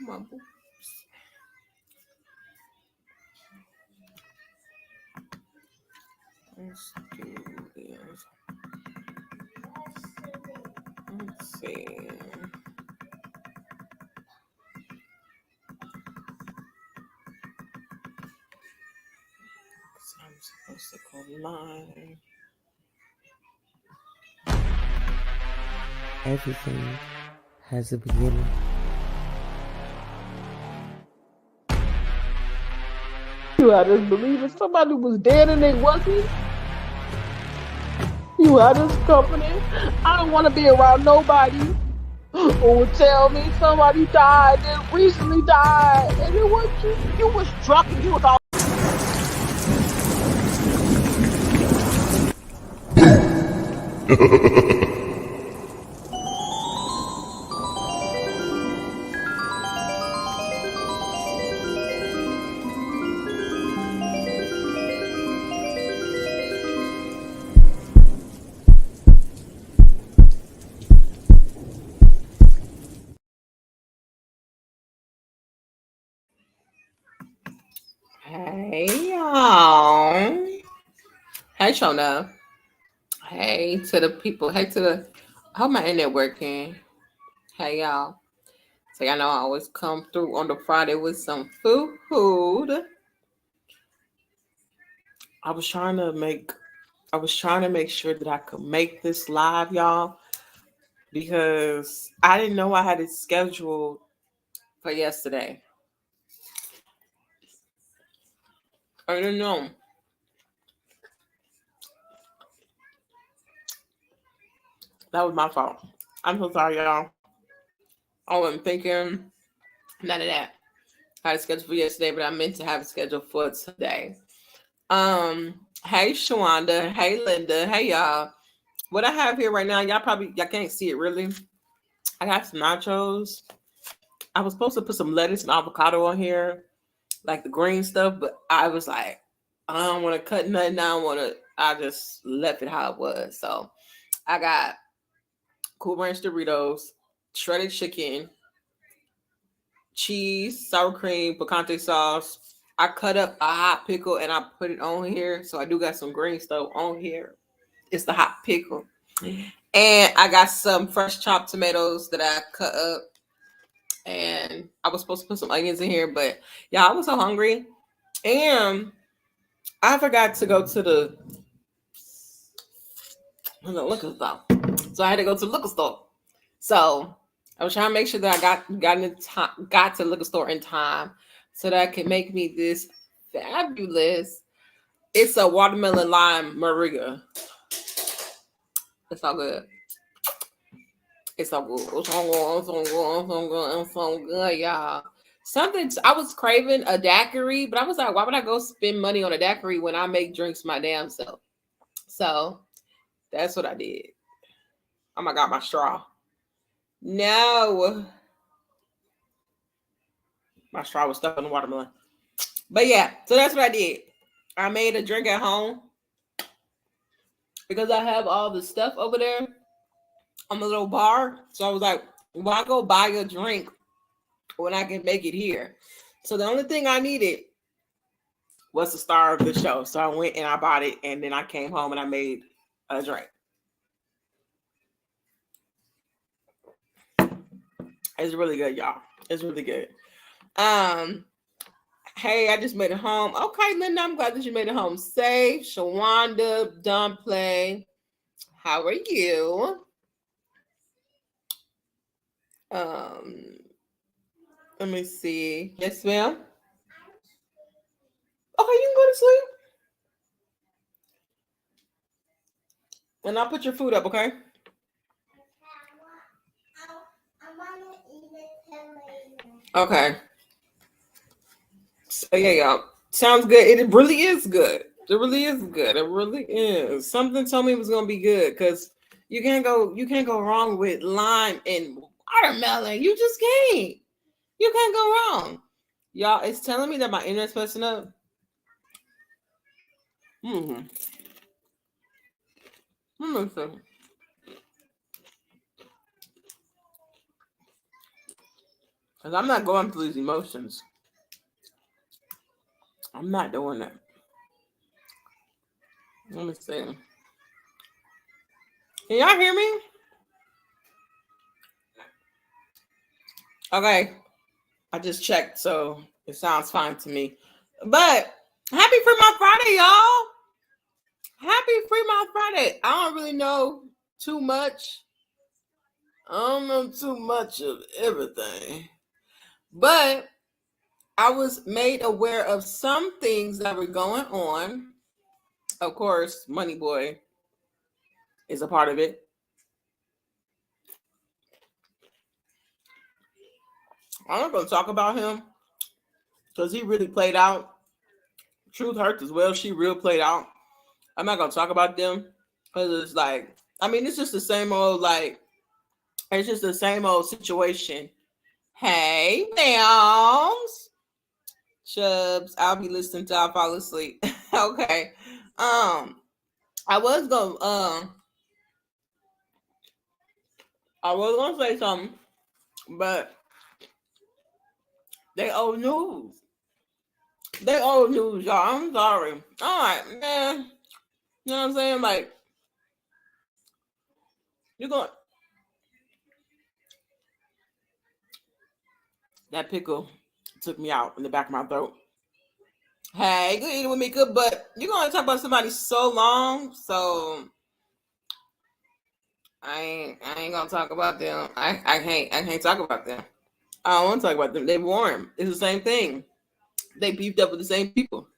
on, boo. Let's do this. Let's see. So I'm supposed to go live. Everything has a beginning. You had us believing somebody was dead and they wasn't. You had us company. I don't want to be around nobody who would tell me somebody died that recently died, and it was you. You was drunk and you was all. Hey y'all. Hey Shona. Hey to the people. Hey to the. I hope my internet working. Hey y'all. So y'all know I always come through on the Friday with some food. I was trying to make. I was trying to make sure that I could make this live, y'all, because I didn't know I had it scheduled for yesterday. I didn't know. That was my fault. I'm so sorry, y'all. I wasn't thinking none of that. I had it scheduled for yesterday, but I meant to have it scheduled for today. Hey Shawanda, hey Linda, hey y'all. What I have here right now, y'all can't see it really. I got some nachos. I was supposed to put some lettuce and avocado on here, like the green stuff, but I was like, I don't want to cut nothing. I just left it how it was. So I got Cool Ranch Doritos, shredded chicken, cheese, sour cream, picante sauce. I cut up a hot pickle and I put it on here. So I do got some green stuff on here. It's the hot pickle. And I got some fresh chopped tomatoes that I cut up. And I was supposed to put some onions in here, but yeah, I was so hungry. And I forgot to go to the liquor store. So I had to go to the liquor store. So I was trying to make sure that I got to the liquor store in time so that I could make me this fabulous. It's a watermelon lime Mariga. It's so good. It's so good. It's so good. It's so good. It's so good. It's so good, y'all. I was craving a daiquiri, but I was like, why would I go spend money on a daiquiri when I make drinks my damn self? So that's what I did. Oh my god, my straw. No. My straw was stuck on the watermelon. But yeah, so that's what I did. I made a drink at home because I have all the stuff over there on the little bar. So I was like, why go buy a drink when I can make it here? So the only thing I needed was the star of the show. So I went and I bought it, and then I came home and I made a drink. It's really good, y'all. It's really good. Hey, I just made it home. Okay, Linda, I'm glad that you made it home safe. Shawanda, Dumpling, how are you? Let me see. Yes, ma'am. Okay, you can go to sleep. And I'll put your food up, okay? Okay. So yeah, y'all. Sounds good. It really is good. It really is good. It really is. Something told me it was gonna be good because you can't go wrong with lime and watermelon. You just can't. You can't go wrong. Y'all, it's telling me that my internet's messing up. Mm-hmm. Let me see. Because I'm not going through these emotions. I'm not doing that. Let me see. Can y'all hear me? Okay. I just checked, so it sounds fine to me. But happy Free My Friday, y'all. Happy Free My Friday. I don't really know too much. I don't know too much of everything. But I was made aware of some things that were going on. Of course, Money Boy is a part of it. I'm not going to talk about him because he really played out. Truth hurts as well. She real played out. I'm not going to talk about them because it's like, I mean, it's just the same old, like, it's just the same old situation. Hey, Bams. Chubs, I'll be listening till I fall asleep. Okay. I was gonna say something, but they old news. They old news, y'all. I'm sorry. All right, man. You know what I'm saying? Like, you're going. That pickle took me out in the back of my throat. Hey, good eating with me, good, but you're gonna talk about somebody so long, so I ain't gonna talk about them. I can't talk about them. I don't want to talk about them. They warm. It's the same thing. They beefed up with the same people.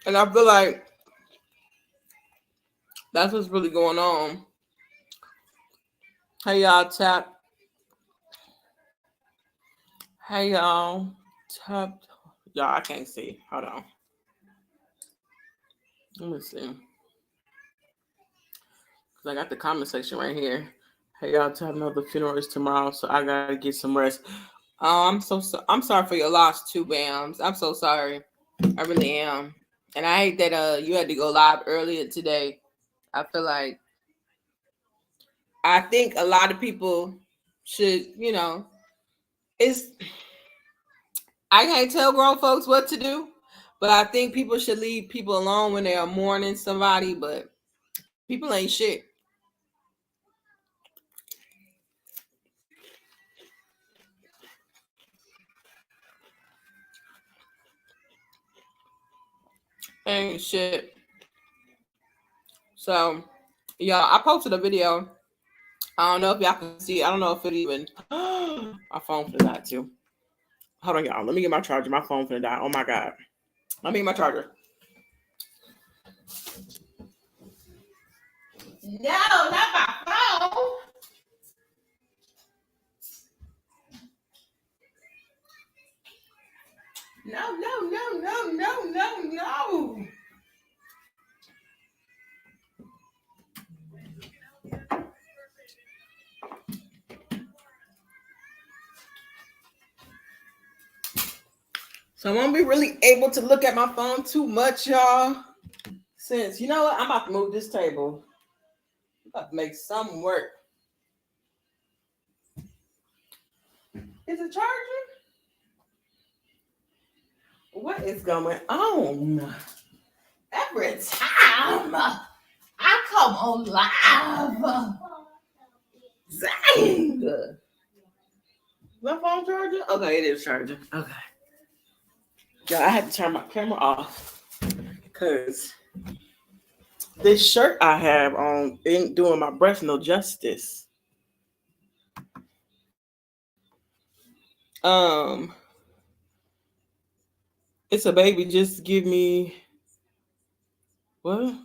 And I feel like that's what's really going on. Hey y'all, tap. Hey y'all, tap. Y'all, I can't see. Hold on. Let me see. Cause I got the comment section right here. Hey y'all, tap. No, the funeral is tomorrow, so I gotta get some rest. I'm sorry for your loss too, Bams. I'm so sorry. I really am. And I hate that you had to go live earlier today. I feel like I think a lot of people should, it's I can't tell grown folks what to do, but I think people should leave people alone when they are mourning somebody, but people ain't shit. Ain't shit. So, y'all, I posted a video. I don't know if y'all can see. I don't know if it even. My phone for that too. Hold on, y'all. Let me get my charger. My phone finna die. Oh my god. Let me get my charger. No, not my phone. No, no, no, no, no, no, no. So I won't be really able to look at my phone too much, y'all. Since, you know what? I'm about to move this table. I'm about to make something work. Is it charging? What is going on? Every time I come on live. Dang. My phone charging? Okay, it is charging. Okay. Yeah, I had to turn my camera off because this shirt I have on ain't doing my breath no justice. It's a baby. Just give me what?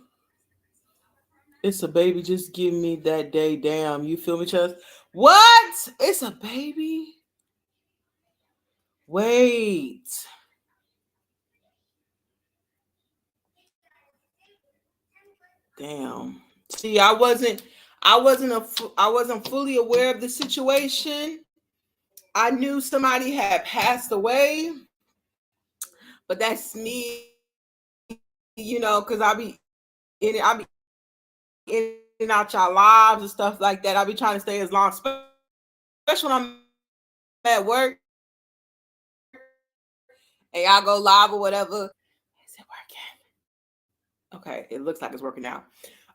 It's a baby. Just give me that day. Damn, you feel me, Chuz? What? It's a baby. Wait. Damn. See, I wasn't fully aware of the situation. I knew somebody had passed away, but that's me, because I be in out y'all lives and stuff like that. I'll be trying to stay as long, especially when I'm at work and y'all go live or whatever. Is it working? Okay, it looks like it's working now.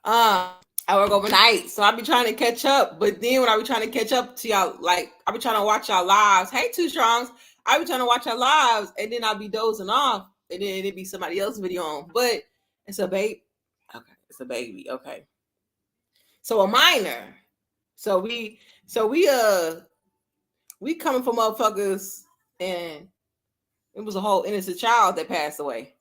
I work overnight, so I'll be trying to catch up. But then when I be trying to catch up to y'all, like I'll be trying to watch y'all lives. Hey, Two Strongs. I be trying to watch y'all lives, and then I'll be dozing off, and then it'd be somebody else's video on. But it's a baby. Okay, it's a baby. Okay, so a minor. So we coming from motherfuckers, and it was a whole innocent child that passed away.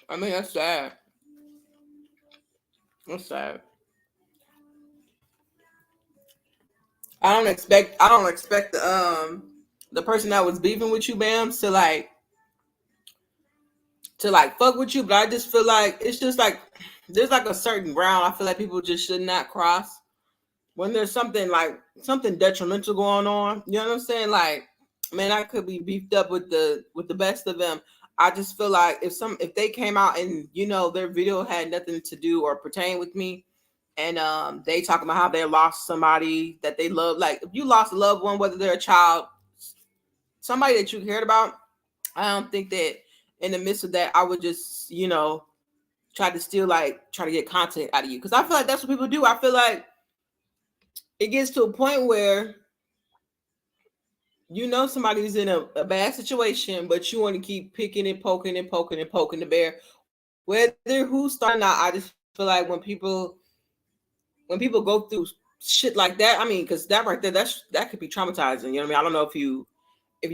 I mean, that's sad. That's sad. I don't expect the person that was beefing with you, Bams, to like fuck with you, but I just feel like it's just like there's like a certain ground I feel like people just should not cross when there's something detrimental going on. You know what I'm saying? Like, man, I could be beefed up with the best of them. I just feel like if they came out and their video had nothing to do or pertain with me, and they talk about how they lost somebody that they love. Like if you lost a loved one, whether they're a child, somebody that you cared about, I don't think that in the midst of that I would just try to get content out of you, because I feel like that's what people do. I feel like it gets to a point where somebody's in a bad situation, but you want to keep picking and poking and poking and poking the bear, whether who's starting out. I just feel like when people go through shit like that, I mean, because that right there, that could be traumatizing. You know what I mean? I don't know if you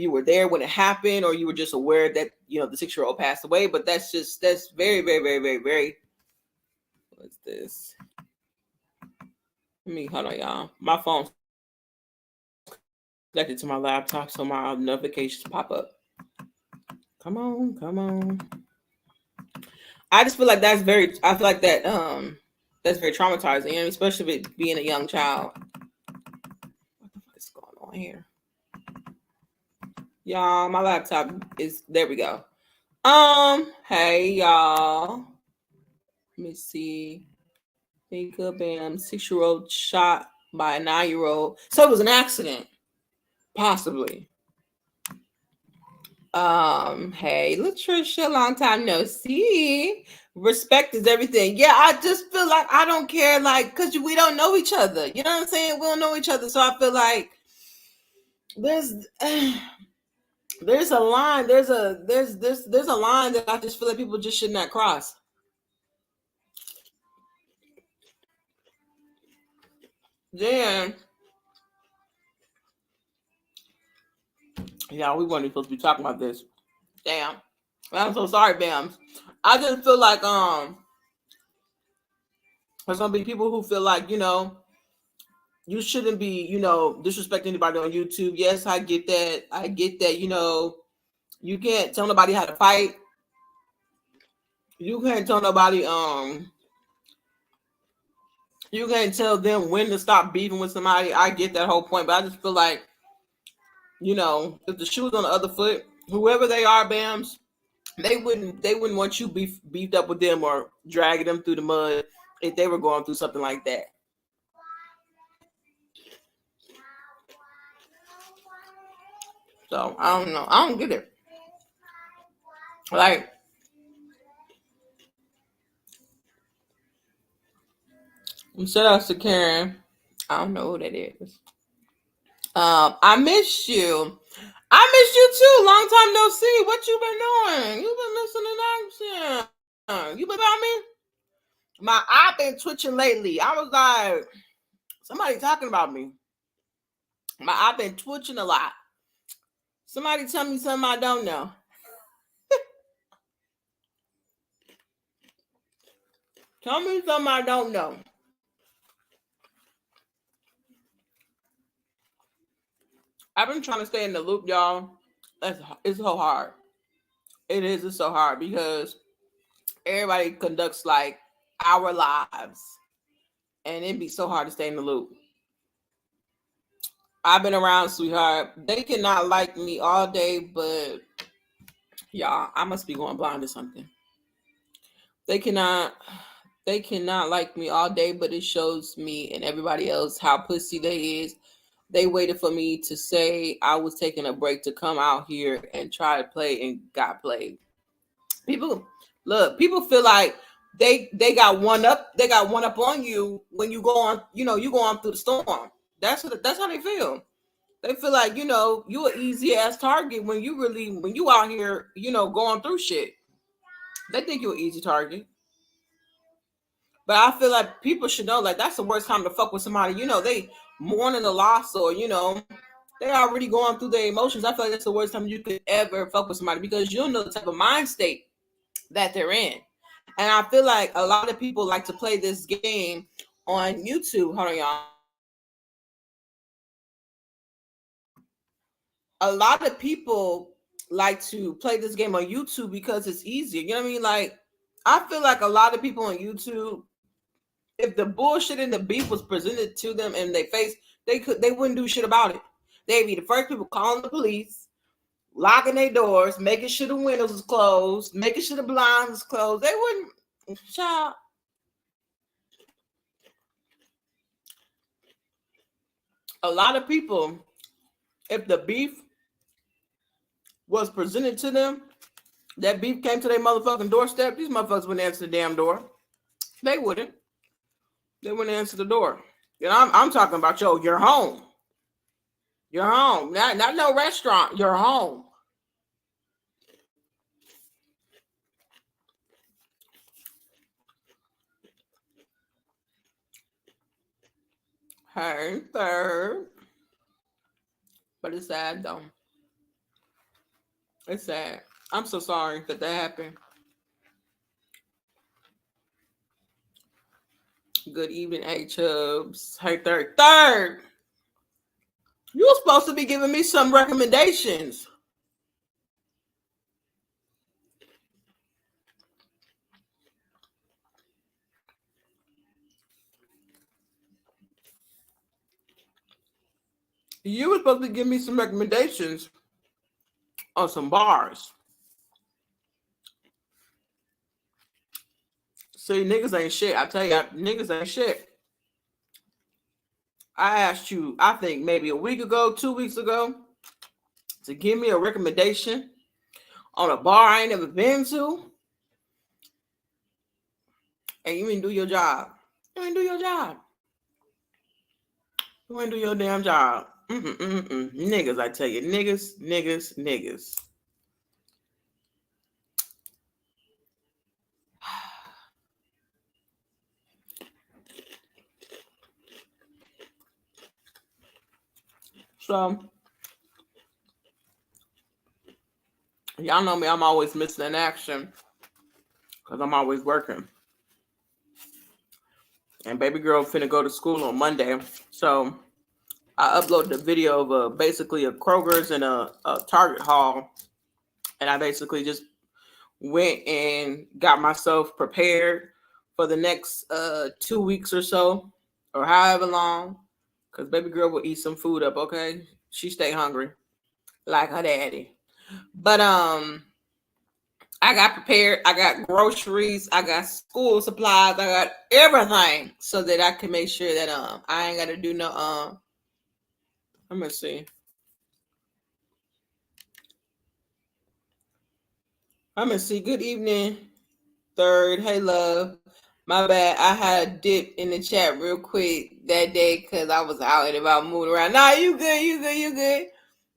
were there when it happened, or you were just aware that the 6-year-old passed away, but that's very, very, very, very, very. What's this? Hold on, y'all. My phone's connected to my laptop, so my notifications pop up. Come on. I just feel like I feel like that's very traumatizing, especially with it being a young child. What the fuck is going on here? Y'all, my laptop is, there we go. Hey y'all. Let me see. Think of Bam, 6-year-old shot by a 9-year-old. So it was an accident. Possibly. Hey, Latricia, long time no see. Respect is everything. Yeah, I just feel like I don't care, like, because we don't know each other. You know what I'm saying? We don't know each other. So I feel like there's a line. There's a line that I just feel like people just should not cross. Then, yeah, we weren't supposed to be talking about this. Damn. I'm so sorry, Bams. I just feel like there's gonna be people who feel like you shouldn't be disrespecting anybody on YouTube. Yes, I get that. You can't tell nobody how to fight. You can't tell nobody you can't tell them when to stop beefing with somebody. I get that whole point, but I just feel like if the shoe was on the other foot, whoever they are, Bams, they wouldn't want you beefed up with them or dragging them through the mud if they were going through something like that. So I don't know. I don't get it. Like, shout out to Karen. I don't know who that is. I miss you. I miss you too. Long time no see. What you been doing? You been listening to action. You been about me? My eye been twitching lately. I was like, somebody talking about me. My eye been twitching a lot. Somebody tell me something I don't know. Tell me something I don't know. I've been trying to stay in the loop, y'all. It's so hard. It is. It's so hard because everybody conducts like our lives, and it'd be so hard to stay in the loop. I've been around, sweetheart. They cannot like me all day, but y'all, I must be going blind or something. They cannot they cannot like me all day, but it shows me and everybody else how pussy they is. They waited for me to say I was taking a break to come out here and try to play and got played. People look, people feel like they got one up on you when you go on, you go on through the storm. That's how they feel. They feel like, you an easy ass target when you out here, going through shit. They think you're an easy target. But I feel like people should know, like, that's the worst time to fuck with somebody. They mourning the loss, or they already going through their emotions. I feel like that's the worst time you could ever fuck with somebody, because you don't know the type of mind state that they're in. And I feel like a lot of people like to play this game on YouTube. Hold on, y'all. A lot of people like to play this game on YouTube because it's easier. You know what I mean? Like, I feel like a lot of people on YouTube, if the bullshit and the beef was presented to them in their face, they wouldn't do shit about it. They'd be the first people calling the police, locking their doors, making sure the windows was closed, making sure the blinds was closed. They wouldn't, child. A lot of people, if the beef was presented to them, that beef came to their motherfucking doorstep, these motherfuckers wouldn't answer the damn door. They wouldn't. They wouldn't answer the door. I'm talking about, you're home. You're home. Not no restaurant. You're home. Hey, third. But it's sad though. It's sad. I'm so sorry that happened. Good evening, H Hubs. Hey, third. Third. You were supposed to be giving me some recommendations. You were supposed to give me some recommendations on some bars. See, niggas ain't shit. I tell you, niggas ain't shit. I asked you, I think maybe a week ago, 2 weeks ago, to give me a recommendation on a bar I ain't never been to, and you didn't do your job. You ain't do your job. You ain't do your damn job. Niggas, I tell you, niggas. So, y'all know me, I'm always missing in action because I'm always working. And baby girl finna go to school on Monday. So, I uploaded a video of basically a Kroger's and a Target haul. And I basically just went and got myself prepared for the next 2 weeks or so, or however long. Because baby girl will eat some food up, okay? She stay hungry like her daddy. But I got prepared. I got groceries. I got school supplies. I got everything so that I can make sure that I ain't got to do no let me see. I'm gonna see. Good evening, third. Hey, love. My bad. I had a dip in the chat real quick that day because I was out and about moving around. Nah, you good. You good.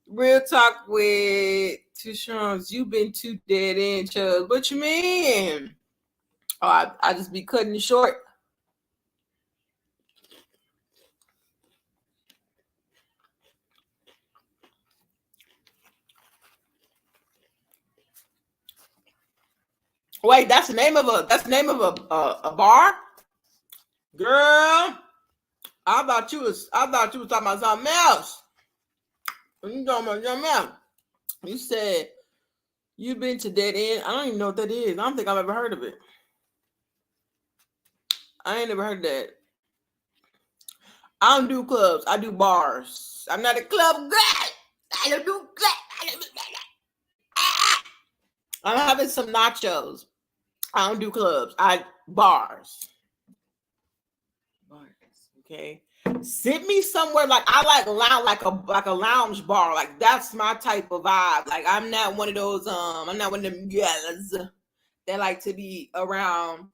Real talk with Tushons. You been too dead in, Chubbs. What you mean? Oh, I just be cutting it short. Wait, that's the name of a bar, girl. I thought you was talking about something else. You talking about something else? You said you've been to Dead End. I don't even know what that is. I don't think I've ever heard of it. I ain't never heard of that. I don't do clubs. I do bars. I'm not a club guy. I don't do clubs. I'm having some nachos. I don't do clubs. I bars. Bars. Okay. Sit me somewhere like I like lounge like a lounge bar. Like that's my type of vibe. Like I'm not one of those I'm not one of them girls that like to be around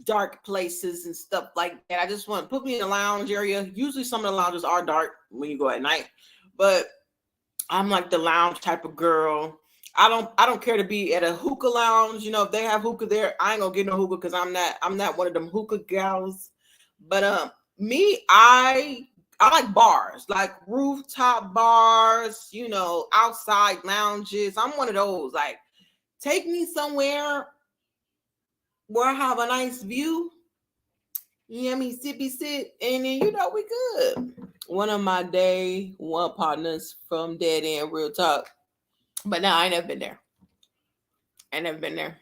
dark places and stuff like that. I just want to put me in a lounge area. Usually some of the lounges are dark when you go at night, but I'm like the lounge type of girl. I don't care to be at a hookah lounge. You know, if they have hookah there, I ain't gonna get no hookah because I'm not one of them hookah gals. But me, I like bars, like rooftop bars, you know, outside lounges. I'm one of those. Like, take me somewhere where I have a nice view. You know me, sippy sit, and then you know we good. One of my day one partners from Dead End Real Talk. But no, I ain't never been there. I ain't never been there.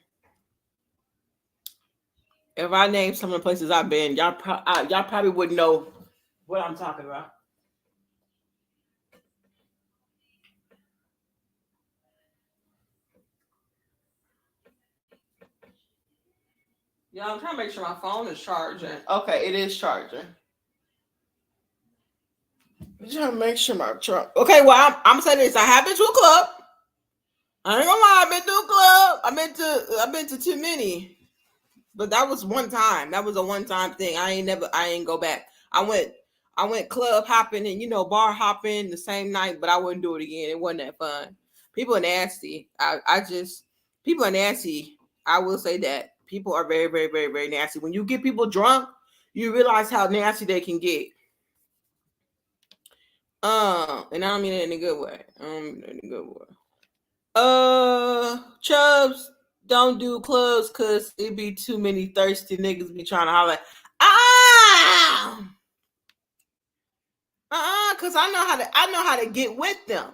If I name some of the places I've been, y'all probably wouldn't know what I'm talking about. Yeah, I'm trying to make sure my phone is charging. Okay, it is charging. I'm trying to make sure my truck. Okay, well, I'm gonna say this. I have been to a club. I ain't gonna lie, I've been to a club. I've been to too many. But that was one time. That was a one-time thing. I ain't go back. I went club hopping and bar hopping the same night, but I wouldn't do it again. It wasn't that fun. People are nasty. People are nasty. I will say that. People are very, very, very, very nasty. When you get people drunk, you realize how nasty they can get. And I don't mean it in a good way. I don't mean it in a good way. Chubs, don't do clubs because it be too many thirsty niggas be trying to holler. Ah, because I know how to get with them.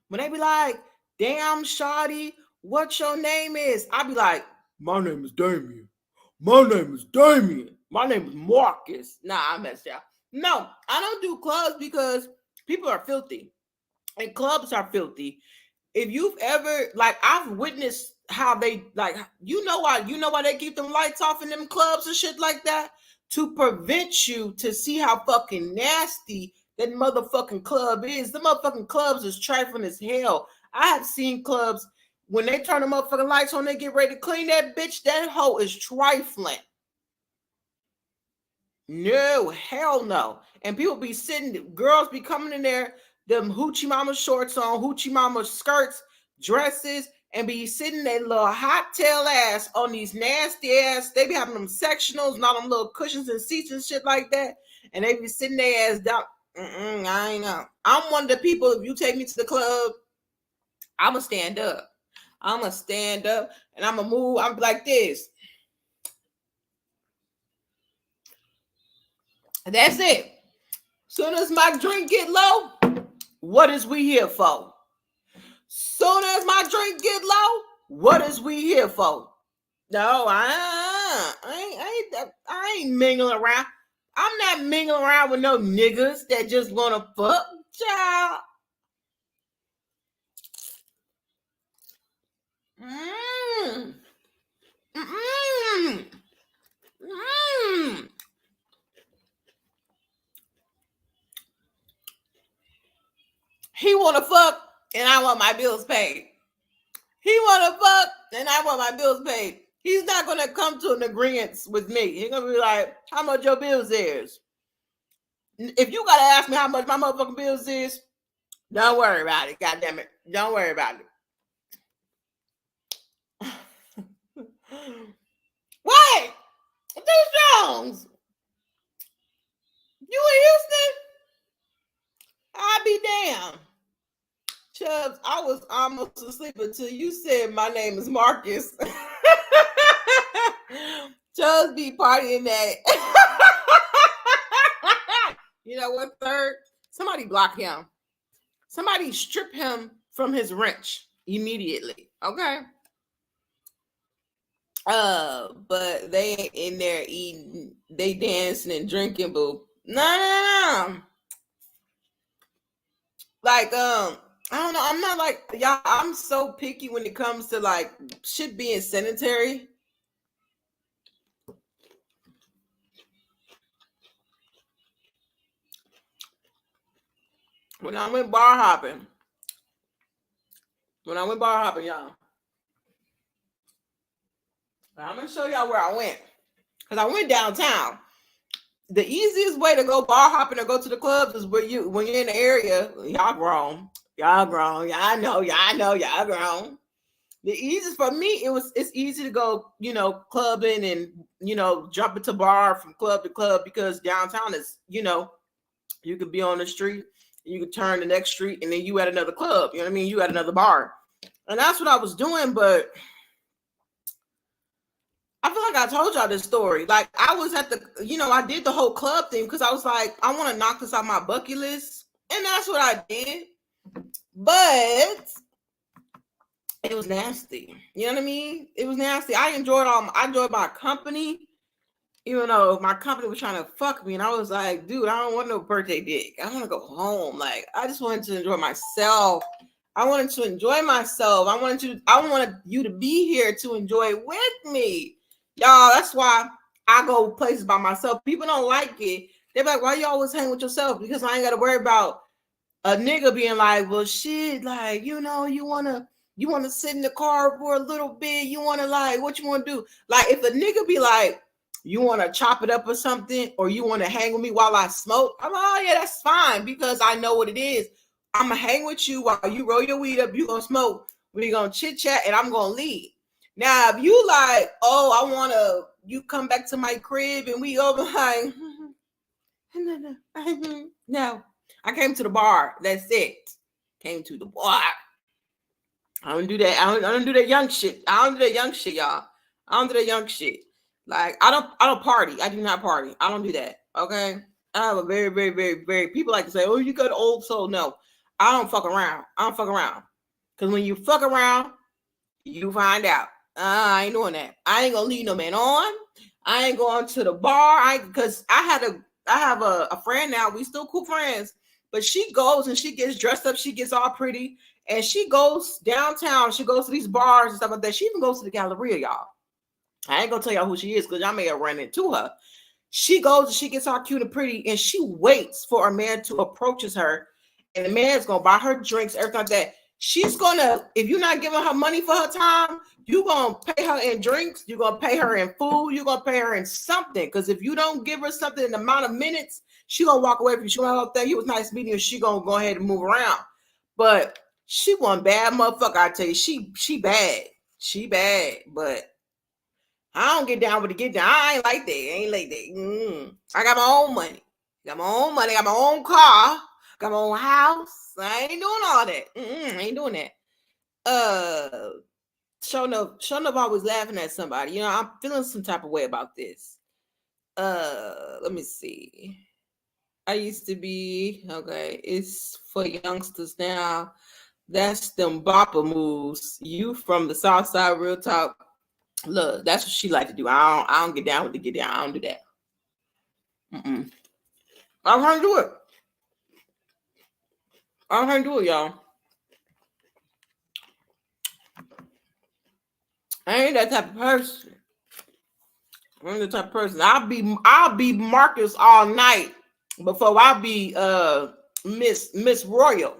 When they be like, "Damn, shawty, what your name is?" I be like, "My name is Damien. My name is Damien. My name is Marcus." Nah, I messed up. No, I don't do clubs because people are filthy, and clubs are filthy. If you've ever I've witnessed how they why they keep them lights off in them clubs and shit like that, to prevent you to see how fucking nasty that motherfucking club is. The motherfucking clubs is trifling as hell. I have seen clubs when they turn the motherfucking lights on, they get ready to clean that bitch. That hoe is trifling. No, hell no. And people be sitting, girls be coming in there, them hoochie mama shorts on, hoochie mama skirts, dresses, and be sitting their little hot tail ass on these nasty ass. They be having them sectionals, not them little cushions and seats and shit like that. And they be sitting their ass down. I ain't know. I'm one of the people, if you take me to the club, I'ma stand up. I'ma stand up and I'ma move. I'm like this. That's it. Soon as my drink get low, what is we here for? Soon as my drink get low, what is we here for? No, I ain't mingling around. I'm not mingling around with no niggas that just wanna fuck, child. Mm. Mm. Mm. He wanna fuck, and I want my bills paid. He wanna fuck, and I want my bills paid. He's not gonna come to an agreement with me. He's gonna be like, "How much your bills is?" If you gotta ask me how much my motherfucking bills is, don't worry about it. God damn it, don't worry about it. Wait, these Jones, you in Houston? I'll be damned. Chubbs, I was almost asleep until you said my name is Marcus. Chubbs be partying that. You know what, third? Somebody block him. Somebody strip him from his wrench immediately. Okay. But they ain't in there eating, they dancing and drinking, boo. No. Like, I don't know. I'm not like y'all. I'm so picky when it comes to like shit being sanitary. When I went bar hopping, y'all, I'm gonna show y'all where I went because I went downtown. The easiest way to go bar hopping or go to the clubs is where you when you're in the area. Y'all grown, y'all grown. The easiest for me, it's easy to go, clubbing and jump into bar from club to club because downtown is, you could be on the street, you could turn the next street, and then you at another club. You know what I mean? You at another bar, and that's what I was doing. But I feel like I told y'all this story. Like I was at the, I did the whole club thing because I was like, I want to knock this off my bucket list, and that's what I did. But it was nasty. You know what I mean? It was nasty. I enjoyed my company, even though my company was trying to fuck me. And I was like, dude, I don't want no birthday dick. I want to go home. Like, I just wanted to enjoy myself. I wanted to enjoy myself. I wanted you to be here to enjoy it with me. Y'all, that's why I go places by myself. People don't like it. They're like, why you always hang with yourself? Because I ain't got to worry about a nigga being like, well, shit, like, you want to sit in the car for a little bit. You want to like, what you want to do? Like, if a nigga be like, you want to chop it up or something, or you want to hang with me while I smoke, I'm like, oh, yeah, that's fine because I know what it is. I'm going to hang with you while you roll your weed up. You going to smoke. We're going to chit chat and I'm going to leave. Now, if you like, oh, you come back to my crib and we over like, no. I came to the bar. That's it. Came to the bar. I don't do that. I don't do that young shit. I don't do that young shit, y'all. I don't do that young shit. Like I don't party. I do not party. I don't do that. Okay. I have a very, very, very, very people like to say, oh, you got old soul. No, I don't fuck around. I don't fuck around. Cause when you fuck around, you find out. I ain't doing that. I ain't gonna leave no man on. I ain't going to the bar. Because I have a friend now. We still cool friends. But she goes and she gets dressed up. She gets all pretty. And she goes downtown. She goes to these bars and stuff like that. She even goes to the Galleria, y'all. I ain't going to tell y'all who she is because y'all may have run into her. She goes and she gets all cute and pretty. And she waits for a man to approaches her. And the man's going to buy her drinks, everything like that. She's going to, if you're not giving her money for her time, you're going to pay her in drinks. You're going to pay her in food. You're going to pay her in something. Because if you don't give her something in the amount of minutes, she going to walk away from you. She going to think it was nice meeting you. She going to go ahead and move around. But she one bad motherfucker, I tell you. She bad. She bad. But I don't get down with the get down. I ain't like that. I ain't like that. I got my own money. Got my own money. Got my own car. Got my own house. I ain't doing all that. I ain't doing that. Showing up always laughing at somebody. You know, I'm feeling some type of way about this. Let me see. I used to be, okay, it's for youngsters now. That's them bopper moves. You from the South Side, real talk. Look, that's what she like to do. I don't get down with the get down. I don't do that. I'm trying to do it. I'm trying to do it, y'all. I ain't that type of person. I ain't the type of person. I'll be Marcus all night before I be Miss Royal.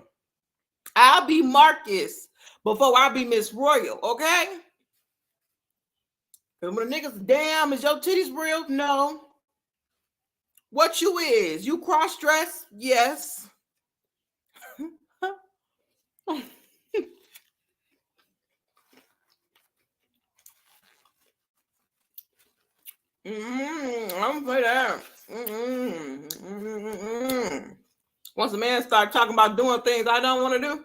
I'll be Marcus before I be Miss Royal, okay? And when the niggas, damn, is your titties real? No. What you is? You cross-dressed? Yes. I'm for that. Once a man start talking about doing things I don't want to do,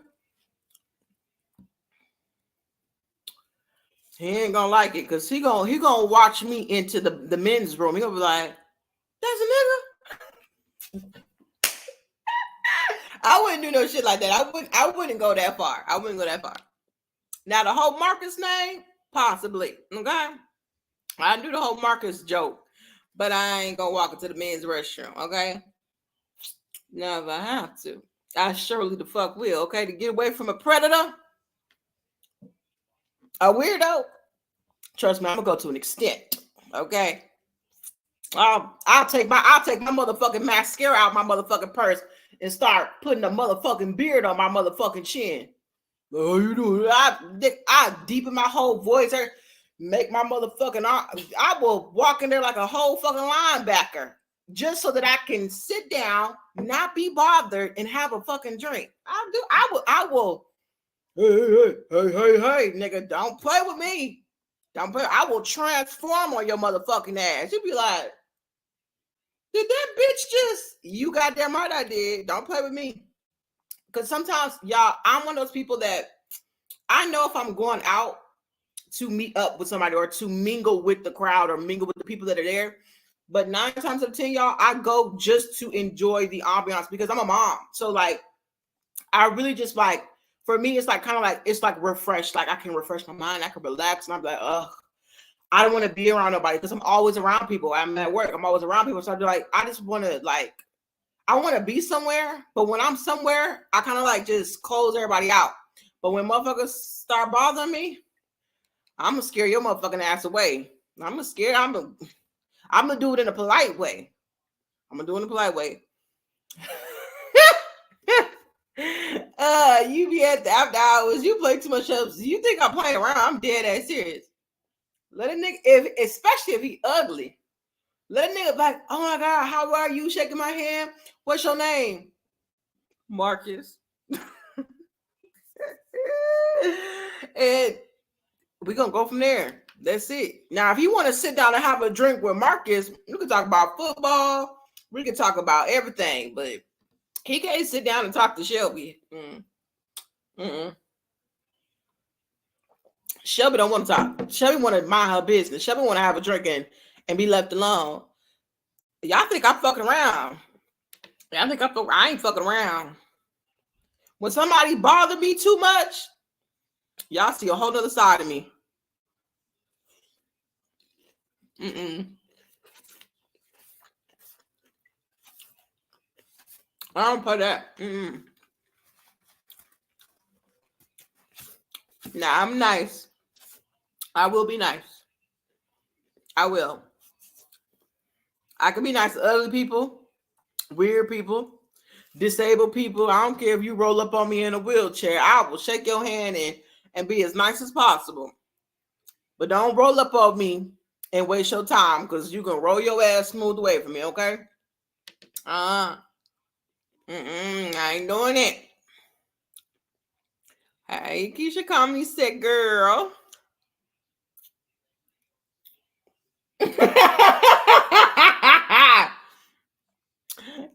he ain't gonna like it because he gonna watch me into the men's room. He gonna be like, "That's a nigga." I wouldn't do no shit like that. I wouldn't go that far. I wouldn't go that far. Now the whole Marcus name, possibly. Okay, I do the whole Marcus joke, but I ain't gonna walk into the men's restroom. Okay, never have to. I surely the fuck will. Okay, to get away from a predator, a weirdo. Trust me, I'm gonna go to an extent. Okay. I'll take my motherfucking mascara out my motherfucking purse and start putting a motherfucking beard on my motherfucking chin. Oh, you do? I deepen my whole voice there, make my motherfucking. I will walk in there like a whole fucking linebacker just so that I can sit down, not be bothered, and have a fucking drink. I do. I will. Hey, nigga, don't play with me. Don't play. I will transform on your motherfucking ass. You be like, did that bitch just? You goddamn right I did. Don't play with me. Because sometimes, y'all, I'm one of those people that I know if I'm going out to meet up with somebody or to mingle with the crowd or mingle with the people that are there. But 9 times out of 10, y'all, I go just to enjoy the ambiance because I'm a mom. So, like, I really just like, for me, it's like kind of like, it's like refreshed. Like, I can refresh my mind. I can relax. And I'm like, ugh. I don't want to be around nobody because I'm always around people. I'm at work. I'm always around people. So I'm like, I just want to like, I want to be somewhere. But when I'm somewhere, I kind of like just close everybody out. But when motherfuckers start bothering me, I'm going to scare your motherfucking ass away. I'm going to scare. I'm going to do it in a polite way. I'm going to do it in a polite way. You be at the after hours. You play too much ups. You think I'm playing around? I'm dead ass serious. Let a nigga, especially if he ugly, let a nigga be like, oh my God, how are you? Shaking my hand. What's your name? Marcus. And we're going to go from there. That's it. Now, if you want to sit down and have a drink with Marcus, we can talk about football. We can talk about everything. But he can't sit down and talk to Shelby. Shelby don't want to talk. Shelby want to mind her business. Shelby want to have a drink and be left alone. Y'all think I'm fucking around. Y'all think I ain't fucking around. When somebody bother me too much, y'all see a whole nother side of me. I don't play that. Nah, I'm nice. I will be nice. I will. I can be nice to other people, weird people, disabled people. I don't care if you roll up on me in a wheelchair. I will shake your hand and be as nice as possible. But don't roll up on me and waste your time because you can roll your ass smooth away from me, okay? I ain't doing it. Hey, Keisha, call me sick girl.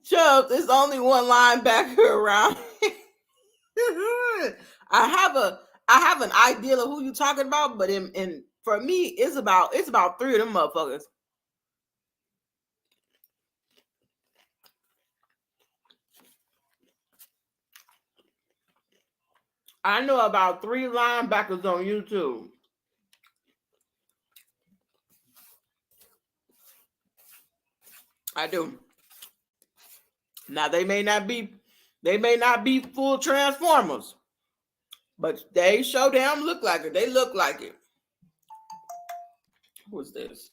Chubbs, there's only one linebacker around. I have an idea of who you're talking about, but in for me, it's about 3 of them motherfuckers. I know about 3 linebackers on YouTube. I do. Now they may not be full transformers, but they show damn look like it. They look like it. Who's this?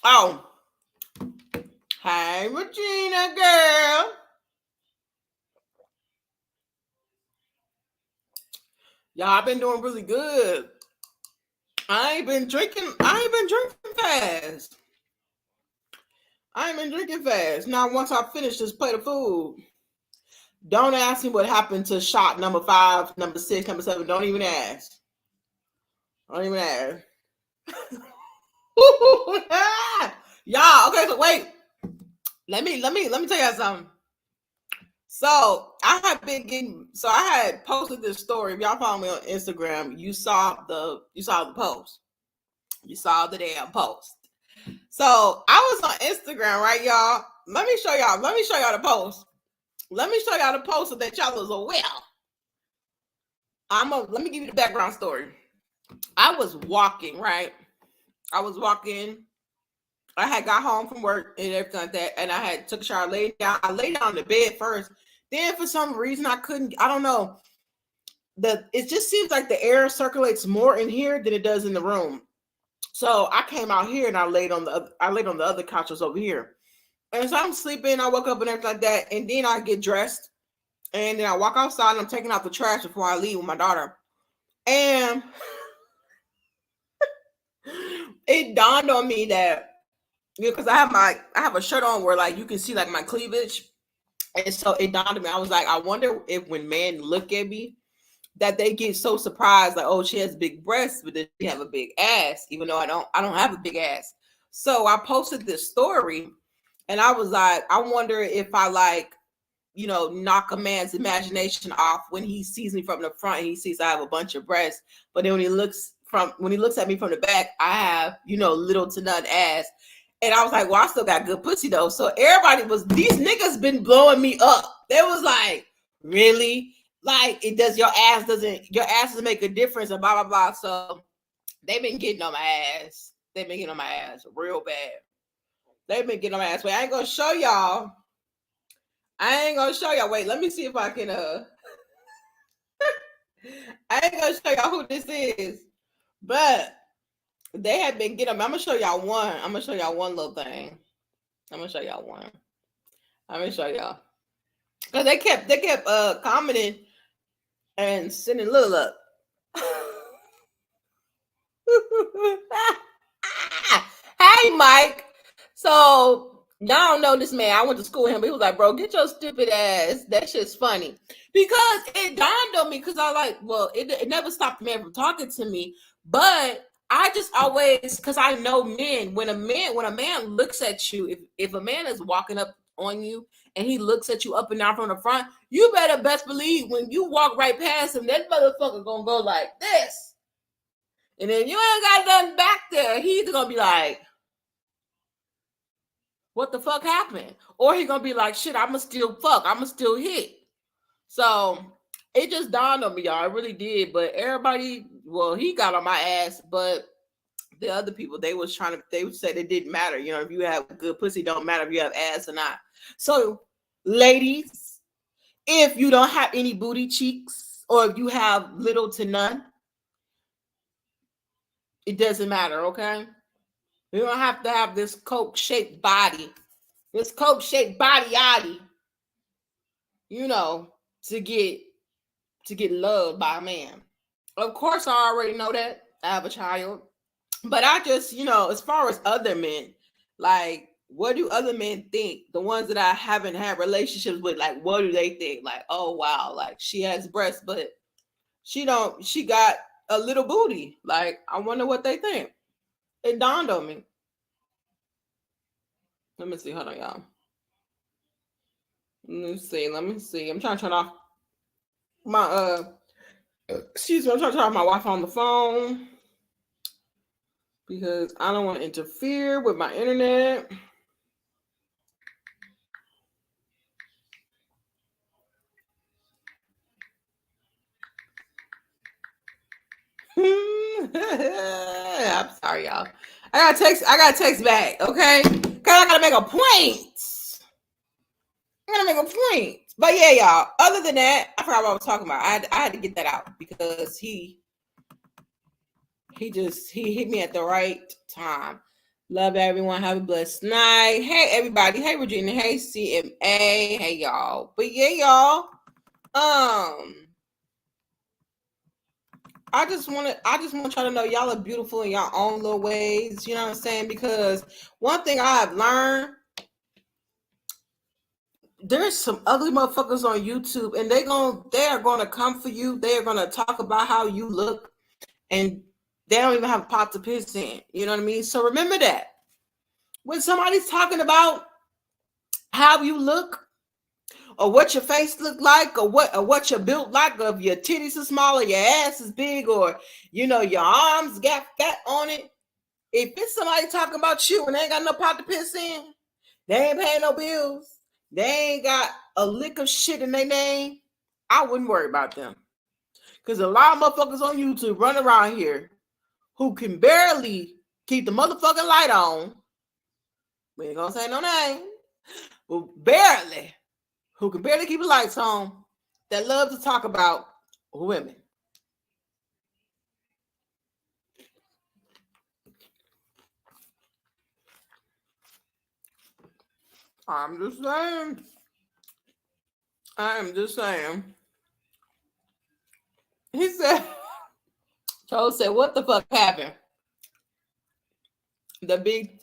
Oh, hey Regina girl. Y'all, I've been doing really good. I ain't been drinking fast. Now, once I finish this plate of food, don't ask me what happened to shot number 5, number 6, number 7. Don't even ask. Y'all, okay, so wait. Let me tell y'all something. So I had posted this story. If y'all follow me on Instagram, you saw the post. You saw the damn post. So I was on Instagram, right, y'all? Let me show y'all the post. Let me show y'all the post so that y'all was aware. Let me give you the background story. I was walking, right? I had got home from work and everything like that, and I had took a shower, laid down. I laid down in the bed first. Then for some reason I couldn't. I don't know. It just seems like the air circulates more in here than it does in the room. So I came out here and I laid on the other couches over here. And so I'm sleeping. I woke up and everything like that, and then I get dressed, and then I walk outside and I'm taking out the trash before I leave with my daughter. And it dawned on me that because I have a shirt on where like you can see like my cleavage. And so it dawned on me. I was like, I wonder if when men look at me that they get so surprised, like, oh, she has big breasts, but then she have a big ass, even though I don't have a big ass. So I posted this story and I was like, I wonder if I like, knock a man's imagination off when he sees me from the front and he sees I have a bunch of breasts. But then when he looks at me from the back, I have, little to none ass. And I was like, well, I still got good pussy though. So these niggas been blowing me up. They was like, really? Like your ass doesn't make a difference and blah, blah, blah. So they've been getting on my ass. They've been getting on my ass real bad. They've been getting on my ass. Wait, I ain't gonna show y'all. Wait, let me see if I can, I ain't gonna show y'all who this is, but they have been getting them. I'm gonna show y'all one. I'm gonna show y'all one little thing. I'm gonna show y'all one. I'm gonna show y'all. Because they kept commenting and sending little up. Hey, Mike. So y'all don't know this man. I went to school with him, but he was like, bro, get your stupid ass. That shit's funny. Because it dawned on me, because I like, well, it never stopped the man from talking to me. But I just always, because I know men, when a man looks at you, if a man is walking up on you and he looks at you up and down from the front, you better best believe when you walk right past him, that motherfucker gonna go like this. And then you ain't got nothing back there. He's either gonna be like, what the fuck happened? Or he gonna be like, shit, I'ma still hit. So it just dawned on me, y'all. It really did. But everybody, well, he got on my ass, but the other people, they said it didn't matter. If you have good pussy, don't matter if you have ass or not. So, ladies, if you don't have any booty cheeks or if you have little to none, it doesn't matter, okay? You don't have to have this Coke-shaped body. This Coke-shaped body-yaddy, to get loved by a man. Of course, I already know that. I have a child. But I just, as far as other men, like, what do other men think? The ones that I haven't had relationships with, like, what do they think? Like, oh, wow, like, she has breasts, but she got a little booty. Like, I wonder what they think. It dawned on me. Let me see. Hold on, y'all. Let me see. I'm trying to turn off my, excuse me. I'm trying to turn off my Wi-Fi on the phone because I don't want to interfere with my internet. I'm sorry, y'all. I gotta text back, okay? Cause I gotta make a point. But yeah, y'all. Other than that, I forgot what I was talking about. I had to get that out because he hit me at the right time. Love everyone. Have a blessed night. Hey everybody. Hey Regina. Hey CMA. Hey y'all. But yeah, y'all. I just want y'all to know y'all are beautiful in your own little ways. You know what I'm saying? Because one thing I have learned, there's some ugly motherfuckers on YouTube, and they are gonna come for you. They are gonna talk about how you look, and they don't even have a pot to piss in. You know what I mean? So remember that when somebody's talking about how you look, or what your face look like, or what you're built like, or if your titties are small, or your ass is big, or your arms got fat on it. If it's somebody talking about you and they ain't got no pot to piss in, they ain't paying no bills, they ain't got a lick of shit in their name, I wouldn't worry about them. Because a lot of motherfuckers on YouTube run around here who can barely keep the motherfucking light on, We ain't gonna say no name. Who can barely keep the lights on, that love to talk about women. I'm just saying. I'm just saying. He said, Joe said, what the fuck happened? The big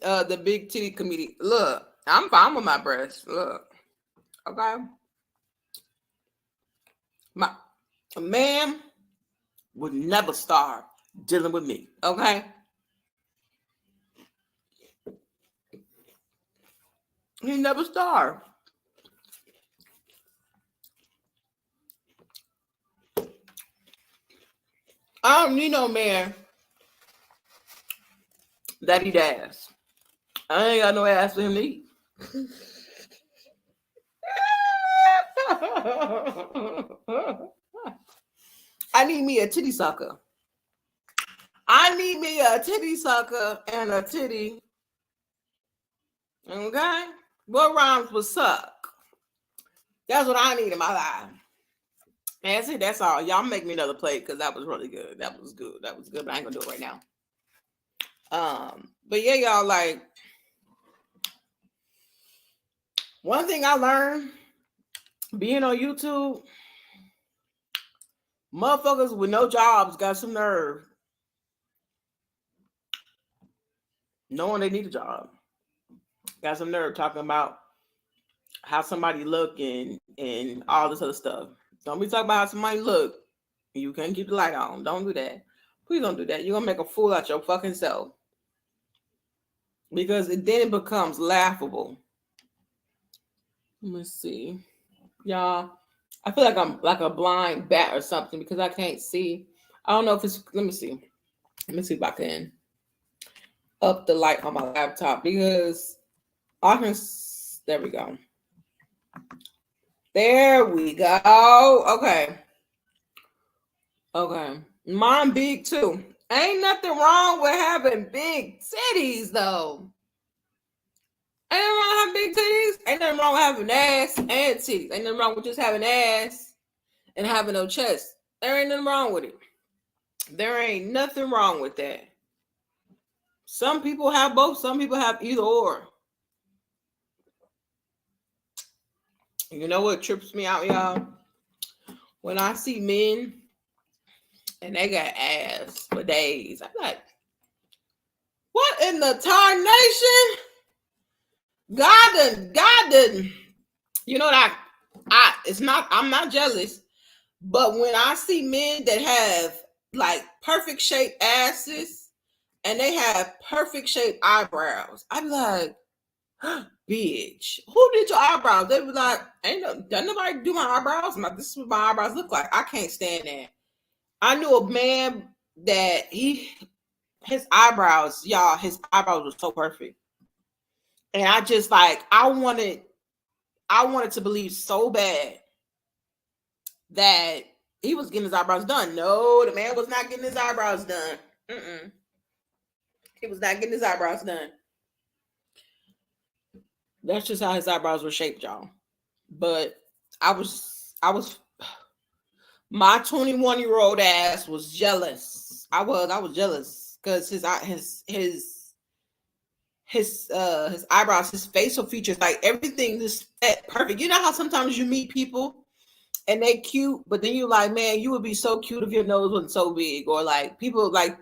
titty comedian. Look, I'm fine with my breasts. Look. Okay. A man would never start dealing with me. Okay. He never starved. I don't need no man that eat ass. I ain't got no ass for him to eat. I need me a titty sucker. I need me a titty sucker and a titty. Okay? What rhymes with suck? That's what I need in my life. That's it. That's all. Y'all make me another plate because that was really good. That was good. That was good, but I ain't gonna do it right now. But yeah, y'all, like, one thing I learned being on YouTube, motherfuckers with no jobs got some nerve knowing they need a job. Got some nerve talking about how somebody look and all this other stuff. Don't be talking about how somebody look. You can't keep the light on. Don't do that. Please don't do that. You're gonna make a fool out your fucking self. Because then it becomes laughable. Let me see. Y'all, I feel like I'm like a blind bat or something because I can't see. I don't know if it's, let me see. Let me see if I can up the light on my laptop because I can, there we go. There we go. Okay. Okay. Mine big too. Ain't nothing wrong with having big titties though. Ain't nothing wrong with having big titties. Ain't nothing wrong with having ass and titties. Ain't nothing wrong with just having ass and having no chest. There ain't nothing wrong with it. There ain't nothing wrong with that. Some people have both. Some people have either or. You know what trips me out, y'all? When I see men and they got ass for days, I'm like, what in the tarnation? God done. You know that I'm not jealous, but when I see men that have like perfect shaped asses and they have perfect shaped eyebrows, I'm like, bitch, who did your eyebrows? They be like, doesn't nobody do my eyebrows? This is what my eyebrows look like. I can't stand that. I knew a man that his eyebrows were so perfect. And I just like, I wanted to believe so bad that he was getting his eyebrows done. No, the man was not getting his eyebrows done. He was not getting his eyebrows done. That's just how his eyebrows were shaped, y'all. But I was my 21-year-old ass was jealous. I was jealous because his eyebrows, his facial features, like everything just perfect. You know how sometimes you meet people and they cute, but then you like, man, you would be so cute if your nose wasn't so big, or like people like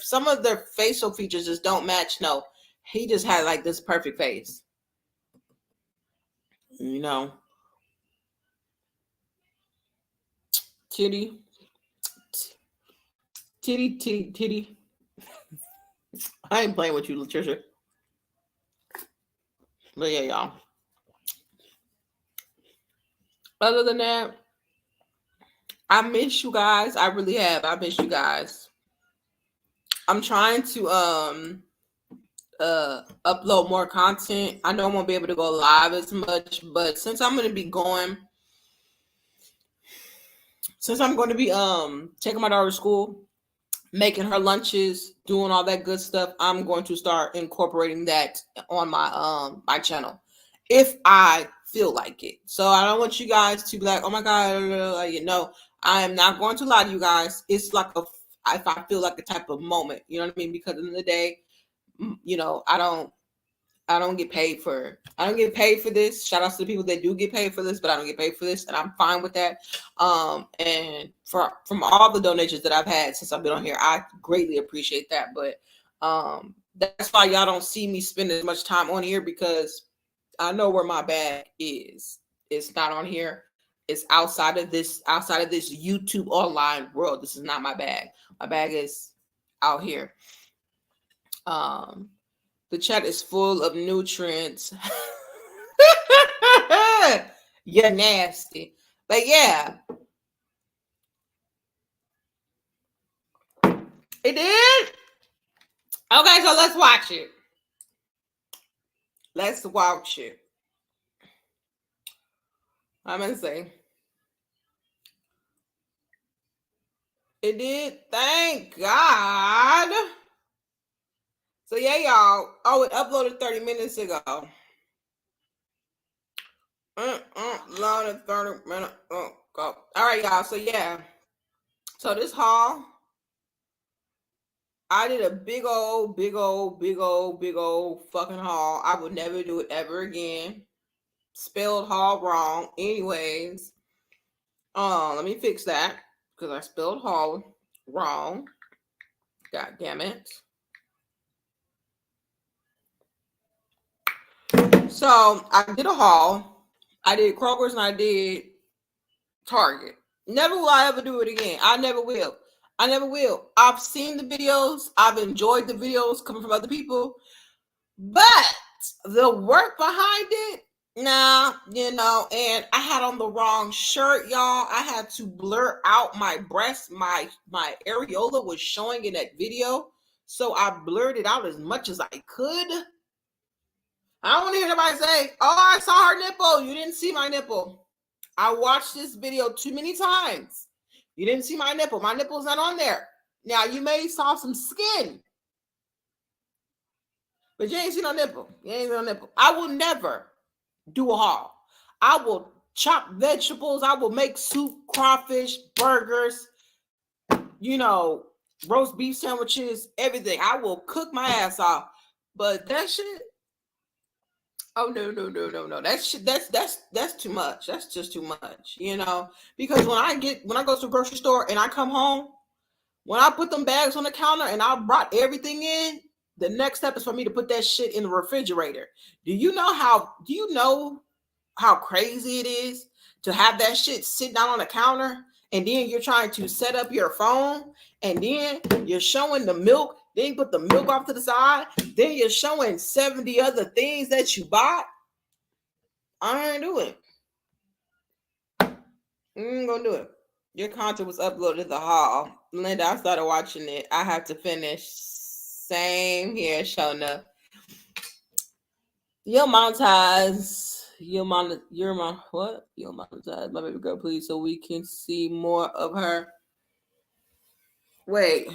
some of their facial features just don't match. No, he just had like this perfect face. You know, titty. I ain't playing with you, Latricia. But yeah, y'all. Other than that, I miss you guys. I really have. I miss you guys. I'm trying to upload more content. I know I won't be able to go live as much, but since I'm going to be taking my daughter to school, making her lunches, doing all that good stuff. I'm going to start incorporating that on my channel if I feel like it. So I don't want you guys to be like, oh my god, you know, I am not going to lie to you guys. It's like a if I feel like a type of moment, you know what I mean? Because at the end of the day, you know, I don't get paid for this. Shout out to the people that do get paid for this, but I don't get paid for this, and I'm fine with that. And from all the donations that I've had since I've been on here, I greatly appreciate that. But that's why y'all don't see me spend as much time on here, because I know where my bag is. It's not on here. It's outside of this YouTube online world. This is not my bag. My bag is out here. The chat is full of nutrients. You're nasty. But yeah. It did? Okay, so let's watch it. Let's watch it. I'm gonna say. It did. Thank God. So yeah, y'all. Oh, it uploaded 30 minutes ago. Loaded 30 minutes ago. All right, y'all. So yeah. So this haul, I did a big old fucking haul. I would never do it ever again. Spelled haul wrong. Anyways, let me fix that because I spelled haul wrong. God damn it. So I did a haul. I did Kroger's and I did Target. Never will I ever do it again. I never will. I never will. I've seen the videos. I've enjoyed the videos coming from other people. But the work behind it, nah, you know, and I had on the wrong shirt, y'all. I had to blur out my breast. My areola was showing in that video. So I blurred it out as much as I could. I don't want to hear nobody say, oh, I saw her nipple. You didn't see my nipple. I watched this video too many times. You didn't see my nipple. My nipple's not on there. Now, you may saw some skin, but you ain't seen no nipple. You ain't seen no nipple. I will never do a haul. I will chop vegetables. I will make soup, crawfish, burgers, you know, roast beef sandwiches, everything. I will cook my ass off. But that shit, oh no. That shit, that's too much. That's just too much, you know. Because when I go to the grocery store and I come home, when I put them bags on the counter and I brought everything in, the next step is for me to put that shit in the refrigerator. Do you know how crazy it is to have that shit sit down on the counter, and then you're trying to set up your phone, and then you're showing the milk, then you put the milk off to the side, then you're showing 70 other things that you bought? I ain't doing it. I ain't gonna do it. Your content was uploaded to the haul. Linda, I started watching it. I have to finish. Same here, showing up. You'll monetize. You'll monetize my baby girl, please, so we can see more of her. Wait.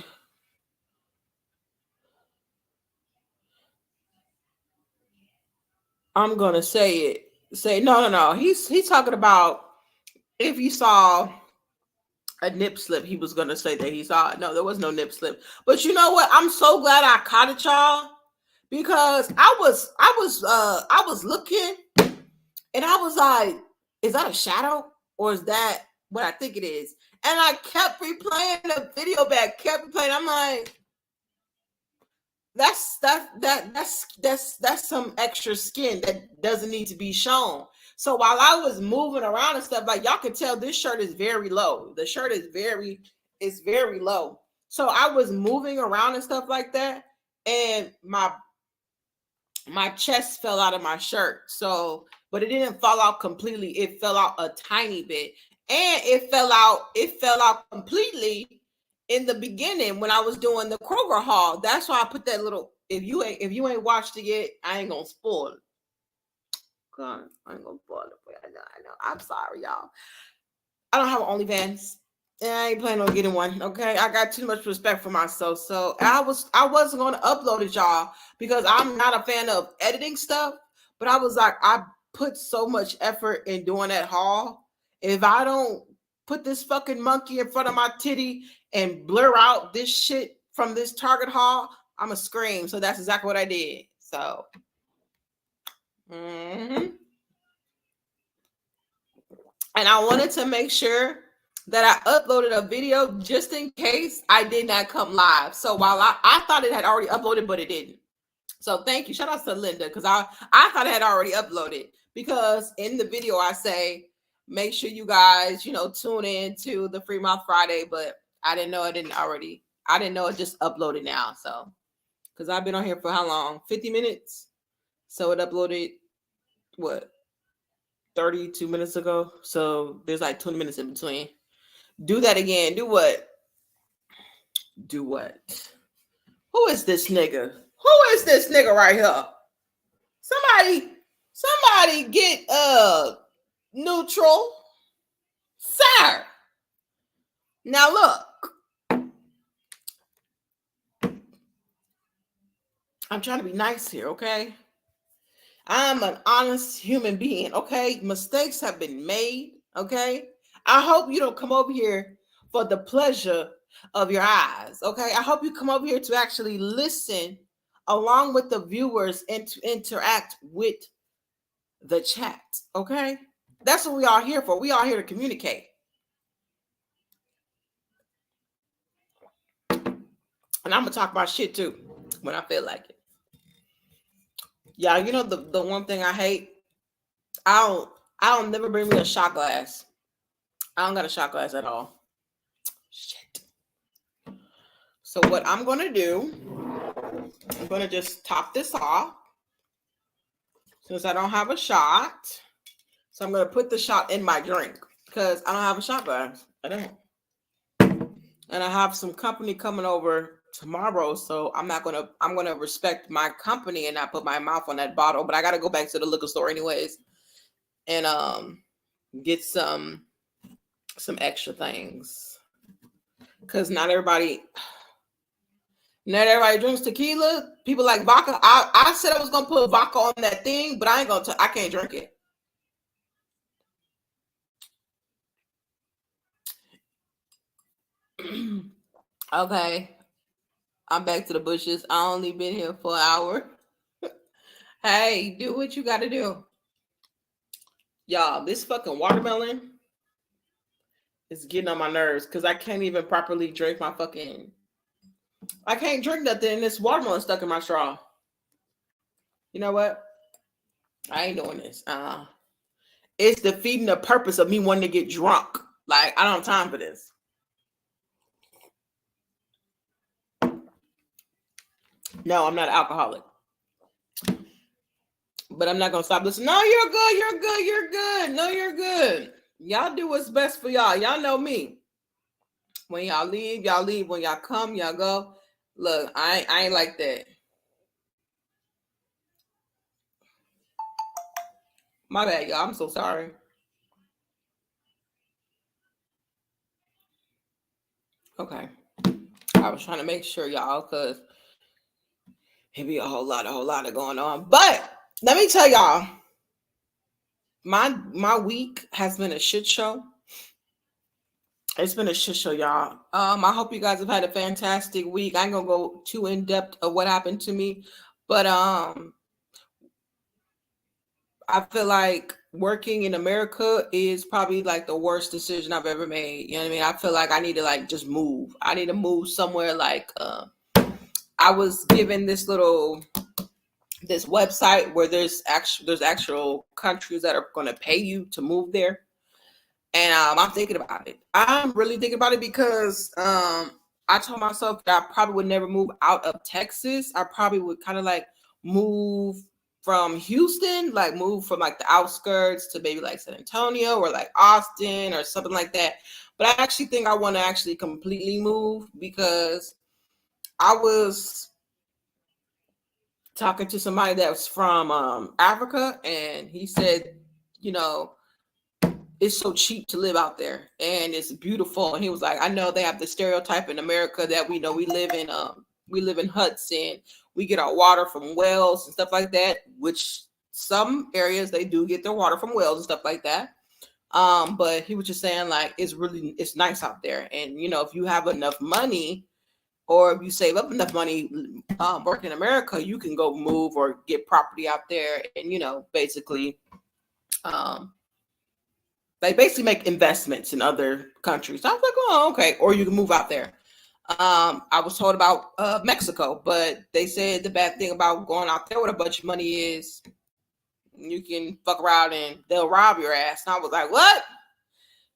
I'm gonna say it. Say no. He's talking about if you saw a nip slip, he was gonna say that he saw it. No, there was no nip slip. But you know what? I'm so glad I caught it, y'all, because I was looking and I was like, is that a shadow or is that what I think it is? And I kept replaying the video back, kept replaying. I'm like, that's some extra skin that doesn't need to be shown. So while I was moving around and stuff, like, y'all can tell this shirt is very low. The shirt is very low. So I was moving around and stuff like that, and my chest fell out of my shirt. So, but it didn't fall out completely. It fell out a tiny bit, and it fell out completely in the beginning when I was doing the Kroger haul. That's why I put that little. If you ain't watched it yet, I ain't gonna spoil it. God, I ain't gonna spoil it for you. I know. I'm sorry, y'all. I don't have an OnlyFans. And I ain't planning on getting one. Okay, I got too much respect for myself, so I wasn't going to upload it, y'all, because I'm not a fan of editing stuff. But I was like, I put so much effort in doing that haul. If I don't put this fucking monkey in front of my titty and blur out this shit from this Target haul, I'ma scream. So that's exactly what I did. So, and I wanted to make sure that I uploaded a video just in case I did not come live. So while I thought it had already uploaded, but it didn't. So thank you. Shout out to Linda, because I thought it had already uploaded, because in the video I say, make sure you guys, tune in to the Free Mouth Friday, but I didn't know it just uploaded now. So, because I've been on here for how long? 50 minutes. So it uploaded, what, 32 minutes ago? So there's like 20 minutes in between. Do that again. Do what? Do what? Who is this nigga? Who is this nigga right here? Somebody get neutral. Sir. Now look. I'm trying to be nice here, okay? I'm an honest human being, okay? Mistakes have been made, okay? I hope you don't come over here for the pleasure of your eyes, okay? I hope you come over here to actually listen along with the viewers and to interact with the chat, okay? That's what we are here for. We are here to communicate. And I'm going to talk about shit too when I feel like it. Yeah, you know the one thing I hate? I don't never bring me a shot glass. I don't got a shot glass at all. Shit. So what I'm going to do, I'm going to just top this off since I don't have a shot. So I'm going to put the shot in my drink because I don't have a shot glass. I don't. And I have some company coming over tomorrow, so I'm going to respect my company and not put my mouth on that bottle, but I got to go back to the liquor store anyways and get some extra things. Cuz not everybody drinks tequila. People like vodka. I said I was going to put vodka on that thing, but I can't drink it. Okay. I'm back to the bushes. I only been here for an hour. Hey, do what you got to do. Y'all, this fucking watermelon is getting on my nerves because I can't even properly drink I can't drink nothing and this watermelon stuck in my straw. You know what? I ain't doing this. It's defeating the purpose of me wanting to get drunk. Like, I don't have time for this. No, I'm not an alcoholic. But I'm not going to stop listening. No, you're good. You're good. You're good. No, you're good. Y'all do what's best for y'all. Y'all know me. When y'all leave, y'all leave. When y'all come, y'all go. Look, I ain't like that. My bad, y'all. I'm so sorry. Okay. I was trying to make sure, y'all, because it be a whole lot of going on. But let me tell y'all, my week has been a shit show. It's been a shit show, y'all. I hope you guys have had a fantastic week. I ain't gonna go too in depth of what happened to me, but I feel like working in America is probably like the worst decision I've ever made. You know what I mean? I feel like I need to like just move. I need to move somewhere like I was given this website where there's actual countries that are going to pay you to move there. And I'm thinking about it. I'm really thinking about it because I told myself that I probably would never move out of Texas. I probably would kind of like move from Houston, like move from like the outskirts to maybe like San Antonio or like Austin or something like that. But I actually think I want to actually completely move because I was talking to somebody that was from Africa, and he said, you know, it's so cheap to live out there and it's beautiful. And he was like, I know they have the stereotype in America that we know we live in huts and we get our water from wells and stuff like that, which some areas they do get their water from wells and stuff like that. But he was just saying like it's nice out there. And if you have enough money or if you save up enough money working in America, you can go move or get property out there and basically um they basically make investments in other countries. I was like, oh, okay. Or you can move out there. I was told about Mexico, but they said the bad thing about going out there with a bunch of money is you can fuck around and they'll rob your ass. And I was like, what?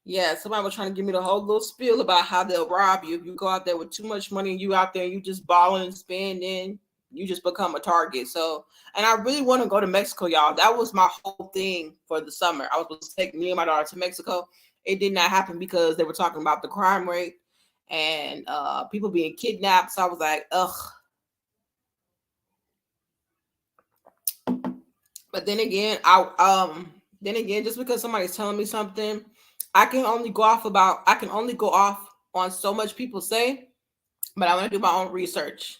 Yeah, somebody was trying to give me the whole little spiel about how they'll rob you if you go out there with too much money and you out there and you just balling and spending, you just become a target. So, and I really want to go to Mexico, y'all. That was my whole thing for the summer. I was supposed to take me and my daughter to Mexico. It did not happen because they were talking about the crime rate and people being kidnapped. So I was like, ugh. But then again, just because somebody's telling me something, I can only go off on so much people say, but I want to do my own research.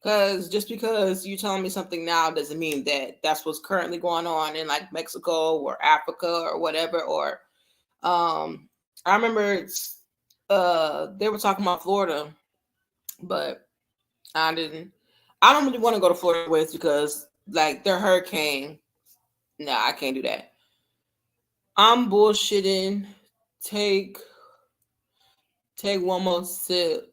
Because just because you're telling me something now doesn't mean that that's what's currently going on in like Mexico or Africa or whatever. Or I remember they were talking about Florida, but I don't really want to go to Florida with because like their hurricane. Nah, I can't do that. I'm bullshitting. Take one more sip.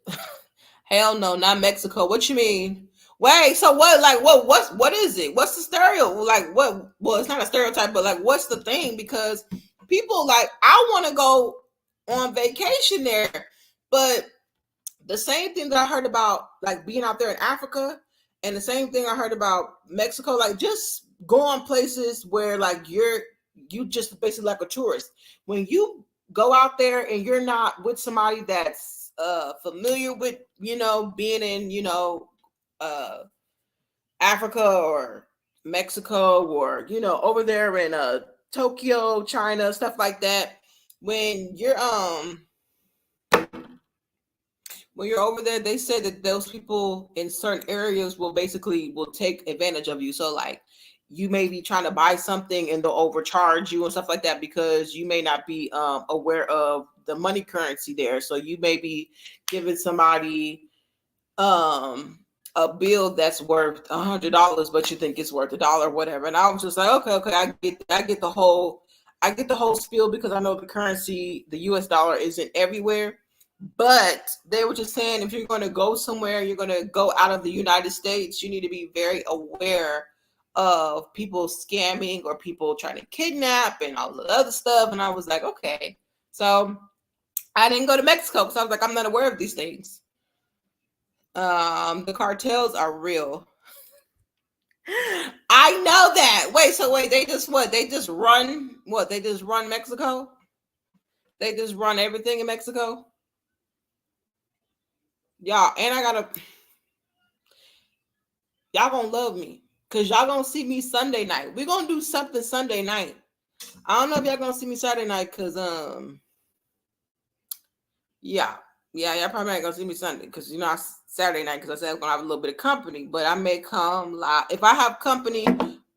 Hell no, not Mexico. What you mean? Wait, so what? Like, what is it? What's the stereo? Like, what? Well, it's not a stereotype, but like, what's the thing? Because people like, I want to go on vacation there, but the same thing that I heard about like being out there in Africa, and the same thing I heard about Mexico, like just go on places where like you just basically like a tourist. When you go out there and you're not with somebody that's familiar with being in Africa or Mexico or over there in Tokyo, China, stuff like that, when you're over there, they said that those people in certain areas will take advantage of you. So like you may be trying to buy something and they'll overcharge you and stuff like that because you may not be aware of the money currency there. So you may be giving somebody a bill that's worth $100, but you think it's worth $1 or whatever. And I was just like, okay, I get the whole spiel because I know the currency, the US dollar isn't everywhere. But they were just saying if you're going to go somewhere, you're going to go out of the United States, you need to be very aware of people scamming or people trying to kidnap and all the other stuff. And I was like, okay. So I didn't go to Mexico because I was like, I'm not aware of these things. The cartels are real. I know that. Wait, they just run Mexico? They just run everything in Mexico? Y'all, and y'all gonna love me because y'all gonna see me Sunday night. We're gonna do something Sunday night. I don't know if y'all gonna see me Saturday night because y'all probably ain't gonna see me Sunday because Saturday night because I said I'm gonna have a little bit of company, but I may come live. If I have company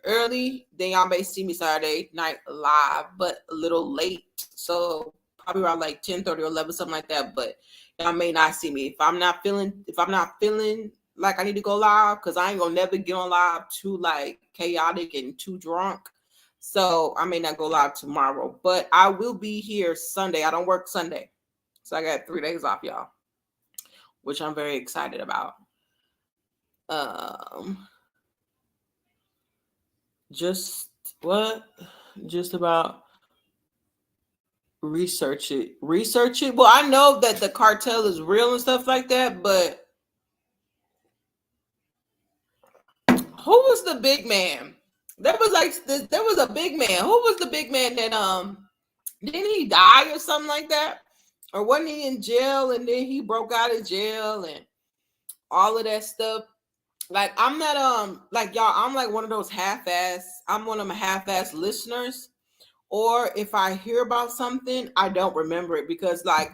early, then y'all may see me Saturday night live, but a little late. So probably around like 10:30 or 11, something like that. But y'all may not see me if I'm not feeling like I need to go live because I ain't gonna never get on live too like chaotic and too drunk. So I may not go live tomorrow, but I will be here Sunday. I don't work Sunday. So I got 3 days off, y'all, which I'm very excited about. Just about research it. Well, I know that the cartel is real and stuff like that, but who was the big man? There was a big man. Who was the big man that didn't he die or something like that? Or wasn't he in jail and then he broke out of jail and all of that stuff? Like I'm not like y'all, I'm like one of those I'm one of my half-ass listeners or if I hear about something, I don't remember it because, like,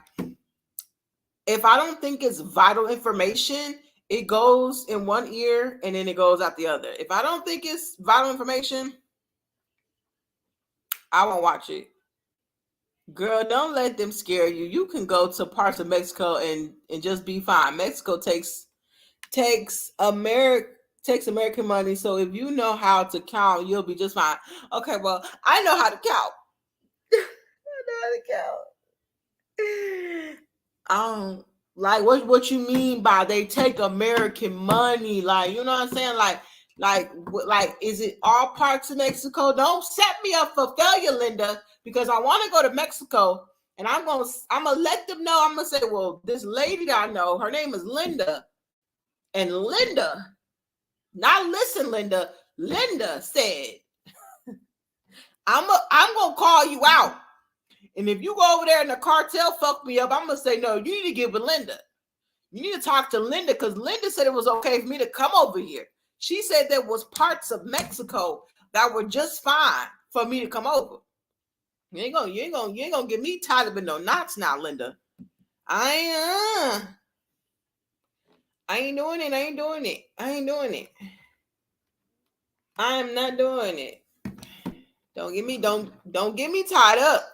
if I don't think it's vital information, it goes in one ear and then it goes out the other. If I don't think it's vital information, I won't watch it. Girl, don't let them scare you. You can go to parts of Mexico and just be fine. Mexico takes American money. So if you know how to count, you'll be just fine. Okay, well, I know how to count. I know how to count. Like what you mean by they take American money? Like, you know what I'm saying? Like is it all parts of Mexico? Don't set me up for failure, Linda, because I want to go to Mexico and I'm gonna let them know. I'm gonna say, well, this lady that I know, her name is Linda, and Linda, now listen, Linda said, I'm gonna call you out. And if you go over there and the cartel fuck me up, I'm gonna say, no, you need to get with Linda. You need to talk to Linda because Linda said it was okay for me to come over here. She said there was parts of Mexico that were just fine for me to come over. You ain't gonna get me tied up in no knots now, Linda. I ain't doing it. I ain't doing it. I ain't doing it. I am not doing it. Don't get me tied up.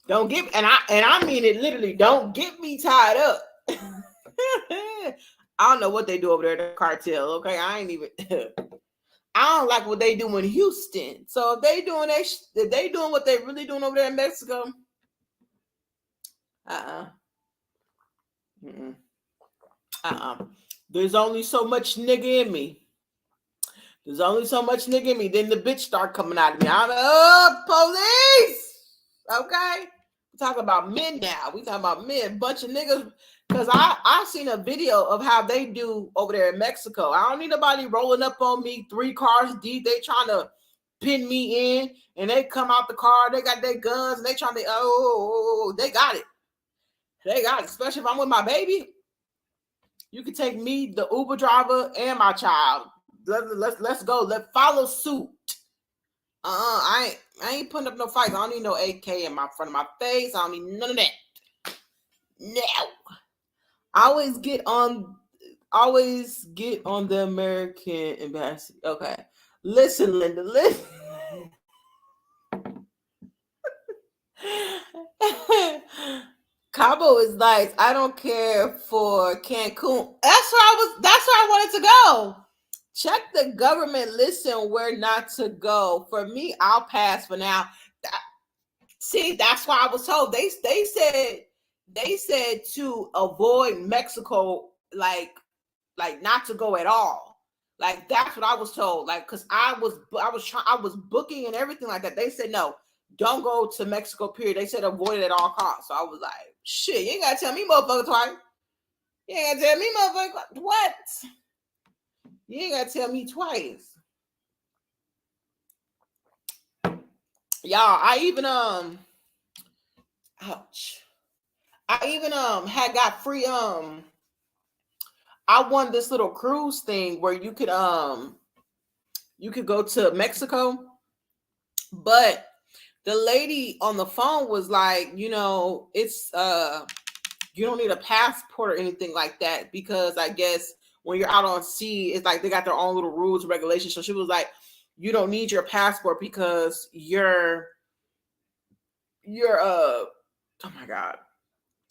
Don't get, and I mean it literally. Don't get me tied up. I don't know what they do over there, the cartel. Okay, I ain't even. I don't like what they do in Houston. So if they doing what they really doing over there in Mexico, There's only so much nigga in me. There's only so much nigga in me. Then the bitch start coming out of me. I'm police. Okay. We're talking about men now. We talking about men. Bunch of niggas. Because I seen a video of how they do over there in Mexico. I don't need nobody rolling up on me 3 cars deep. They trying to pin me in. And they come out the car. They got their guns. And they trying to, they got it. They got it. Especially if I'm with my baby. You can take me, the Uber driver, and my child. Let's go. Let's follow suit. I ain't putting up no fights. I don't need no AK in my front of my face. I don't need none of that. No. Always get on the American embassy. Okay. Listen, Linda, listen. Cabo is nice. I don't care for Cancun. That's where I wanted to go. Check the government list and where not to go. For me, I'll pass for now. See, that's why I was told. They said to avoid Mexico, like not to go at all. Like that's what I was told. Like, cause I was booking and everything like that. They said no, don't go to Mexico. Period. They said avoid it at all costs. So I was like, shit, you ain't gotta tell me, motherfucker, twice. You ain't gotta tell me, motherfucker, what? You ain't gotta tell me twice. Y'all, I even had got free I won this little cruise thing where you could go to Mexico, but the lady on the phone was like, it's you don't need a passport or anything like that, because I guess when you're out on sea, it's like they got their own little rules and regulations. So she was like, you don't need your passport because you're oh my God,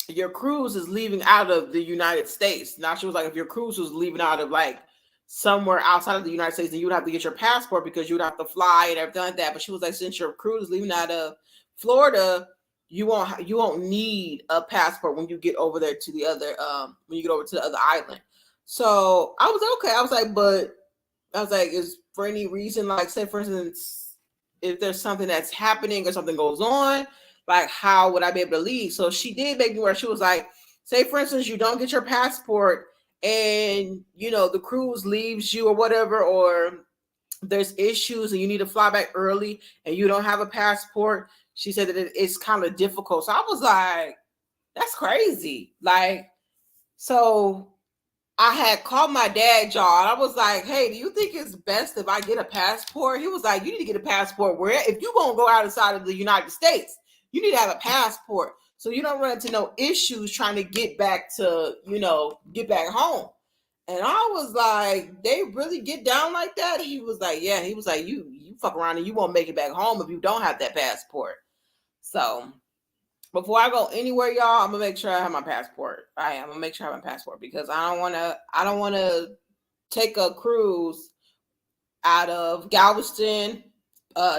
your cruise is leaving out of the United States. Now she was like, if your cruise was leaving out of like somewhere outside of the United States, then you would have to get your passport because you would have to fly and everything like that. But she was like, since your cruise is leaving out of Florida, you won't need a passport when you get over there to the other island. So I was okay. I was like, is for any reason, like say for instance, if there's something that's happening or something goes on, like how would I be able to leave? So she did make me where she was like, say for instance, you don't get your passport and the cruise leaves you or whatever, or there's issues and you need to fly back early and you don't have a passport. She said that it's kind of difficult. So I was like, that's crazy. Like, so I had called my dad, y'all, and I was like, hey, do you think it's best if I get a passport? He was like, you need to get a passport where if you're going to go outside of the United States, you need to have a passport so you don't run into no issues trying to get back to, get back home. And I was like, they really get down like that? He was like, yeah. He was like, you fuck around and you won't make it back home if you don't have that passport. So before I go anywhere, y'all, I'm gonna make sure I have my passport. I'm gonna make sure I have my passport because I don't wanna take a cruise out of Galveston,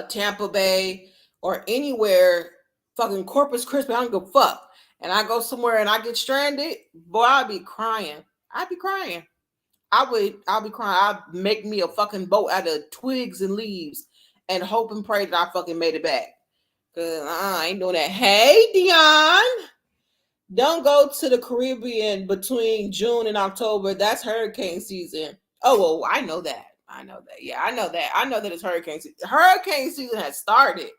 Tampa Bay, or anywhere fucking Corpus Christi. I don't give a fuck. And I go somewhere and I get stranded, boy, I'd be crying. I'll be crying. I'll be crying. I'd make me a fucking boat out of twigs and leaves and hope and pray that I fucking made it back. Cause I ain't doing that. Hey, Dion, don't go to the Caribbean between June and October. That's hurricane season. Oh, well, I know that. Yeah, I know that. I know that it's hurricane season. Hurricane season has started.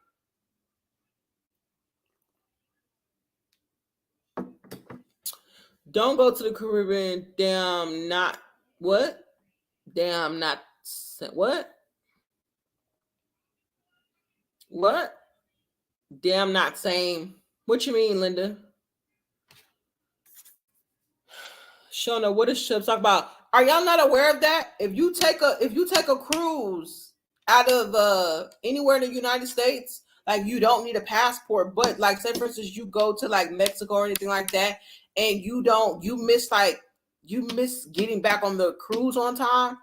Don't go to the Caribbean. Damn, not what? Damn, not what? What? Damn, not same. What you mean, Linda? Shona, what is Shub talk about? Are y'all not aware of that? If you take a cruise out of anywhere in the United States, like you don't need a passport, but like say for instance you go to like Mexico or anything like that, and you miss getting back on the cruise on time,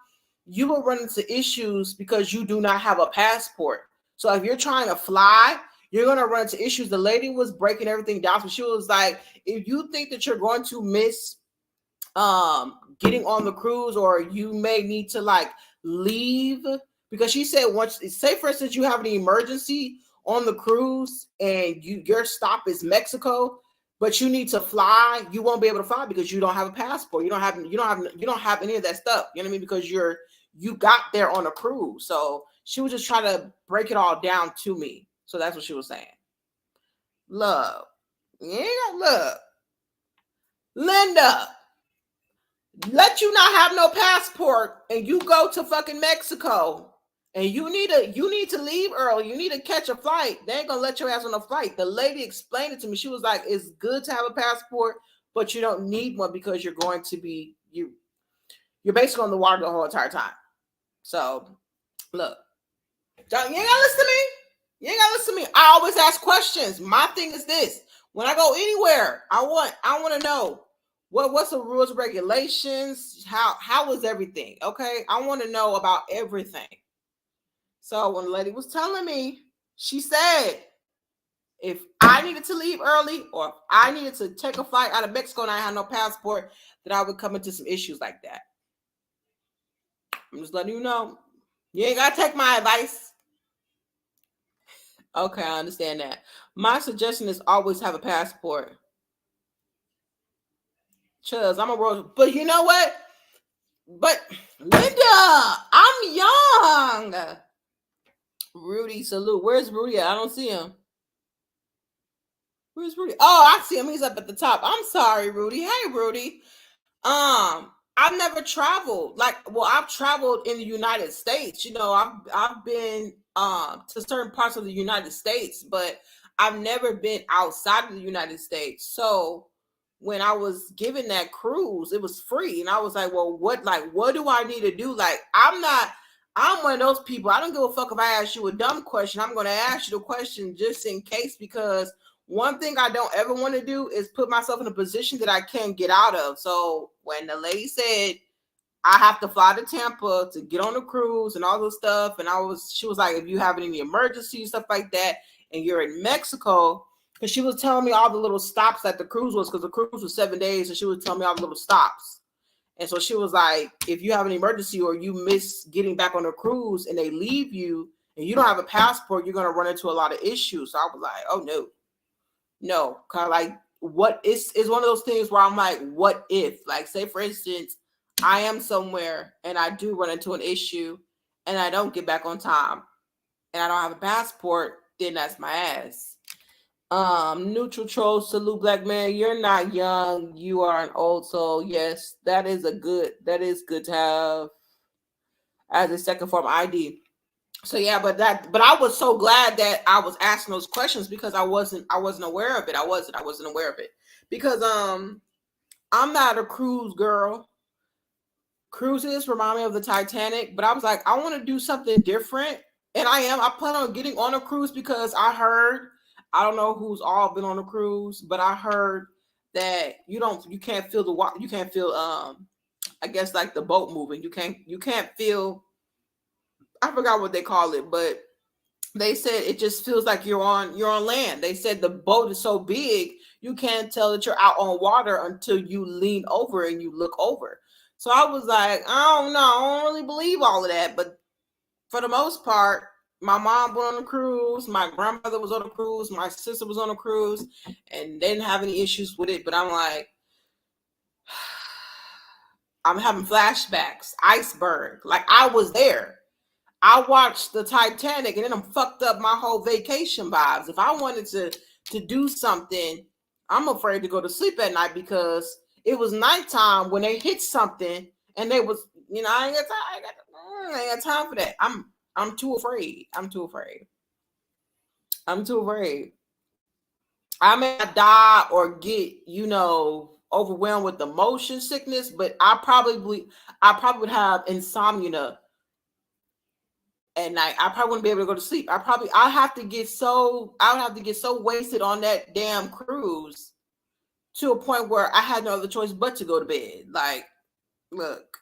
you will run into issues because you do not have a passport. So if you're trying to fly, you're gonna run into issues. The lady was breaking everything down, so she was like, if you think that you're going to miss getting on the cruise, or you may need to like leave, because she said once, say for instance you have an emergency on the cruise and your stop is Mexico, but you need to fly, you won't be able to fly because you don't have a passport. You don't have any of that stuff. You know what I mean? Because you got there on a cruise. So she was just trying to break it all down to me. So that's what she was saying. Love. Yeah, love. Linda, let you not have no passport and you go to fucking Mexico and you need to leave early. You need to catch a flight. They ain't gonna let your ass on a flight. The lady explained it to me. She was like, it's good to have a passport, but you don't need one because you're going to be you're basically on the water the whole entire time. So look, you ain't gotta listen to me. You ain't gotta listen to me. I always ask questions. My thing is this: when I go anywhere, I want to know what's the rules and regulations. How is everything? Okay, I want to know about everything. So when the lady was telling me, she said, if I needed to leave early or if I needed to take a flight out of Mexico and I had no passport, that I would come into some issues like that. I'm just letting you know. You ain't gotta take my advice. Okay, I understand that. My suggestion is always have a passport. Chuz, I'm a world, but you know what? But Linda, I'm young. Rudy, salute. Where's Rudy at? I don't see him. Where's Rudy? Oh, I see him. He's up at the top. I'm sorry, Rudy. Hey, Rudy. I've never traveled. I've traveled in the United States. I've been to certain parts of the United States, but I've never been outside of the United States. So when I was given that cruise, it was free, and I was like, well, what do I need to do? I'm one of those people. I don't give a fuck if I ask you a dumb question. I'm going to ask you the question just in case, because one thing I don't ever want to do is put myself in a position that I can't get out of. So when the lady said I have to fly to Tampa to get on the cruise and all this stuff, and she was like, if you have any emergency stuff like that, and you're in Mexico, because she was telling me all the little stops that the cruise was, because the cruise was 7 days, and she was telling me all the little stops. And so she was like, if you have an emergency or you miss getting back on the cruise and they leave you and you don't have a passport, you're going to run into a lot of issues. So I was like, oh, no. Kind of like, it's one of those things where I'm like, what if? Like, say, for instance, I am somewhere and I do run into an issue and I don't get back on time and I don't have a passport, then that's my ass. Neutral troll, salute black man. You're not young, you are an old soul. Yes, that is good to have as a second form ID. So yeah, but I was so glad that I was asking those questions because I wasn't aware of it. I wasn't aware of it. Because I'm not a cruise girl. Cruises remind me of the Titanic, but I was like, I want to do something different. And I plan on getting on a cruise because I don't know who's all been on a cruise, but I heard that you can't feel the water, you can't feel I guess like the boat moving. You can't feel, I forgot what they call it, but they said it just feels like you're on land. They said the boat is so big you can't tell that you're out on water until you lean over and you look over. So I was like, I don't know, I don't really believe all of that, but for the most part, my mom went on a cruise, my grandmother was on a cruise, my sister was on a cruise, and they didn't have any issues with it. But I'm like, I'm having flashbacks, iceberg. Like I was there. I watched the Titanic and then I'm fucked up my whole vacation vibes. If I wanted to do something, I'm afraid to go to sleep at night because it was nighttime when they hit something and they was, I ain't got time for that. I'm too afraid. I'm too afraid. I may not die or get, overwhelmed with the motion sickness, but I probably would have insomnia at night. I probably wouldn't be able to go to sleep. I would have to get so wasted on that damn cruise to a point where I had no other choice but to go to bed. Like, look.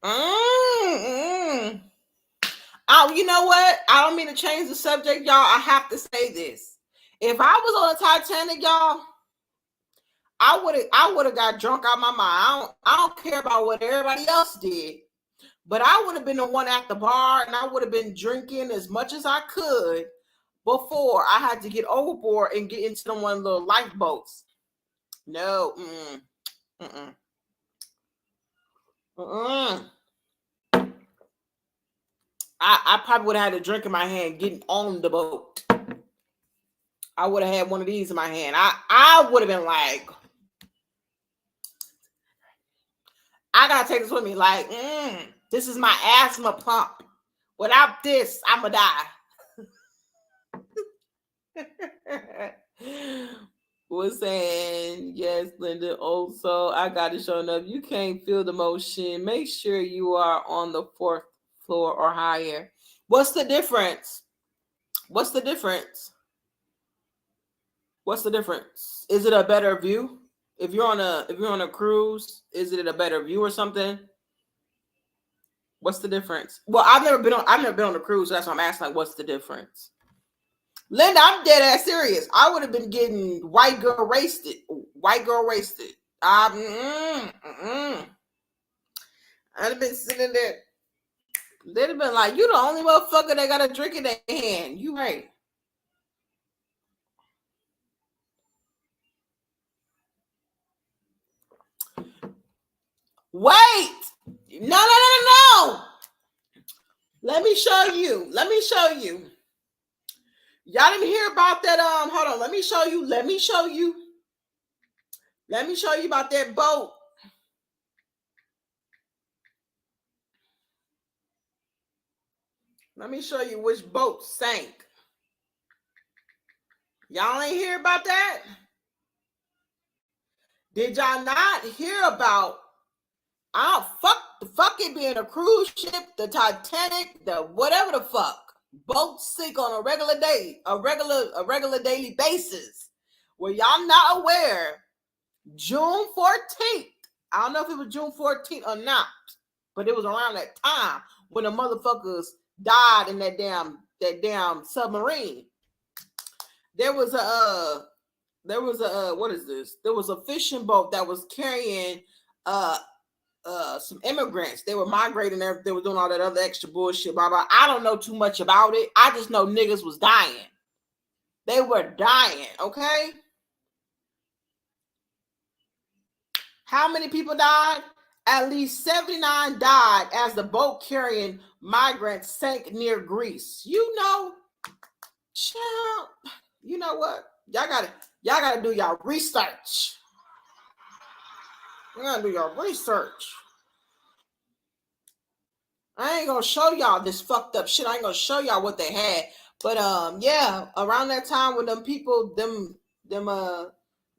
Oh, you know what? I don't mean to change the subject, y'all. I have to say this. If I was on the Titanic, y'all, I would have got drunk out my mind. I don't care about what everybody else did. But I would have been the one at the bar and I would have been drinking as much as I could before I had to get overboard and get into the one little lifeboats. No. I probably would have had a drink in my hand getting on the boat. I would have had one of these in my hand. I would have been like, I gotta take this with me. Like, this is my asthma pump. Without this, I'ma die. Was saying, yes, Linda. Also, I got it showing up. You can't feel the motion. Make sure you are on the 4th floor or higher. What's the difference? What's the difference? Is it a better view? If you're on a cruise, is it a better view or something? What's the difference? Well, I've never been on a cruise, so that's why I'm asking, like, what's the difference? Linda, I'm dead ass serious. I would have been getting white girl wasted. I'd have been sitting there. They'd have been like, you the only motherfucker that got a drink in their hand. You right. Wait. No. Let me show you. Y'all didn't hear about that. Hold on. Let me show you about that boat. Let me show you which boat sank. Y'all ain't hear about that? Did y'all not hear about fuck it being a cruise ship, the Titanic, the whatever the fuck. Boats sink on a regular daily basis. Were y'all not aware? June 14th. I don't know if it was June 14th or not, but it was around that time when the motherfuckers died in that damn submarine. There was a what is this? There was a fishing boat that was carrying some immigrants. They were migrating there. They were doing all that other extra bullshit. Blah, blah. I don't know too much about it. I just know niggas was dying. They were dying, okay? How many people died? At least 79 died as the boat carrying migrants sank near Greece. Child, You know what? Y'all gotta do y'all research. You gotta do your research. I ain't gonna show y'all this fucked up shit. I ain't gonna show y'all what they had. But yeah, around that time when them people, them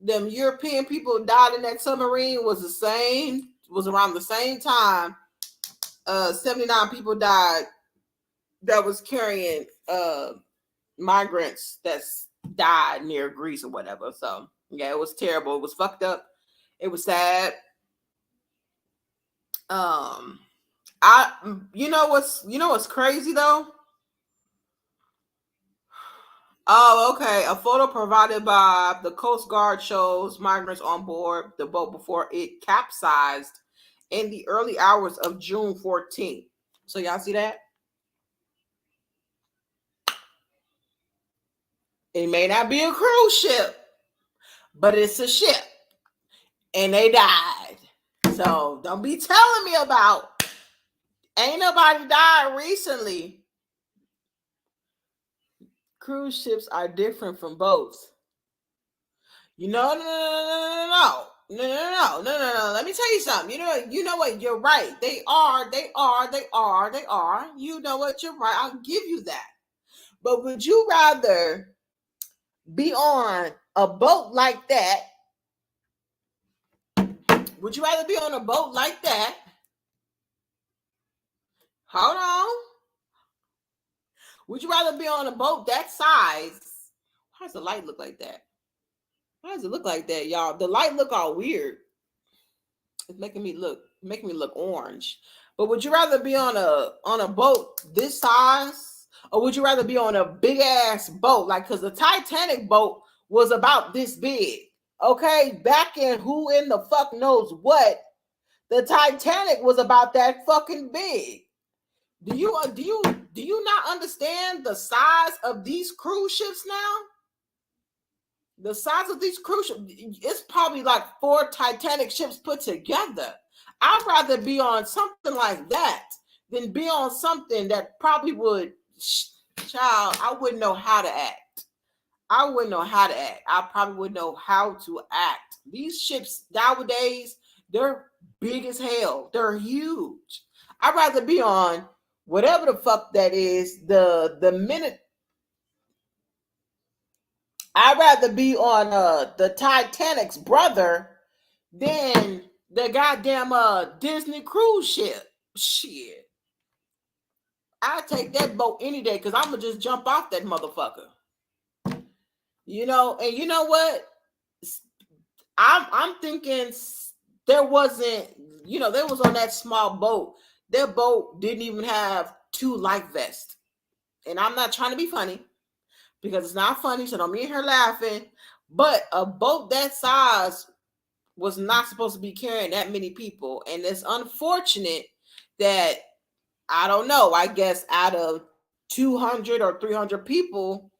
European people died in that submarine was around the same time. 79 people died that was carrying migrants that's died near Greece or whatever. So yeah, it was terrible. It was fucked up. It was sad. You know what's crazy though? Oh, okay. A photo provided by the Coast Guard shows migrants on board the boat before it capsized in the early hours of June 14th. So y'all see that? It may not be a cruise ship, but it's a ship. And they died. So don't be telling me about ain't nobody died recently. Cruise ships are different from boats. No. Let me tell you something. You know what? You're right. They are. You know what? You're right. I'll give you that. But would you rather be on a boat like that? Would you rather be on a boat like that? Hold on. Would you rather be on a boat that size? Why does the light look like that? Why does it look like that, y'all? The light look all weird. It's making me look orange. But would you rather be on a boat this size, or would you rather be on a big ass boat? Like, cause the Titanic boat was about this big. Okay, back in who in the fuck knows what, the Titanic was about that fucking big. Do you not understand the size of these cruise ships now? The size of these cruise ships, it's probably like 4 Titanic ships put together. I'd rather be on something like that than be on something that probably would, child, I wouldn't know how to act. I probably wouldn't know how to act. These ships nowadays, they're big as hell. They're huge. I'd rather be on whatever the fuck that is, the minute. I'd rather be on the Titanic's brother than the goddamn Disney cruise ship. Shit. I'd take that boat any day because I'm gonna just jump off that motherfucker. You know, and you know what? I'm thinking there wasn't, there was on that small boat. Their boat didn't even have 2 life vests. And I'm not trying to be funny because it's not funny, so don't mean her laughing. But a boat that size was not supposed to be carrying that many people. And it's unfortunate that, I don't know, I guess out of 200 or 300 people,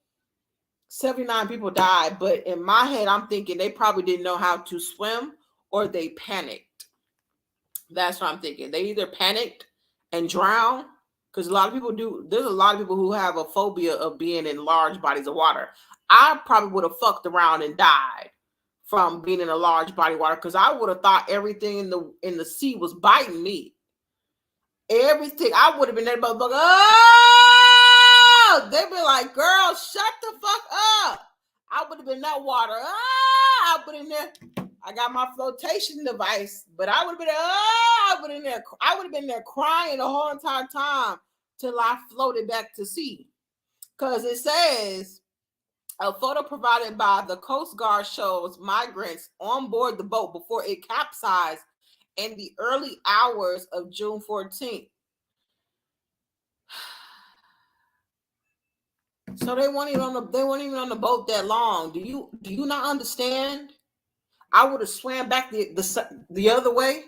79 people died. But in my head, I'm thinking they probably didn't know how to swim or they panicked. That's what I'm thinking. They either panicked and drowned, because a lot of people do. There's a lot of people who have a phobia of being in large bodies of water. I probably would have fucked around and died from being in a large body of water, because I would have thought everything in the sea was biting me. Everything. I would have been there, motherfucker. Oh! They'd be like, girl, shut the fuck up. I would have been in that water. I would have been there. I got my flotation device, but I would have been I would have been there crying the whole entire time till I floated back to sea. Because it says a photo provided by the Coast Guard shows migrants on board the boat before it capsized in the early hours of June 14th. So they weren't even on the boat that long. Do you not understand? I would have swam back the other way.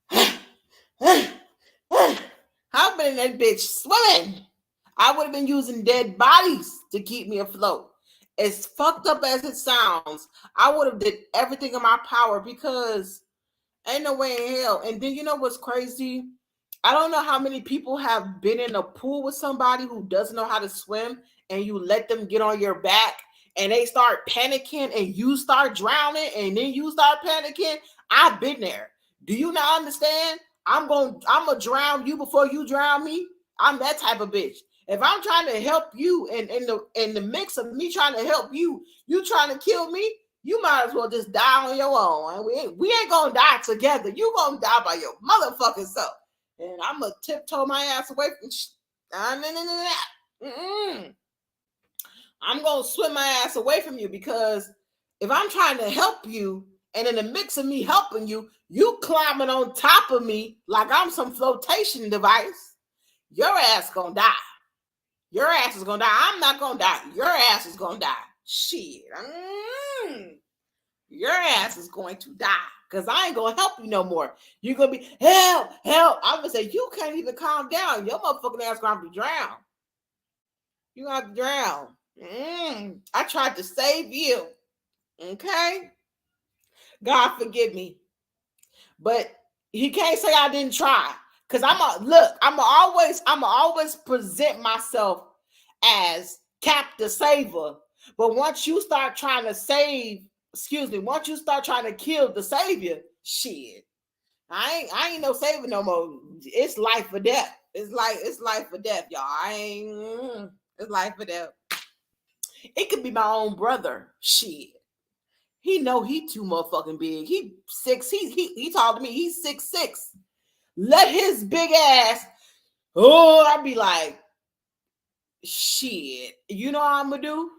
I've been in that bitch swimming. I would have been using dead bodies to keep me afloat. As fucked up as it sounds, I would have did everything in my power, because ain't no way in hell. And then you know what's crazy? I don't know how many people have been in a pool with somebody who doesn't know how to swim and you let them get on your back and they start panicking and you start drowning and then you start panicking. I've been there. Do you not understand? I'm gonna drown you before you drown me. I'm that type of bitch. If I'm trying to help you and in the mix of me trying to help you, you trying to kill me, you might as well just die on your own. We ain't gonna die together. You gonna die by your motherfucking self. And I'm gonna tiptoe my ass away from I'm gonna swim my ass away from you because if I'm trying to help you and in the mix of me helping you, you climbing on top of me like I'm some flotation device, your ass gonna die. Your ass is gonna die. I'm not gonna die. Your ass is gonna die. Shit. Your ass is going to die because I ain't gonna help you no more. You're gonna be help. I'm gonna say you can't even calm down. Your motherfucking ass gonna have to drown. You gonna have to drown. I tried to save you. Okay. God forgive me. But he can't say I didn't try. Because I'm always present myself as Cap the Saver. But once you start trying to once you start trying to kill the savior, shit. I ain't no savior no more. It's life or death. It's life or death, y'all. It's life or death. It could be my own brother. Shit. He know he too motherfucking big. He 6. He talked to me. He's 6'6". Let his big ass. I'd be like, shit. You know what I'm gonna do?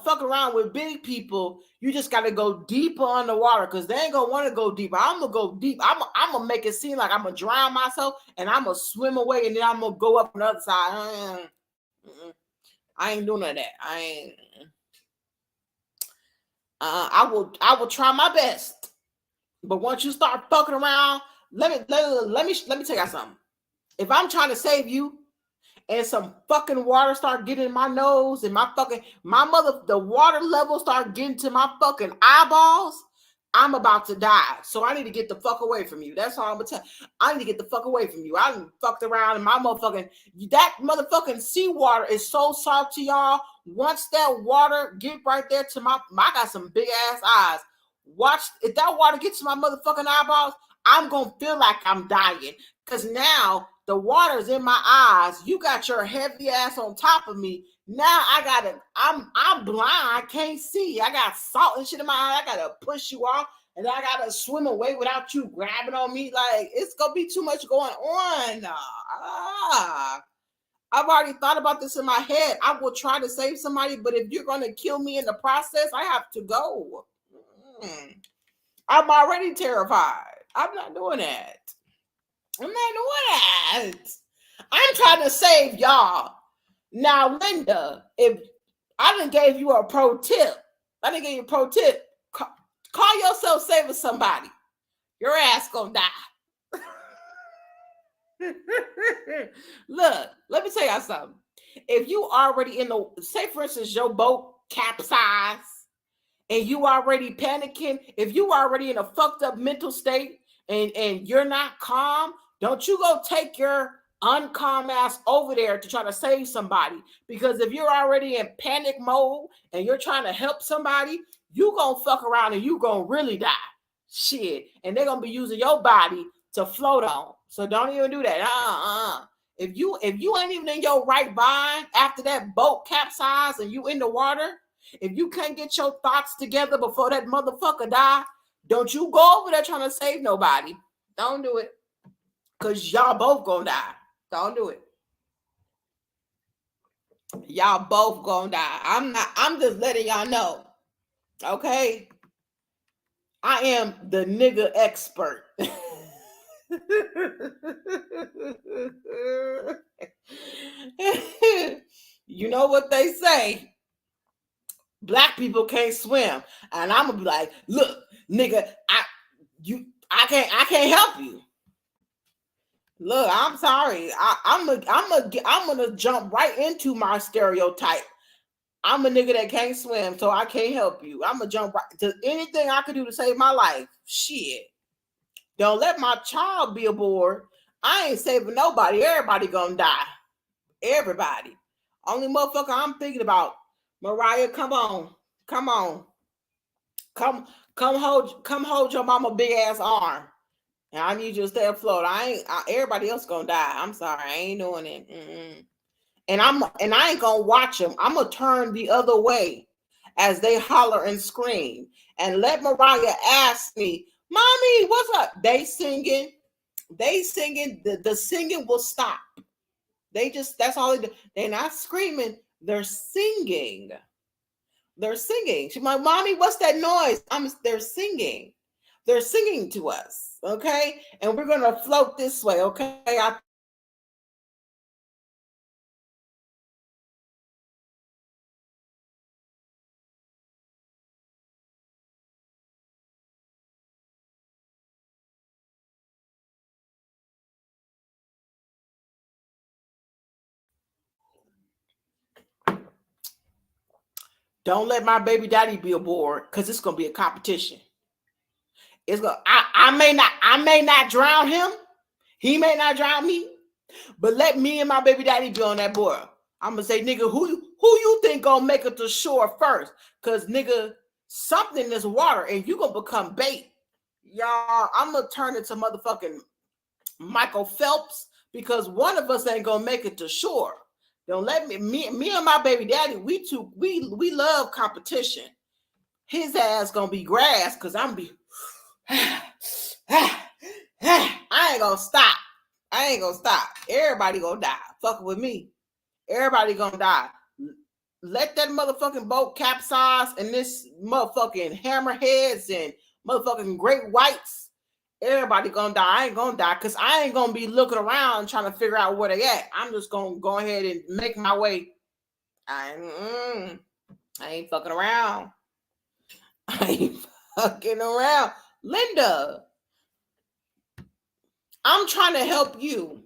Fuck around with big people. You just gotta go deeper underwater because they ain't gonna want to go deeper. I'm gonna go deep. I'm gonna make it seem like I'm gonna drown myself and I'm gonna swim away and then I'm gonna go up on the other side. I ain't doing none of that. I will try my best. But once you start fucking around, let me tell you something. If I'm trying to save you and some fucking water start getting in my nose and the water level start getting to my fucking eyeballs, I'm about to die. So I need to get the fuck away from you. That's all I'm gonna tell you. I need to get the fuck away from you. I done fucked around and that motherfucking seawater is so salty, y'all. Once that water get right there to I got some big ass eyes. Watch, if that water gets to my motherfucking eyeballs, I'm gonna feel like I'm dying. Cause now the water's in my eyes. You got your heavy ass on top of me. Now I'm blind. I can't see. I got salt and shit in my eye. I gotta push you off and I gotta swim away without you grabbing on me. Like, it's gonna be too much going on. I've already thought about this in my head. I will try to save somebody, but if you're gonna kill me in the process, I have to go. I'm already terrified. I'm not doing that. I'm trying to save y'all. Now, Linda, if I done gave you a pro tip, call yourself saving somebody. Your ass gonna die. Look, let me tell y'all something. If you already say for instance, your boat capsized and you already panicking, if you already in a fucked up mental state and you're not calm, don't you go take your uncalm ass over there to try to save somebody. Because if you're already in panic mode and you're trying to help somebody, you gonna fuck around and you gonna really die. Shit. And they're gonna be using your body to float on. So don't even do that. If you ain't even in your right mind after that boat capsized and you in the water, if you can't get your thoughts together before that motherfucker die, don't you go over there trying to save nobody. Don't do it. Because y'all both gonna die. Don't do it. Y'all both gonna die. I'm just letting y'all know. Okay? I am the nigga expert. You know what they say? Black people can't swim. And I'm gonna be like, look, nigga, I can't help you. Look, I'm sorry. I'm gonna jump right into my stereotype. I'm a nigga that can't swim, so I can't help you. I'm gonna jump right to anything I can do to save my life. Shit. Don't let my child be aboard. I ain't saving nobody. Everybody gonna die. Everybody. Only motherfucker I'm thinking about, Mariah, come on. Come on. Come hold your mama big ass arm. And I need you to stay afloat. Everybody else gonna die. I'm sorry. I ain't doing it. Mm-mm. And I ain't gonna watch them. I'm gonna turn the other way as they holler and scream and let Mariah ask me, "Mommy, what's up?" They singing. The singing will stop. That's all they do. They're not screaming. They're singing. They're singing. She's like, "Mommy, what's that noise?" They're singing. They're singing to us. Okay. And we're going to float this way. Okay. Don't let my baby daddy be aboard, because it's going to be a competition. It's going. I may not drown him. He may not drown me. But let me and my baby daddy be on that board. I'm gonna say, nigga, who you think gonna make it to shore first? Cause nigga, something is water, and you gonna become bait. Y'all, I'm gonna turn into motherfucking Michael Phelps, because one of us ain't gonna make it to shore. Don't let me and my baby daddy, we love competition. His ass gonna be grass, cause I'm be I ain't gonna stop. I ain't gonna stop. Everybody gonna die. Fucking with me. Everybody gonna die. Let that motherfucking boat capsize and this motherfucking hammerheads and motherfucking great whites. Everybody gonna die. I ain't gonna die, because I ain't gonna be looking around trying to figure out where they at. I'm just gonna go ahead and make my way. I ain't fucking around. I ain't fucking around. Linda, I'm trying to help you.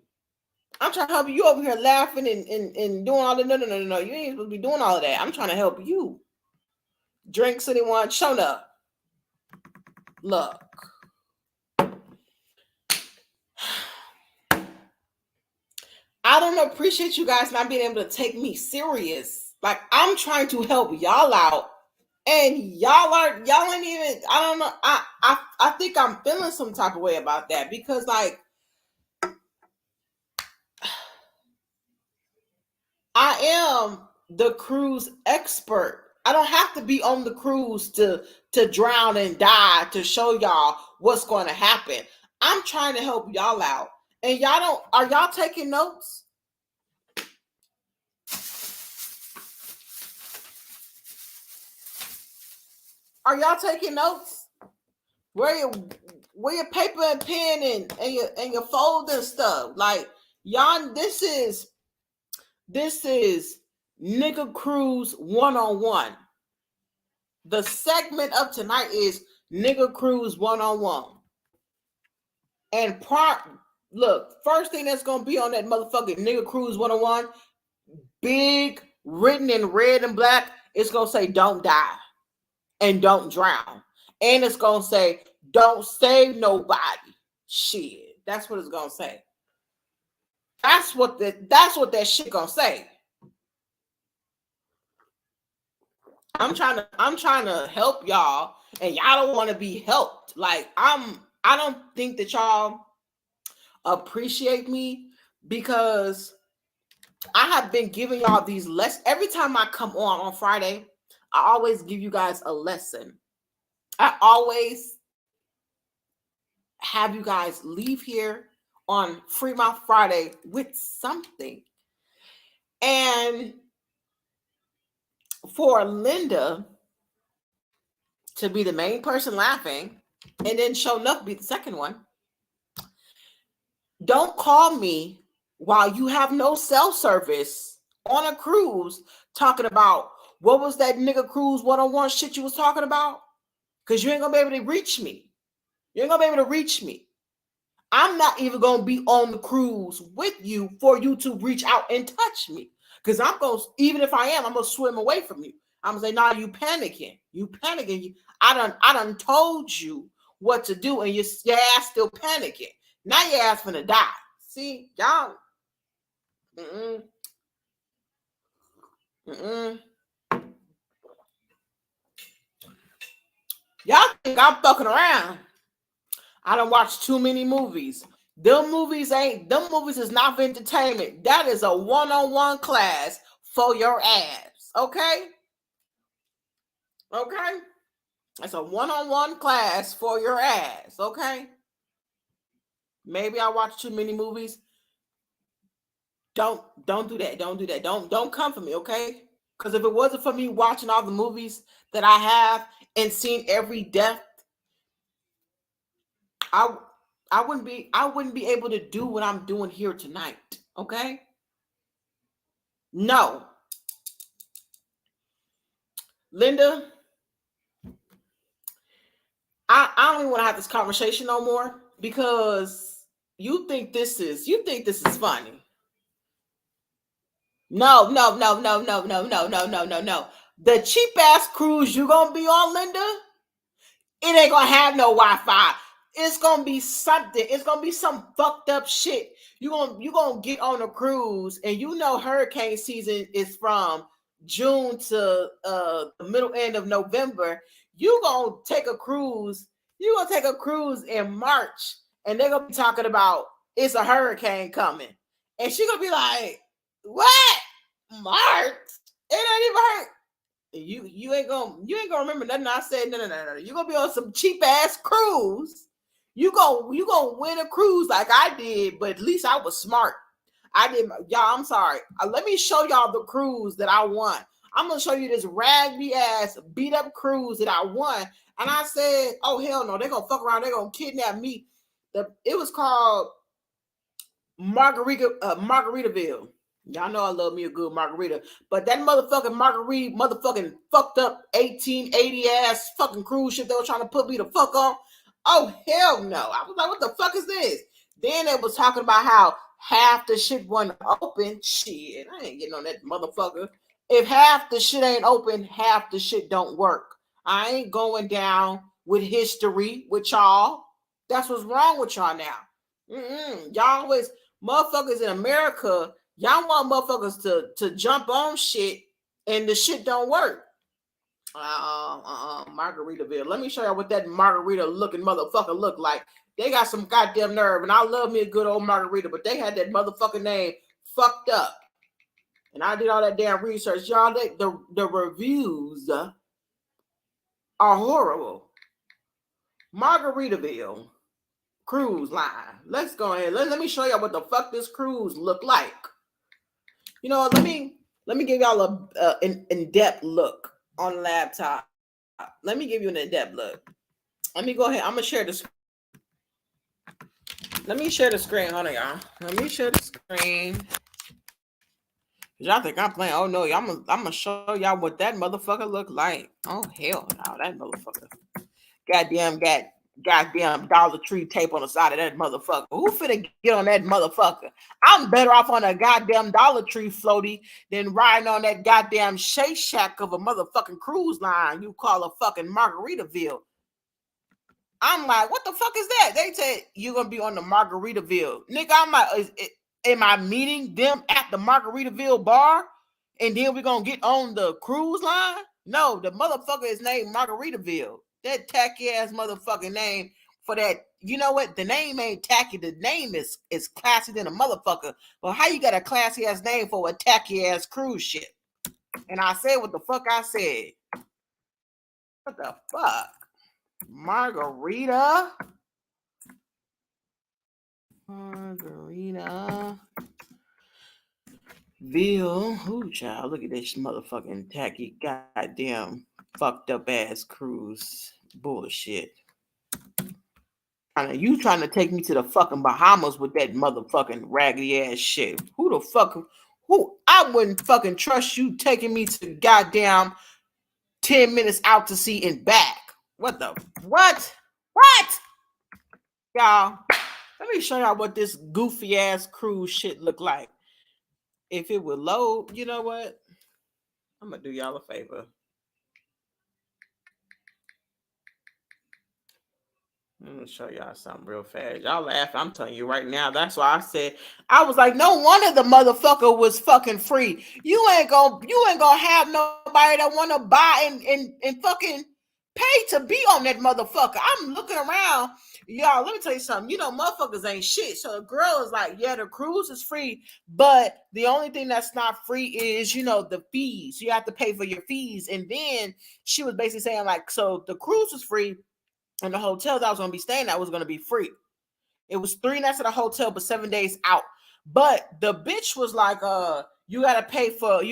I'm trying to help you over here laughing and doing all the no. You ain't supposed to be doing all of that. I'm trying to help you. Drinks anyone? Show up. Look. I don't appreciate you guys not being able to take me serious. Like, I'm trying to help y'all out, and y'all ain't even. I don't know. I think I'm feeling some type of way about that, because like, I am the cruise expert. I don't have to be on the cruise to drown and die to show y'all what's going to happen. I'm trying to help y'all out. And are y'all taking notes? Are y'all taking notes? Where your paper and pen and your folder stuff? Like, y'all, this is Nigga Cruise 101. The segment of tonight is Nigga Cruise 101. And look, first thing that's gonna be on that motherfucking Nigga Cruise 101, big, written in red and black, it's gonna say don't die and don't drown. And it's gonna say don't save nobody. Shit. That's what it's gonna say. That's what that shit gonna say. I'm trying to help y'all, and y'all don't want to be helped. Like, I don't think that y'all appreciate me, because I have been giving y'all these lessons. Every time I come on Friday, I always give you guys a lesson. I always have you guys leave here on Free Mouth Friday with something. And for Linda to be the main person laughing, and then show enough be the second one, don't call me while you have no cell service on a cruise talking about what was that Nigga Cruise 101 shit you was talking about, because you ain't gonna be able to reach me. You ain't gonna be able to reach me. I'm not even gonna be on the cruise with you for you to reach out and touch me, because I'm gonna, even if I am, I'm gonna swim away from you. I'm gonna say, nah, you panicking. I done told you what to do, and your ass still panicking. Now your ass finna die. See, y'all. Mm-mm, mm-mm. Y'all think I'm fucking around. I don't watch too many movies. Them movies is not for entertainment. That is a one-on-one class for your ass. Okay? Okay? It's a one-on-one class for your ass. Okay? Maybe I watch too many movies. Don't do that. Don't do that. Don't come for me, okay? Because if it wasn't for me watching all the movies that I have and seeing every death, I I wouldn't be able to do what I'm doing here tonight. Okay? No. Linda, I don't even want to have this conversation no more because you think this is funny. No. The cheap ass cruise you gonna be on, Linda, it ain't gonna have no Wi-Fi. It's gonna be something. It's gonna be some fucked up shit. You gonna get on a cruise, and you know hurricane season is from June to the middle end of November. You gonna take a cruise. You gonna take a cruise in March, and they're gonna be talking about it's a hurricane coming, and she gonna be like, "What? March? It ain't even hurt." You ain't gonna remember nothing I said. No. You gonna be on some cheap ass cruise. You gonna win a cruise like I did, but at least I was smart. I did, y'all. I'm sorry. Let me show y'all the cruise that I won. I'm gonna show you this raggedy ass beat up cruise that I won. And I said, oh hell no, they're gonna fuck around. They're gonna kidnap me. It was called Margaritaville. Y'all know I love me a good margarita, but that motherfucking margarita, motherfucking fucked up 1880 ass fucking cruise ship they were trying to put me the fuck on. Oh hell no! I was like, what the fuck is this? Then they was talking about how half the shit wasn't open. Shit, I ain't getting on that motherfucker. If half the shit ain't open, half the shit don't work. I ain't going down with history with y'all. That's what's wrong with y'all now. Y'all always motherfuckers in America. Y'all want motherfuckers to jump on shit and the shit don't work. Margaritaville. Let me show y'all what that margarita looking motherfucker look like. They got some goddamn nerve, and I love me a good old margarita, but they had that motherfucking name fucked up. And I did all that damn research. Y'all, the reviews are horrible. Margaritaville cruise line. Let's go ahead. Let me show y'all what the fuck this cruise look like. You know, let me give y'all an in-depth look on the laptop. Let me give you an in-depth look. Let me go ahead. I'm gonna share the screen. Let me share the screen. Hold on, y'all. Let me share the screen. Y'all think I'm playing? Oh no, I'm gonna show y'all what that motherfucker look like. Oh hell no, that motherfucker. Goddamn Dollar Tree tape on the side of that motherfucker. Who finna get on that motherfucker? I'm better off on a goddamn Dollar Tree floaty than riding on that goddamn Shake Shack of a motherfucking cruise line you call a fucking Margaritaville. I'm like, what the fuck is that? They said you're gonna be on the Margaritaville. Nigga, I'm like, am I meeting them at the Margaritaville bar? And then we're gonna get on the cruise line? No, the motherfucker is named Margaritaville. That tacky ass motherfucking name for that. You know what? The name ain't tacky. The name is classy than a motherfucker. But how you got a classy ass name for a tacky ass cruise ship? And I said what the fuck I said. What the fuck? Margarita. Ville. Ooh, child. Look at this motherfucking tacky goddamn fucked up ass cruise. Bullshit. You trying to take me to the fucking Bahamas with that motherfucking raggedy ass shit. Who the fuck? Who? I wouldn't fucking trust you taking me to goddamn 10 minutes out to sea and back. What the? What? What? Y'all, let me show y'all what this goofy ass cruise shit look like. If it would load, you know what? I'm gonna do y'all a favor. Let me show y'all something real fast. Y'all laugh. I'm telling you right now. That's why I said I was like, no wonder the motherfucker was fucking free. You ain't gonna have nobody that wanna buy and fucking pay to be on that motherfucker. I'm looking around. Y'all, let me tell you something. Motherfuckers ain't shit. So the girl is like, yeah, the cruise is free, but the only thing that's not free is, the fees. You have to pay for your fees. And then she was basically saying, like, so the cruise is free and the hotels I was going to be staying at was going to be free. It was 3 nights at a hotel, but 7 days out. But the bitch was like, you gotta pay for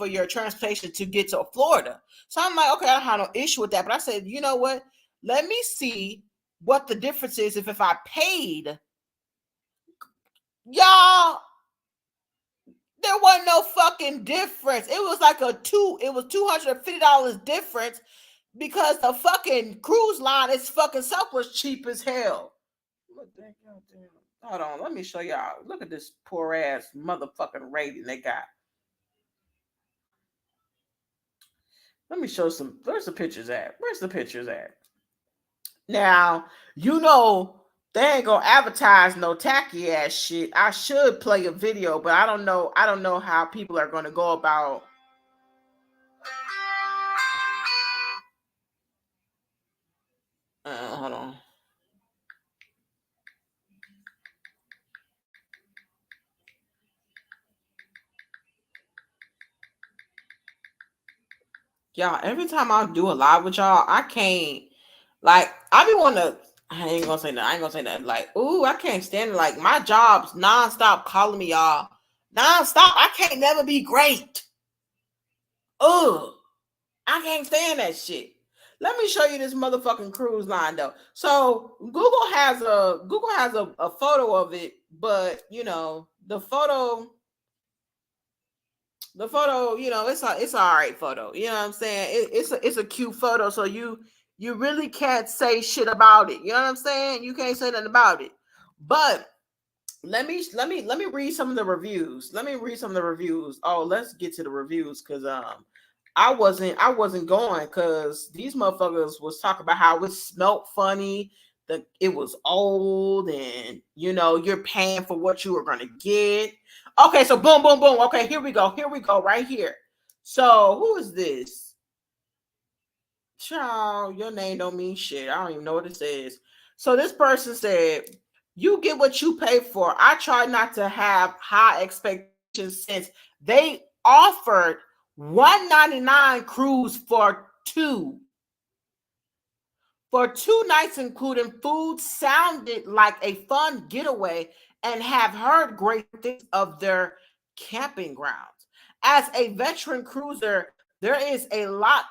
your transportation to get to Florida. So I'm like, okay, I don't have no issue with that. But I said, you know what? Let me see what the difference is if I paid. Y'all, there wasn't no fucking difference. It was like it was $250 difference because the fucking cruise line is fucking stuff was cheap as hell. Hold on, let me show y'all. Look at this poor ass motherfucking rating they got. Let me show some. Where's the pictures at? Now, they ain't gonna advertise no tacky ass shit. I should play a video, but I don't know how people are gonna go about. Hold on. Y'all, every time I do a live with y'all, I can't, like, I be wanting to, I ain't gonna say that. Like, ooh, I can't stand it. Like, my job's nonstop calling me, y'all. Nonstop. I can't never be great. Ugh. I can't stand that shit. Let me show you this motherfucking cruise line, though. So Google has a photo of it, but the photo, it's all right photo. You know what I'm saying? It's a cute photo. So you really can't say shit about it. You know what I'm saying? You can't say nothing about it. But let me read some of the reviews. Oh, let's get to the reviews because I wasn't going because these motherfuckers was talking about how it smelled funny, that it was old, and you're paying for what you were gonna get. Okay, so boom, boom, boom. Okay, here we go right here. So who is this? Child, your name don't mean shit. I don't even know what it says. So this person said, you get what you pay for. I try not to have high expectations since they offered $199 cruise for 2 nights, including food. Sounded like a fun getaway and have heard great things of their camping grounds. As a veteran cruiser, there is a lot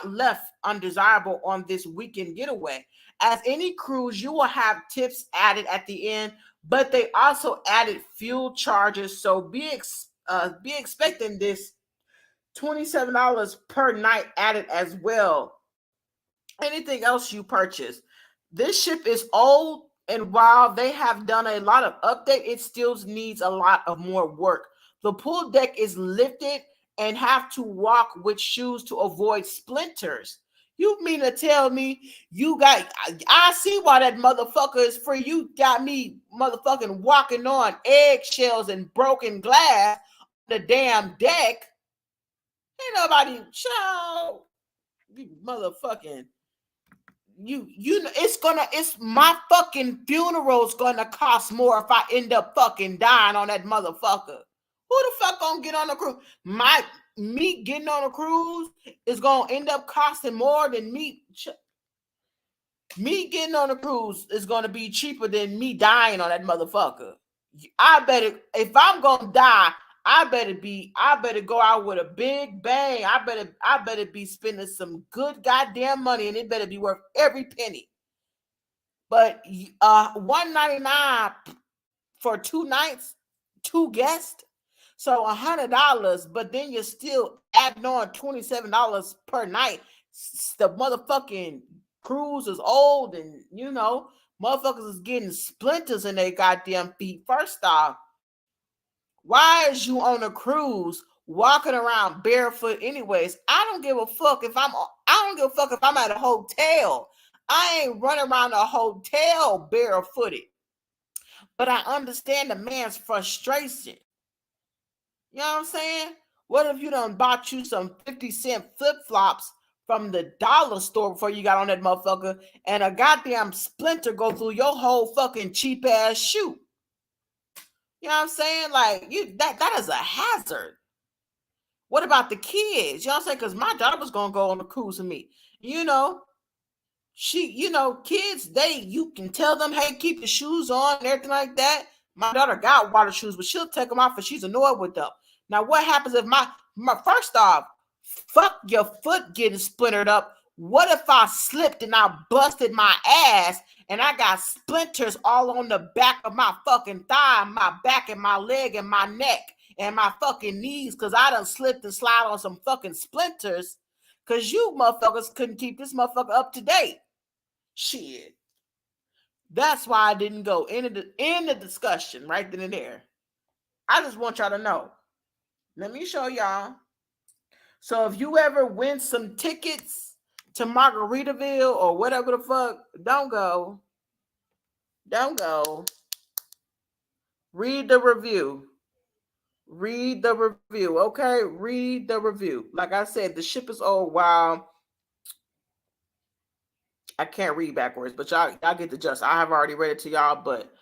left undesirable on this weekend getaway. As any cruise, you will have tips added at the end, but they also added fuel charges. So be expecting this $27 per night added as well. Anything else you purchase. This ship is old, and while they have done a lot of update, it still needs a lot of more work. The pool deck is lifted and have to walk with shoes to avoid splinters. You mean to tell me I see why that motherfucker is free. You got me motherfucking walking on eggshells and broken glass on the damn deck. Ain't nobody, child, you motherfucking, it's my fucking funeral's gonna cost more if I end up fucking dying on that motherfucker. Who the fuck gonna get on a cruise? Me getting on a cruise is gonna end up costing more than me. Me getting on a cruise is gonna be cheaper than me dying on that motherfucker. I better, if I'm gonna die, I better go out with a big bang. I better be spending some good goddamn money, and it better be worth every penny. But $199 for 2 nights, 2 guests, so $100. But then you're still adding on $27 per night. The motherfucking cruise is old, and motherfuckers is getting splinters in their goddamn feet. First off, why is you on a cruise walking around barefoot anyways? I don't give a fuck if I'm at a hotel. I ain't running around a hotel barefooted. But I understand the man's frustration. You know what I'm saying? What if you done bought you some 50-cent flip-flops from the dollar store before you got on that motherfucker, and a goddamn splinter go through your whole fucking cheap ass shoe? You know what I'm saying? Like, that is a hazard. What about the kids? You know what I'm saying? Because my daughter was gonna go on a cruise with me. You know, kids, you can tell them, hey, keep the shoes on and everything like that. My daughter got water shoes, but she'll take them off if she's annoyed with them. Now, what happens if my first off, fuck your foot getting splintered up? What if I slipped and I busted my ass and I got splinters all on the back of my fucking thigh, my back and my leg and my neck and my fucking knees because I done slipped and slide on some fucking splinters because you motherfuckers couldn't keep this motherfucker up to date? Shit. That's why I didn't go into the discussion right then and there. I just want y'all to know. Let me show y'all. So if you ever win some tickets to Margaritaville or whatever the fuck, don't go. Don't go. Read the review. Read the review, okay? Read the review. Like I said, the ship is old. Wow. I can't read backwards, but y'all get the gist. I have already read it to y'all, but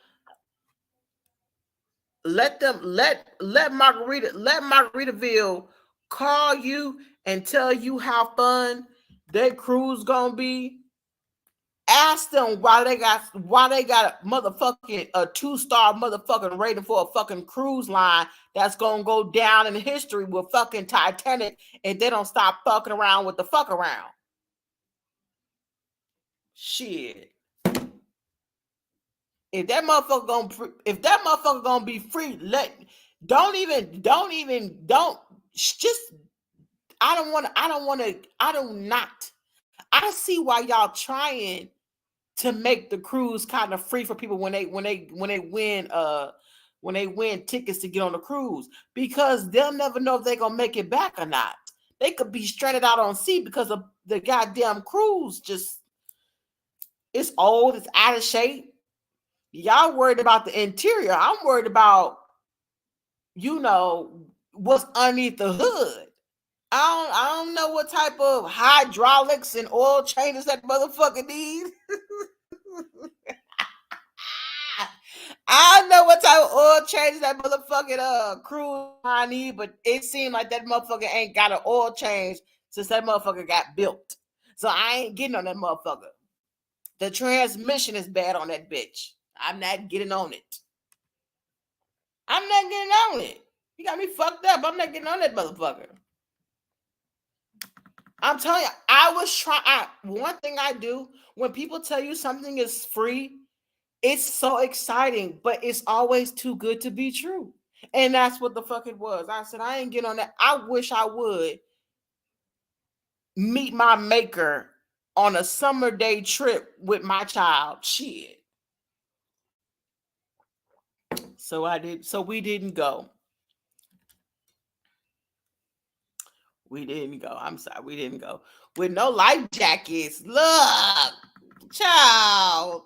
let Margaritaville call you and tell you how fun their cruise gonna be. Ask them why they got a motherfucking a 2-star motherfucking rating for a fucking cruise line that's gonna go down in history with fucking Titanic if they don't stop fucking around with the fuck around. Shit. If that motherfucker gonna be free, I see why y'all trying to make the cruise kind of free for people when they win tickets to get on the cruise, because they'll never know if they're gonna make it back or not. They could be stranded out on sea because of the goddamn cruise. Just, it's old, it's out of shape. Y'all worried about the interior. I'm worried about, what's underneath the hood. I don't know what type of hydraulics and oil changes that motherfucker needs. I don't know what type of oil changes that motherfucking cruise I need, but it seemed like that motherfucker ain't got an oil change since that motherfucker got built. So I ain't getting on that motherfucker. The transmission is bad on that bitch. I'm not getting on it. I'm not getting on it. You got me fucked up. I'm not getting on that motherfucker. I'm telling you, I was trying. One thing I do when people tell you something is free, it's so exciting, but it's always too good to be true. And that's what the fuck it was. I said, I ain't getting on that. I wish I would meet my maker on a summer day trip with my child. Shit. So we didn't go. I'm sorry, we didn't go. With no life jackets. Look, child.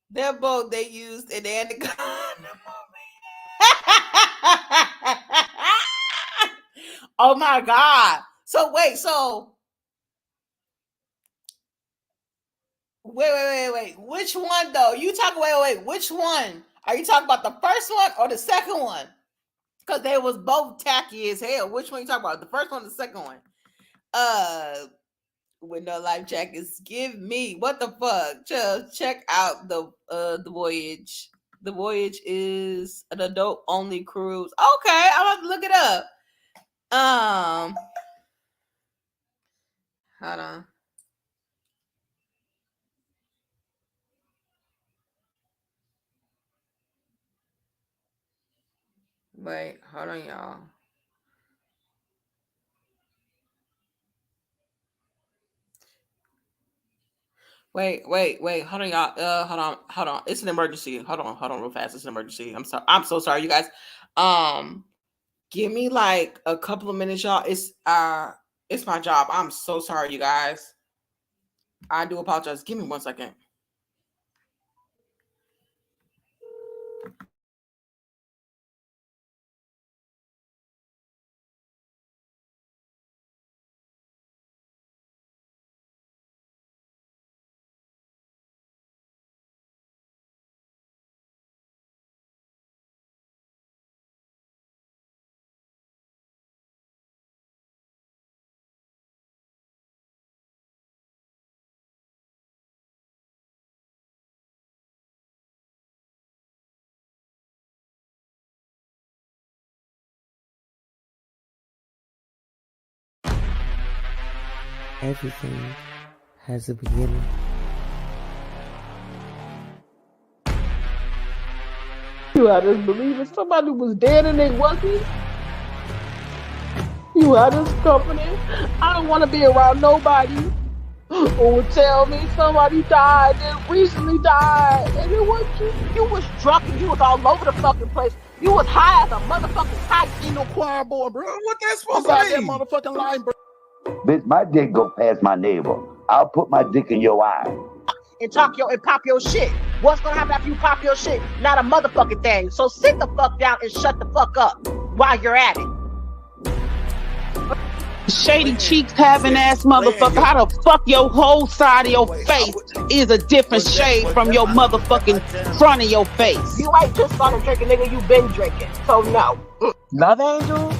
They're both they used and they had to go. Oh my God. So wait, wait. Which one though? Which one? Are you talking about the first one or the second one? Because they was both tacky as hell. Which one you talking about? The first one or the second one? With no life jackets. Give me what the fuck? Just check out the voyage. The voyage is an adult only cruise. Okay, I'm about to look it up. Hold on. Wait, hold on, y'all. Wait. Hold on, y'all. Hold on. It's an emergency. Hold on, real fast. It's an emergency. I'm so sorry, you guys. Give me like a couple of minutes, y'all. It's my job. I'm so sorry, you guys. I do apologize. Give me 1 second. Everything has a beginning. You had us believing somebody was dead and they wasn't. You had us company. I don't want to be around nobody who would tell me somebody died that recently died and it wasn't you. You was drunk and you was all over the fucking place. You was high as a motherfucking kite. Ain't no choir boy, bro. What that's I'm supposed to out that mean? motherfucking line, bro. Bitch, my dick go past my navel. I'll put my dick in your eye. And pop your shit. What's gonna happen after you pop your shit? Not a motherfucking thing. So sit the fuck down and shut the fuck up while you're at it. Shady cheeks having ass motherfucker. How the fuck your whole side of your face is a different shade from your motherfucking front of your face? You ain't just started drinking, nigga. You been drinking. So no. Love Angel?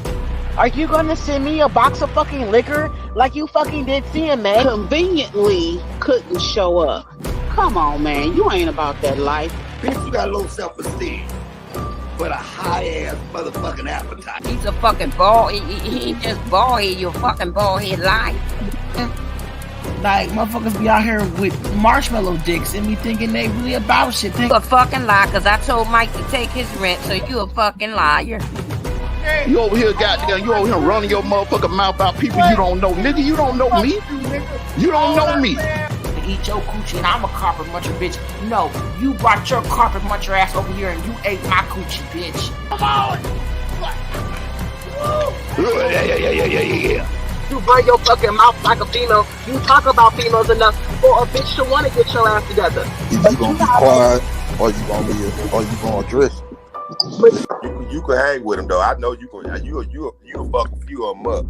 Are you gonna send me a box of fucking liquor like you fucking did CMA? Conveniently couldn't show up. Come on, man. You ain't about that life. Bitch, you got low self-esteem, but a high-ass motherfucking appetite. He's a fucking bald. He ain't just bald head. You a fucking bald head lie. Like, motherfuckers be out here with marshmallow dicks and be thinking they really about shit. You a fucking lie, because I told Mike to take his rent, so you a fucking liar. You over here, goddamn, you over here running your motherfucking mouth about people you don't know. Nigga, you don't know me. You don't know me. Eat your coochie and I'm a carpet muncher, bitch. No, you brought your carpet muncher ass over here and you ate my coochie, bitch. Come on! Yeah. You run your fucking mouth like a female. You talk about females enough for a bitch to want to get your ass together. Either you gonna be quiet or you gonna address it. You can hang with him though. I know you can. You fuck a few of them up.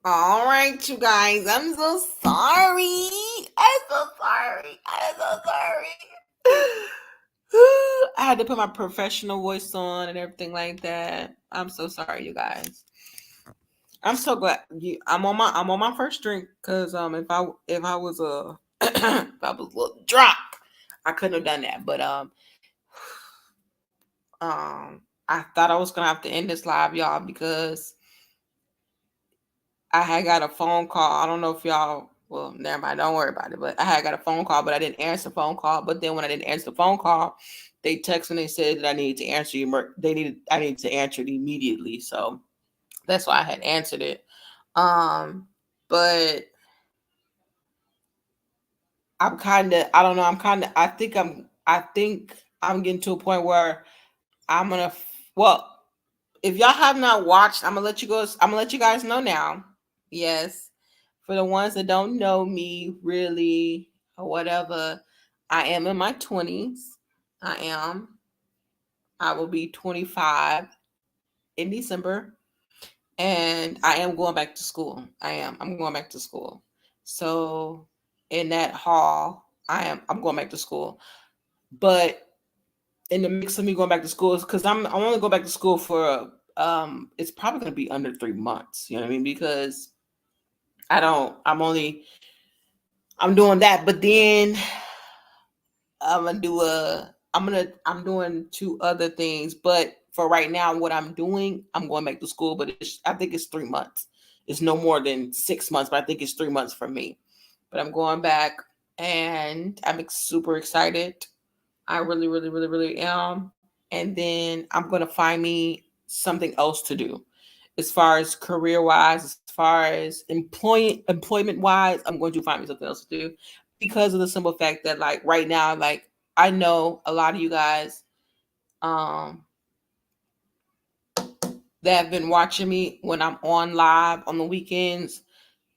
All right, you guys. I'm so sorry. I'm so sorry. I'm so sorry. I had to put my professional voice on and everything like that. I'm so sorry, you guys. I'm so glad I'm on my first drink because if I was if I was a little drunk, I couldn't have done that. But I thought I was gonna have to end this live, y'all, because I had got a phone call. I don't know if y'all, well, never mind, don't worry about it. But I had got a phone call, but I didn't answer the phone call. But then when I didn't answer the phone call, they texted and they said that I needed to answer you. I needed to answer it immediately. So that's why I had answered it. But I don't know. I think I'm getting to a point where I'm gonna, well, if y'all have not watched, I'm gonna let you guys know now. Yes. For the ones that don't know me really or whatever, I am in my 20s. I am. I will be 25 in December. And I am going back to school. I am. I'm going back to school. So in that hall, I'm going back to school. But in the mix of me going back to school is because I'm only going back to school for it's probably gonna be under 3 months. You know what I mean? Because I'm doing that, but then I'm doing two other things, but for right now, what I'm doing, I'm going back to school, but I think it's 3 months. It's no more than 6 months, but I think it's 3 months for me. But I'm going back, and I'm super excited. I really, really, really, really am. And then I'm gonna find me something else to do, as far as career wise, as far as employment wise. I'm going to find me something else to do because of the simple fact that, like, right now, like, I know a lot of you guys um that have been watching me when I'm on live on the weekends.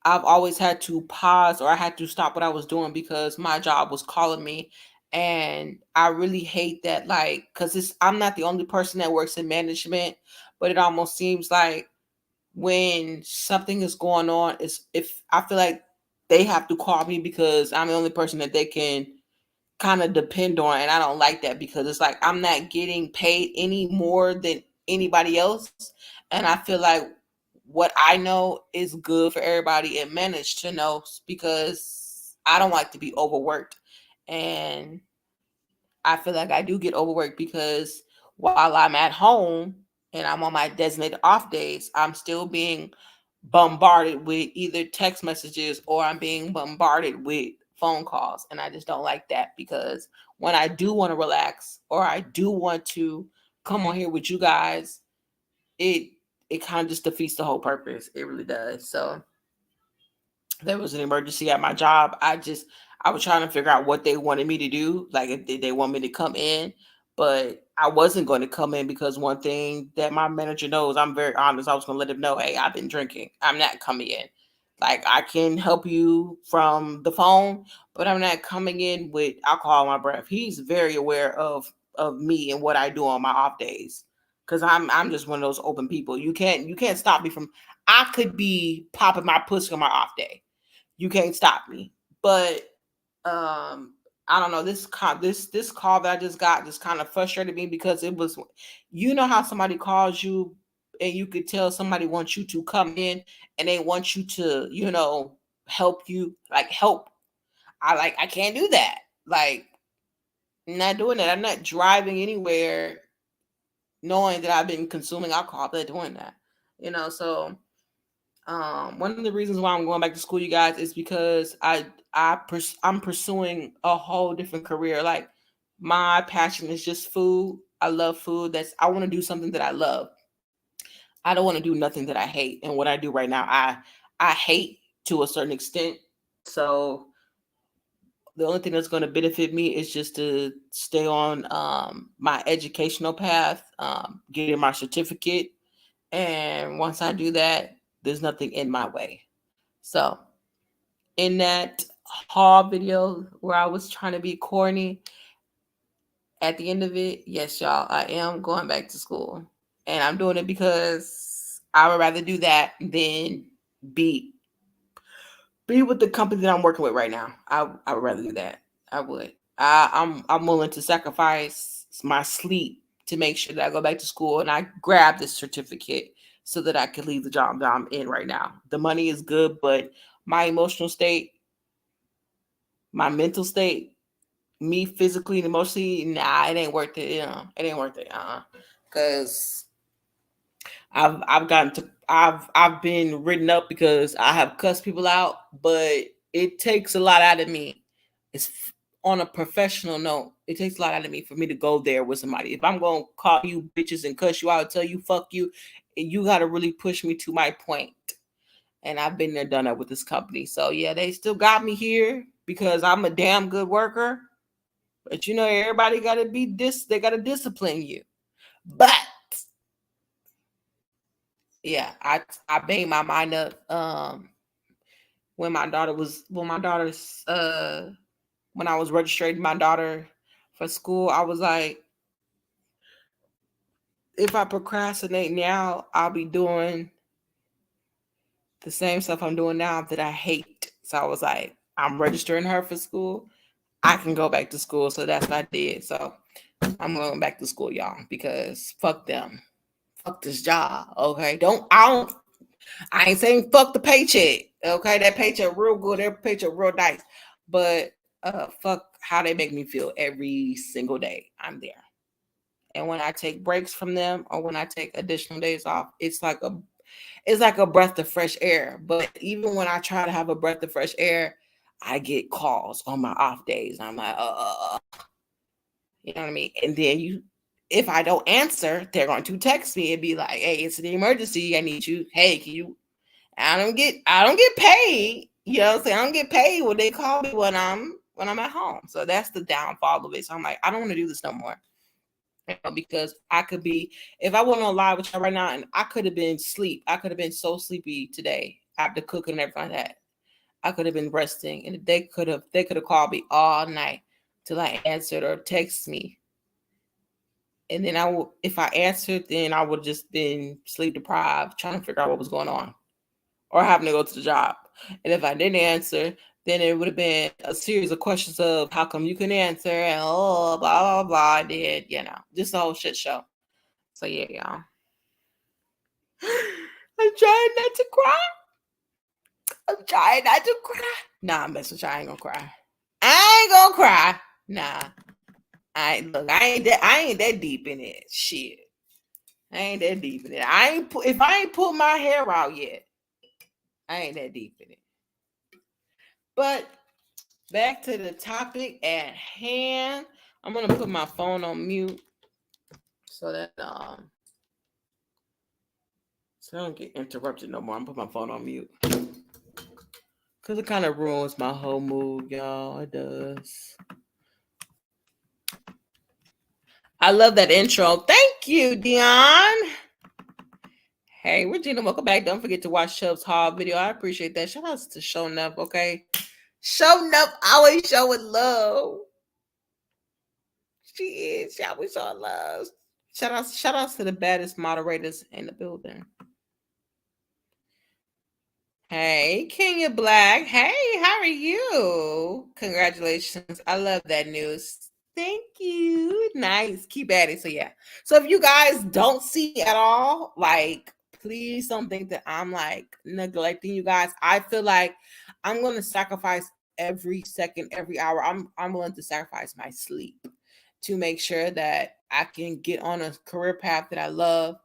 I've always had to pause, or I had to stop what I was doing because my job was calling me. And I really hate that, like, because I'm not the only person that works in management, but it almost seems like when something is going on, is if I feel like they have to call me because I'm the only person that they can kind of depend on. And I don't like that because it's like I'm not getting paid any more than anybody else. And I feel like what I know is good for everybody and managed to know, because I don't like to be overworked. And I feel like I do get overworked because while I'm at home and I'm on my designated off days, I'm still being bombarded with either text messages or I'm being bombarded with phone calls. And I just don't like that, because when I do want to relax or I do want to come on here with you guys, it it kind of just defeats the whole purpose. It really does. So there was an emergency at my job. I was trying to figure out what they wanted me to do. Like, if they want me to come in, but I wasn't going to come in because one thing that my manager knows, I'm very honest. I was going to let him know, hey, I've been drinking. I'm not coming in. Like, I can help you from the phone, but I'm not coming in with alcohol in my breath. He's very aware of me and what I do on my off days, because I'm just one of those open people. You can't stop me from. I could be popping my pussy on my off day. You can't stop me. But I don't know, this call that I just got just kind of frustrated me, because it was, you know how somebody calls you and you could tell somebody wants you to come in and they want you to, help you, like, help. I can't do that. Like, I'm not doing that. I'm not driving anywhere knowing that I've been consuming alcohol, but doing that. So one of the reasons why I'm going back to school, you guys, is because I'm pursuing a whole different career. Like, my passion is just food. I love food. I want to do something that I love. I don't want to do nothing that I hate. And what I do right now, I hate to a certain extent. So the only thing that's going to benefit me is just to stay on my educational path, getting my certificate. And once I do that, there's nothing in my way. So in that haul video where I was trying to be corny, at the end of it, yes, y'all, I am going back to school. And I'm doing it because I would rather do that than be with the company that I'm working with right now. I would rather do that. I would. I'm willing to sacrifice my sleep to make sure that I go back to school and I grab this certificate so that I can leave the job that I'm in right now. The money is good, but my emotional state, my mental state, me physically and emotionally, nah, it ain't worth it. It ain't worth it. Because I've been written up because I have cussed people out, but it takes a lot out of me. It's on a professional note. It takes a lot out of me for me to go there with somebody. If I'm gonna call you bitches and cuss you out, tell you fuck you, you got to really push me to my point. And I've been there, done that with this company. So yeah, they still got me here because I'm a damn good worker. But everybody got to be they got to discipline you. But yeah, I made my mind up when my daughter's when I was registering my daughter for school. I was like, if I procrastinate now, I'll be doing the same stuff I'm doing now that I hate. So I was like, I'm registering her for school. I can go back to school. So that's what I did. So I'm going back to school, y'all, because fuck them. Fuck this job. Okay. I ain't saying fuck the paycheck. Okay. That paycheck real good. That paycheck real nice. But fuck how they make me feel every single day I'm there. And when I take breaks from them or when I take additional days off, it's like a breath of fresh air. But even when I try to have a breath of fresh air, I get calls on my off days. I'm like, you know what I mean? And then if I don't answer, they're going to text me and be like, hey, it's an emergency. I need you. Hey, can you? I don't get paid. You know what I'm saying? I don't get paid when they call me when I'm at home. So that's the downfall of it. So I'm like, I don't want to do this no more. Because I could be, if I went on live with y'all right now, and I could have been asleep. I could have been so sleepy today after cooking and everything like that. I could have been resting, and they could have called me all night till I answered or text me. And then if I answered, then I would have just been sleep deprived, trying to figure out what was going on, or having to go to the job. And if I didn't answer, then it would have been a series of questions of how come you can answer and blah blah blah. I did, just a whole shit show. So yeah, y'all. I'm trying not to cry. Nah, I'm messing with you. I ain't gonna cry. Nah. I ain't that deep in it. Shit. I ain't that deep in it. If I ain't pulled my hair out yet, I ain't that deep in it. But back to the topic at hand. I'm gonna put my phone on mute so that so I don't get interrupted no more. I'm gonna put my phone on mute. Cause it kind of ruins my whole mood, y'all. It does. I love that intro. Thank you, Dion. Hey, Regina, welcome back. Don't forget to watch Chubb's haul video. I appreciate that. Shout outs to Showing Up, okay? Showing Up, always showing love. She is. She always showing love. Shout outs to the baddest moderators in the building. Hey, Kenya Black. Hey, how are you? Congratulations. I love that news. Thank you. Nice. Keep at it. So yeah. So if you guys don't see at all, like, please don't think that I'm like neglecting you guys. I feel like I'm going to sacrifice every second, every hour. I'm willing to sacrifice my sleep to make sure that I can get on a career path that I love,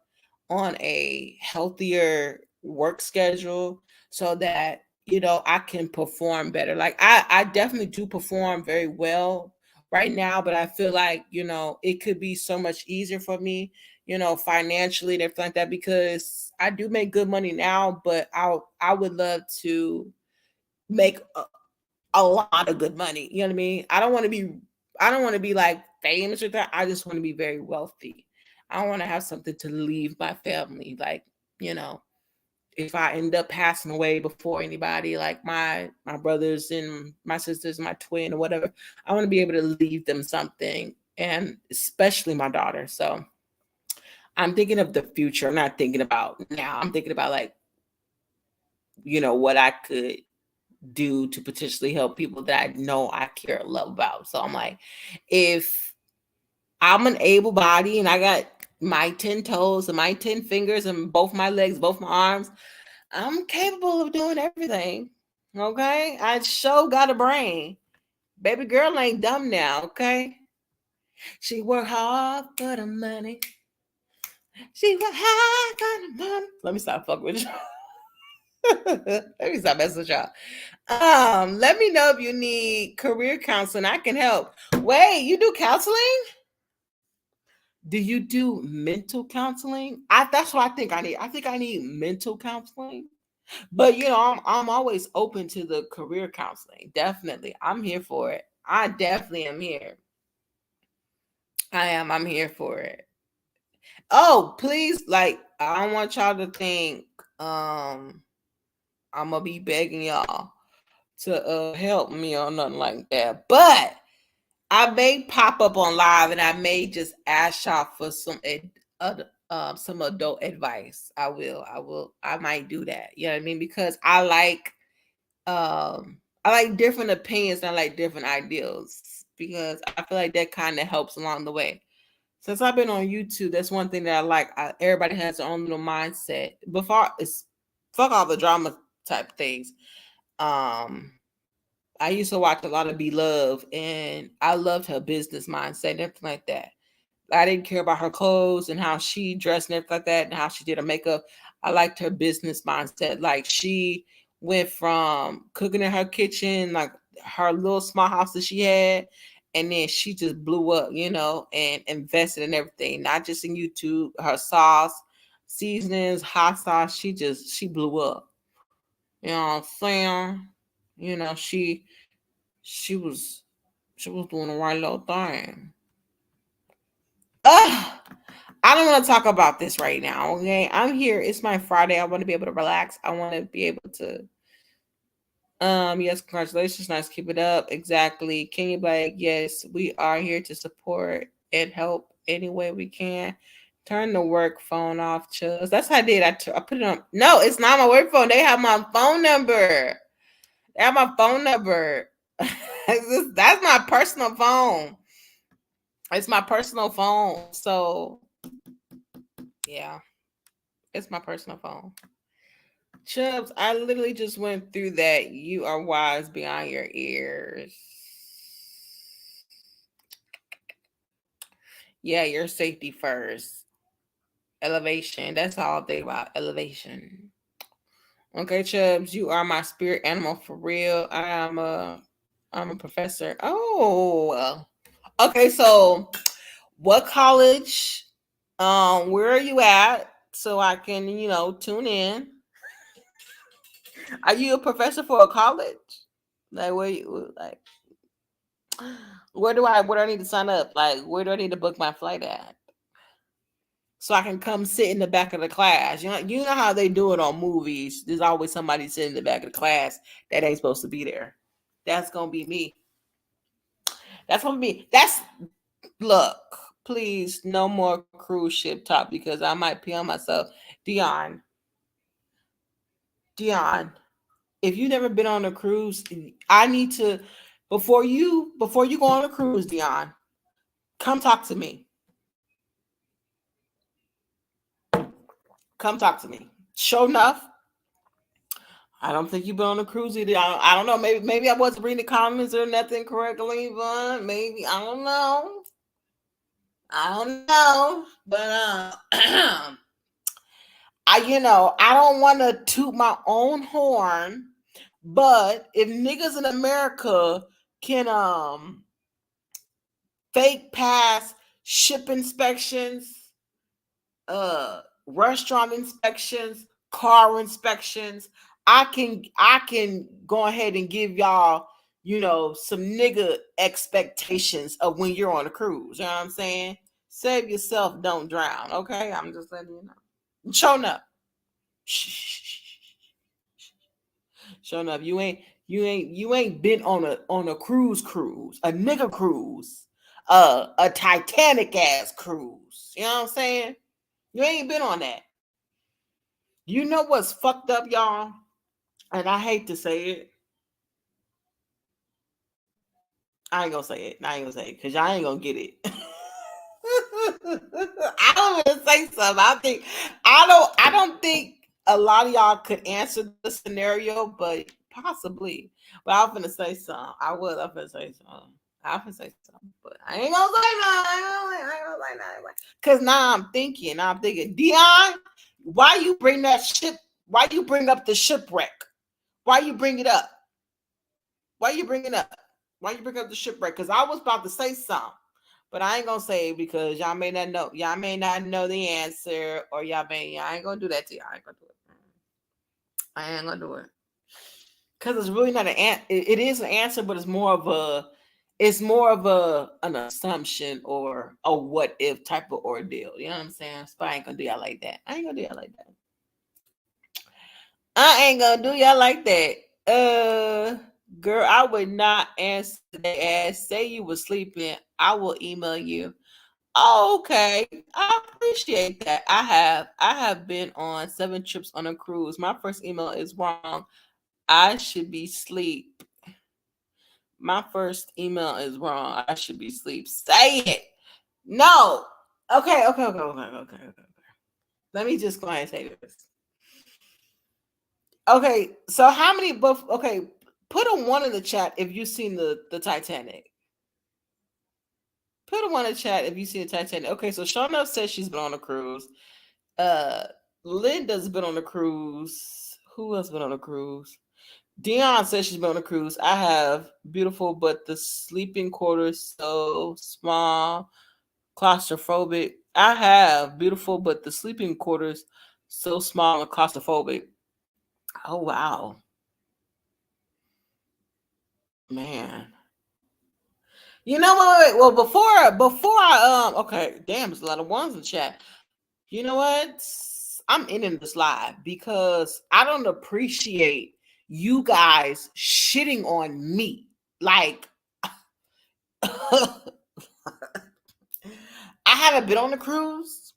on a healthier work schedule, so that I can perform better. Like I definitely do perform very well right now, but I feel like it could be so much easier for me, financially and everything like that, because I do make good money now, but I would love to make a lot of good money. You know what I mean? I don't want to be like famous or that. I just want to be very wealthy. I want to have something to leave my family. Like, if I end up passing away before anybody, like my brothers and my sisters, my twin or whatever, I want to be able to leave them something, and especially my daughter. So I'm thinking of the future. I'm not thinking about now. I'm thinking about like what I could do to potentially help people that I know I care and love about. So I'm like, if I'm an able body and I got my 10 toes and my 10 fingers and both my legs, both my arms, I'm capable of doing everything. Okay? I sure got a brain. Baby girl ain't dumb now, okay? She work hard for the money. She work hard for the money. Let me stop fucking with y'all. Let me stop messing with y'all. Let me know if you need career counseling. I can help. Wait, you do counseling? Do you do mental counseling? That's what I think I need. I think I need mental counseling. But I'm always open to the career counseling. Definitely. I'm here for it. I definitely am here. I am. I'm here for it. Oh, please, like, I don't want y'all to think I'm gonna be begging y'all to help me or nothing like that. But I may pop up on live and I may just ask y'all for some adult advice. I will. I might do that. You know what I mean? Because I like different opinions and I like different ideals because I feel like that kind of helps along the way. Since I've been on YouTube, that's one thing that I like. Everybody has their own little mindset. Before it's fuck all the drama type things. I used to watch a lot of Beloved, and I loved her business mindset and everything like that. I didn't care about her clothes and how she dressed and everything like that and how she did her makeup. I liked her business mindset. Like she went from cooking in her kitchen, like her little small house that she had, and then she just blew up, and invested in everything, not just in YouTube, her sauce, seasonings, hot sauce. She blew up. You know what I'm saying? She was doing the right little thing. Ugh. I don't want to talk about this right now. Okay, I'm here. It's my Friday. I want to be able to relax. I want to be able to. Yes, congratulations. Nice, keep it up. Exactly. Can you like? Yes, we are here to support and help any way we can. Turn the work phone off, Chuz. That's how I did. I put it on. No, it's not my work phone. They have my phone number. They have my phone number. That's my personal phone. It's my personal phone. So yeah, it's my personal phone. Chubbs, I literally just went through that. You are wise beyond your ears. Yeah, your safety first. Elevation. That's all I think about. Elevation. Okay, Chubbs, you are my spirit animal for real. I'm a professor. Oh, okay. So, what college? Where are you at? So I can, tune in. Are you a professor for a college? Like where you like? Where do I need to sign up? Like where do I need to book my flight at? So I can come sit in the back of the class. You know how they do it on movies. There's always somebody sitting in the back of the class that ain't supposed to be there. That's gonna be me. That's gonna be look, please, no more cruise ship talk because I might pee on myself. Dion, if you've never been on a cruise, I need to before you go on a cruise, Dion, come talk to me. Come talk to me. Sure enough, I don't think you've been on a cruise either. I don't know. Maybe I wasn't reading the comments or nothing correctly, but maybe I don't know. But I don't want to toot my own horn, but if niggas in America can fake pass ship inspections, restaurant inspections, car inspections, I can go ahead and give y'all, some nigga expectations of when you're on a cruise. You know what I'm saying? Save yourself, don't drown. Okay, I'm just letting you know. Showing up. Showing up. You ain't been on a cruise, a nigga cruise, a Titanic ass cruise. You know what I'm saying? You ain't been on that. You know what's fucked up, y'all? And I hate to say it. I ain't gonna say it. I ain't gonna say it because y'all ain't gonna get it. I don't want to say something. I don't think a lot of y'all could answer the scenario, but possibly. But I'm gonna say something. I'm gonna say something. I'm gonna say something, but I ain't gonna say nothing. I ain't gonna say nothing. Cause now I'm thinking, Dion, why you bring that ship? Why you bring up the shipwreck? Why you bring it up? Why you bring it up? Why you bring up the shipwreck? Because I was about to say something, but I ain't gonna say it because y'all may not know. Y'all may not know the answer, or y'all ain't gonna do that to y'all. I ain't gonna do it. I ain't gonna do it. Because it's really not it is an answer, but it's more of an assumption or a what if type of ordeal. You know what I'm saying? So I ain't gonna do y'all like that. I ain't gonna do y'all like that. I ain't gonna do y'all like that. Girl, I would not answer the ass. Say you were sleeping. I will email you. Oh, okay. I appreciate that. I have been on 7 trips on a cruise. My first email is wrong. I should be asleep. My first email is wrong. I should be asleep. Say it. No. Okay. Let me just go ahead and say this. Okay, so how many okay, put a 1 in the chat if you've seen the Titanic. Put a 1 in the chat if you've seen the Titanic. Okay, so Shauna says she's been on a cruise. Linda's been on a cruise. Who else been on a cruise? Dion says she's been on a cruise. I have. Beautiful, but the sleeping quarters so small, claustrophobic. I have. Beautiful, but the sleeping quarters so small and claustrophobic. Oh wow. Man. You know what? Wait, well, before I okay, damn, there's a lot of 1s in the chat. You know what? I'm ending this live because I don't appreciate you guys shitting on me. Like, I haven't been on a cruise,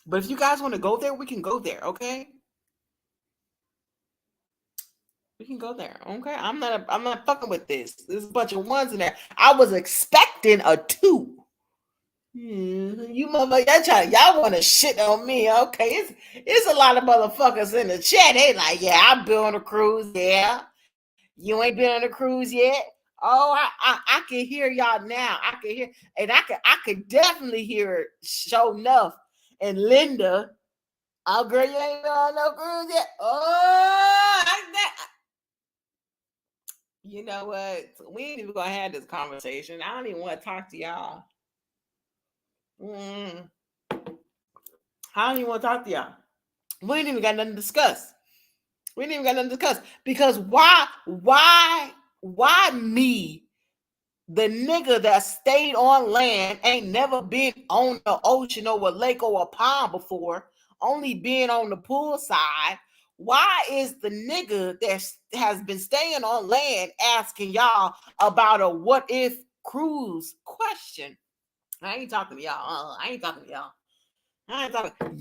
but if you guys want to go there, we can go there. Okay, we can go there. Okay, I'm not fucking with this. There's a bunch of 1s in there. I was expecting a 2. You motherfucker, y'all want to shit on me? Okay, it's a lot of motherfuckers in the chat. They like, yeah, I've been on a cruise. Yeah, you ain't been on a cruise yet. Oh, I can hear y'all now. I can hear, and I could definitely hear Show Enough and Linda. Oh, girl, you ain't been on no cruise yet. Oh, you know what? We ain't even gonna have this conversation. I don't even want to talk to y'all. I don't even want to talk to y'all. We ain't even got nothing to discuss. Because why me, the nigga that stayed on land, ain't never been on the ocean or a lake or a pond before, only been on the pool side? Why is the nigga that has been staying on land asking y'all about a what if cruise question? I ain't talking to y'all.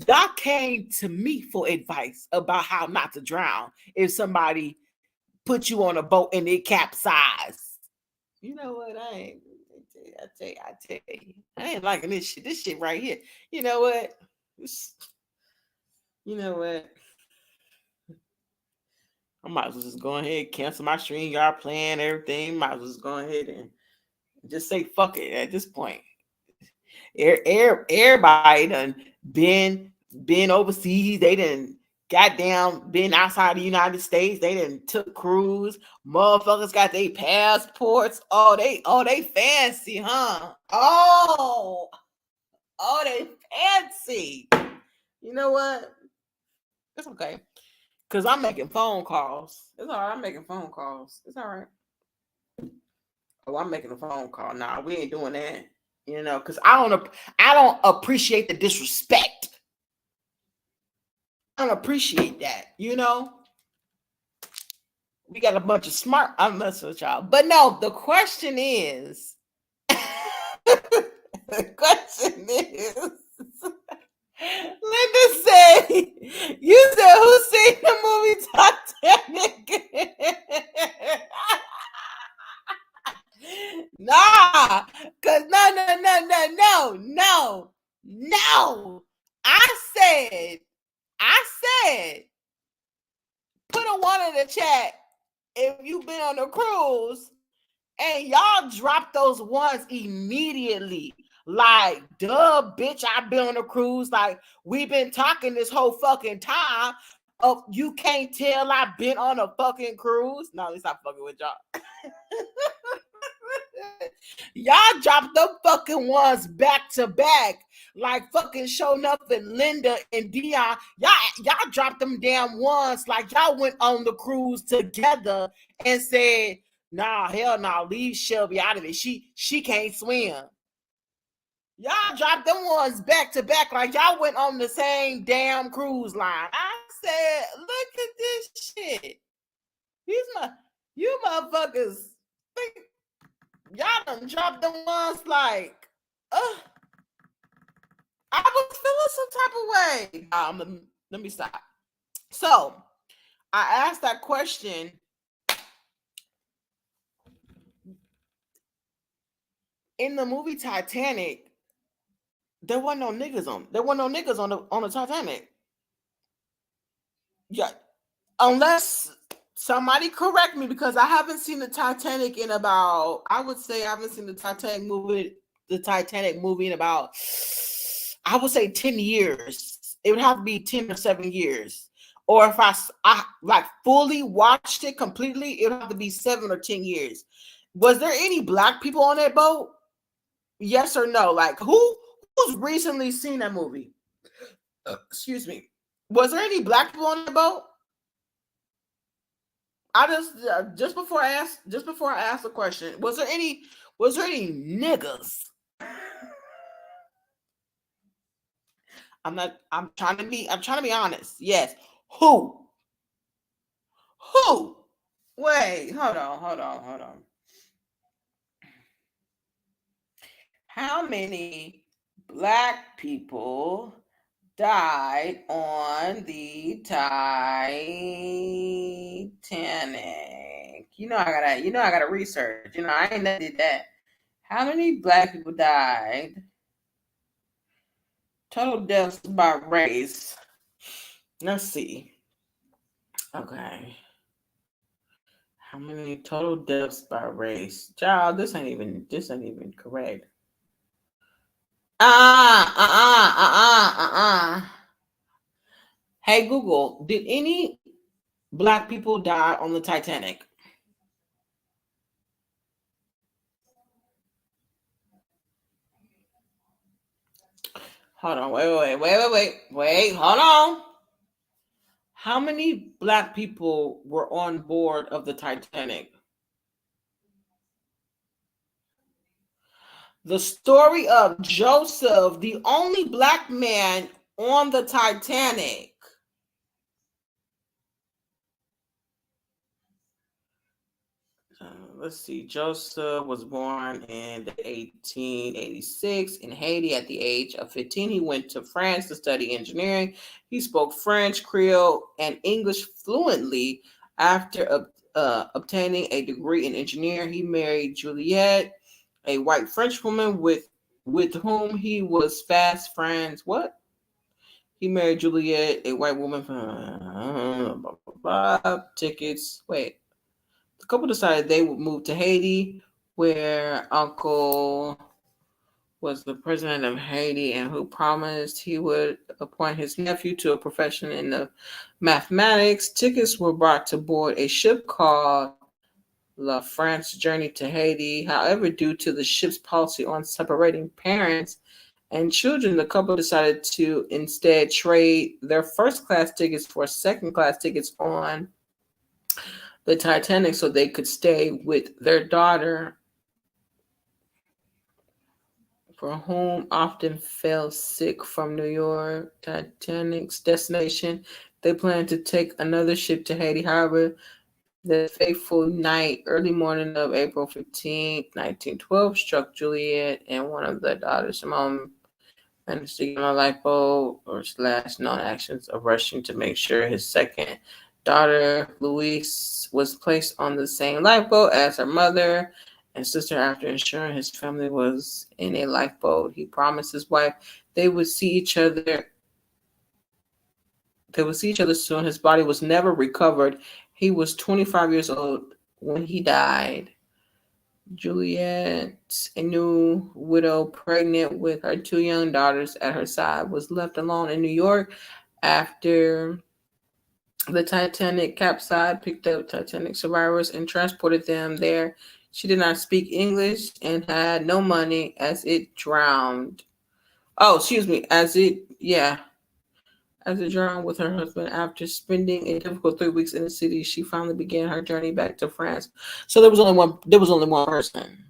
Y'all came to me for advice about how not to drown if somebody put you on a boat and it capsized. You know what? I tell you. I ain't liking this shit. This shit right here. You know what? I might as well just go ahead and cancel my stream. Y'all playing everything. Might as well just go ahead and just say fuck it at this point. Everybody done been overseas. They done goddamn been outside the United States. They done took cruise. Motherfuckers got their passports. Oh, they fancy, huh? Oh, they fancy. You know what? It's okay. Cause I'm making phone calls. It's all right. I'm making phone calls. It's all right. Oh, I'm making a phone call. Nah, we ain't doing that. You know, because I don't appreciate the disrespect. I don't appreciate that. You know, we got a bunch of smart. I'm messing with y'all, but no. The question is, Linda said, "You said who seen the movie Titanic?" said, put a one in the chat if you've been on a cruise, and y'all drop those ones immediately. Like, duh, bitch, I've been on a cruise. Like, we've been talking this whole fucking time. Of you can't tell I've been on a fucking cruise. No, at least I'm fucking with y'all. Y'all drop them fucking ones back to back, like fucking Show Nothing, Linda and Dion. Y'all dropped them damn ones like y'all went on the cruise together and said, nah, hell no, leave Shelby out of it. She can't swim. Y'all dropped them ones back to back like y'all went on the same damn cruise line. I said, look at this shit. You motherfuckers think y'all done dropped them ones like, I was feeling some type of way. Let me stop. So I asked that question. In the movie Titanic, there wasn't no niggas on the Titanic. Yeah, unless somebody correct me, because I haven't seen the Titanic in about, I would say I haven't seen the Titanic movie in about, I would say 10 years. It would have to be 10 or 7 years. Or if I like fully watched it completely, it would have to be 7 or 10 years. Was there any black people on that boat? Yes or no? Like who's recently seen that movie? Excuse me. Was there any black people on the boat? I just before I asked the question, was there any niggas? I'm trying to be honest. Yes. Who? Wait, hold on. How many black people died on the Titanic? You know I gotta research. I ain't never did that. How many black people died? Total deaths by race. Let's see. Okay. How many total deaths by race? Child, this ain't even correct. Hey Google, did any black people die on the Titanic? Hold on, wait, hold on. How many black people were on board of the Titanic? The story of Joseph, the only black man on the Titanic. Let's see. Joseph was born in 1886 in Haiti. At the age of 15, he went to France to study engineering. He spoke French, Creole, and English fluently. After obtaining a degree in engineering, he married Juliette, a white French woman with whom he was fast friends. What? He married Juliette, a white woman from tickets. Wait. The couple decided they would move to Haiti, where Uncle was the president of Haiti and who promised he would appoint his nephew to a profession in the mathematics. Tickets were brought to board a ship called La France Journey to Haiti. However, due to the ship's policy on separating parents and children, the couple decided to instead trade their first-class tickets for second-class tickets on the Titanic so they could stay with their daughter, for whom often fell sick from New York. Titanic's destination. They planned to take another ship to Haiti. However, the fateful night, early morning of April 15th, 1912, struck Juliet and one of their daughters, Simone, managed to get on a lifeboat or / non-actions of rushing to make sure his second daughter, Louise, was placed on the same lifeboat as her mother and sister. After ensuring his family was in a lifeboat, he promised his wife they would see each other They would see each other soon. His body was never recovered. He was 25 years old when he died. Juliet, a new widow pregnant with her 2 young daughters at her side, was left alone in New York after the Titanic capsized, picked up Titanic survivors and transported them there. She did not speak English and had no money as it drowned. Oh, excuse me, as it drowned with her husband. After spending a difficult 3 weeks in the city, she finally began her journey back to France. So there was only one. There was only one person.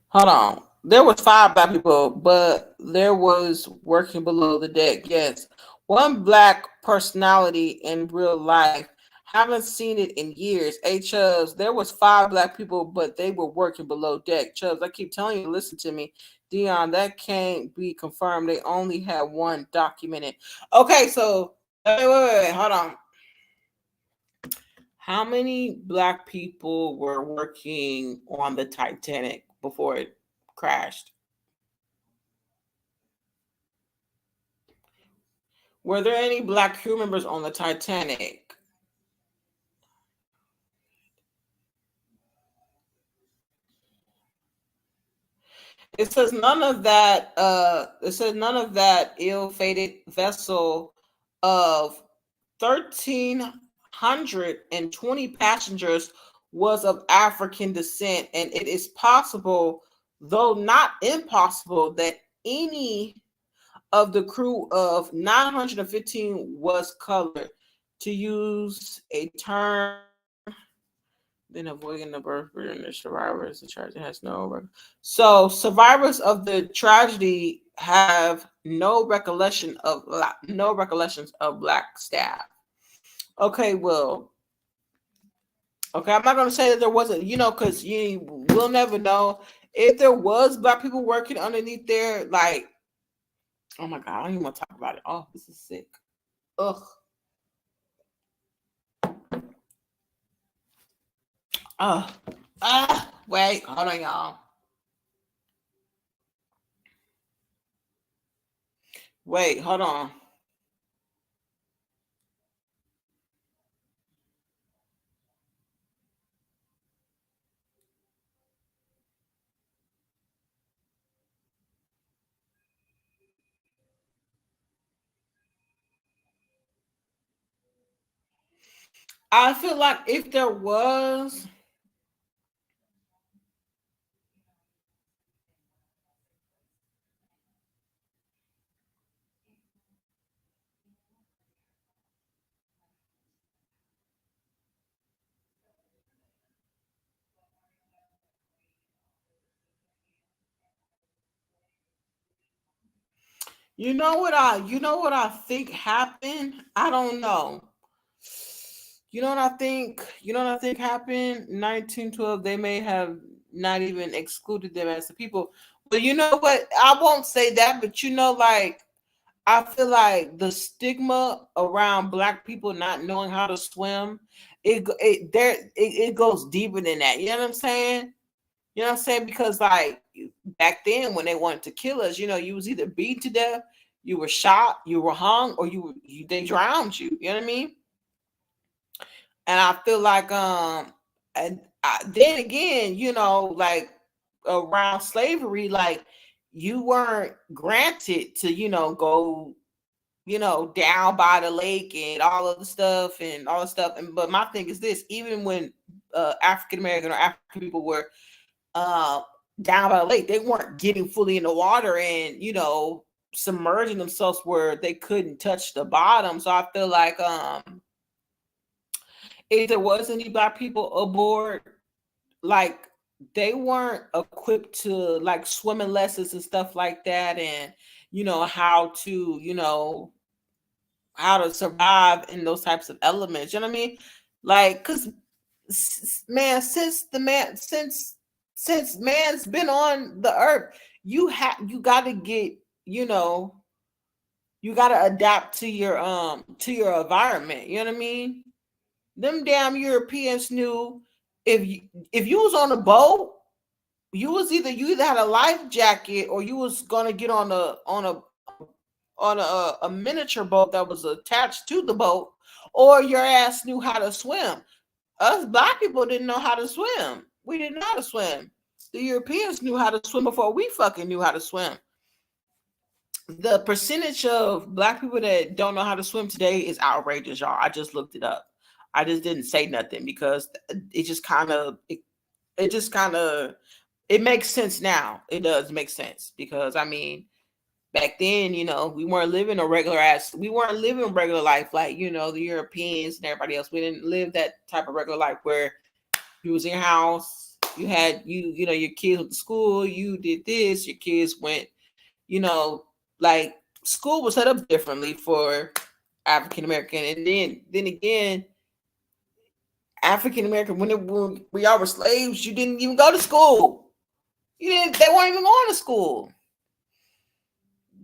Hold on. There was 5 black people, but there was working below the deck. Yes, one black personality in real life. Haven't seen it in years. Hey Chubbs, there was 5 black people, but they were working below deck. Chubbs, I keep telling you, listen to me. Dion, that can't be confirmed. They only had one documented. Okay, so wait, hold on. How many black people were working on the Titanic before it crashed? Were there any black crew members on the Titanic? It says none of that. It says none of that ill-fated vessel of 1,320 passengers was of African descent, and it is possible, though not impossible, that any of the crew of 915 was colored. To use a term, then avoiding the birth burden, the survivors, the tragedy has no. So survivors of the tragedy have no recollections of black staff. Okay, well, okay, I'm not gonna say that there wasn't, because we'll never know if there was black people working underneath there. Like, oh my god, I don't even want to talk about it. Oh, this is sick. Ugh. Wait, hold on, y'all. Wait, hold on. I feel like if there was, you know what I think happened? I don't know. You know what I think? Happened? 1912, they may have not even excluded them as the people. But you know what? I won't say that, but like, I feel like the stigma around black people not knowing how to swim, it goes deeper than that. You know what I'm saying? You know what I'm saying? Because like back then when they wanted to kill us, you was either beat to death, you were shot, you were hung, or they drowned you. You know what I mean? And I feel like then again, like around slavery, like you weren't granted to, go, down by the lake and all of the stuff and all the stuff. And but my thing is this: even when African American or African people were down by the lake, they weren't getting fully in the water and submerging themselves where they couldn't touch the bottom. So I feel like if there was any black people aboard, like they weren't equipped to like swimming lessons and stuff like that, and how to survive in those types of elements. You know what I mean? Like, cause man, since man's been on the earth, you got to get, you got to adapt to your environment. You know what I mean? Them damn Europeans knew if you was on a boat, you either had a life jacket or you was gonna get on a on a miniature boat that was attached to the boat, or your ass knew how to swim. Us black people didn't know how to swim. We didn't know how to swim. The Europeans knew how to swim before we fucking knew how to swim. The percentage of black people that don't know how to swim today is outrageous, y'all. I just looked it up. I just didn't say nothing because it just kind of it just kind of it makes sense now. It does make sense because I mean, back then, we weren't living we weren't living regular life like, the Europeans and everybody else. We didn't live that type of regular life where you was in your house, you had your kids went to school, you did this, your kids went, like school was set up differently for African American. And then again, African American, when we all were slaves, you didn't even go to school. They weren't even going to school.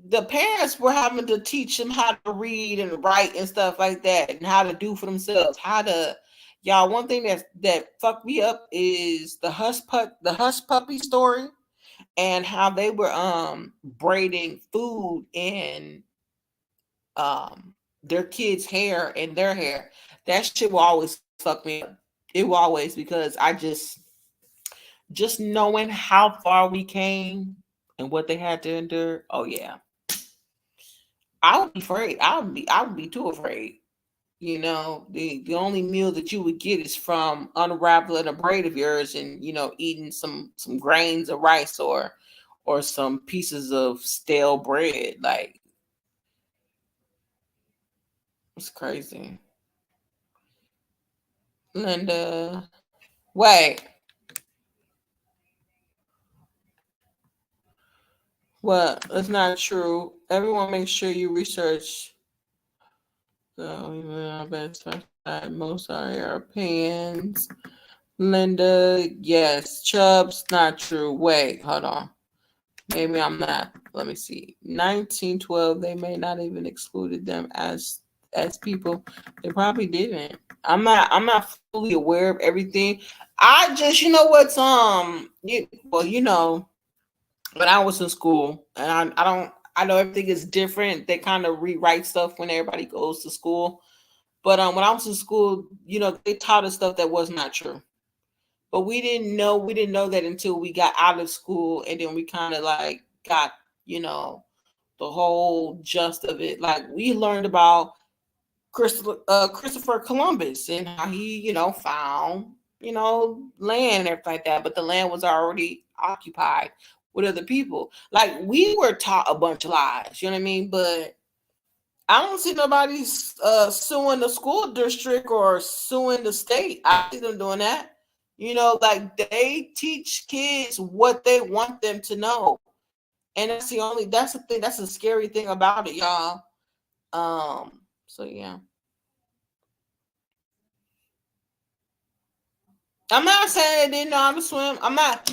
The parents were having to teach them how to read and write and stuff like that, and how to do for themselves. Y'all, one thing that fucked me up is the hush puppy story, and how they were braiding food in their kids' hair and their hair. That shit will always fuck me up. It will always, because I just knowing how far we came and what they had to endure. Oh yeah. I would be afraid. I would be too afraid. The only meal that you would get is from unraveling a braid of yours and eating some grains of rice or some pieces of stale bread. Like, it's crazy. Linda, wait. Well, it's not true. Everyone make sure you research. So, most are Europeans. Linda, yes. Chubbs, not true. Wait, hold on. Maybe I'm not. Let me see. 1912, they may not even excluded them as people. They probably didn't. I'm not fully aware of everything. I just, when I was in school, and I know everything is different. They kind of rewrite stuff when everybody goes to school. But when I was in school, they taught us stuff that was not true. But we didn't know that until we got out of school, and then we kind of like got, the whole gist of it. Like, we learned about Christopher Columbus and how he, found, land and everything like that. But the land was already occupied with other people. Like, we were taught a bunch of lies, you know what I mean? But I don't see nobody suing the school district or suing the state. I see them doing that. Like, they teach kids what they want them to know. And that's the thing, that's the scary thing about it, y'all. So yeah. I'm not saying they didn't know how to swim. I'm not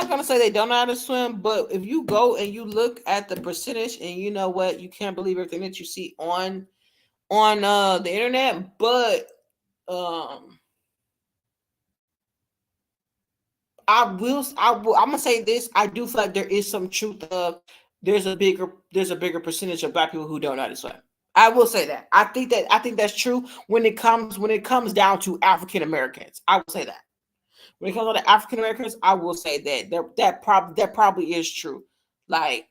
gonna say they don't know how to swim, but if you go and you look at the percentage, and you know what, you can't believe everything that you see on the internet, but I'm gonna say this. I do feel like there is some truth of there's a bigger percentage of black people who don't know how to swim. I will say that. I think that's true when it comes down to African Americans. I will say that. When it comes to African Americans, I will say that probably is true. Like,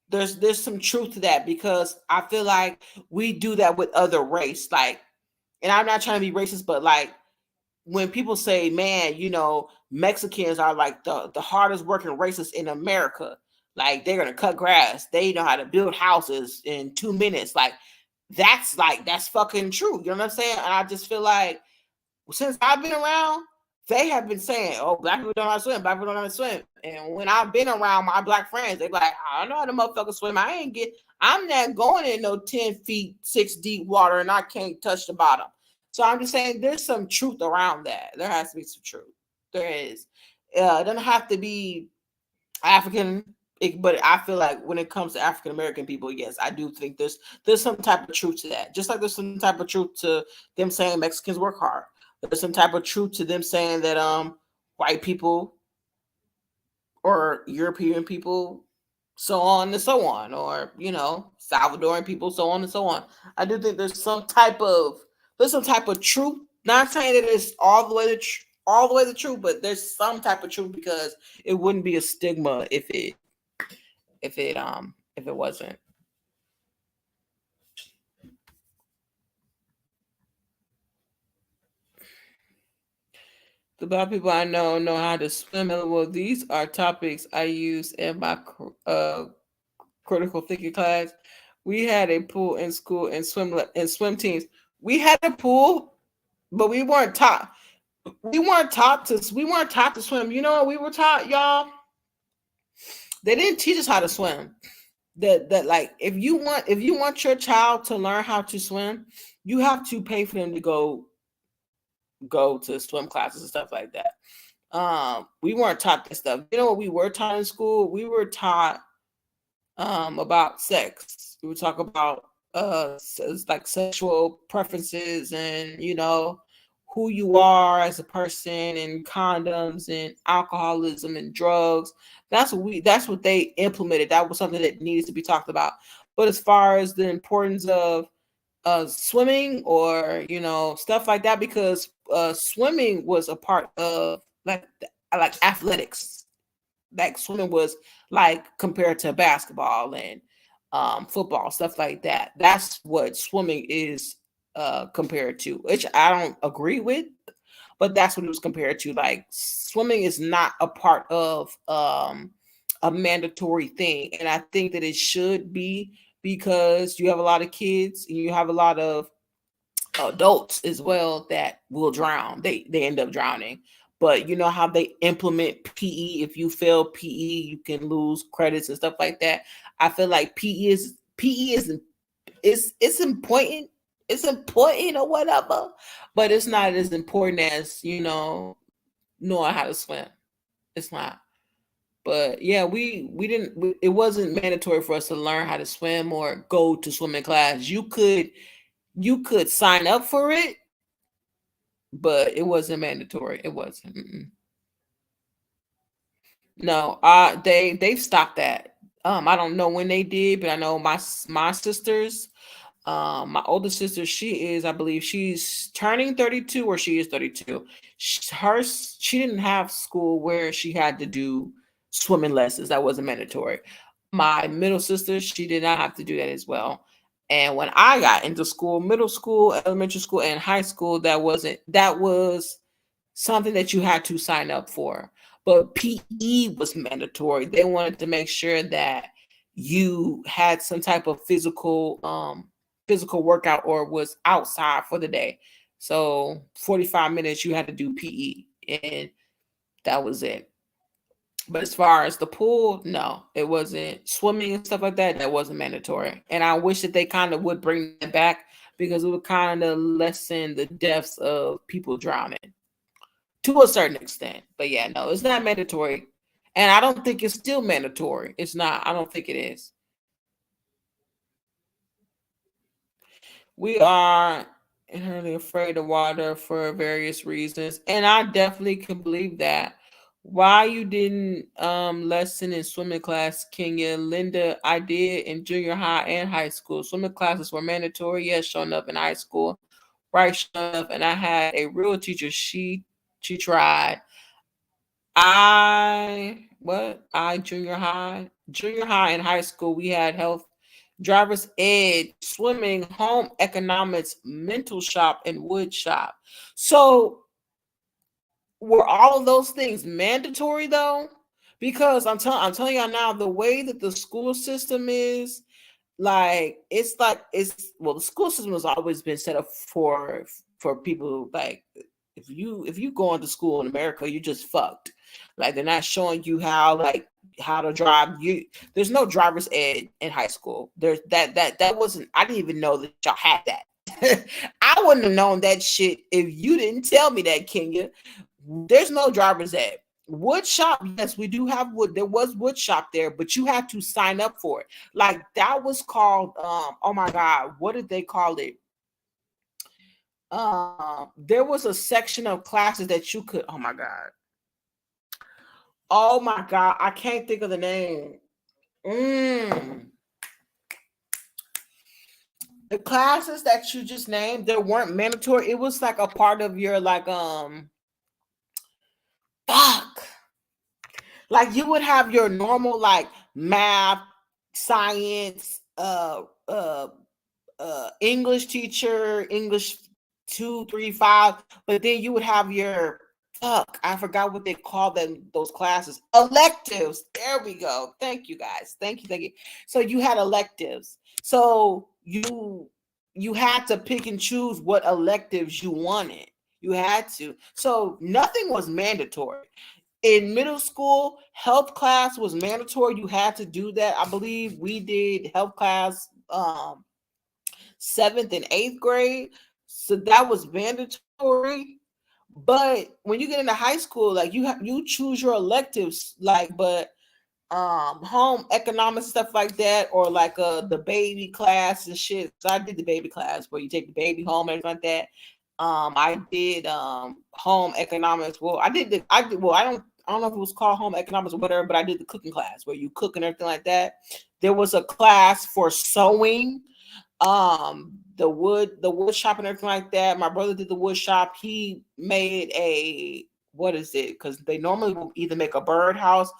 there's some truth to that, because I feel like we do that with other race. Like, and I'm not trying to be racist, but like, when people say, man, Mexicans are like the hardest working racists in America. Like, they're gonna cut grass. They know how to build houses in 2 minutes. That's fucking true. You know what I'm saying? And I just feel like, since I've been around, they have been saying, oh, black people don't know how to swim. Black people don't know how to swim. And when I've been around my black friends, they're like, I don't know how to motherfucker swim. I'm not going in no 10 feet, 6 deep water, and I can't touch the bottom. So I'm just saying, there's some truth around that. There has to be some truth. There is. It doesn't have to be African, but I feel like when it comes to African American people, yes, I do think there's some type of truth to that. Just like there's some type of truth to them saying Mexicans work hard. There's some type of truth to them saying that white people or European people so on and so on, or Salvadoran people, so on and so on. I do think there's some type of truth. Not saying that it's all the way the truth, but there's some type of truth because it wouldn't be a stigma if it wasn't. The black people I know how to swim. Well, these are topics I use in my critical thinking class. We had a pool in school and swim teams. We had a pool, but we weren't taught to swim. You know what we were taught, y'all? They didn't teach us how to swim. That like if you want your child to learn how to swim, you have to pay for them to go to swim classes and stuff like that. We weren't taught this stuff. You know what we were taught in school? We were taught about sex. We would talk about like sexual preferences and who you are as a person and condoms and alcoholism and drugs. That's what they implemented. That was something that needed to be talked about. But as far as the importance of swimming or stuff like that, because swimming was a part of like athletics. Like swimming was like compared to basketball and football, stuff like that. That's what swimming is compared to, which I don't agree with, but that's what it was compared to. Like swimming is not a part of a mandatory thing, and I think that it should be because you have a lot of kids and you have a lot of adults as well that will drown. They end up drowning. But you know how they implement PE? If you fail PE, you can lose credits and stuff like that. I feel like PE is important. It's important or whatever, but it's not as important as knowing how to swim. It's not. But yeah, it wasn't mandatory for us to learn how to swim or go to swimming class. You could sign up for it, but it wasn't mandatory. It wasn't. No, they've stopped that. I don't know when they did, but I know my sisters, my older sister, I believe she's turning 32 or she is 32. She didn't have school where she had to do swimming lessons. That wasn't mandatory. My middle sister, she did not have to do that as well. And when I got into school, middle school, elementary school, and high school, that was something that you had to sign up for. But PE was mandatory. They wanted to make sure that you had some type of physical workout or was outside for the day. So 45 minutes you had to do PE and that was it. But as far as the pool, no, it wasn't. Swimming and stuff like that, that wasn't mandatory. And I wish that they kind of would bring that back because it would kind of lessen the deaths of people drowning to a certain extent. But yeah, no, it's not mandatory. And I don't think it's still mandatory. It's not. I don't think it is. We are inherently afraid of water for various reasons. And I definitely can believe that. Why you didn't lesson in swimming class, Kenya? Linda, I did in junior high and high school. Swimming classes were mandatory, yes, showing up in high school. Right, showing up, and I had a real teacher. She tried. Junior high and high school, we had health, driver's ed, swimming, home economics, mental shop, and wood shop. So were all of those things mandatory though? Because I'm telling y'all now, the way that the school system is, the school system has always been set up for people like if you go into school in America, you just fucked. Like they're not showing you how to drive. There's no driver's ed in high school. There's that wasn't. I didn't even know that y'all had that. I wouldn't have known that shit if you didn't tell me that, Kenya. There's no driver's ed. Wood shop, yes, we do have wood. There was wood shop there, but you had to sign up for it. Like that was called oh my god, what did they call it? There was a section of classes that you could, oh my god, I can't think of the name. Mm. The classes that you just named, they weren't mandatory. It was like a part of your fuck. Like you would have your normal like math, science, English teacher, English 2, 3, 5, but then you would have your fuck. I forgot what they call them. Those classes, electives. There we go. Thank you guys. Thank you. So you had electives. So you had to pick and choose what electives you wanted. You had to. So nothing was mandatory. In middle school, health class was mandatory. You had to do that. I believe we did health class 7th and 8th grade. So that was mandatory. But when you get into high school, like you choose your electives, like but home economics stuff like that, or like the baby class and shit. So I did the baby class where you take the baby home and everything like that. I did home economics. Well, I did well, I don't know if it was called home economics or whatever, but I did the cooking class where you cook and everything like that. There was a class for sewing, the wood shop and everything like that. My brother did the wood shop. He made a, what is it, because they normally will either make a birdhouse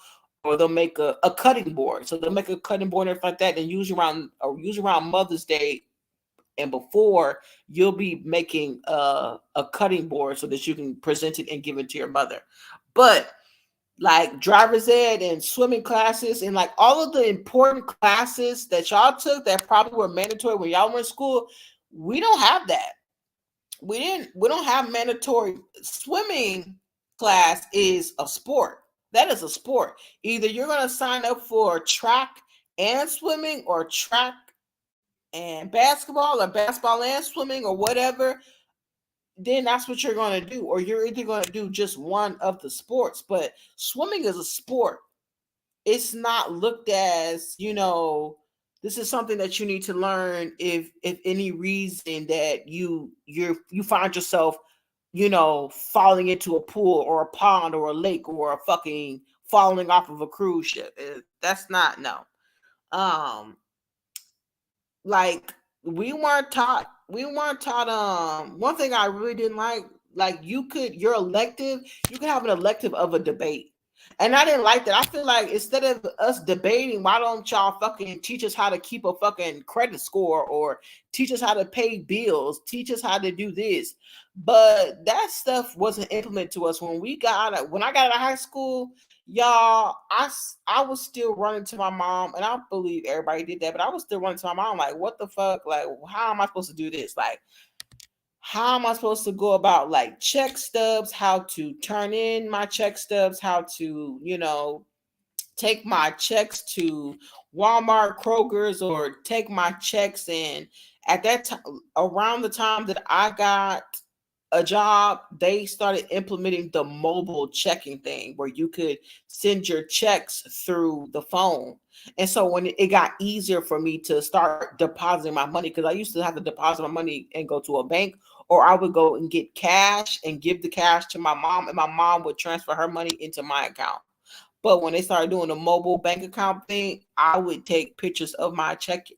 or they'll make a cutting board. So they'll make a cutting board and everything like that, and usually around Mother's Day and before, you'll be making a cutting board so that you can present it and give it to your mother. But like driver's ed and swimming classes and like all of the important classes that y'all took that probably were mandatory when y'all were in school, we don't have that. We don't have mandatory. Swimming class is a sport. That is a sport. Either you're going to sign up for track and swimming, or track and basketball, or basketball and swimming, or whatever. Then that's what you're going to do, or you're either going to do just one of the sports. But swimming is a sport. It's not looked as, this is something that you need to learn if any reason that you find yourself, falling into a pool or a pond or a lake or a fucking falling off of a cruise ship. That's not, no. Um like we weren't taught one thing I really didn't like your elective, you could have an elective of a debate. And I didn't like that. I feel like instead of us debating, why don't y'all fucking teach us how to keep a fucking credit score, or teach us how to pay bills, teach us how to do this. But that stuff wasn't implemented to us when I got out of high school. Y'all, I was still running to my mom, and I believe everybody did that, but I was still running to my mom like, what the fuck? Like, how am I supposed to do this? Like, how am I supposed to go about like check stubs, how to turn in my check stubs, how to, take my checks to Walmart, Kroger's, or take my checks in. At that time, around the time that I got a job, they started implementing the mobile checking thing where you could send your checks through the phone. And so when it got easier for me to start depositing my money, because I used to have to deposit my money and go to a bank, or I would go and get cash and give the cash to my mom, and my mom would transfer her money into my account. But when they started doing the mobile bank account thing, I would take pictures of my checks,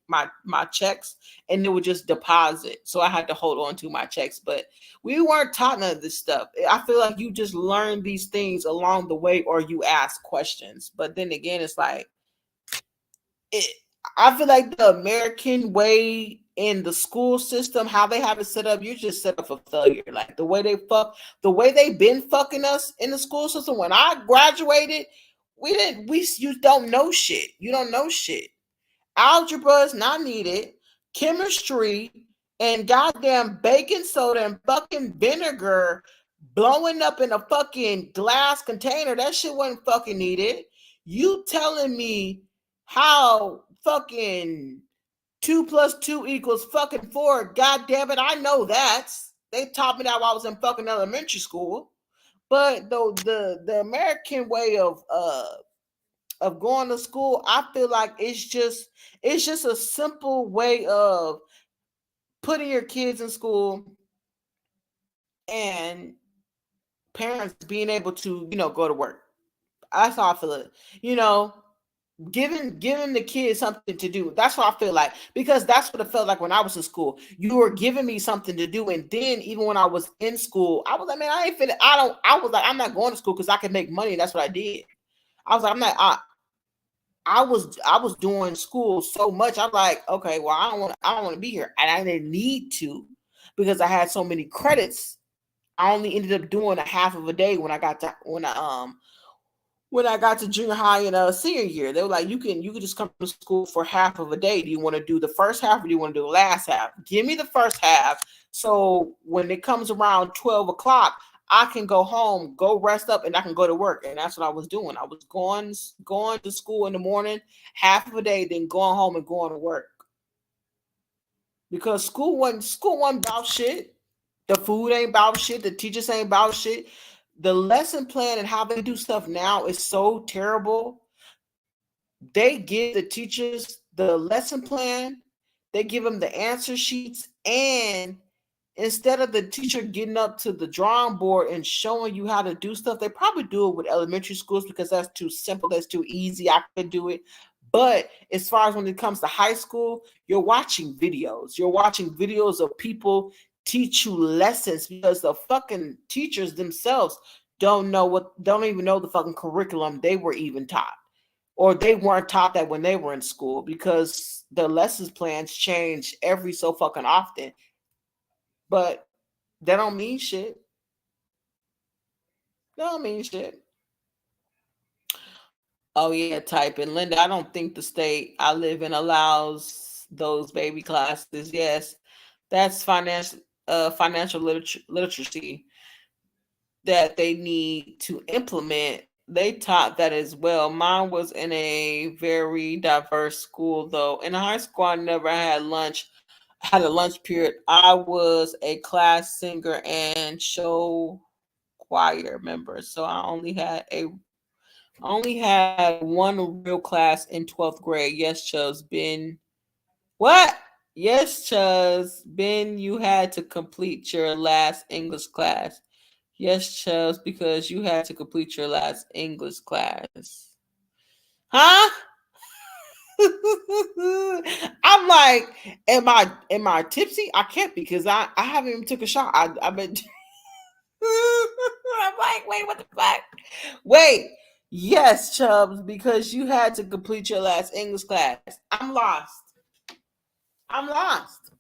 and it would just deposit. So I had to hold on to my checks. But we weren't taught none of this stuff. I feel like you just learn these things along the way, or you ask questions. But then again, it's like it, I feel like the American way in the school system, how they have it set up, you're just set up for failure. Like the way they've been fucking us in the school system. When I graduated, you don't know shit. You don't know shit. Algebra is not needed. Chemistry and goddamn baking soda and fucking vinegar blowing up in a fucking glass container, that shit wasn't fucking needed. You telling me how fucking 2 plus 2 equals fucking 4? God damn it, I know that. They taught me that while I was in fucking elementary school. But the American way of going to school, I feel like it's just a simple way of putting your kids in school and parents being able to, go to work. That's how I feel it. giving the kids something to do. That's what I feel like, because that's what it felt like when I was in school. You were giving me something to do, and then even when I was in school, I was like, man, I ain't fit. I was like, I'm not going to school because I can make money. And that's what I did. I was like, I'm not. I was doing school so much. I'm like, okay, well, I don't want to be here, and I didn't need to because I had so many credits. I only ended up doing a half of a day when I got to junior high and senior year. They were like, you can just come to school for half of a day. Do you want to do the first half or do you want to do the last half? Give me the first half. So when it comes around 12 o'clock, I can go home, go rest up, and I can go to work. And that's what I was doing. I was going to school in the morning, half of a day, then going home and going to work. Because school wasn't about shit. The food ain't about shit. The teachers ain't about shit. The lesson plan and how they do stuff now is so terrible. They give the teachers the lesson plan, they give them the answer sheets, and instead of the teacher getting up to the drawing board and showing you how to do stuff, they probably do it with elementary schools because that's too simple, that's too easy. I could do it. But as far as when it comes to high school, you're watching videos. You're watching videos of people teach you lessons because the fucking teachers themselves don't even know the fucking curriculum they were even taught, or they weren't taught that when they were in school, because the lessons plans change every so fucking often. But that don't mean shit. That don't mean shit. Oh yeah, type in Linda. I don't think the state I live in allows those baby classes. Yes, that's financial literacy that they need to implement. They taught that as well. Mine was in a very diverse school, though. In high school, I never had had a lunch period. I was a class singer and show choir member, so I only had one real class in 12th grade. Yes, Chubbs. Ben. What? Yes, Chubbs. Ben, you had to complete your last English class. Yes, Chubbs, because you had to complete your last English class. Huh? I'm like, am I tipsy? I can't be, because I haven't even took a shot. I've been I'm like, wait, what the fuck? Wait. Yes, Chubbs, because you had to complete your last English class. I'm lost. I'm lost.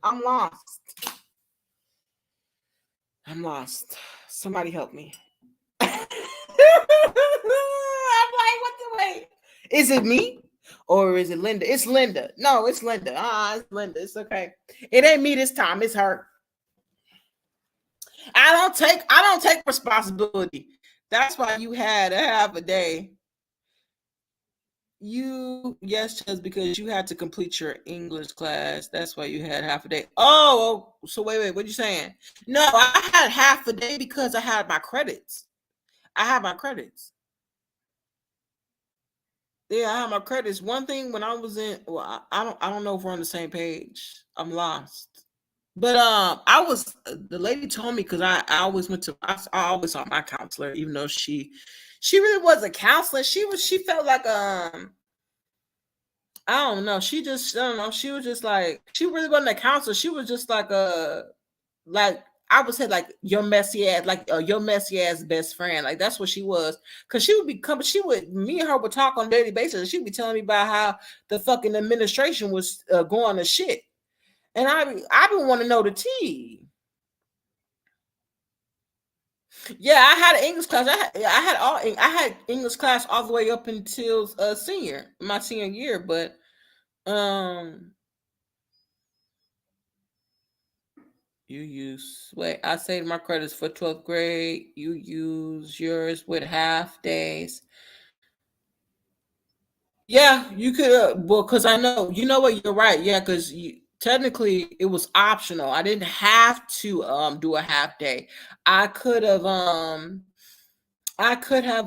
I'm lost. I'm lost. Somebody help me. I'm like, what the wait? Is it me? Or is it Linda? It's Linda. No, it's Linda. It's Linda. It's okay. It ain't me this time. It's her. I don't take responsibility. That's why you had a half a day. Yes, just because you had to complete your English class. That's why you had half a day. Oh, so wait, what you saying? No, I had half a day because I had my credits. I had my credits. Yeah, I had my credits. One thing when I was I don't know if we're on the same page. I'm lost. But the lady told me, because I always I always saw my counselor, even though she really was a counselor. She felt like I don't know. She just, I don't know. She was just like, she really wasn't a counselor. She was just like like I would say, like your messy ass best friend. Like that's what she was. Cause she would me and her would talk on a daily basis. And she'd be telling me about how the fucking administration was going to shit. And I been want to know the tea. Yeah, I had an English class. I had English class all the way up until my senior year. But I saved my credits for 12th grade. You use yours with half days. Yeah, you could. Well, because I know, you know what, you're right. Yeah, because technically it was optional. I didn't have to do a half day. I could have I could have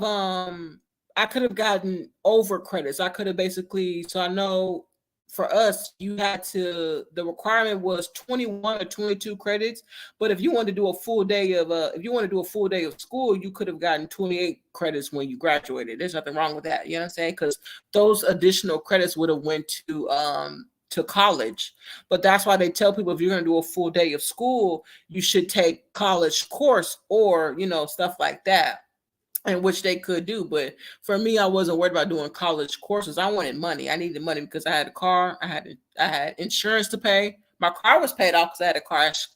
gotten over credits. I could have basically, so I know for us, you had to, the requirement was 21 or 22 credits. But if you wanted to do a full day of school, you could have gotten 28 credits when you graduated. There's nothing wrong with that. You know what I'm saying? Because those additional credits would have went to college. But that's why they tell people, if you're going to do a full day of school, you should take college course or, stuff like that. And which they could do. But for me, I wasn't worried about doing college courses. I wanted money. I needed money because I had a car. I had insurance to pay. My car was paid off because I had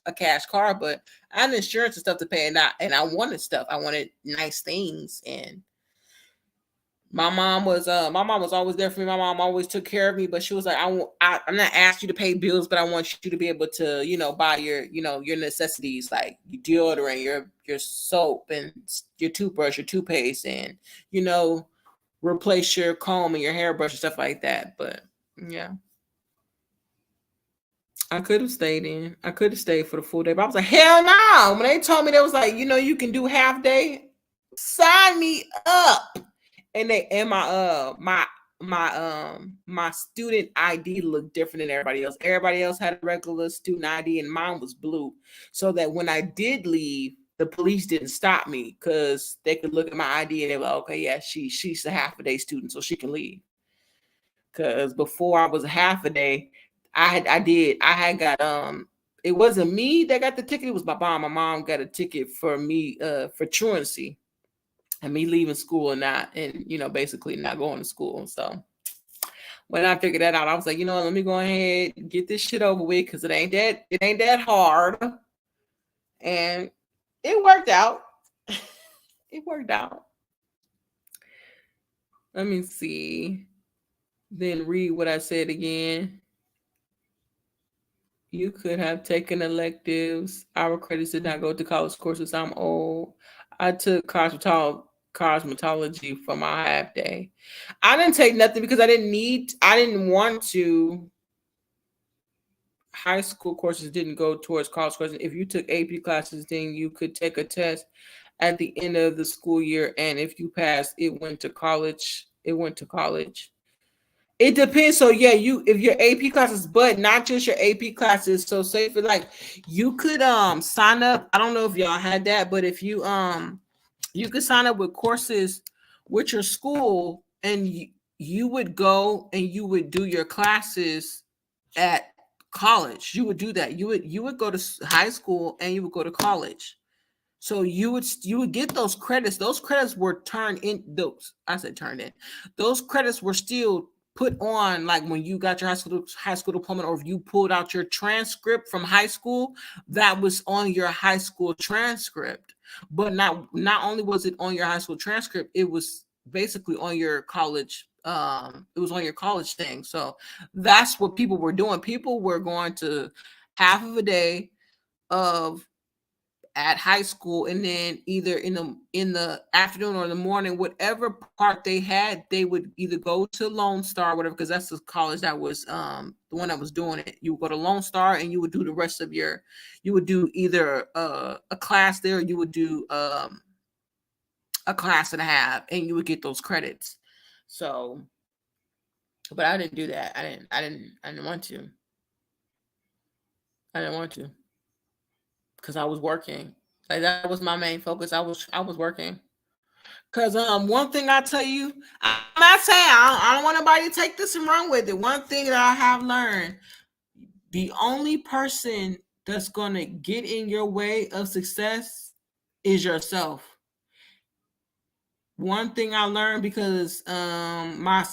a cash car, but I had insurance and stuff to pay, and I wanted stuff. I wanted nice things, and my mom was always there for me. My mom always took care of me, but she was like, I'm not asking you to pay bills, but I want you to be able to, buy your necessities, like your deodorant, your soap and your toothbrush, your toothpaste, and, replace your comb and your hairbrush and stuff like that. But yeah. I could have stayed for the full day, but I was like, hell no. When they told me, they was like, you can do half day, sign me up. And my student ID looked different than everybody else. Everybody else had a regular student ID, and mine was blue. So that when I did leave, the police didn't stop me because they could look at my ID and they were like, okay, yeah, she's a half a day student, so she can leave. Because before I was a half a day, it wasn't me that got the ticket, it was my mom. My mom got a ticket for me for truancy. And me leaving school and basically not going to school. So when I figured that out, I was like, let me go ahead and get this shit over with, because it ain't that hard. And it worked out. It worked out. Let me see. Then read what I said again. You could have taken electives. Our credits did not go to college courses. I'm old. I took cosmetology for my half day. I didn't take nothing because I didn't want to. High school courses didn't go towards college courses. If you took AP classes, then you could take a test at the end of the school year, and if you passed, it went to college. It depends. So yeah, if your AP classes, but not just your AP classes. So say for you could sign up. I don't know if y'all had that, but if you could sign up with courses with your school, and you would go and you would do your classes at college. You would do that. You would go to high school and you would go to college. So you would get those credits. Those credits were turned in. Those credits were still put on, like when you got your high school diploma, or if you pulled out your transcript from high school, that was on your high school transcript. But not only was it on your high school transcript, it was basically on your college. It was on your college thing. So that's what people were doing. People were going to half of a day at high school, and then either in the afternoon or in the morning, whatever part they had, they would either go to Lone Star or whatever, because that's the college that was the one that was doing it. You would go to Lone Star and you would do the rest of you would do either a class there, or you would do a class and a half, and you would get those credits. So, but I didn't do that. I didn't want to. I didn't want to. Because I was working. Like, that was my main focus. I was working. Because one thing I tell you, I'm not saying I don't want nobody to take this and run with it. One thing that I have learned, the only person that's going to get in your way of success is yourself. One thing I learned, because my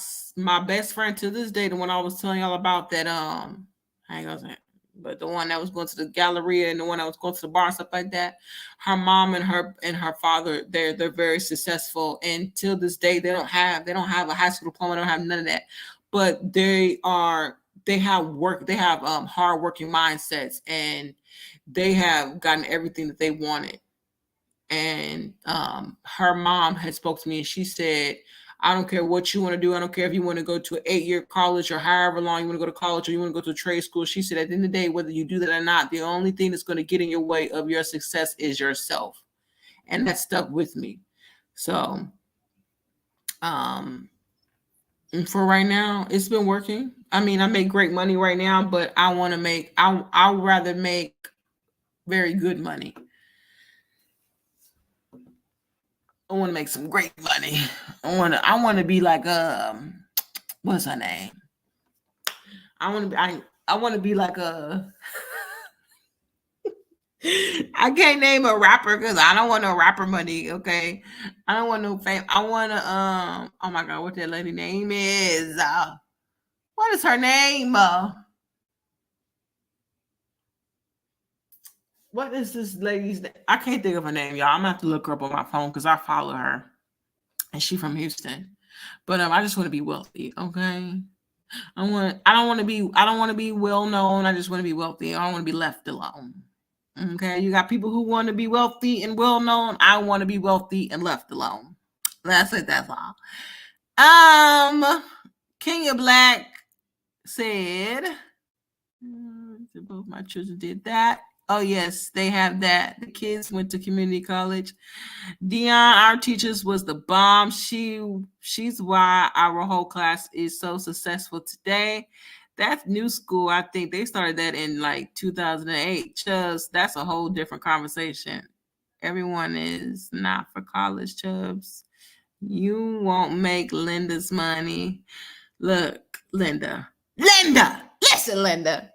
best friend to this day, the one I was telling y'all about, that I ain't gonna say, but the one that was going to the Galleria and the one that was going to the bar and stuff like that, her mom and her father, they're very successful, and till this day they don't have a high school diploma, they don't have none of that, but they have hardworking mindsets, and they have gotten everything that they wanted. And her mom had spoke to me, and she said, I don't care what you want to do. I don't care if you want to go to an 8-year college or however long you want to go to college, or you want to go to a trade school. She said, at the end of the day, whether you do that or not, the only thing that's going to get in your way of your success is yourself. And that stuck with me. So, For right now, it's been working. I mean, I make great money right now, but I want to make. I'd rather make very good money. I want to make some great money. I want to be like what's her name? I want to be like a I can't name a rapper because I don't want no rapper money. Okay, I don't want no fame. I want to oh my god, what that lady name is? What is her name? What is this lady's name? I can't think of her name, y'all. I'm gonna have to look her up on my phone because I follow her, and she from Houston. But I just want to be wealthy. Okay, I don't want to be well known. I just want to be wealthy. I don't want to be left alone. Okay, you got people who want to be wealthy and well known. I want to be wealthy and left alone. That's it. That's all. Kenya Black said, both my children did that. Oh yes, they have that. The kids went to community college. Dion, our teachers, was the bomb. She's why our whole class is so successful today. That's new school. I think they started that in like 2008. Chubs, that's a whole different conversation. Everyone is not for college, Chubs. You won't make Linda's money. Look, Linda, listen, Linda.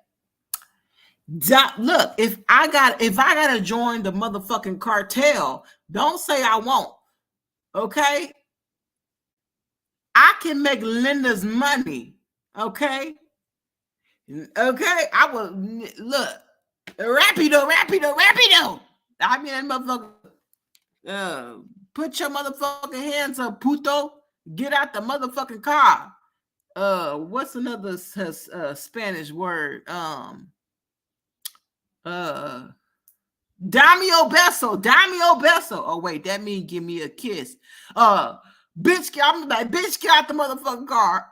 Look, if I gotta join the motherfucking cartel, don't say I won't. Okay, I can make Linda's money. Okay, I will look. Rapido. I mean that motherfucker. Put your motherfucking hands up, puto. Get out the motherfucking car. What's another Spanish word? Damio beso. Oh wait, that means give me a kiss. Bitch, I'm like, bitch, get out the motherfucking car.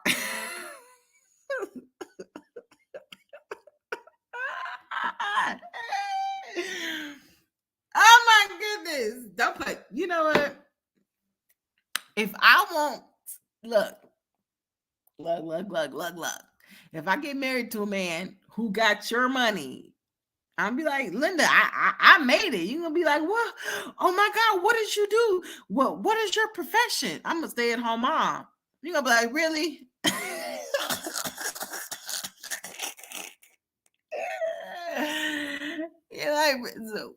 Oh my goodness. Don't put, you know what? If I want, look. If I get married to a man who got your money, I'll be like, Linda, I made it. You're gonna be like, what? Oh my God, what did you do? What is your profession? I'm a stay-at-home mom. You're gonna be like, really? You're like, so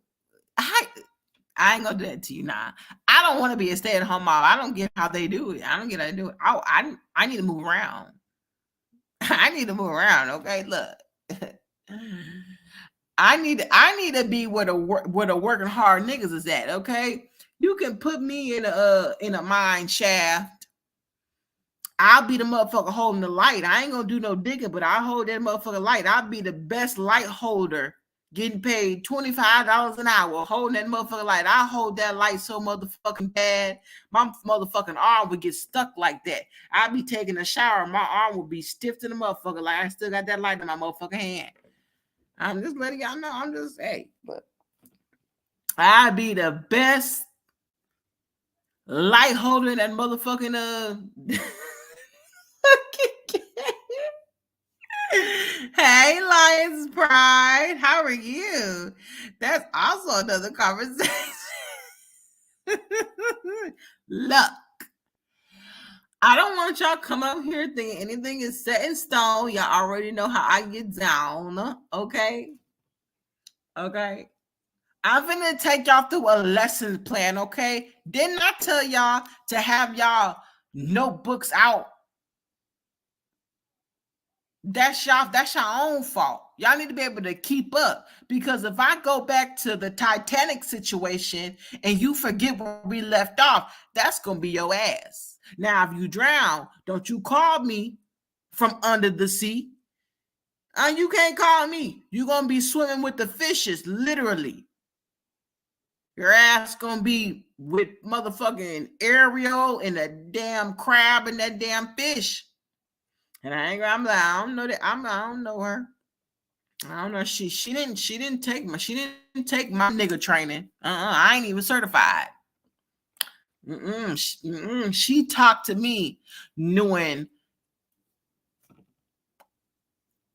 I ain't gonna do that to you now. I don't want to be a stay-at-home mom. I don't get how they do it. I don't get how they do it. I need to move around. I need to move around. Okay, look. I need to be where the working hard niggas is at. Okay, you can put me in a mine shaft. I'll be the motherfucker holding the light. I ain't gonna do no digging, but I'll hold that motherfucker light. I'll be the best light holder, getting paid $25 an hour, holding that motherfucker light. I hold that light so motherfucking bad, my motherfucking arm would get stuck like that. I'll be taking a shower, my arm will be stiff to the motherfucker, like I still got that light in my motherfucking hand. I'm just letting y'all know. I'm just, hey, but I'll be the best light holder in that motherfucking Hey, Lions Pride, how are you? That's also another conversation. Look, I don't want y'all come up here thinking anything is set in stone. Y'all already know how I get down. Okay. I'm gonna take y'all through a lesson plan. Okay. Didn't I tell y'all to have y'all notebooks out? That's your own fault. Y'all need to be able to keep up, because if I go back to the Titanic situation and you forget where we left off, that's gonna be your ass. Now, if you drown, don't you call me from under the sea. You can't call me. You're gonna be swimming with the fishes, literally. Your ass gonna be with motherfucking Ariel and that damn crab and that damn fish. And I'm like, I don't know that. I don't know her. I don't know. She didn't take my nigga training. I ain't even certified. She talked to me knowing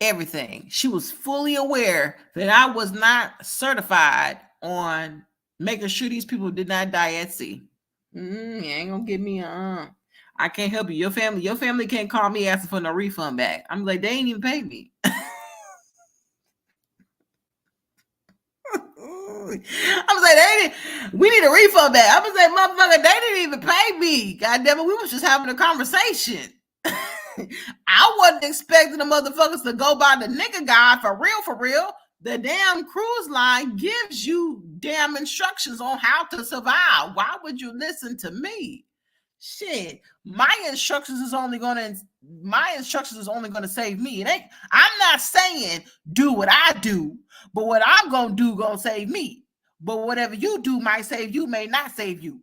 everything. She was fully aware that I was not certified on making sure these people did not die at sea. You ain't gonna give me I can't help you. Your family can't call me asking for no refund back. I'm like, they ain't even paid me. I'm like, we need a refund back. I'm gonna say, motherfucker, they didn't even pay me. God damn it, we was just having a conversation. I wasn't expecting the motherfuckers to go by the nigga guide for real. The damn cruise line gives you damn instructions on how to survive. Why would you listen to me? Shit, my instructions is only gonna save me. I'm not saying do what I do, but what I'm gonna do gonna save me. But whatever you do might save you, may not save you.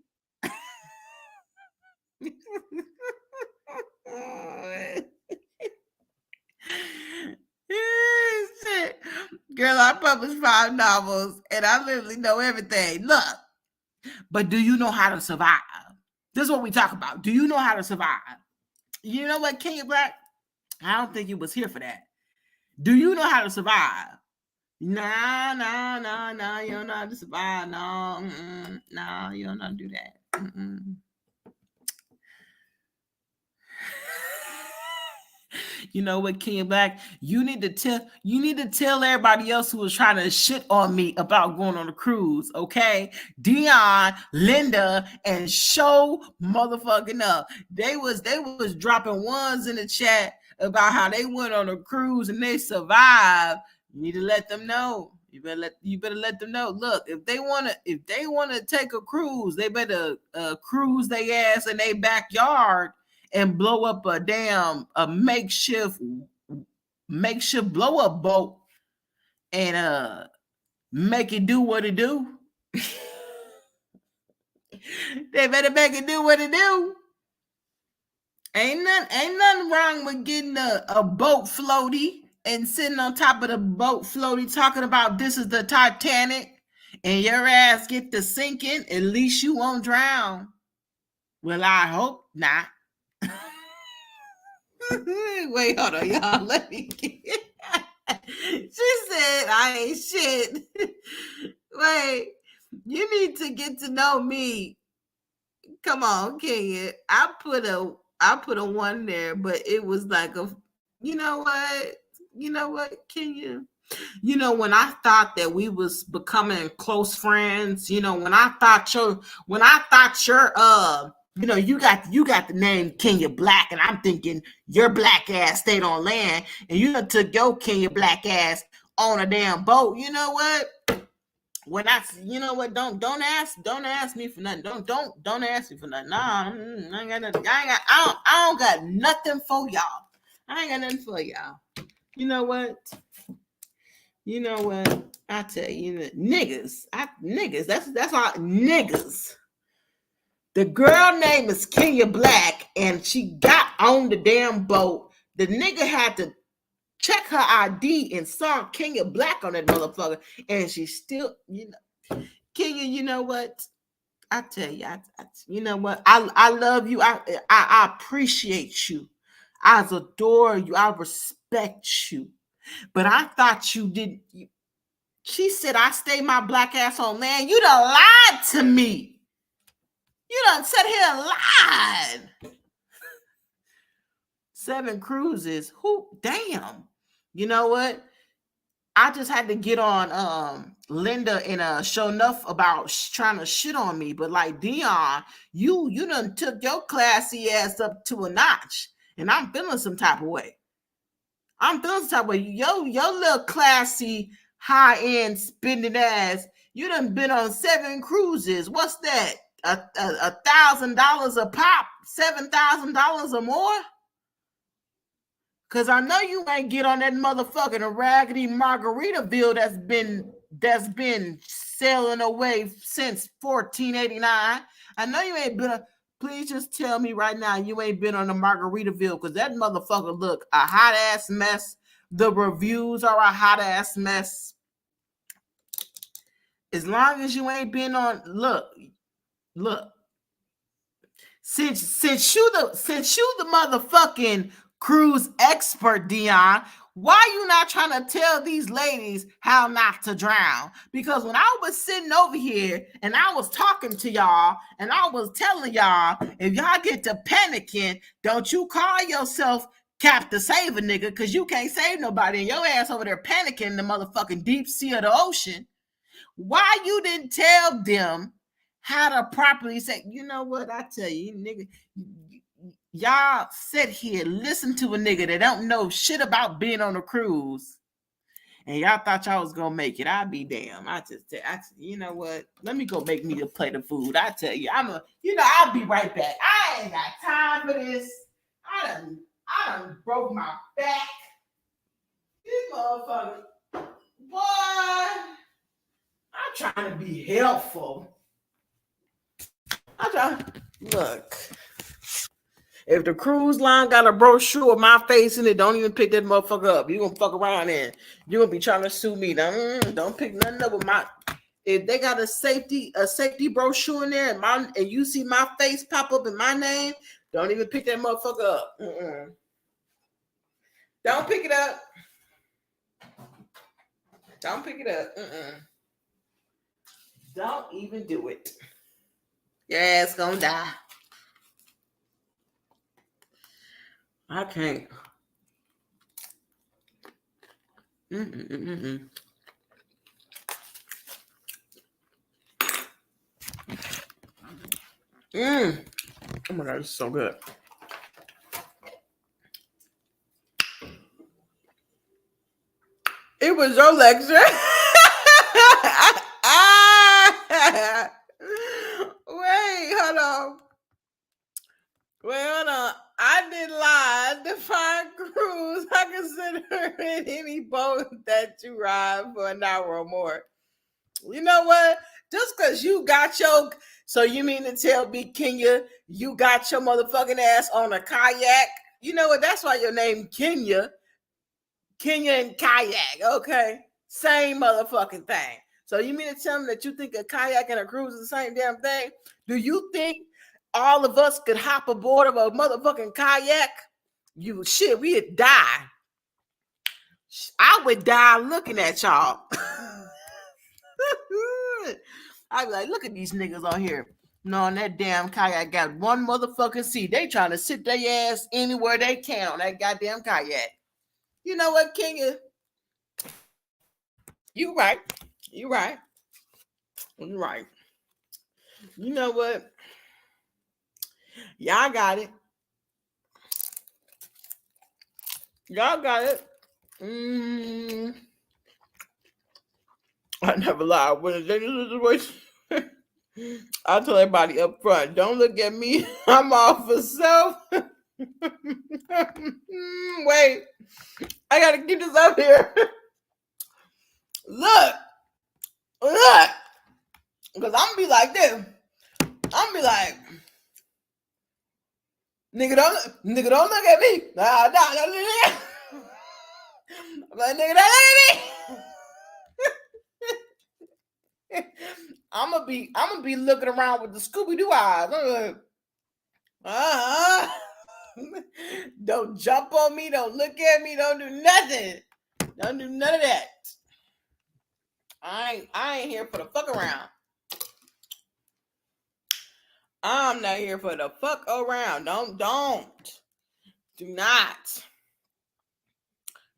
Shit. Girl, I published 5 novels and I literally know everything. Look, but do you know how to survive? This is what we talk about. Do you know how to survive? You know what, Kenya Black? I don't think you was here for that. Do you know how to survive? Nah, you don't know how to survive. No, you don't know how to do that. You know what, Kenya Black? You need to tell everybody else who was trying to shit on me about going on a cruise, okay? Dion, Linda, and Show motherfucking up. They was dropping ones in the chat about how they went on a cruise and they survived. You need to let them know. You better let them know. Look, if they wanna take a cruise, they better cruise their ass in their backyard and blow up a makeshift blow up boat and make it do what it do. They better make it do what it do. Ain't nothing wrong with getting a boat floaty and sitting on top of the boat floaty talking about this is the Titanic and your ass get to sinking. At least you won't drown. Well, I hope not. Wait, hold on, y'all. Let me get She said, I ain't shit. Wait, you need to get to know me. Come on, Kenya. I put a 1 there, but it was like you know what, Kenya? You know, when I thought that we was becoming close friends, you know, when I thought your you know, you got the name Kenya Black, and I'm thinking your black ass stayed on land, and you done took your Kenya Black ass on a damn boat. You know what? When don't ask me for nothing. Don't ask me for nothing. Nah, I ain't got nothing. I don't got nothing for y'all. I ain't got nothing for y'all. You know what? I tell you, niggas. That's all niggas. The girl name is Kenya Black, and she got on the damn boat. The nigga had to check her ID and saw Kenya Black on that motherfucker, and she still, Kenya, you know what? I tell you, you know what? I love you. I appreciate you. I adore you. I respect you. But I thought you did. She said I stay my black ass on land. You done lied to me. You done sat here and lied. 7 cruises. Who? Damn. You know what? I just had to get on Linda and show enough about trying to shit on me. But like Dion, you done took your classy ass up to a notch. And I'm feeling some type of way. Your little classy, high-end spending ass, you done been on 7 cruises. What's that? $1,000 a pop, $7,000 or more? Cause I know you ain't get on that motherfucking raggedy Margaritaville that's been sailing away since 1489. I know you ain't been. Please just tell me right now you ain't been on the Margaritaville, because that motherfucker look a hot ass mess. The reviews are a hot ass mess. As long as you ain't been on, look. Since you the motherfucking cruise expert, Dion, Why you not trying to tell these ladies how not to drown? Because when I was sitting over here and I was talking to y'all and I was telling y'all, if y'all get to panicking, don't you call yourself Captain Save a nigga, because you can't save nobody and your ass over there panicking in the motherfucking deep sea of the ocean. Why you didn't tell them how to properly say, you know what, I tell you, nigga, y'all sit here, listen to a nigga that don't know shit about being on a cruise, and y'all thought y'all was gonna make it. I'll be damn. You know what? Let me go make me a plate of food. I tell you, I'll be right back. I ain't got time for this. I done broke my back. This motherfucker, boy. I'm trying to be helpful. Look. If the cruise line got a brochure of my face in it, don't even pick that motherfucker up. You gonna fuck around and you gonna be trying to sue me. Don't pick nothing up with my. If they got a safety brochure in there and you see my face pop up in my name, don't even pick that motherfucker up. Don't pick it up. Don't pick it up. Don't even do it. Your ass gonna die. I can't. Oh my God, it's so good. It was your lecture. Wait, hold on. I did lie. Define cruise. I consider it any boat that you ride for an hour or more. You know what? Just because you got so you mean to tell me, Kenya, you got your motherfucking ass on a kayak? You know what? That's why your name Kenya. Kenya and kayak, okay? Same motherfucking thing. So you mean to tell me that you think a kayak and a cruise is the same damn thing? Do you think all of us could hop aboard of a motherfucking kayak? We'd die. I would die looking at y'all. I'd be like, look at these niggas on here. No, on that damn kayak got one motherfucking seat. They trying to sit their ass anywhere they can on that goddamn kayak. You know what, Kenya? You right. You right. You right. You know what? Y'all got it. Y'all got it. I never lie. When it's dangerous situation, I tell everybody up front, don't look at me. I'm off for self. Wait. I gotta keep this up here. Look. Because I'm gonna be like this. I'm gonna be like, nigga, don't look at me. Nah, don't look at me. I'm like, nigga, don't look at me. I'm gonna be looking around with the Scooby-Doo eyes. I'm like, don't jump on me, don't look at me, don't do nothing. Don't do none of that. I ain't here for the fuck around. I'm not here for the fuck around. Do not.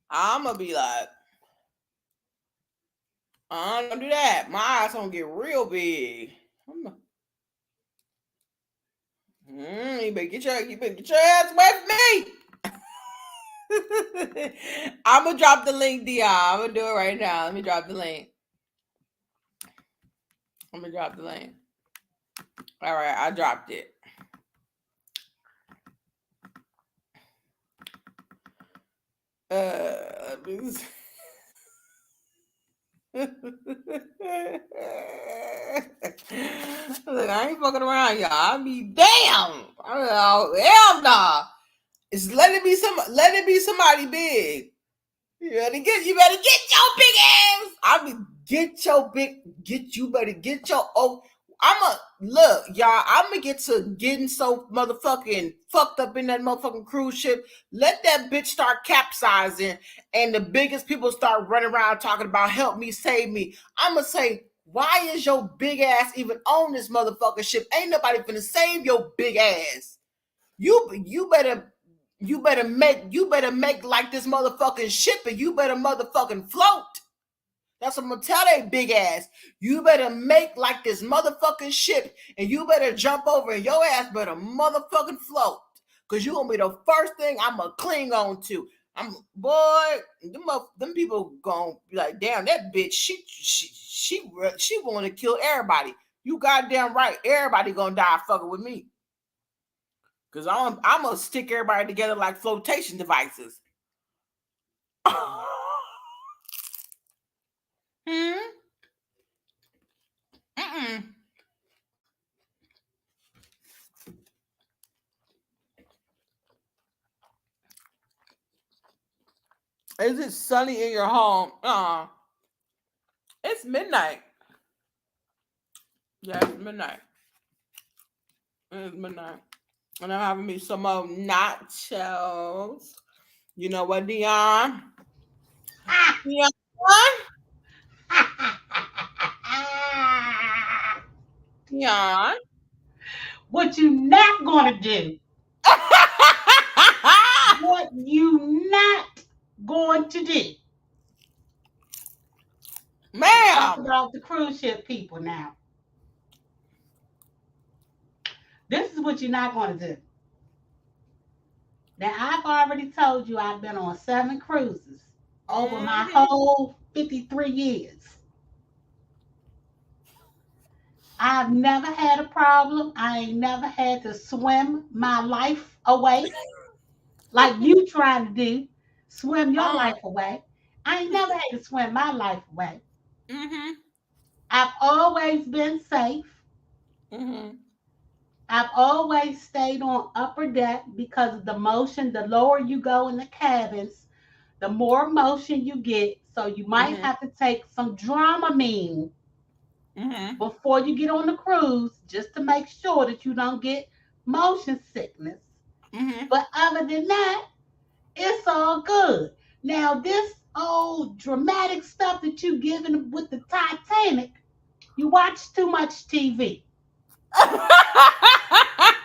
I'm gonna be like, don't do that. My eyes gonna get real big. You better get your ass away from me. I'm gonna drop the link, Dion. I'm gonna do it right now. Let me drop the link. I'm gonna drop the link. All right, I dropped it. Look, I ain't fucking around, y'all. I be damn. Hell nah. Let it be somebody big. You better get your big ass. You better get your Look, y'all. I'ma get to getting so motherfucking fucked up in that motherfucking cruise ship. Let that bitch start capsizing, and the biggest people start running around talking about help me, save me. I'ma say, why is your big ass even on this motherfucking ship? Ain't nobody finna save your big ass. You better make like this motherfucking ship, and you better motherfucking float. That's what I'm gonna tell that big ass. You better make like this motherfucking ship, and you better jump over, and your ass better motherfucking float. Cause you gonna be the first thing I'm gonna cling on to. Them people gonna be like, damn, that bitch, she wanna kill everybody. You goddamn right, everybody gonna die fucking with me. Cause I'm gonna stick everybody together like flotation devices. Is it sunny in your home? It's midnight. Yeah, it's midnight. It's midnight. And I'm having me some more nachos. You know what, Dion? Dion? Dion? What you not gonna do? What you not going to do? Ma'am! Talk about the cruise ship people now. This is what you're not going to do. Now, I've already told you I've been on 7 cruises over my whole 53 years. I've never had a problem. I ain't never had to swim my life away like you trying to do. Swim your life away. I ain't never had to swim my life away. I've always been safe. I've always stayed on upper deck because of the motion. The lower you go in the cabins, the more motion you get. So you might have to take some Dramamine before you get on the cruise, just to make sure that you don't get motion sickness. But other than that, it's all good. Now, this old dramatic stuff that you giving with the Titanic, you watch too much TV.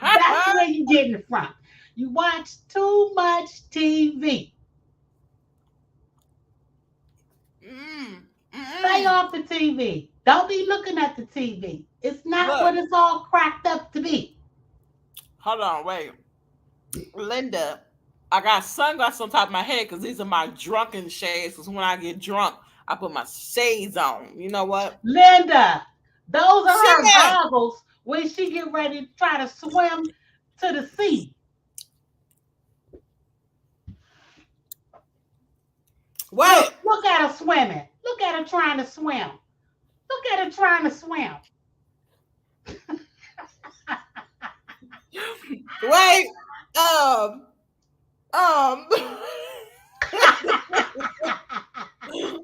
That's where you're getting it from. You watch too much TV. Stay off the TV. Don't be looking at the TV. It's not what it's all cracked up to be. Hold on, wait. Linda, I got sunglasses on top of my head because these are my drunken shades. Because when I get drunk, I put my shades on. You know what? Linda, those are her goggles when she get ready to try to swim to the sea. Wait. Look at her swimming. Look at her trying to swim. Look at her trying to swim. Wait.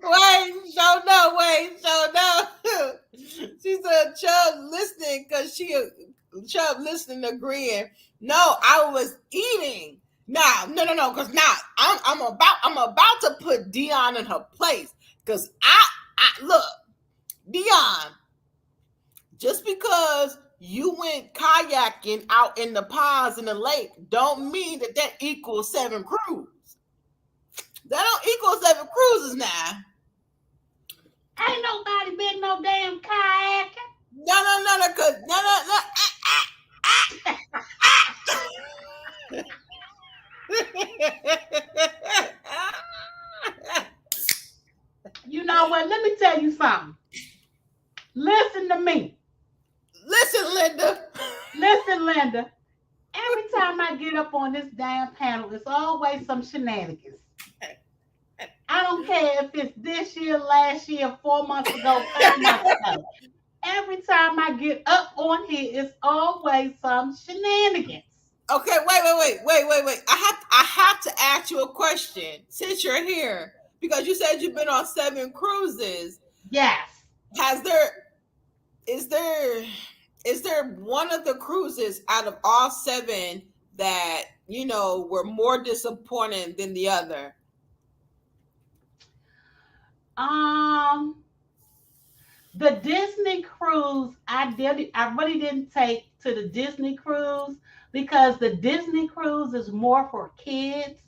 Wait, show no. She said Chubb listening because Chubb listening agreeing. No, I was eating. No, because now I'm about to put Dion in her place. Because I look, Dion, just because you went kayaking out in the ponds in the lake don't mean that equals 7 cruises. That don't equal 7 cruises now. Ain't nobody been no damn kayaking. No. You know what? Let me tell you something. Listen to me. Listen, Linda. Every time I get up on this damn panel, it's always some shenanigans. I don't care if it's this year, last year, 4 months ago, 5 months ago. Every time I get up on here, it's always some shenanigans. Okay, wait. I have to ask you a question since you're here because you said you've been on 7 cruises. Yes. Is there is there one of the cruises out of all 7 that were more disappointing than the other? The Disney cruise, I really didn't take to the Disney cruise because the Disney cruise is more for kids.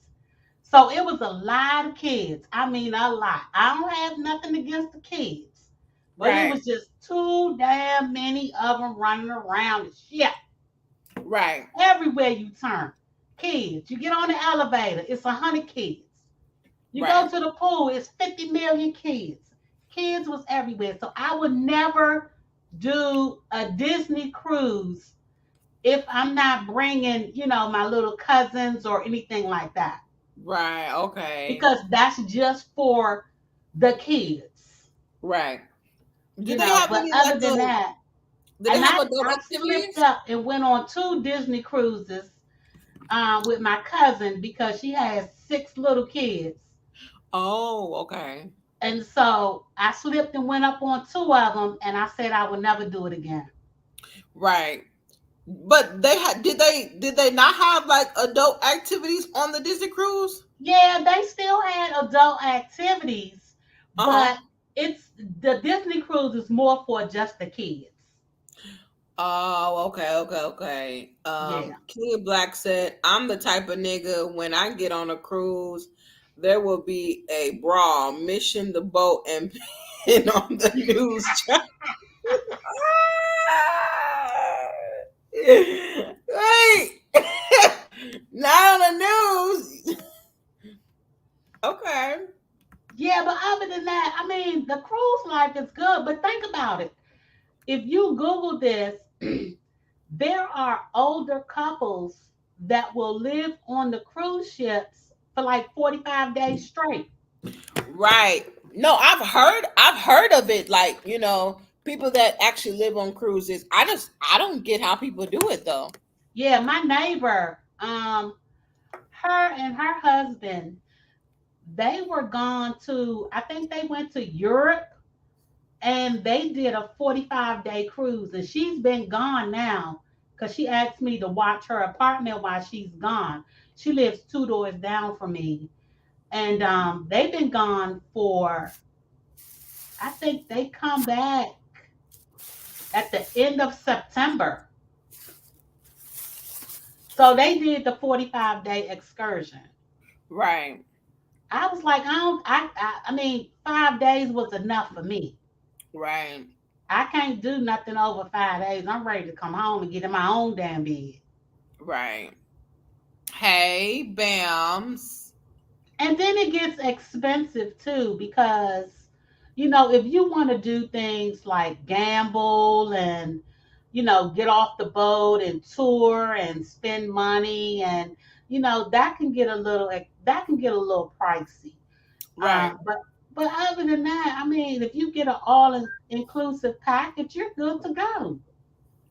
So it was a lot of kids. I mean, a lot. I don't have nothing against the kids, but it was just too damn many of them running around the ship. Right. Everywhere you turn, kids. You get on the elevator, it's 100 kids. You go to the pool, it's 50 million kids. Kids was everywhere. So I would never do a Disney cruise if I'm not bringing, my little cousins or anything like that. Right. Okay. Because that's just for the kids. Right. But other than that, I slipped up and went on 2 Disney cruises with my cousin because she has 6 little kids. Oh, okay. And so I slipped and went up on 2 of them, and I said I would never do it again. Right. But did they not have like adult activities on the Disney cruise? Yeah, they still had adult activities, but the Disney cruise is more for just the kids. Oh, okay. King Black said, "I'm the type of nigga when I get on a cruise, there will be a brawl, mission the boat, and pin on the news channel." Wait, not on the news. Okay. Yeah, but other than that, I mean, the cruise life is good. But think about it. If you Google this, there are older couples that will live on the cruise ships for like 45 days straight. Right. No, I've heard of it. Like, people that actually live on cruises. I don't get how people do it though. Yeah, my neighbor, her and her husband, they were gone to, I think they went to Europe, and they did a 45-day cruise, and she's been gone now because she asked me to watch her apartment while she's gone. She lives 2 doors down from me, and they've been gone for, I think they come back at the end of September. So they did the 45-day excursion. Right. I was like, I mean, 5 days was enough for me. Right. I can't do nothing over 5 days. I'm ready to come home and get in my own damn bed. Right. Hey, Bams. And then it gets expensive too because, if you want to do things like gamble and, get off the boat and tour and spend money and, that can get a little pricey. Right. But other than that, I mean, if you get an all-inclusive package, you're good to go.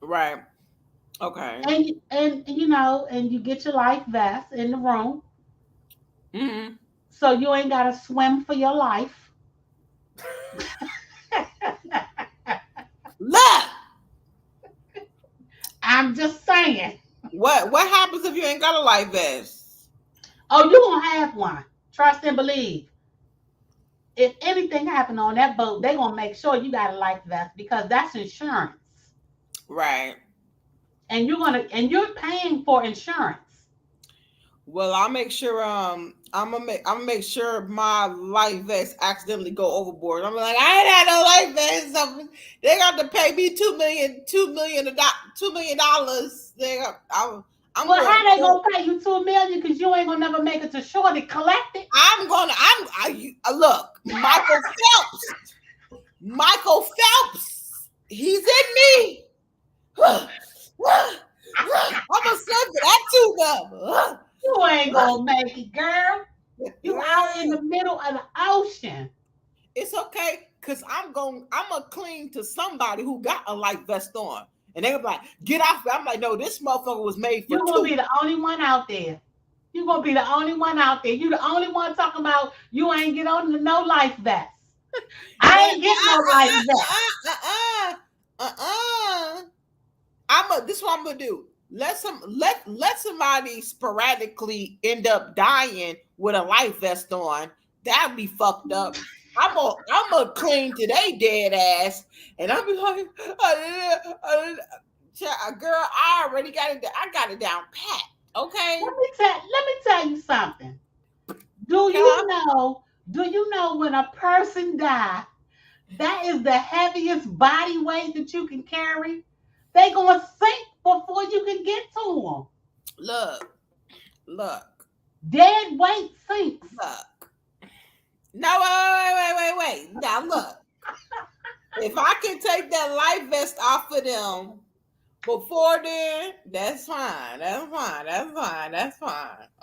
Right. Okay. And you get your life vest in the room. Mm-hmm. So you ain't got to swim for your life. Look. I'm just saying. What happens if you ain't got a life vest? Oh, you gonna have one. Trust and believe. If anything happened on that boat, they're gonna make sure you got a life vest because that's insurance. Right. And you're paying for insurance. Well, I'll make sure I'm gonna make sure my life vest accidentally go overboard. I'm like, I ain't had no life vest. So they got to pay me $2 million. Well, how they gonna pay you $2 million because you ain't gonna never make it to shore to collect it? Look, Michael Phelps, he's in me. I'm gonna send for that $2 You ain't gonna make it, girl. You out in the middle of the ocean. It's okay, cause I'm gonna cling to somebody who got a life vest on, and they're like, "Get off!" I'm like, "No, this motherfucker was made for." You're gonna be the only one out there. You're gonna be the only one out there. You the only one talking about you ain't get on the no life vest. I ain't getting no life vest. This is what I'm gonna do. Let somebody sporadically end up dying with a life vest on. That'd be fucked up. I'm gonna cling to they dead ass, and I'll be like, girl, I already got it. I got it down pat. Okay. Let me tell you something. Do you know when a person dies, that is the heaviest body weight that you can carry? They gonna sink before you can get to them. Look. Dead weight sinks. Look. No, wait. Now look. If I can take that life vest off of them before then, that's fine.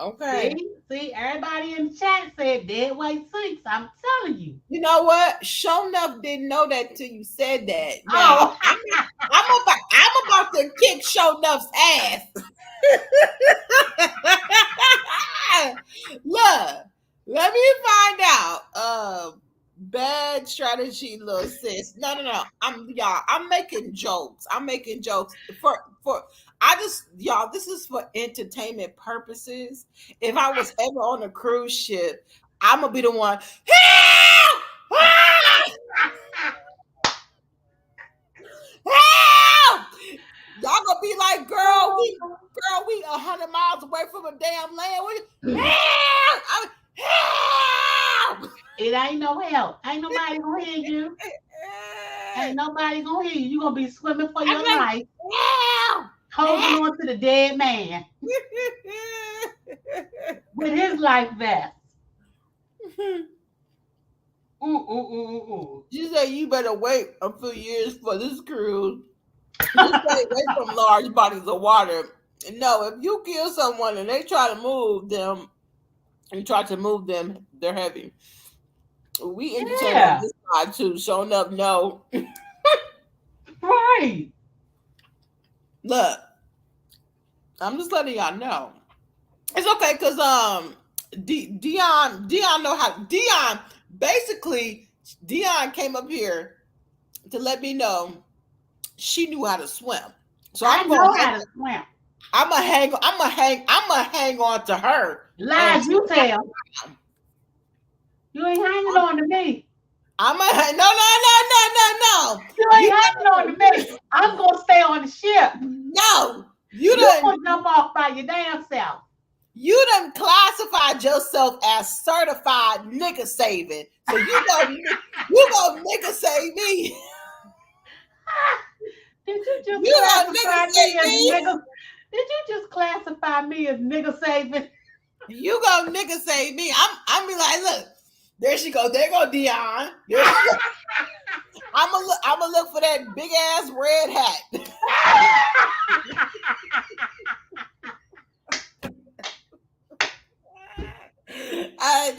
Okay. See, everybody in the chat said dead weight sinks. I'm telling you. You know what? Show enough didn't know that till you said that. Now, I'm about to kick Show Nuff's ass. Look, let me find out. Bad strategy, little sis. No. I'm making jokes. This is for entertainment purposes. If I was ever on a cruise ship, I'm gonna be the one. Help! Help! Y'all gonna be like, girl, we 100 miles away from a damn land. Help! It ain't no help. Ain't nobody gonna hear you. Ain't nobody gonna hear you. You gonna be swimming for your life. Help! Holding on to the dead man with his life vest. She said you better wait a few years for this cruise. Just stay away from large bodies of water. No, if you kill someone and they try to move them, they're heavy. We entertain on this side too. Showing up, no. Right. Look, I'm just letting y'all know. It's okay because Dion know how. Dion came up here to let me know she knew how to swim. So I know how to swim. I'm gonna hang on to her. Lies you tell. You ain't hanging on to me. No. You ain't hanging on to me. I'm gonna stay on the ship. No, you gonna jump off by your damn self. You done classified yourself as certified nigga saving. So you gonna nigga save me. Did you just classify me as nigga saving? You gonna nigga save me. I'm be like, look, there she go. There go Dion. I'ma look for that big ass red hat. I'm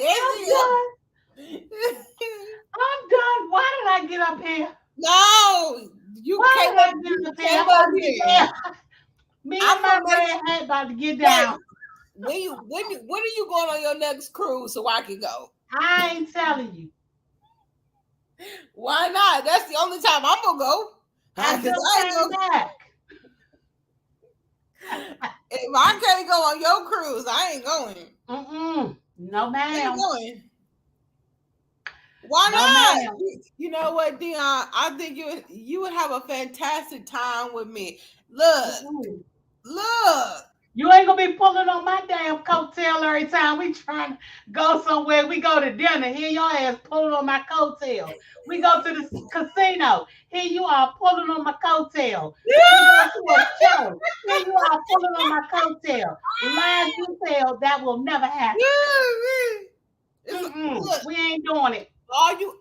done. Why did I get up here? No, you came up here. Me and my red hat about to get down. When are you going on your next cruise so I can go? I ain't telling you. Why not? That's the only time I'm gonna go. I just came back. If I can't go on your cruise, I ain't going. No, ma'am. I ain't going. Why not? You know what, Dion? I think you would have a fantastic time with me. Look. You ain't gonna be pulling on my damn coattail every time we trying to go somewhere. We go to dinner. Here your ass pulling on my coattail. We go to the casino. Here you are pulling on my coattail. We go to a show. Here you are pulling on my coattail. Lies you tell, that will never happen. We ain't doing it. All you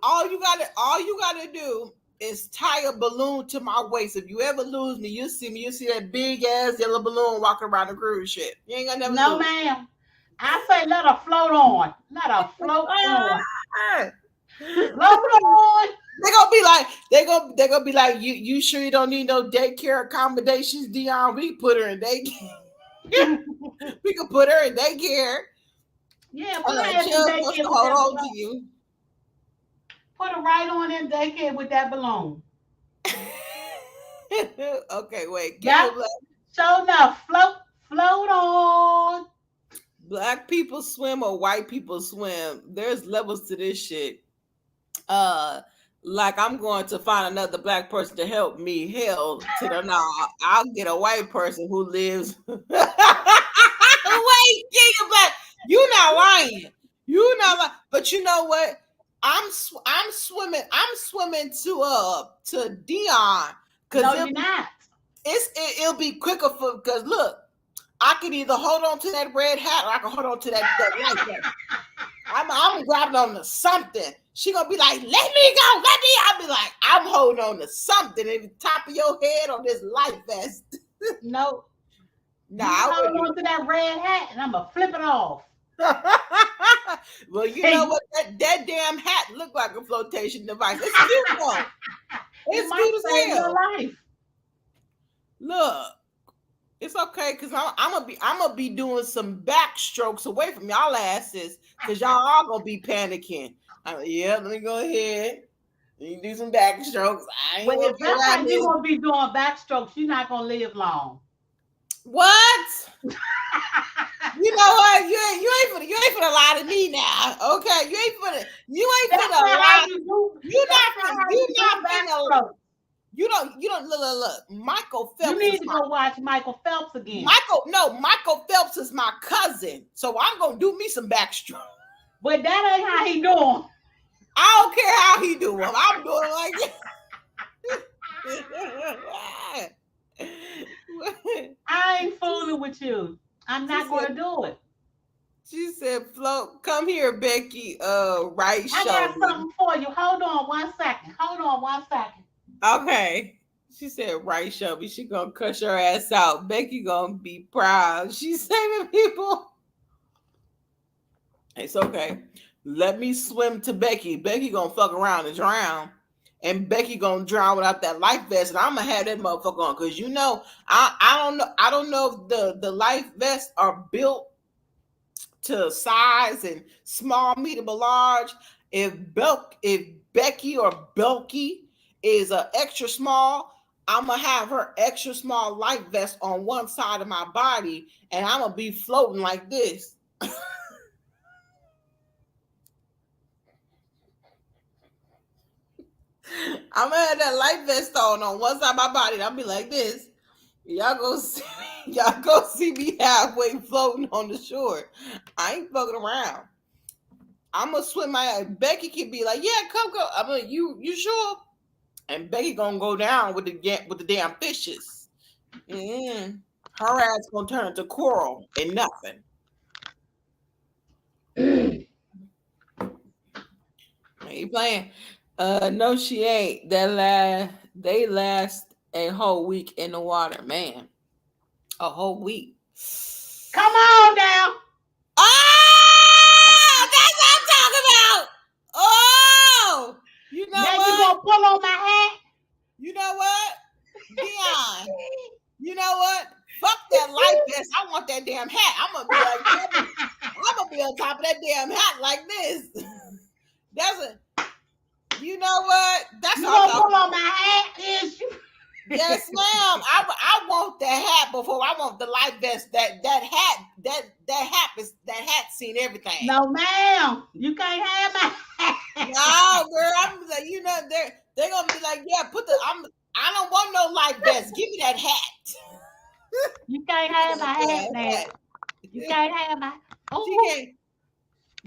gotta do is tie a balloon to my waist. If you ever lose me, you see that big ass yellow balloon walking around the cruise ship. You ain't gonna never No, lose. ma'am. I say let her float on. Let her float on. Float on. They're gonna be like, you sure you don't need no daycare accommodations, Dion? We can put her in daycare. We can put her in daycare. Yeah, put her in daycare. Hold on to you. Put her right on in daycare with that balloon. Okay, wait. Yeah. So now float on. Black people swim or white people swim. There's levels to this shit. Like I'm going to find another black person to help me. Hell to the no. I'll get a white person who lives. Wait, you black. You not lying. You not lying. But you know what? I'm swimming. I'm swimming to Dion No, you're not. It'll be quicker for because look, I can either hold on to that red hat or I can hold on to that light hat. I'm grabbing on to something. She gonna be like, let me go, let me. I'll be like, I'm holding on to something in the top of your head on this life vest. No. Nah, I hold on to that red hat and I'm gonna flip it off. Well, you know what? That damn hat look like a flotation device. It's cute though. It's cute as hell. Your life. Look, it's okay because I'm gonna be doing some backstrokes away from y'all asses because y'all are gonna be panicking. Yeah, let me go ahead. You do some backstrokes. Well, if that's how you're gonna be doing backstrokes, you're not gonna live long. What? You know what? You ain't finna lie to me now. Okay, you ain't finna lie. You don't look. Michael Phelps. You need to go watch Michael Phelps again. Michael Phelps is my cousin, so I'm gonna do me some backstroke. But that ain't how he doing. I don't care how he do them. I'm doing like this. I ain't fooling with you. I'm not going to do it. She said, "Float, come here, Becky. Right shoulder. I got something for you. Hold on 1 second. Okay." She said, "Right shoulder. She gonna cuss your ass out. Becky gonna be proud. She's saving people. It's okay. Let me swim to Becky. Becky gonna fuck around and drown. And Becky gonna drown without that life vest. And I'm gonna have that motherfucker on. Cause you know, I don't know if the life vests are built to size and small, medium, or large. If Becky or Belky is a extra small, I'm gonna have her extra small life vest on one side of my body, and I'm gonna be floating like this. I'm gonna have that life vest on one side of my body. And I'll be like this. Y'all go see me halfway floating on the shore. I ain't fucking around. I'm gonna swim my ass. Becky can be like, yeah, come go. I'm like, you sure? And Becky gonna go down with the damn fishes. Her ass gonna turn into coral and nothing. Ain't playing. No, she ain't. They last a whole week in the water, man. A whole week. Come on now. Oh, that's what I'm talking about. Oh, you know now what? You gonna pull on my hat? You know what, Dion? You know what? Fuck that life vest. I want that damn hat. I'm gonna be like, I'm gonna be on top of that damn hat like this. You know what? That's you what gonna pull on my hat, is you? Yes, ma'am. I want the hat before I want the life vest. That hat seen everything. No, ma'am. You can't have my hat. No, girl. I'm like, you know, they're gonna be like, yeah, I don't want no life vest. Give me that hat. You can't have my hat now. You can't have my. Oh, she can't.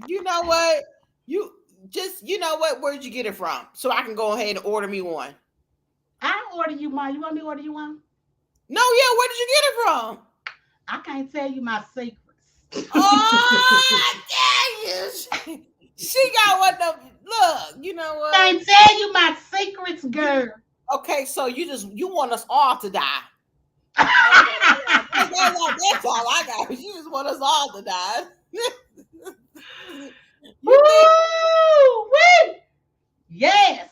You know what? You know what? Where'd you get it from? So I can go ahead and order me one. I order you one. You want me to order you one? No, yeah. Where did you get it from? I can't tell you my secrets. Oh, dang you! She got what the look. You know what? I can't tell you my secrets, girl. Okay, so you want us all to die. That's all I got. You just want us all to die. Woo! Yes.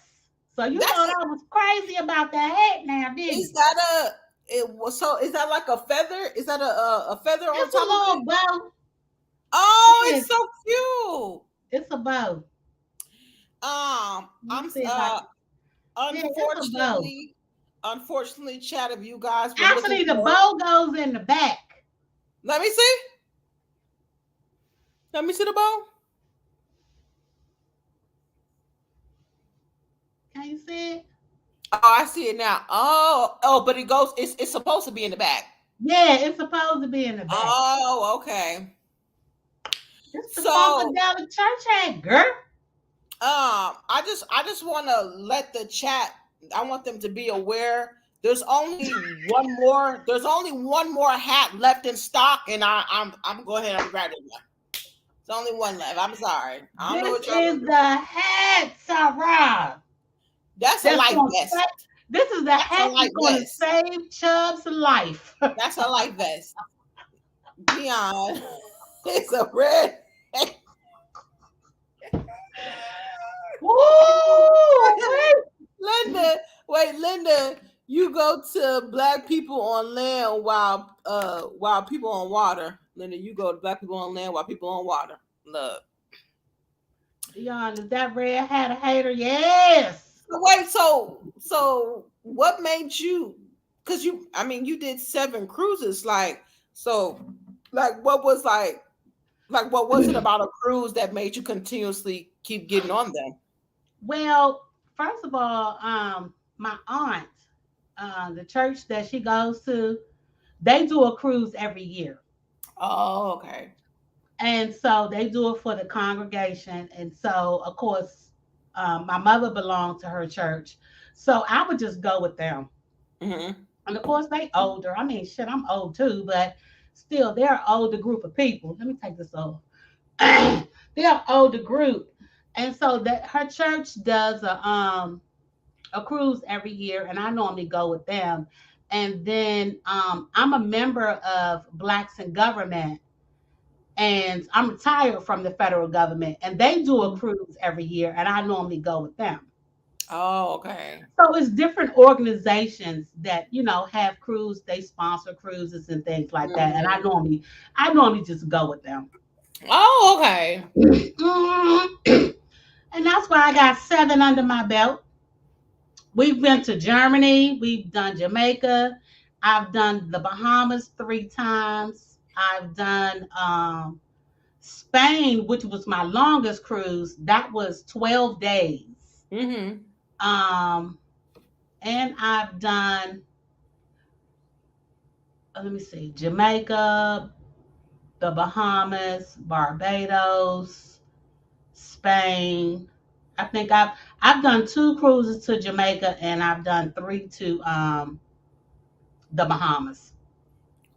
So you thought I was crazy about that hat now, didn't you? Is that like a feather? Is that a feather on top? It's a little bow. Oh, it's so cute. It's a bow. unfortunately, chat, if you guys were Actually, looking the for, bow goes in the back. let me see. Let me see the bow. Can you see it? Oh, I see it now. Oh, but it goes. It's supposed to be in the back. Yeah, it's supposed to be in the back. Oh, okay. It's the So, Funkadelic Church hat, girl. I just want to let the chat. I want them to be aware. There's only one more. There's only one more hat left in stock, and I'm go ahead and grab it now. There's only one left. I'm sorry. I don't know This what y'all is the hat, Sarah. That's a life vest. This is the hat that's going to save Chubb's life. That's a life vest. Dion, it's a red. Linda, you go to black people on land while people on water. Linda, you go to black people on land while people on water. Look. Dion, is that red hat a hater? Yes. Wait, so what made you, because you did 7 cruises, what was it about a cruise that made you continuously keep getting on them? Well, first of all, my aunt, the church that she goes to, they do a cruise every year. Oh, okay. And so they do it for the congregation. And so, of course, my mother belonged to her church. So I would just go with them. Mm-hmm. And of course, they older. I mean, shit, I'm old too, but still, they're an older group of people. Let me take this off. They're an older group. And so that her church does a cruise every year, and I normally go with them. And then I'm a member of Blacks in Government, and I'm retired from the federal government, and they do a cruise every year, and I normally go with them. Oh, okay. So it's different organizations that have cruise. They sponsor cruises and things like that, and I normally just go with them. Oh, okay. And that's why I got 7 under my belt. We've been to Germany. We've done Jamaica. I've done the Bahamas 3 times. I've done Spain, which was my longest cruise. That was 12 days. Mm-hmm. And I've done, let me see, Jamaica, the Bahamas, Barbados, Spain. I think I've done 2 cruises to Jamaica, and I've done 3 to the Bahamas.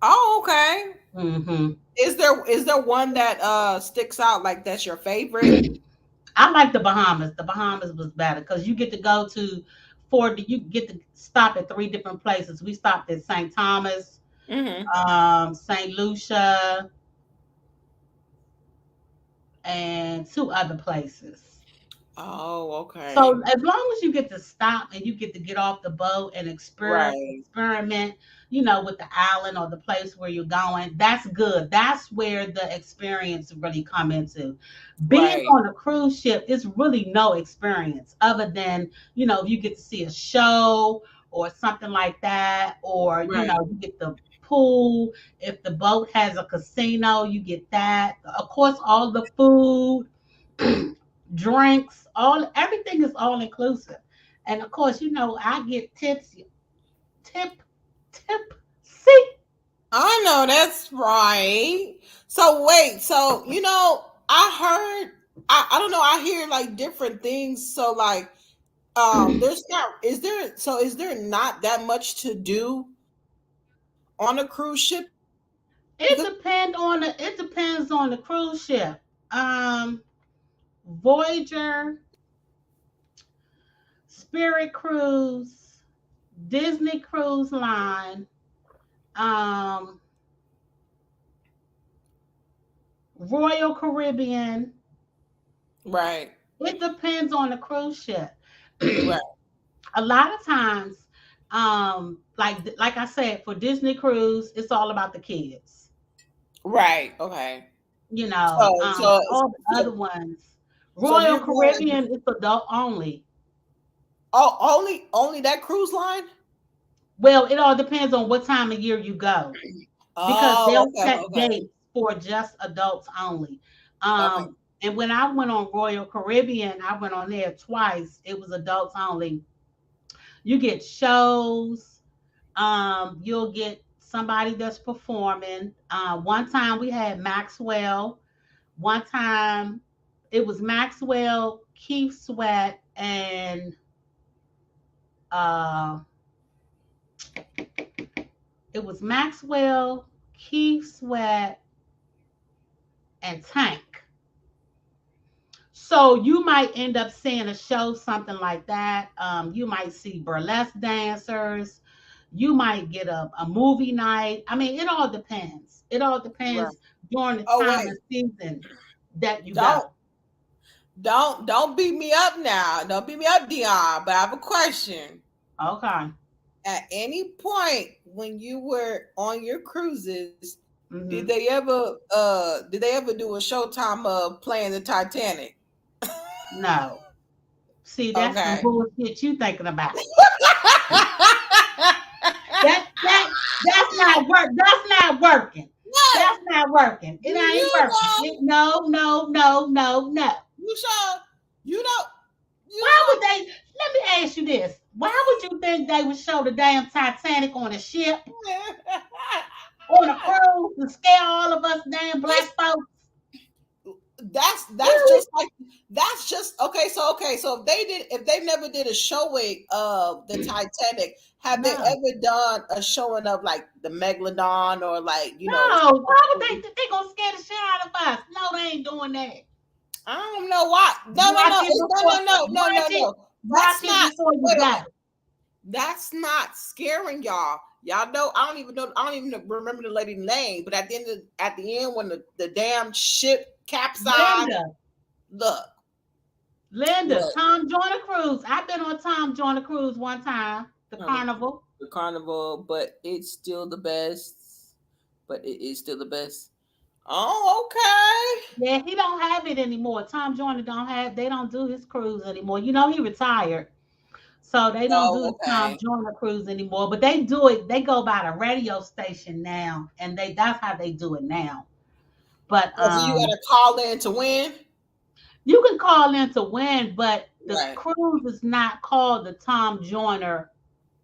Oh, okay. Mm-hmm. Is there one that sticks out, like that's your favorite? I like the Bahamas. The Bahamas was better because you get to go to you get to stop at 3 different places. We stopped at St. Thomas, St. Lucia, and 2 other places. Oh, okay. So as long as you get to stop and you get to get off the boat and experiment, with the island or the place where you're going, that's good. That's where the experience really come into. Being on a cruise ship is really no experience other than, if you get to see a show or something like that, or, you get the pool. If the boat has a casino, you get that. Of course, all the food, drinks, everything is all inclusive. And of course, I get tipsy. See? I know that's right. So wait, so I heard, I don't know, I hear like different things. So like is there not that much to do on a cruise ship? It depends on the cruise ship. Voyager, Spirit Cruise, Disney Cruise Line, Royal Caribbean. Right. It depends on the cruise ship. Right. A lot of times, like I said, for Disney Cruise, it's all about the kids. Right. Okay. All the other ones. Royal Caribbean is adult only. Oh, only that cruise line? Well, it all depends on what time of year you go, because Oh, they'll okay, set okay, dates for just adults only. okay. And when I went on Royal Caribbean, I went on there twice. It was adults only. You get shows. You'll get somebody that's performing. One time we had Maxwell. One time it was Maxwell, Keith Sweat, and uh, it was Maxwell, Keith Sweat, and Tank. So you might end up seeing a show, something like that. You might see burlesque dancers. You might get a movie night. I mean, it all depends. It all Right. depends during the Oh time wait, and season that you go. don't beat me up now. Don't beat me up, Dion. But I have a question. Okay. At any point when you were on your cruises, Hmm. did they ever do a showtime of playing the Titanic? No. See, that's some Okay. bullshit you thinking about. That's not work. That's not working. What? That's not working. It ain't You working. No, no, no, no, no. you sure you don't you Why would they? Let me ask you this. Why would you think they would show the damn Titanic on a ship, sure? on a cruise, to scare all of us damn black folks? That's Really? just like that's just okay. So if they never did a showing of the Titanic, have they No. ever done a showing of like the Megalodon or like No. Why would they gonna scare the shit out of us? No, they ain't doing that. I don't know why. No, no, Watch no, it before. Watch it. no. Watch That's it not. before you Wait, wait, go. wait. That's not scaring y'all. Y'all know. I don't even know. I don't even remember the lady's name. But at the end when the damn ship capsized, Linda. look, Linda. look. Tom Joyner Cruise. I've been on Tom Joyner Cruise one time. The Carnival. The carnival, but it's still the best. But it is still the best. Oh, okay. Yeah, he don't have it anymore. Tom Joyner don't have. They don't do his cruise anymore. You know he retired, so they don't do Oh, the Tom okay. Joyner Cruise anymore. But they do it. They go by the radio station now, and that's how they do it now. But Oh, so you got to call in to win, you can call in to win, but the right? cruise is not called the Tom Joyner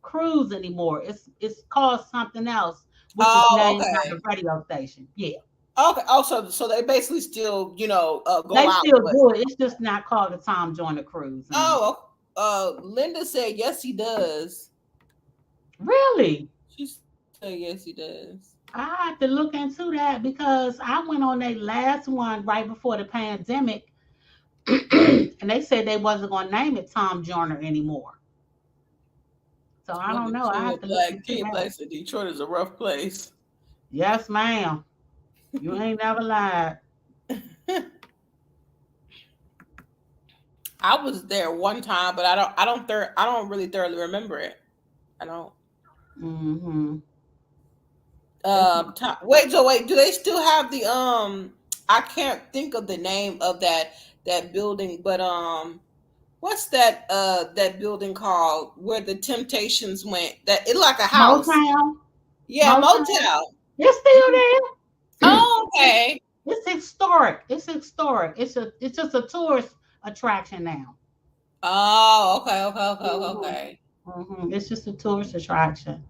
Cruise anymore. It's called something else, which is Oh, named by okay. the radio station. Yeah, Okay. Oh, so they basically still, go they out, still but do it. It's just not called the Tom Joyner Cruise anymore. oh, Linda said yes, he does. Really? She said yes, he does. I have to look into that because I went on their last one right before the pandemic, and they said they wasn't going to name it Tom Joyner anymore. So I Look don't at know. I have to look into King that. Black said Detroit is a rough place. Yes, ma'am. You ain't never lied. I was there one time, but I don't really thoroughly remember it. I don't. Mm-hmm. Wait. Do they still have the I can't think of the name of that building, but what's that building called where the Temptations went? That it like a house. Motown. Yeah, Motown. motel. It's still there. Oh, okay. It's historic. It's historic. It's just a tourist attraction now. Oh, Mm-hmm. okay. Mm-hmm. It's just a tourist attraction.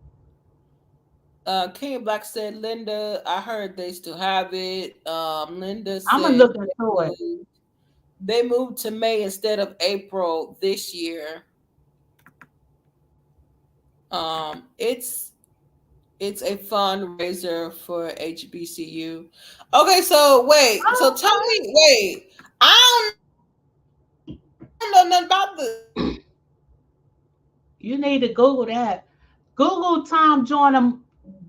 King Black said, Linda, I heard they still have it. Linda I'm gonna said look into it. they moved to May instead of April this year. It's a fundraiser for HBCU. Okay, so wait, so Oh, tell me, wait, I don't know nothing about the. you need to Google that. Google Tom Joyner.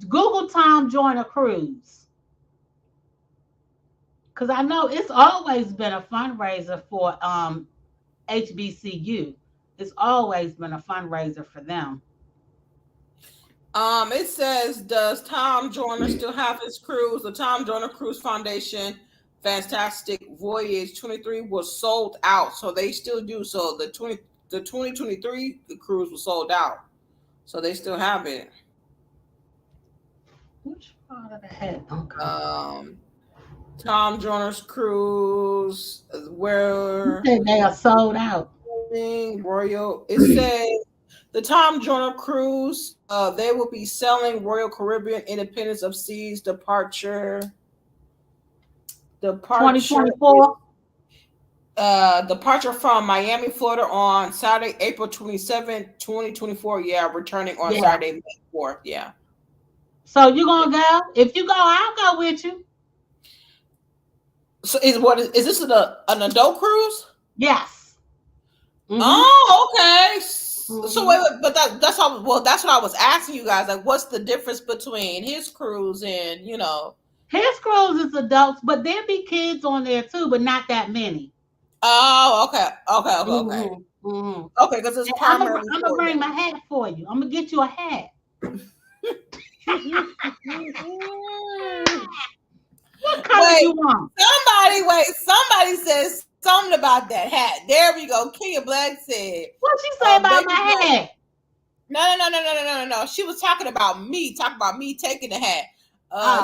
Google Tom Joyner Cruise. Because I know it's always been a fundraiser for HBCU. It's always been a fundraiser for them. It says, does Tom Joyner still have his cruise? The Tom Joyner Cruise Foundation Fantastic Voyage 23 was sold out, so they still do. So the 2023 the cruise was sold out. So they still have it. Which part of the hat? Okay. Tom Joyner's Cruise, where You said they are sold out. Royal. It says the Tom Joyner Cruise. They will be selling Royal Caribbean Independence of Seas departure. 2024. Departure from Miami, Florida on Saturday, April 27th, 2024. Yeah, returning on Saturday, May 4th. Yeah. So you gonna go? If you go, I'll go with you. So is this an adult cruise? Yes. Mm-hmm. Oh, okay. Mm-hmm. So wait, but that's how. Well, that's what I was asking you guys. Like, what's the difference between his cruise and his cruise is adults, but there'll be kids on there too, but not that many. Oh, okay. Mm-hmm. Okay, because it's primarily. I'm gonna bring my hat for you. I'm gonna get you a hat. What color you want? Somebody says something about that hat. There we go. Kenya Black said. What she say about my hat? No. She was talking about me taking the hat.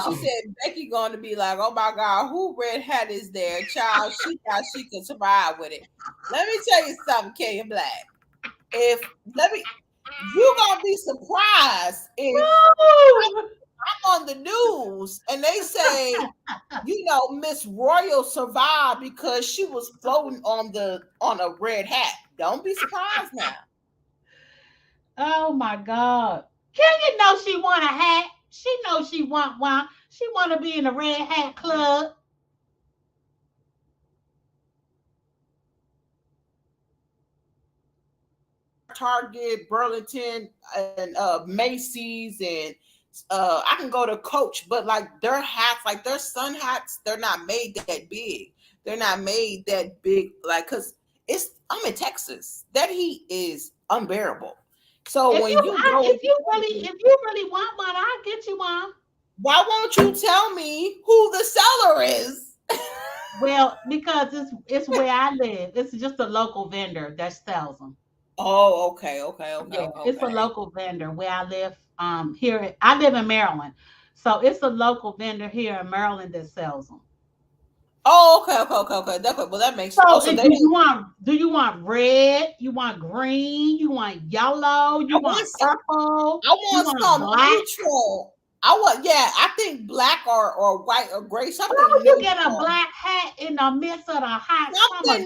She said Becky going to be like, oh my God, who red hat is there? Child, she thought she could survive with it. Let me tell you something, Kenya Black. You gonna be surprised if I'm on the news and they say, Miss Royal survived because she was floating on a red hat. Don't be surprised now. Oh my God. Kenya know she want a hat. She knows she want one. She want to be in the Red Hat Club. Target, Burlington, and Macy's, and I can go to Coach, but like their hats, like their sun hats, they're not made that big. They're not made that big, like, because I'm in Texas. That heat is unbearable. So if you really want one, I'll get you one. Why won't you tell me who the seller is? Well, because it's where I live. It's just a local vendor that sells them. Oh, okay. Yeah, it's a local vendor where I live. Here I live in Maryland, so it's a local vendor here in Maryland that sells them. Oh, okay. Well, that makes sense. So do you want red? You want green? You want yellow? You want purple? I want some neutral. I think black or white or gray. Something neutral. You get a black hat in the midst of the hot summer.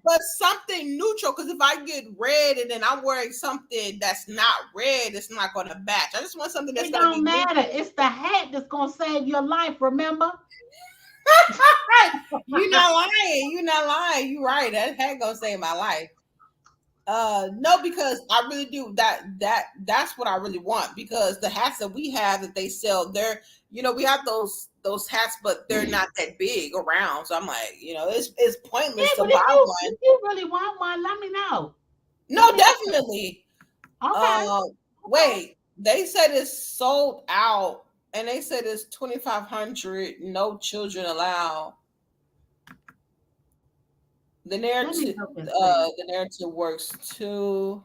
But something neutral. Because if I get red and then I'm wearing something that's not red, it's not going to match. I just want something that's going to be. It don't matter. It's the hat that's going to save your life. Remember. You're not lying. You're right. That hat gonna save my life. No, because I really do that's what I really want, because the hats that we have that they sell, they're we have those hats, but they're not that big around. So I'm like, it's pointless to buy one. If you really want one, let me know. No, definitely. Okay. Wait, they said it's sold out. And they said it's 2,500, no children allowed. The narrative works too.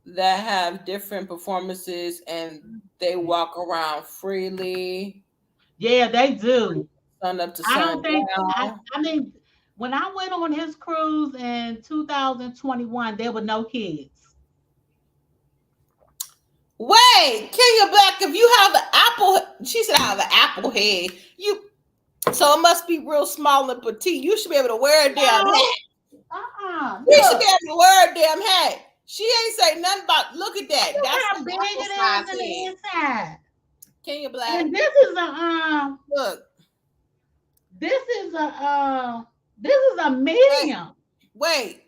That have different performances and they walk around freely. Yeah, they do. Sun up to sun down. I mean, when I went on his cruise in 2021, there were no kids. Wait, Kenya Black, if you have an apple, she said I have an apple head. So it must be real small and petite. You should be able to wear a damn hat. You should be able to wear a damn hat. She ain't say nothing about. Look at that. That's how big it is in the inside. Kenya Black. And this is a look. This is a medium. Wait.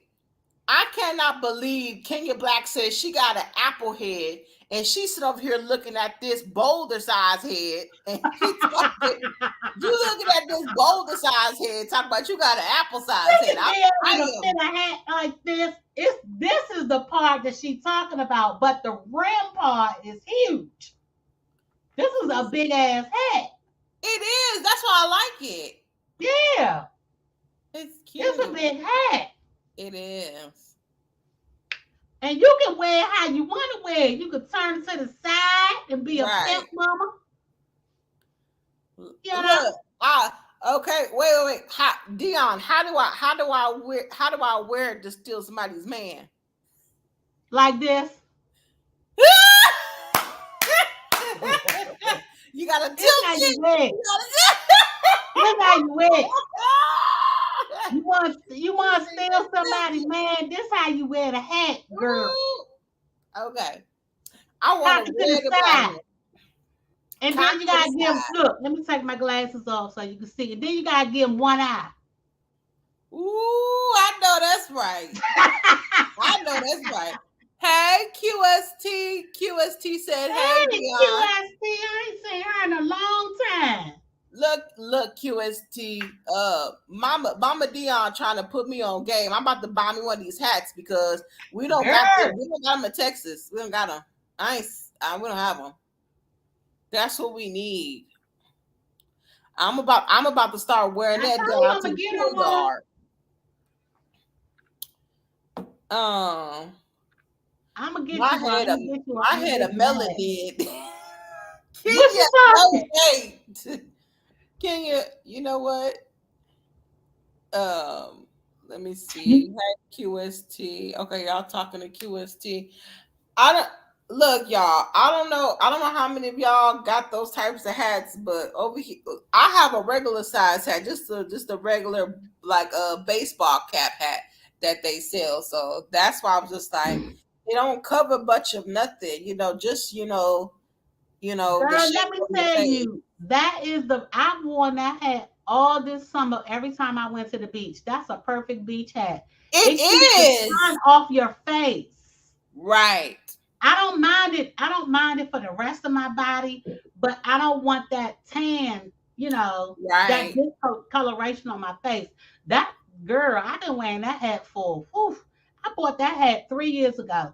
I cannot believe Kenya Black says she got an apple head, and she's sitting over here looking at this boulder size head, and you looking at this boulder size head, talking about you got an apple size head. A hat like this. This is the part that she's talking about, but the rim part is huge. This is a big ass hat. It is. That's why I like it. Yeah. It's cute. It's a big hat. It is. And you can wear it how you want to wear it. You can turn it to the side and be a Right. pimp mama. You know? Look, okay, wait. Dion, how do I wear it to steal somebody's man? Like this. You gotta tilt This how you it. wear it. This how you wear it. You want to steal somebody, man? This how you wear the hat, girl. Okay. I want to to wear the the side. black. And then you gotta give him, look, let me take my glasses off so you can see it. Then you gotta give him one eye. Ooh, I know that's right. I know that's right. Hey, QST said, hey, Dion. QST, I ain't seen her in a long time. Look, QST, Mama Dion trying to put me on game. I'm about to buy me one of these hats because we don't got them in Texas. We don't got them. We don't have them. That's what we need. I'm about to start wearing that down to the kindergarten. I'm gonna get my you head one. My head a melanin. Kenya, you know what? Let me see. QST. Okay, y'all talking to QST. Look, y'all. I don't know how many of y'all got those types of hats, but over here, I have a regular size hat, just a regular like a baseball cap hat that they sell. So that's why I was just like, they don't cover much of nothing, just Girl, let me tell you, that is I've worn that hat all this summer every time I went to the beach. That's a perfect beach hat. It is the sun off your face. Right. I don't mind it. I don't mind it for the rest of my body, but I don't want that tan, that discoloration on my face. That girl, I've been wearing that hat for, I bought that hat 3 years ago.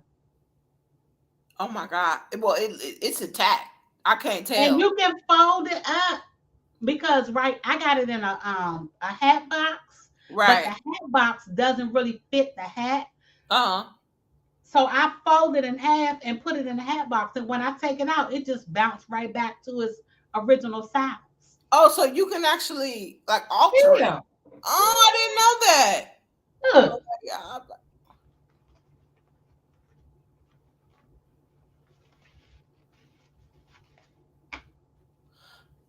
Oh my God. Well, it's attacked. I can't tell. And you can fold it up because I got it in a hat box. Right. But the hat box doesn't really fit the hat. Uh-huh. So I fold it in half and put it in the hat box. And when I take it out, it just bounced right back to its original size. Oh, so you can actually like alter it. Oh, I didn't know that. Look.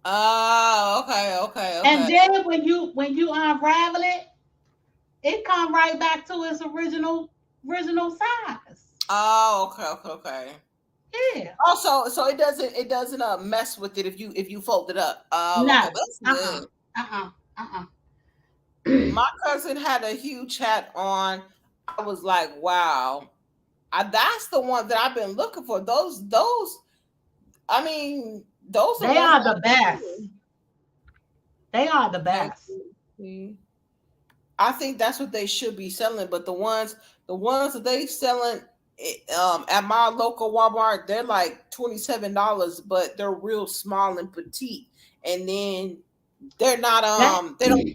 Oh, okay. And then when you unravel it, it comes right back to its original size. Oh, okay. Yeah. Also, so it doesn't mess with it if you fold it up. No. Okay, that's good. My cousin had a huge hat on. I was like, wow. That's the one that I've been looking for. Those I mean, those they are the best. They are the best. I think that's what they should be selling, but the ones that they selling at my local Walmart, they're like $27, but they're real small and petite, and then they're not they don't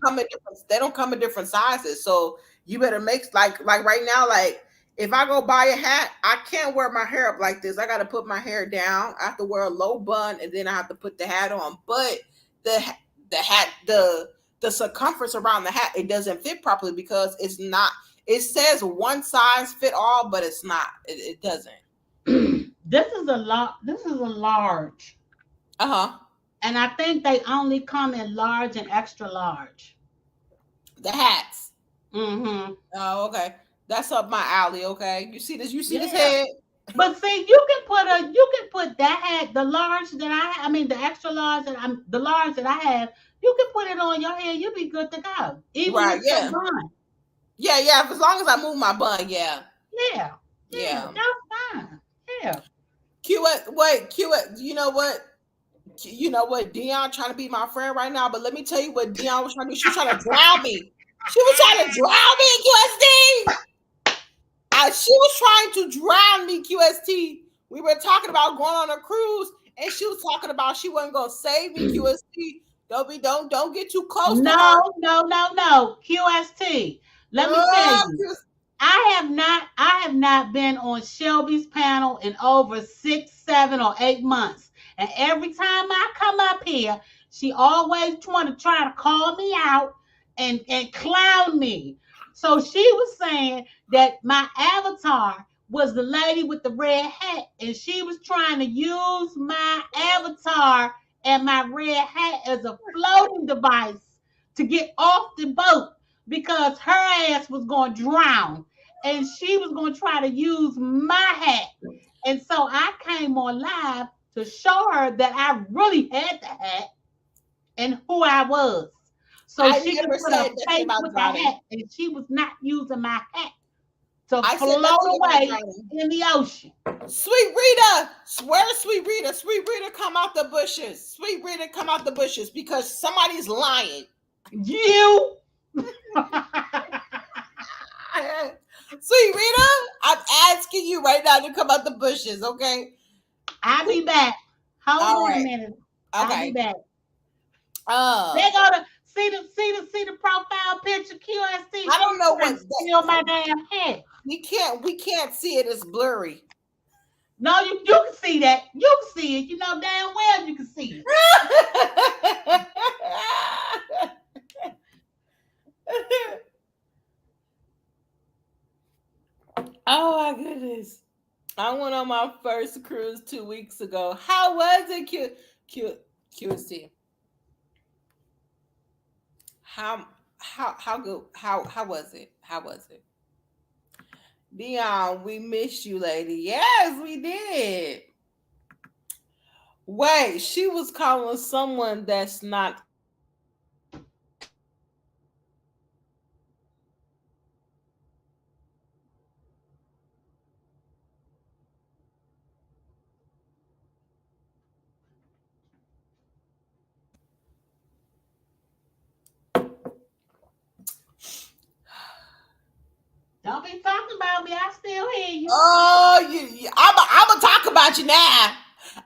come in different sizes. So you better make like right now, like if I go buy a hat, I can't wear my hair up like this. I got to put my hair down. I have to wear a low bun, and then I have to put the hat on. But the hat, the circumference around the hat, it doesn't fit properly because it's not. It says one size fit all, but it's not. It doesn't. This is a large. And I think they only come in large and extra large. The hats. Mm-hmm. Oh, okay. That's up my alley. Okay. You see this? You see this head? But see, you can put that hat, the large that the extra large the large that I have. You can put it on your head. You'll be good to go. Even with your bun. Yeah. As long as I move my bun, yeah. Yeah. That's fine. Yeah. QS, you know what? Dion trying to be my friend right now, but let me tell you what Dion was trying to do. She was trying to drown me. She was trying to drown me, QST. She was trying to drown me, QST. We were talking about going on a cruise, and she was talking about she wasn't gonna save me, QST. Don't get too close. No. QST. Let me tell you. I have not been on Shelby's panel in over 6, 7, or 8 months. And every time I come up here, she always want to try to call me out and clown me. So she was saying that my avatar was the lady with the red hat, and she was trying to use my avatar and my red hat as a floating device to get off the boat because her ass was going to drown and she was going to try to use my hat. And so I came on live to show her that I really had the hat and who I was. So she could put a face with the hat, and she was not using my hat to float away in the ocean. Sweet Rita, where's Sweet Rita? Sweet Rita, come out the bushes. Sweet Rita, come out the bushes because somebody's lying. You. Sweet Rita, I'm asking you right now to come out the bushes, okay? I'll be back. Hold on a minute. Okay. I'll be back. They go to see the profile picture QST. I don't know what's still my damn head. We can't see it. It's blurry. No, you can see that. You can see it. You know damn well you can see it. Oh my goodness. I went on my first cruise 2 weeks ago. How was it, QST? How good? How was it? How was it? Dion, we missed you, lady. Yes, we did. Wait, she was calling someone that's not. Don't be talking about me. I still hear you. Oh, I'm gonna talk about you now.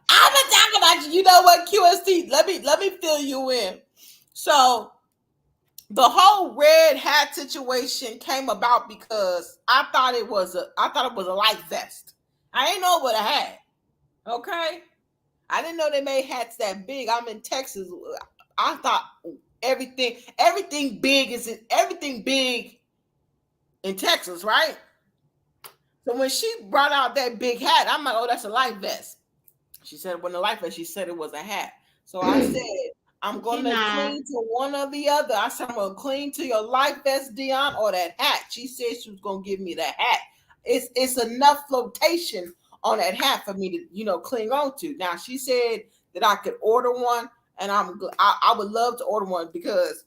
I'm gonna talk about you. You know what, QST? Let me fill you in. So the whole red hat situation came about because I thought it was a life vest. I didn't know what I had. Okay, I didn't know they made hats that big. I'm in Texas. I thought everything big in Texas, right? So when she brought out that big hat, I'm like, oh, that's a life vest. She said it wasn't a life vest. She said it was a hat. So I said, I'm going to cling to one or the other. I said, I'm going to cling to your life vest, Dion, or that hat. She said she was going to give me the hat. It's enough flotation on that hat for me to, cling on to. Now, she said that I could order one, and I would love to order one because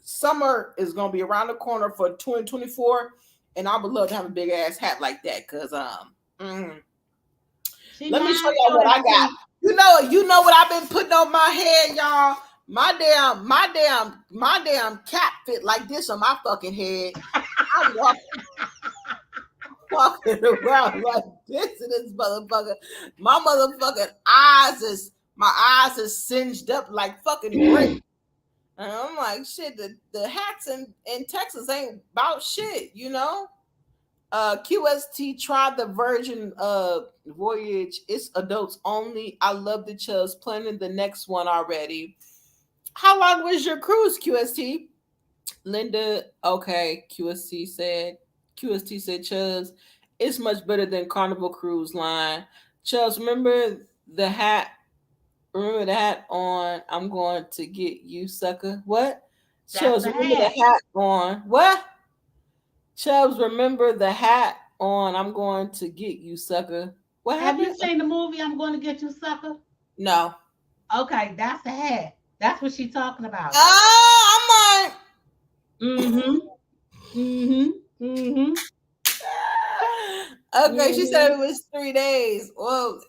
summer is going to be around the corner for 2024, and I would love to have a big ass hat like that because let me show y'all what I got. You know what I've been putting on my head, y'all. My damn cap fit like this on my fucking head. I'm walking around like this in this motherfucker. My motherfucking eyes is singed up like fucking grape. And I'm like, shit, the hats in Texas ain't about shit, QST tried the Virgin Voyage. It's adults only. I love the Chubs. Planning the next one already. How long was your cruise, QST? Linda, okay, QST said, Chubs, it's much better than Carnival Cruise Line. Chubs, remember the hat on? I'm going to get you, sucker. What? Chubs, remember the hat on. What? Chubbs, remember the hat on? I'm going to get you, sucker. What happened? Have you seen the movie I'm Going to Get You, Sucker? No. Okay, that's the hat. That's what she's talking about. Oh, I'm like, Okay, she said it was 3 days. Well,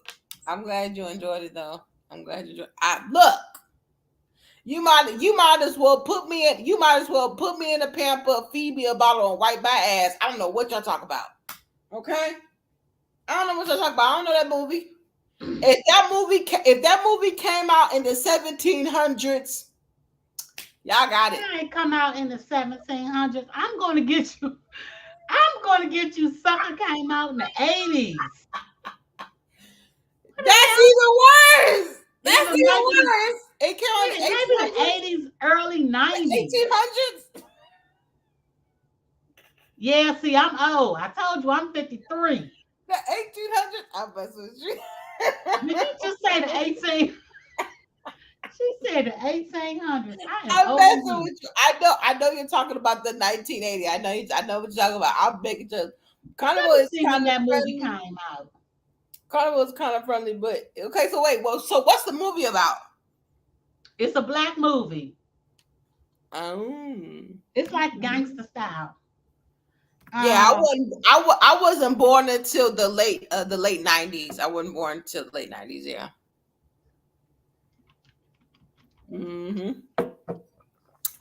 I'm glad you enjoyed it, though. I'm glad you enjoyed it. Look. You might as well put me in a pamper, feed me a bottle, and wipe my ass. I don't know what y'all talk about. Okay? I don't know what y'all talk about. I don't know that movie. If that movie came out in the 1700s, y'all got it. It ain't come out in the 1700s. I'm going to get you. I'm gonna get you. Sucker came out in the 80s. That's even worse. That's Maybe, even worse. It came out in maybe the 80s, early 90s. 1800s. Yeah, see, I'm old. I told you I'm 53. The 1800s. I'm messing with you. Did you just say the 18? She said the 1800s. I'm messing with you. I know you're talking about the 1980. I know what you're talking about. I'm making just Carnival is see when that movie came out. Carnival is kind of friendly, but okay. So wait, so what's the movie about? It's a black movie. Oh, it's like gangster style. Yeah, I wasn't born until the late 90s. I wasn't born until the late 90s. Yeah.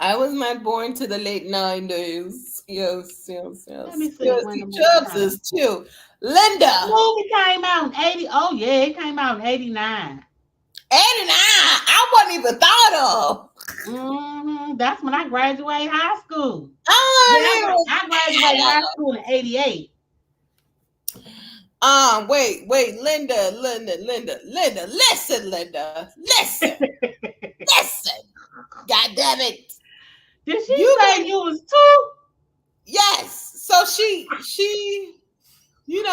I was not born to the late 90s. Yes. Let me see. Chubbs is too. Linda. The movie came out in 80. Oh, yeah, it came out in 89. 89? I wasn't even thought of. That's when I graduated high school. Oh, I graduated high school in 88. Wait, Linda. Listen, Linda. Listen. God damn it. Did she say you was 2? Yes. So she me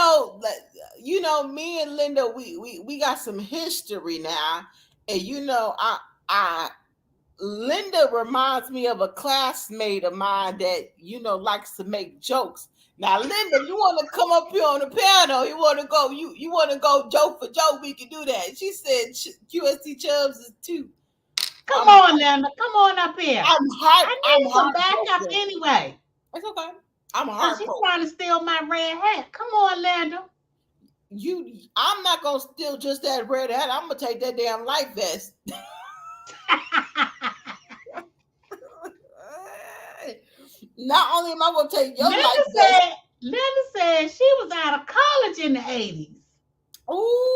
and Linda, we got some history now. And Linda reminds me of a classmate of mine that likes to make jokes. Now, Linda, you want to come up here on the piano? You want to go joke for joke? We can do that. She said QST Chubbs is 2. Come on, Linda. Come on up here. I need some backup anyway. It's okay. I'm heartbroken. She's trying to steal my red hat. Come on, Linda. I'm not gonna steal just that red hat. I'm gonna take that damn life vest. Not only am I gonna take your life vest. Linda said she was out of college in the 80s. Ooh.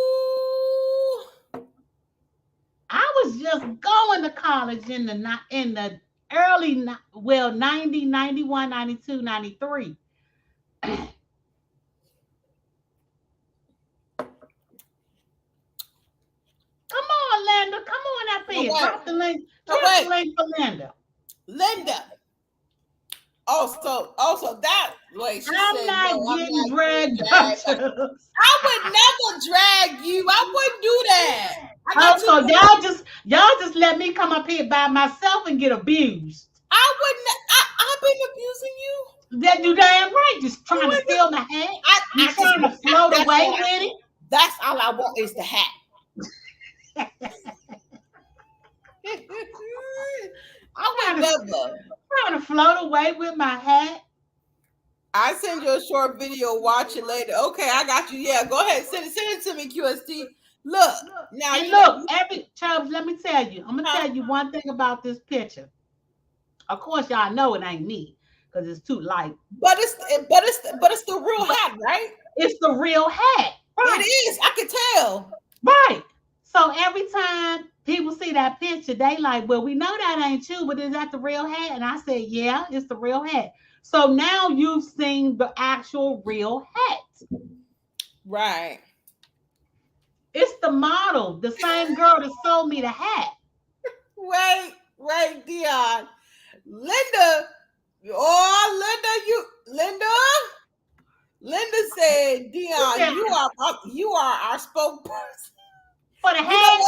I was just going to college in the early 90, 91, 92, 93. Come on, Linda. Come on up here. Drop the link. Drop the link for Linda. Linda. Also that way she I'm said, not getting dragged up. I would never drag you. I wouldn't do that. So y'all just let me come up here by myself and get abused. I wouldn't. I've been abusing you. That you damn right. Just trying to steal my hat. You trying to float away with it. That's all I want is the hat. I would never. Trying to float away with my hat. I send you a short video. Watch it later. Okay, I got you. Yeah, go ahead. Send it to me, QST. Look now. And look, Chubbs, let me tell you. I'm gonna tell you one thing about this picture. Of course, y'all know it ain't me because it's too light. But it's the real hat, right? It's the real hat. Right. It is. I can tell. Right. So every time people see that picture, they like, well, we know that ain't you, but is that the real hat? And I said, yeah, it's the real hat. So now you've seen the actual real hat. Right. It's the model, the same girl that sold me the hat. Wait, Dion. Linda. Linda said, Dion, you are our spokesperson. For the hat?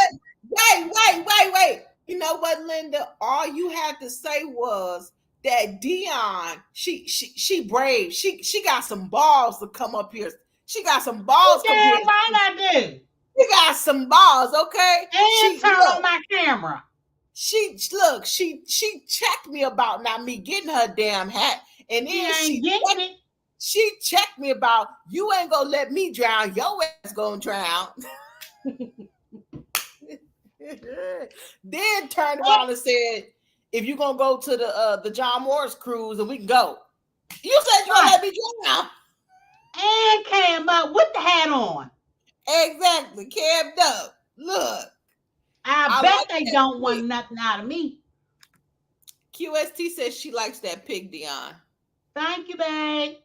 Wait. You know what, Linda? All you had to say was that Dion, she brave. She got some balls to come up here. She got some balls. Damn right I do. She got some balls, okay? And turn on my camera. She checked me about not me getting her damn hat, and then she checked me about you ain't gonna let me drown. Your ass gonna drown. Then turned around and said, if you're gonna go to the John Morris cruise and we can go. You said you gonna let me drown. And came up with the hat on. Exactly, cabbed up. Look. I bet they don't want nothing out of me. QST says she likes that pig, Dion. Thank you, babe.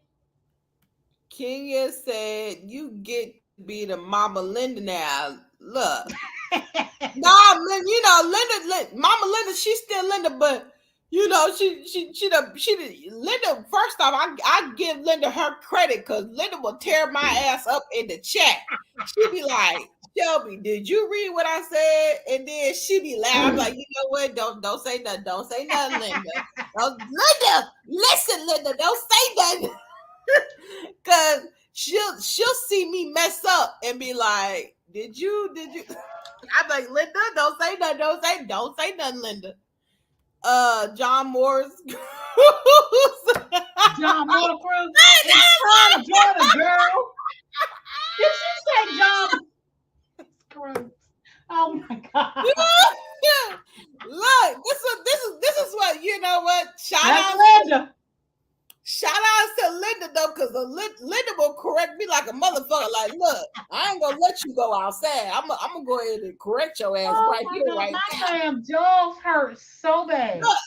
Kenya said you get to be the Mama Linda now. Look. Nah, Linda, Mama Linda, she's still Linda, but Linda. First off, I give Linda her credit because Linda will tear my ass up in the chat. She be like, Shelby, did you read what I said? And then she be laughing. I'm like, you know what? Don't say nothing. Don't say nothing, Linda. Linda, listen, Linda, don't say nothing. Cause she'll see me mess up and be like, did you? I'm like, Linda, don't say nothing. Don't say nothing, Linda. John Moore's John Moore Cruz. It's time to join the girl. Did she say John Cruz? Oh my God. Look, this is what you know what? Shout out to Linda though, because Linda will correct me like a motherfucker. Like, look, I ain't gonna let you go outside. I'm gonna go ahead and correct your ass right here, right now. My damn jaws hurt so bad. Look,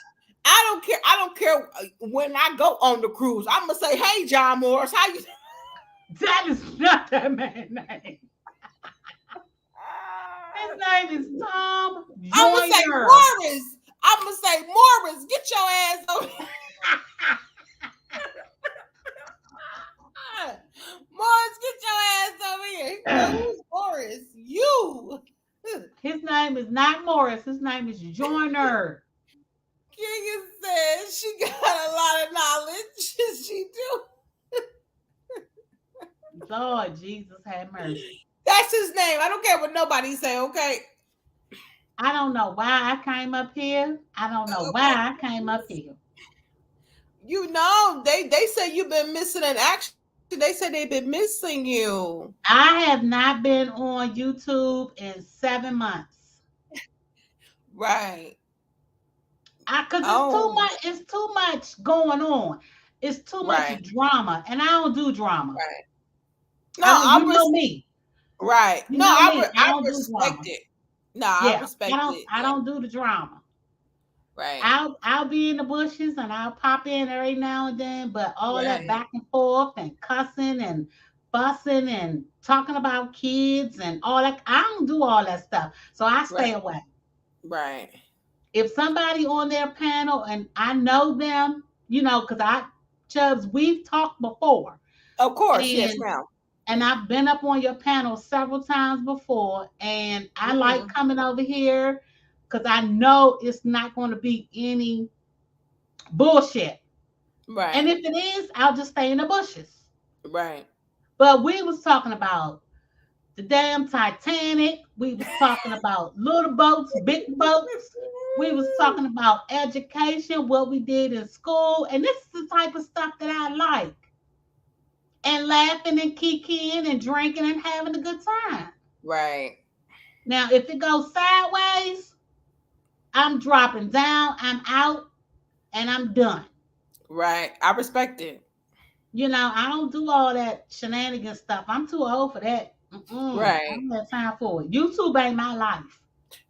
I don't care when I go on the cruise. I'm gonna say, hey, John Morris, how you? That is not that man's name. His name is Tom Joyner. I'm gonna say Morris. Get your ass over here. Morris, get your ass over here. Who's Morris? You. His name is not Morris. His name is Joyner. King says she got a lot of knowledge. She do. Lord Jesus have mercy. That's his name. I don't care what nobody say, okay? I don't know why I came up here. You know, they say you've been missing in action. They say they've been missing you. I have not been on YouTube in 7 months. Right. Because it's too much going on. It's too much drama. And I don't do drama. Right. No, you know me. Right. You no, know I respect it. No, I respect it. I don't do the drama. Right. I'll be in the bushes and I'll pop in every now and then, but all that back and forth and cussing and fussing and talking about kids and all that, I don't do all that stuff. So I stay away. Right. If somebody on their panel and I know them, because Chubbs, we've talked before. Of course, yes, ma'am. And I've been up on your panel several times before, and I like coming over here because I know it's not going to be any bullshit. Right. And if it is, I'll just stay in the bushes. Right. But we was talking about the damn Titanic. We was talking about little boats, big boats. We was talking about education, what we did in school. And this is the type of stuff that I like. And laughing and kikiing and drinking and having a good time. Right. Now, if it goes sideways, I'm dropping down, I'm out, and I'm done. Right. I respect it. I don't do all that shenanigans stuff. I'm too old for that. Right. I don't have time for it. YouTube ain't my life.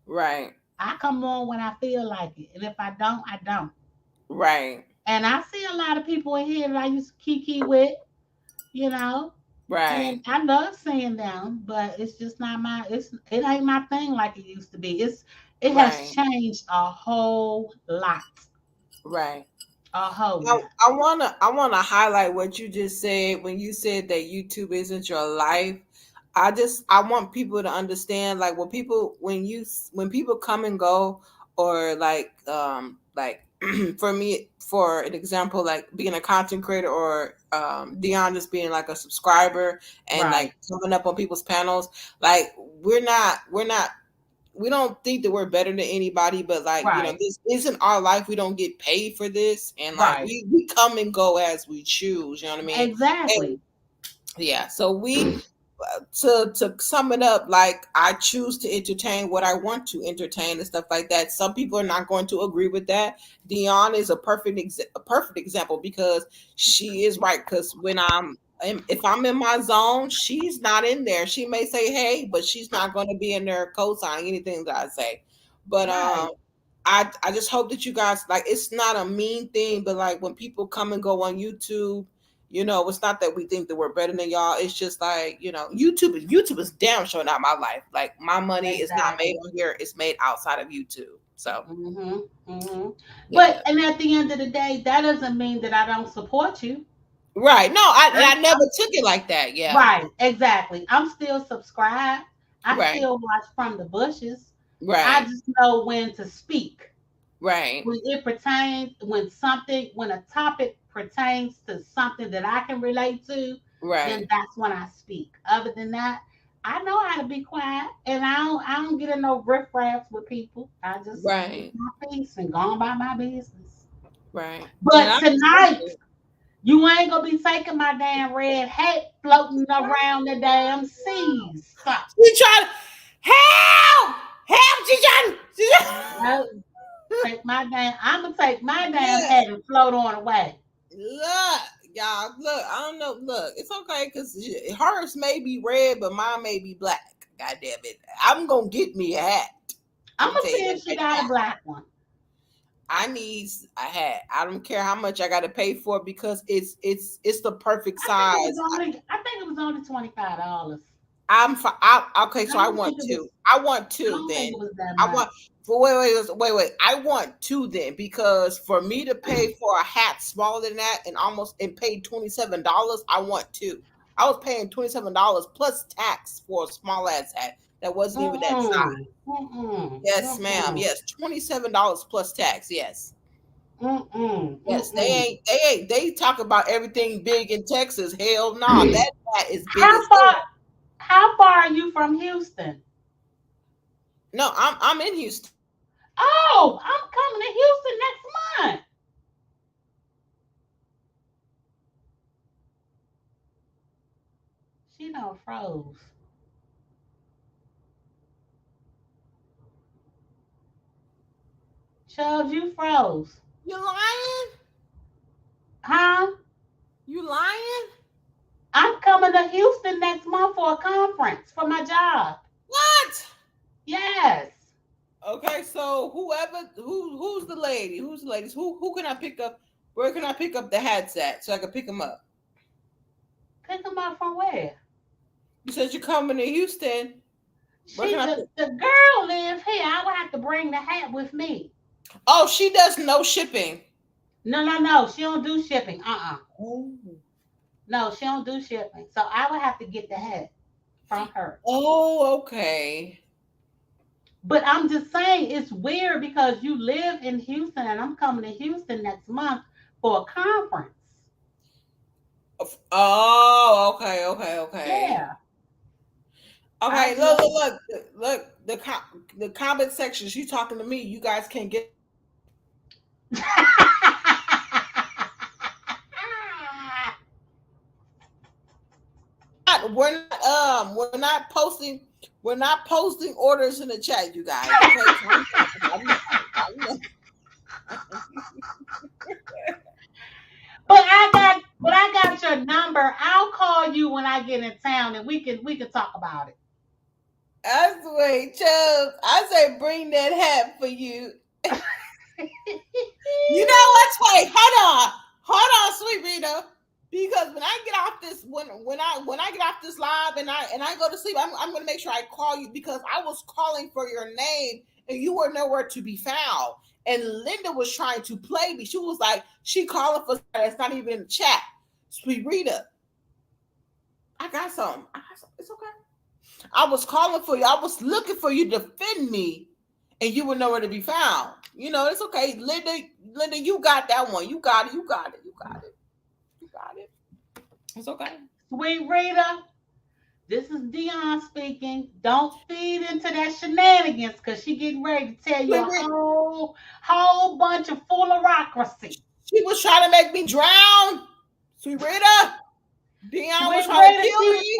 Right. I come on when I feel like it. And if I don't, I don't. Right. And I see a lot of people in here that I used to kiki with, Right. And I love seeing them, but it's just not it ain't my thing like it used to be. It has changed a whole lot. Right. A whole lot. I wanna highlight what you just said when you said that YouTube isn't your life. I want people to understand, like, when people come and go, or like for me, for an example, like being a content creator, or Dion just being like a subscriber and like coming up on people's panels, like we don't think that we're better than anybody, but like this isn't our life. We don't get paid for this, and like we come and go as we choose. You know what I mean? Exactly. And, so we. To sum it up, like, I choose to entertain what I want to entertain and stuff like that. Some people are not going to agree with that. Dion is a perfect example, because she is right. Because if I'm in my zone, she's not in there. She may say hey, but she's not going to be in there co-signing anything that I say. But I just hope that you guys, like, it's not a mean thing, but like when people come and go on YouTube, You know, it's not that we think that we're better than y'all. It's just like, you know, YouTube is damn sure not my life. Like my money is not made on here. It's made outside of YouTube. So, But and at the end of the day, that doesn't mean that I don't support you. Right. No, I never took it like that. Yeah. Right. Exactly. I'm still subscribed. I still watch From the Bushes. Right. I just know when to speak. Right. When it pertains, when a topic pertains to something that I can relate to, then that's when I speak. Other than that, I know how to be quiet, and I don't get in no riffraffs with people. I just keep my peace and go on by my business. Right. But tonight, you ain't gonna be taking my damn red hat floating around the damn seas. She trying to help. She trying. I'm gonna take my damn hat and float on away. Look, y'all, look, I don't know. Look, it's okay because hers may be red, but mine may be black. God damn it. I'm gonna get me a hat. I'm gonna see if she got a black one. I need a hat. I don't care how much I gotta pay for it because it's the perfect size. I think it was only $25. Okay, so I want two. I want two then. Wait. I want two then because for me to pay for a hat smaller than that and pay $27, I want two. I was paying $27 plus tax for a small ass hat that wasn't even that size. Yes, ma'am. Yes, $27 plus tax. Yes. Yes, they talk about everything big in Texas. Hell no, that hat is big. How far are you from Houston? No, I'm in Houston. Oh, I'm coming to Houston next month. She done froze. Chubbs, you froze. You lying? Huh? You lying? I'm coming to Houston next month for a conference for my job. What? Yes. Okay, so who's the lady? Who's the ladies? Who can I pick up? Where can I pick up the hats at so I can pick them up? Pick them up from where? You said you're coming to Houston. The girl lives here. I would have to bring the hat with me. Oh, she does no shipping. No. She don't do shipping. Oh. No, she don't do shipping. So I would have to get the hat from her. Oh, okay. But I'm just saying it's weird because you live in Houston and I'm coming to Houston next month for a conference. Oh, okay. Yeah. Okay, look. The comment section. She's talking to me. You guys can't get. We're not posting. We're not posting orders in the chat, you guys. Okay? But I got your number. I'll call you when I get in town and we can talk about it. I swear, Chubbs, I say bring that hat for you. You know what's wait, hold on, sweet Rita. Because when I get off this, when I get off this live and I go to sleep, I'm gonna make sure I call you because I was calling for your name and you were nowhere to be found. And Linda was trying to play me. She was like, she calling for it's not even in the chat. Sweet Rita, I got something. It's okay. I was calling for you. I was looking for you to defend me, and you were nowhere to be found. You know, it's okay. Linda, you got that one. You got it. It's okay. Sweet Rita, this is Dion speaking. Don't feed into that shenanigans because she getting ready to tell you a whole bunch of foolerocracy. She was trying to make me drown. Sweet Rita, Dion was trying to kill me.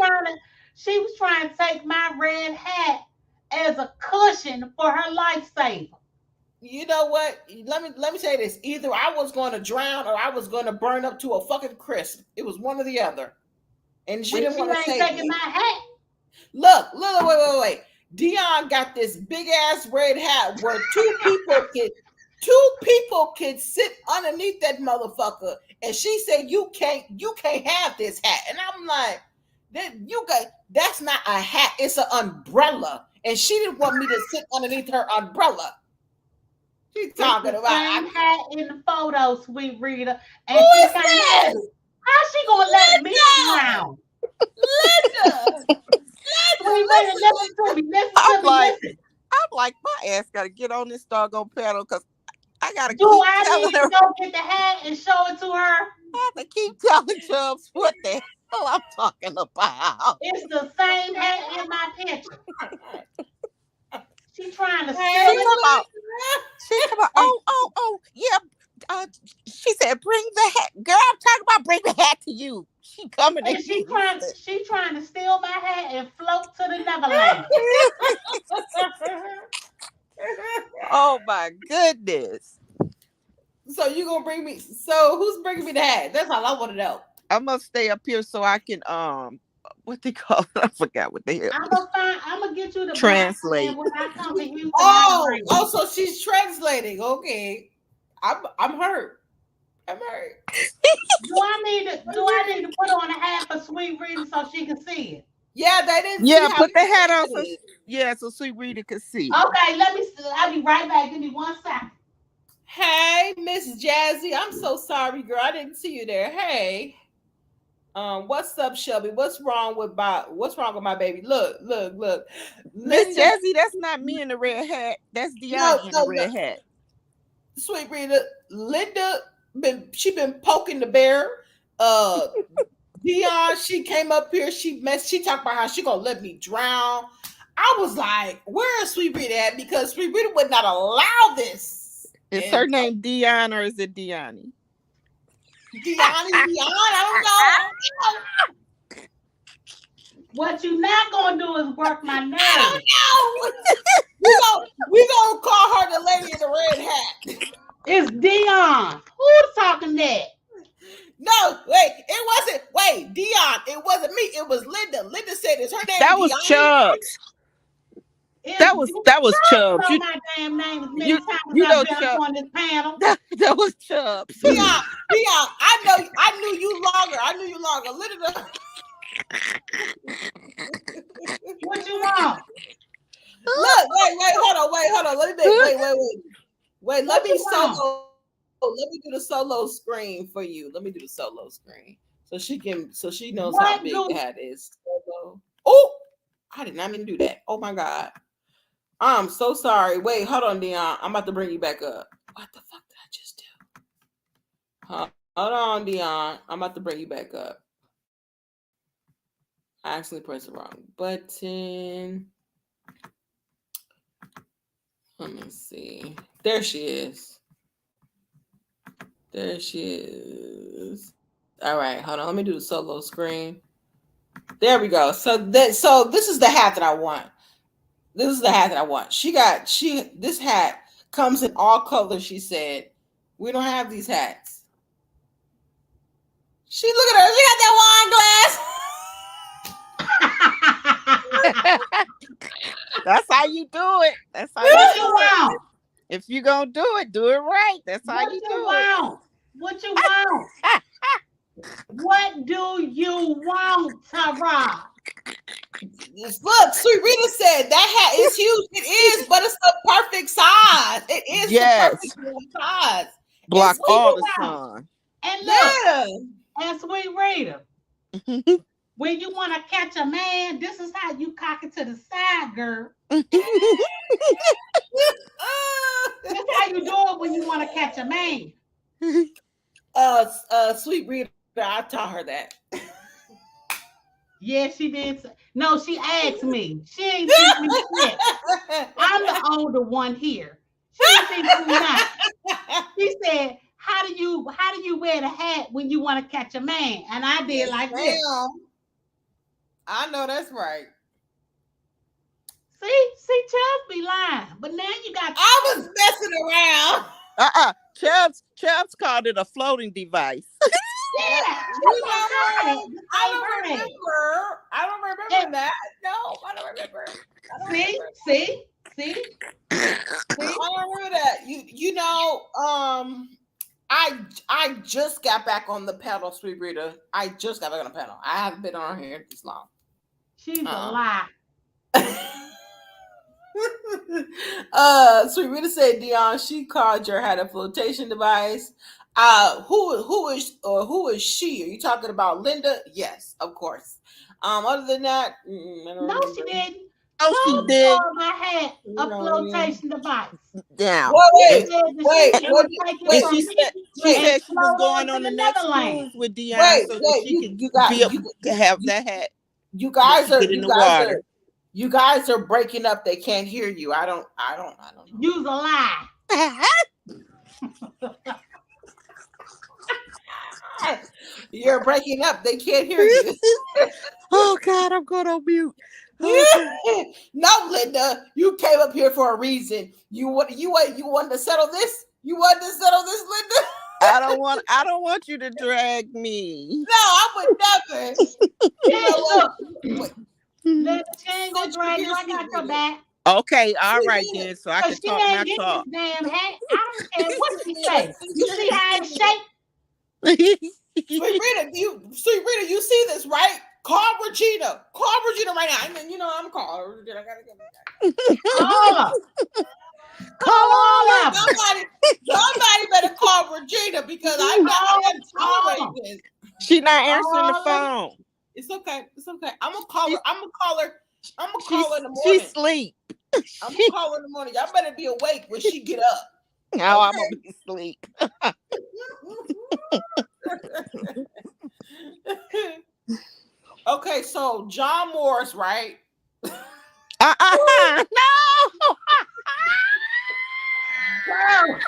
She was trying to take my red hat as a cushion for her lifesaver. You know what? Let me say this. Either I was going to drown or I was going to burn up to a fucking crisp. It was one or the other. And she didn't want to save taking me. my hat. Look, wait. Dion got this big ass red hat where two 2 people can sit underneath that motherfucker, and she said you can't have this hat. And I'm like, that's not a hat, it's an umbrella. And she didn't want me to sit underneath her umbrella. She's talking about same hat in the photo, Sweet Rita. And who she is came this? how she gonna let me drown? Linda. Sweet Rita, listen to me. I'm like, Listen. I'm like, my ass gotta get on this doggone panel because I gotta Do keep I telling need to her. go get the hat and show it to her? I have to keep telling Chubbs what the hell I'm talking about. It's the same hat in my picture. She trying to steal She it. come out. Oh, yeah. She said, "Bring the hat, girl." I'm talking about bring the hat to you. She coming. And she trying to steal my hat and float to the Neverland. Oh my goodness. So you gonna bring me? So who's bringing me the hat? That's all I want to know. I'm gonna stay up here so I can what they call it? I forgot what they hell. I'm gonna get you the translate. And when I come to Houston, oh, so she's translating. Okay, I'm hurt. I'm hurt. Do I need to put on a hat for Sweet Rita so she can see it? Yeah, they didn't. Yeah, see put the hat on. it. So Sweet Rita can see. Okay, I'll be right back. Give me 1 second. Hey, Miss Jazzy, I'm so sorry, girl. I didn't see you there. Hey, what's up, Shelby? What's wrong with my baby? Look. Miss Jazzy, that's not me in the red hat. That's Deanna in the red hat. Sweet Rita, Linda she been poking the bear. Dion, she came up here. She talked about how she gonna let me drown. I was like, where is Sweet Rita at? Because Sweet Rita would not allow this. Is her name Dion or is it Deani? Dion, I don't know. What you not gonna do is work my nerves. I don't know. we gonna call her the lady in the red hat. It's Dion. Who's talking that? No, wait, it wasn't. Wait, Dion, it wasn't me. It was Linda. Linda said, "Is her name?" That was Chubbs. That was Chubbs. You know my damn name as many times you know I've been up on this panel. That was Chubbs. Dion, I knew you longer. Linda. What you want? Look, wait, hold on. Wait, let me solo. Let me do the solo screen for you. Let me do the solo screen so she knows how big that is. Oh, I did not mean to do that. Oh my God. I'm so sorry. Wait, hold on, Dion. I'm about to bring you back up. What the fuck did I just do? Hold on, Dion. I'm about to bring you back up. I actually pressed the wrong button. Let me see. There she is. All right, hold on. Let me do the solo screen. There we go. So this is the hat that I want. This hat comes in all colors. She said, we don't have these hats. Look at her. She got that wine glass. That's how you do it. That's how What you want? If you gonna do it right. That's how you do it. What you want? What do you want, Tara? Look, Sweet Rita said that hat is huge. It is, but it's the perfect size. It is the perfect size. Block all the sun. And look, and Sweet Rita, when you want to catch a man, this is how you cock it to the side, girl. This is how you do it when you want to catch a man. Sweet Rita, I taught her that. Yeah, she did. No, she asked me. She ain't teach me shit. I'm the older one here. She ain't teach me nothing. She said, how do you wear the hat when you want to catch a man? And I did like this. I know that's right. See, Chubbs be lying. But now you got I was messing around. Chubbs called it a floating device. Yeah, I don't remember that. No, I don't remember. See? I don't remember that. You know, just got back on the pedal, Sweet Rita. I just got back on the pedal. I haven't been on here this long. She's a lie. Sweet Rita said, Dion, she called your had a flotation device. Who is she? Are you talking about Linda? Yes, of course. Other than that, no, she didn't. Oh, she did. I had a flotation device. Down. Wait. She said she was going on the next cruise with Dion so that she could have that hat. You guys are breaking up. They can't hear you. I don't know. You's a lie. You're breaking up. They can't hear you. Oh God, I'm going on mute. No, Linda, you came up here for a reason. You wanted to settle this. You wanted to settle this, Linda. I don't want you to drag me. No, I would never. Let the change the drag you. I got your back. Okay, all right then. So I can talk my talk. This damn hat. I don't care what she say. You see how it's shaped? Sweet Rita, you see this, right? Call Regina. Call Regina right now. I mean, you know I'm calling Regina. I gotta get Call her. Somebody better call Regina because I can't tolerate this. She not answering the phone. It's okay. I'm gonna call her. I'm gonna call her in the morning. She sleep. I'm gonna call her in the morning. Y'all better be awake when she get up. Now I'm gonna be asleep. Okay, so John Morris, right? No. Girl,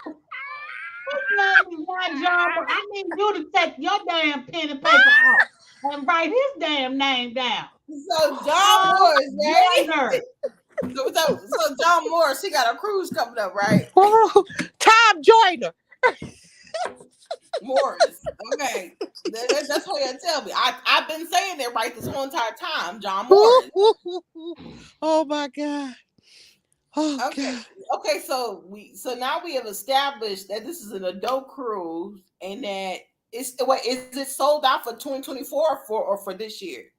his name is not John. I need you to take your damn pen and paper out and write his damn name down. So John Morris, right? So John Morris, he got a cruise coming up, right? Tom Joyner. Morris. Okay. That's what you tell me. I've been saying it right this whole entire time, John Morris. Oh my God. Oh, okay. God. Okay, so now we have established that this is an adult cruise and that is it sold out for 2024 or for this year?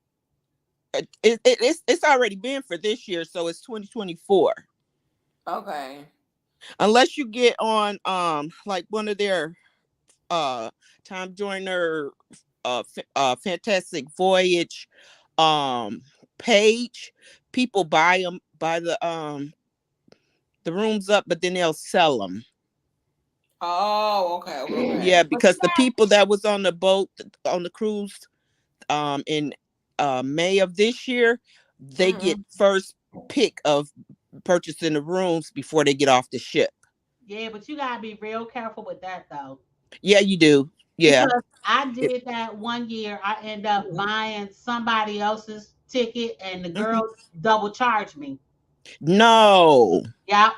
It's already been for this year, so it's 2024. Okay. Unless you get on like one of their Tom Joyner Fantastic Voyage page, people buy the rooms up, but then they'll sell them. Oh, okay. Yeah, because the people that was on the boat on the cruise in May of this year, they get first pick of purchasing the rooms before they get off the ship. Yeah, but you gotta be real careful with that though. Yeah, you do. Yeah. Because I did that one year. I ended up buying somebody else's ticket and the girl double charged me. No. Yeah.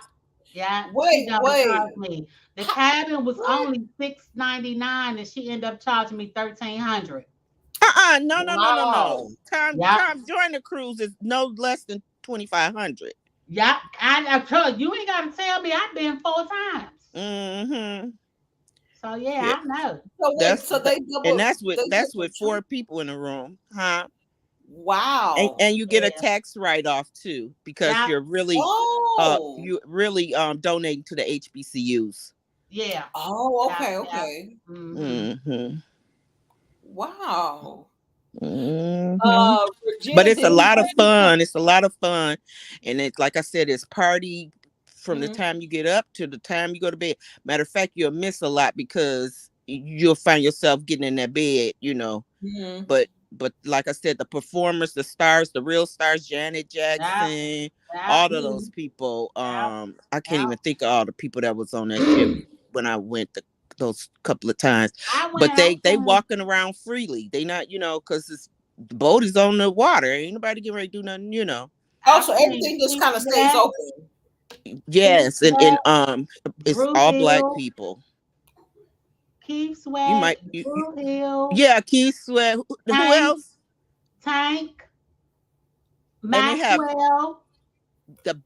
Wait. Charged me. The cabin was only $6.99 and she ended up charging me $1,300. No. Tom Joyner cruise is no less than $2,500. Yeah, I told you ain't gotta tell me. I've been 4 times. Mm-hmm. So yeah, I know. That's with 4 people in a room, huh? Wow. And you get a tax write-off too because you're really donating to the HBCUs. Yeah. Oh, okay. Mm-hmm. Wow. Mm-hmm. But it's a lot of fun. It's a lot of fun, and it's like I said, it's party from the time you get up to the time you go to bed. Matter of fact, you'll miss a lot because you'll find yourself getting in that bed, you know. Mm-hmm. But like I said, the performers, the stars, the real stars, Janet Jackson, all of those people. I can't even think of all the people that was on that ship when I went those couple of times. But they walking around freely. They not, you know, because the boat is on the water. Ain't nobody getting ready to do nothing, you know. Also, everything just kind of stays open. Yes, and it's all Black people. Keith Sweat, Drew Hill. Yeah, Keith Sweat. Who else? Tank. Maxwell. The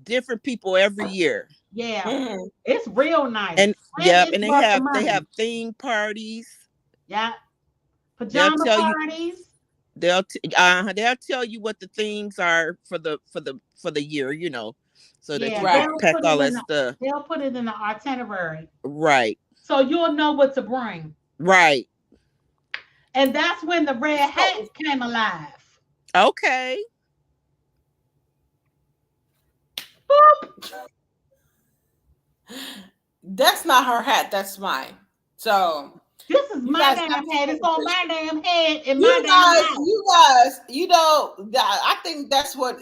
different people every year. Yeah, it's real nice. And it's and worth the they money. have theme parties. Yeah, They'll pajama tell you parties. they'll tell you what the themes are for the year, so that Yeah, you can Right. pack all that stuff. they'll put it in the itinerary, Right. so you'll know what to bring. Right. And that's when the red hat came alive. Okay. Boop. That's not her hat. That's mine. So This is you my guys damn have to head. It's on my damn head in my you damn guys, house. you know, I think that's what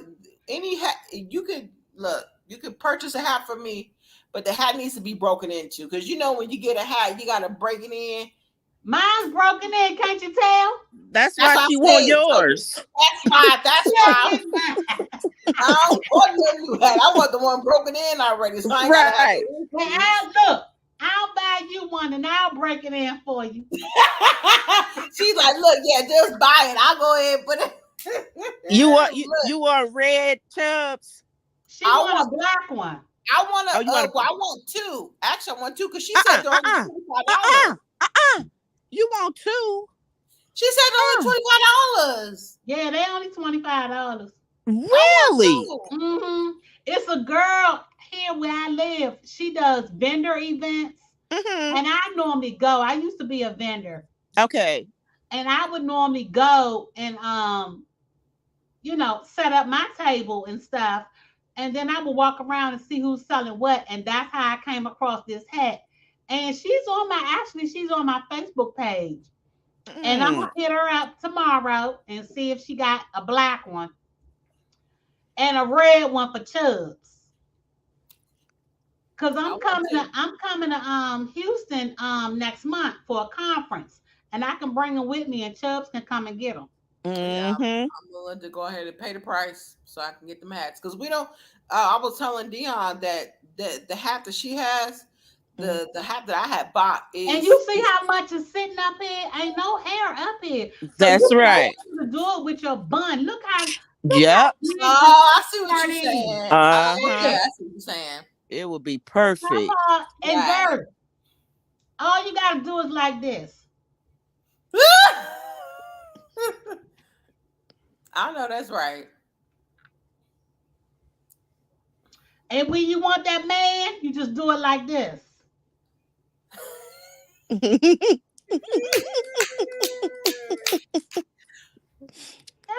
any hat you could look. You could purchase a hat for me, but the hat needs to be broken into because when you get a hat, you got to break it in. Mine's broken in. Can't you tell? That's why she want yours. So that's why. That's why. I don't want no new hat. I want the one broken in already. So I ain't gotta have it. Well, I'll buy you one and I'll break it in for you. She's like, look, yeah, just buy it. I'll go ahead and put it. You want red Chubbs? She want a black one. I want I want two. Actually, I want two because she said they're only $25. You want two? She said they're only $25. Yeah, they only $25. Really? Mm-hmm. It's a girl here where I live. She does vendor events, and I normally go. I used to be a vendor. Okay. And I would normally go and set up my table and stuff. And then I would walk around and see who's selling what. And that's how I came across this hat. And she's on my Facebook page. And I'm gonna hit her up tomorrow and see if she got a black one and a red one for Chubbs. Cause I'm coming to Houston next month for a conference, and I can bring them with me, and Chubbs can come and get them. Yeah, I'm willing to go ahead and pay the price so I can get them hats. Because we don't. I was telling Dion that the hat that she has, the hat that I had bought is. And you see how much is sitting up here? Ain't no hair up here. So that's right. To do it with your bun. Look how. Yep. I see what you're saying. I see what you're saying. It would be perfect. And Bert, all you gotta do is like this. I know that's right. And when you want that man, you just do it like this.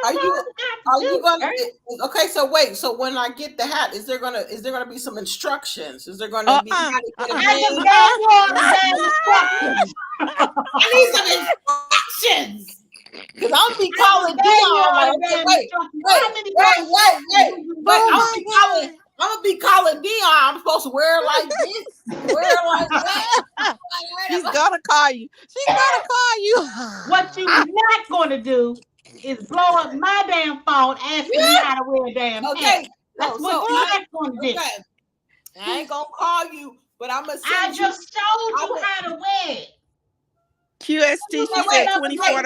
Are you gonna? Okay, so wait. So when I get the hat, is there gonna be some instructions? Is there gonna be? I need some instructions. Because I'll be calling Dion. Wait. I'm gonna be calling Dion. I'm supposed to wear it like this. Wear it like that. She's gonna call you. What you're not gonna do is blow up my damn phone asking me how to wear a damn hat. That's what you're not gonna do. Okay. I ain't gonna call you, but I'm gonna. I just showed you how to wear it. QST, she said $24.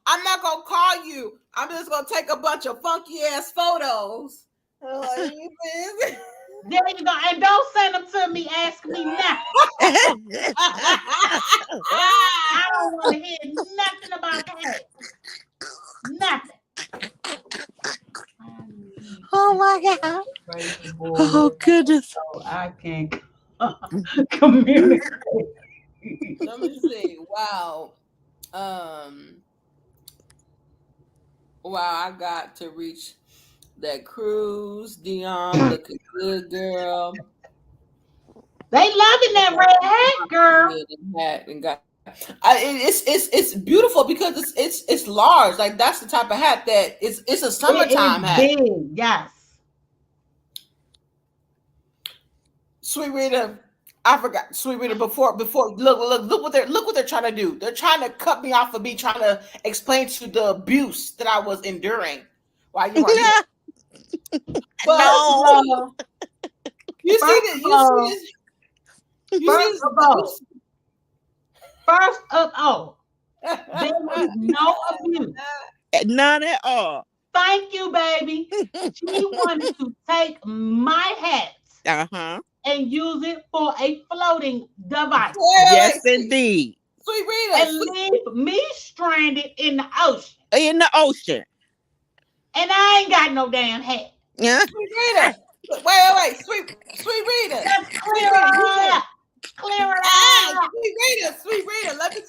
I'm not gonna call you. I'm just gonna take a bunch of funky ass photos. There you go. And don't send them to me. Ask me nothing. I don't want to hear nothing about that. Nothing. Oh my God. Oh goodness. I can't communicate. Let me see. Wow. Wow, I got to reach that cruise. Dion looking good, girl. They loving that red hat, girl. Hat and got it's beautiful because it's large. Like that's the type of hat that it's a summertime hat. Big, yes. Sweet Rita, I forgot. Sweet Rita, before look what they're trying to do. They're trying to cut me off of me trying to explain to the abuse that I was enduring while you were here. But No. You see this? First of all, there was no abuse. None at all. Thank you, baby. She wanted to take my hat and use it for a floating device. Yes, indeed. Sweet Rita. And leave me stranded in the ocean. In the ocean. And I ain't got no damn hat. Yeah. Sweet Rita. Wait. Sweet Rita. Just clear it up. Clear it up. Sweet Rita. Let me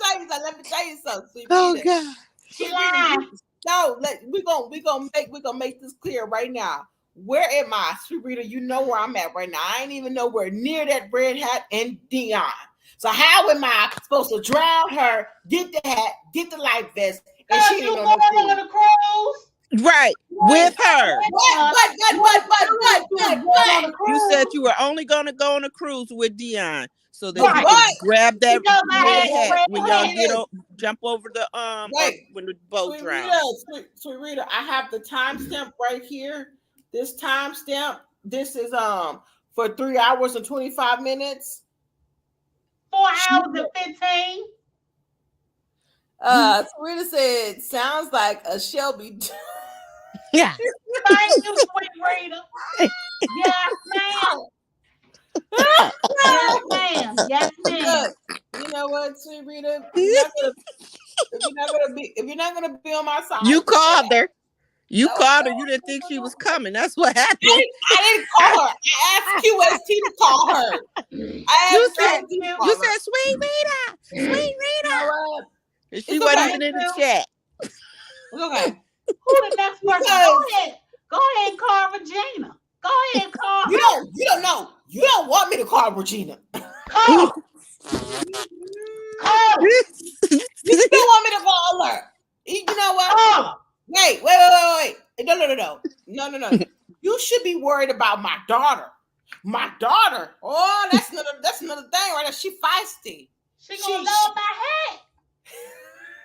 tell you something. Sweet Rita. Oh God. She lying. No, we gonna make this clear right now. Where am I, Sweet Rita? You know where I'm at right now. I ain't even nowhere near that red hat and Dion. So how am I supposed to drown her, get the hat, get the life vest, and she ain't on the cruise? Right, with her. But. You said you were only gonna go on a cruise with Dion, so that you can grab that red hat when y'all jump over the when the boat drowns. Sweet Rita, I have the timestamp right here. This timestamp. This is for 3 hours and 25 minutes. 4 hours and 15. Rita said, sounds like a Shelby. Yeah. Thank you, Sweet Rita. Yes, ma'am. Yes, ma'am. Yes, ma'am. You know what, Sweet Rita? If you're not gonna be on my side, you called her. You called her. You didn't think she was coming. That's what happened. I didn't call her. I asked QST to call her. You said, Sweet Rita. Sweet Rita. She wasn't even in the chat. Okay. Who the next person? Go ahead and call Regina. Go ahead and call her. You don't know. You don't want me to call Regina. Call. Call. You still want me to call her. You know what? Call. Wait. No. You should be worried about my daughter. My daughter. Oh, that's another thing, right? She feisty. She gonna love my hat.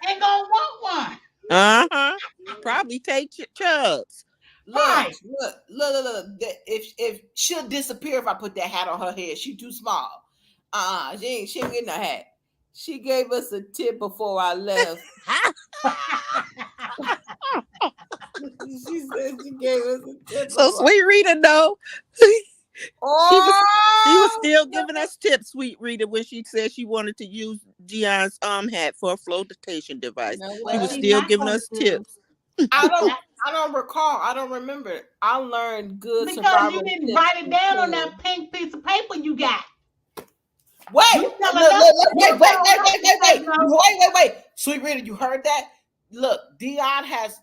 Ain't gonna want one. Probably take Chubbs. Look. If she'll disappear if I put that hat on her head. She too small. She ain't getting a hat. She gave us a tip before I left. She said she gave us a tip. So Sweet Rita, no. She was still giving us tips, Sweet Rita, when she said she wanted to use Dion's hat for a flotation device. She was still giving us tips. I don't recall. I don't remember. I learned good because you didn't write it down on that pink piece of paper you got. Wait. Sweet Rita, you heard that? Look, Dion has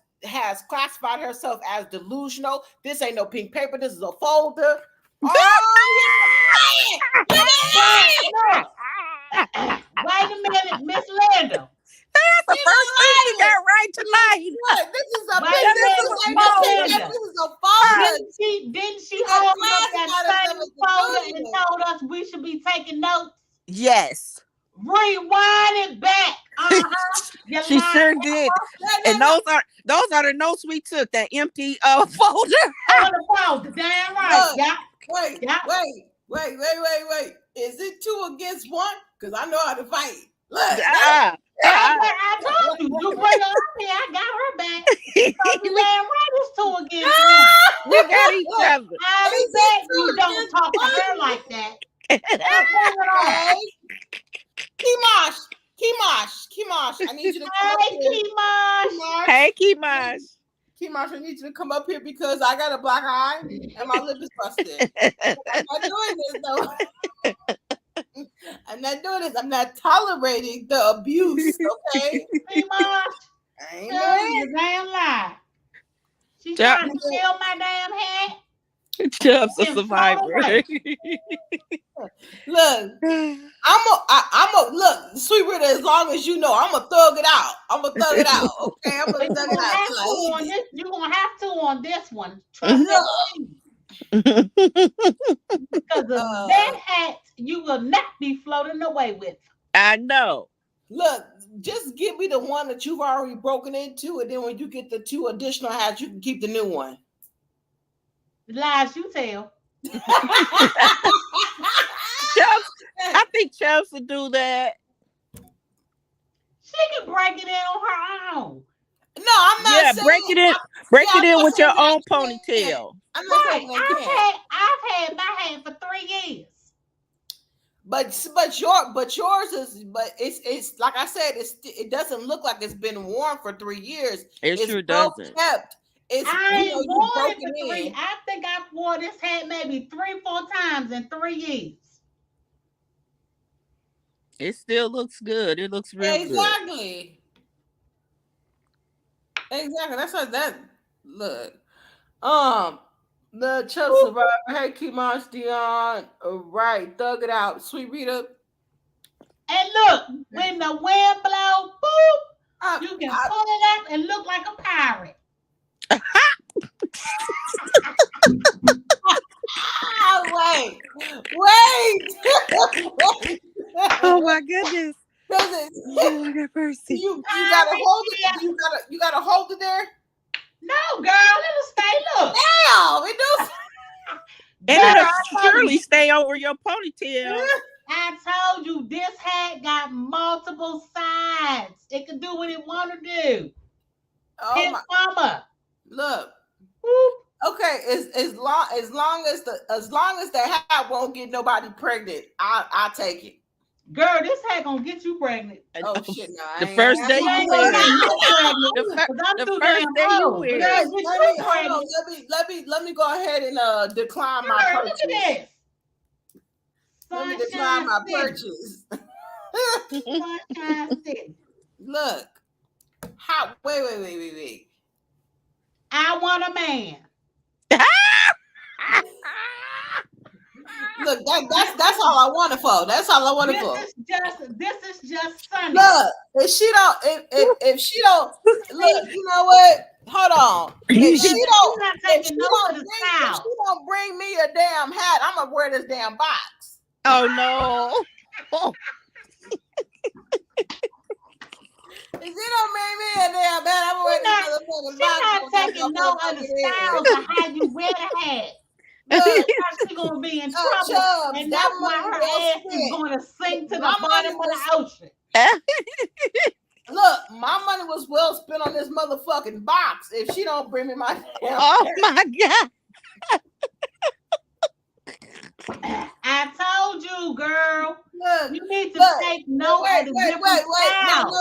classified herself as delusional. This ain't no pink paper. This is a folder. Wait a minute, Miss Linda. That's the first thing you got right tonight. Look, this is a folder. Didn't she hold up that same folder and told us we should be taking notes? Yes. Rewind it back. She sure did. And those are the notes we took. That empty folder. On the folder, damn right. Wait. Is it 2 against 1? Because I know how to fight. Look. I told you. You bring her up here. I got her back. So you damn right it's 2 against 1. We got each other. I bet you don't talk to her like that. Kimosh, I need you to come up here. Hey, Kimosh. Kimosh, I need you to come up here because I got a black eye and my lip is busted. I'm not doing this, though. I'm not doing this. I'm not tolerating the abuse, okay? Kimosh, you damn lie. She's trying to steal my damn hat. Chubb's a survivor. Look, I'm a look, Sweet Rita. As long as you know, I'm gonna thug it out. Okay, I'm gonna thug it out. You're gonna have to on this one. Because of that hat, you will not be floating away with. I know. Look, just give me the one that you've already broken into, and then when you get the 2 additional hats, you can keep the new one. Lies you tell. I think Chubbs will do that. She can break it in on her own. No, I'm not. Yeah, break it in with your own ponytail. I'm not saying I've had my hand for 3 years. But yours is, but it's like I said, it doesn't look like it's been worn for 3 years. It It's sure well doesn't. kept. It's I ain't you worn broke it for it 3. in. I think I wore this hat maybe 3-4 times in 3 years. It still looks good. It looks real good. Exactly. That's what that look. The Chubb Survivor. Hey, Kimon, Dion. All right, thug it out, Sweet Rita. And look, when the wind blows, boop, you can pull it up and look like a pirate. Wait. Oh my goodness. Oh my God, mercy. You gotta hold it. You gotta hold it there. No, girl, it'll stay. Look. Damn, it does. And it'll surely stay over your ponytail. I told you this hat got multiple sides. It can do what it want to do. Oh my mama. Look. Okay, as long as the hat won't get nobody pregnant, I'll take it. Girl, this hat gonna get you pregnant. Oh shit! No, the first day you wear it. The first day you wear it. Let me go ahead and decline my purchase. Look at this. Let me decline my purchase. Sunshine City. Look. How? Wait. I want a man. Look, that's all I want it for. That's all I want it for. This is just Sunday. Look, if she don't look, you know what? Hold on. If she don't bring me a damn hat, I'm gonna wear this damn box. Oh no. If you don't bring me a damn hat, I'm gonna wear this motherfucking box. She's not taking no other styles of how you wear the hat. She's gonna be in trouble, and that's why her ass is gonna sink to the bottom of the ocean. Look, my money was well spent on this motherfucking box. If she don't bring me my damn my God. I told you, girl. Look, you need to take note of the different styles.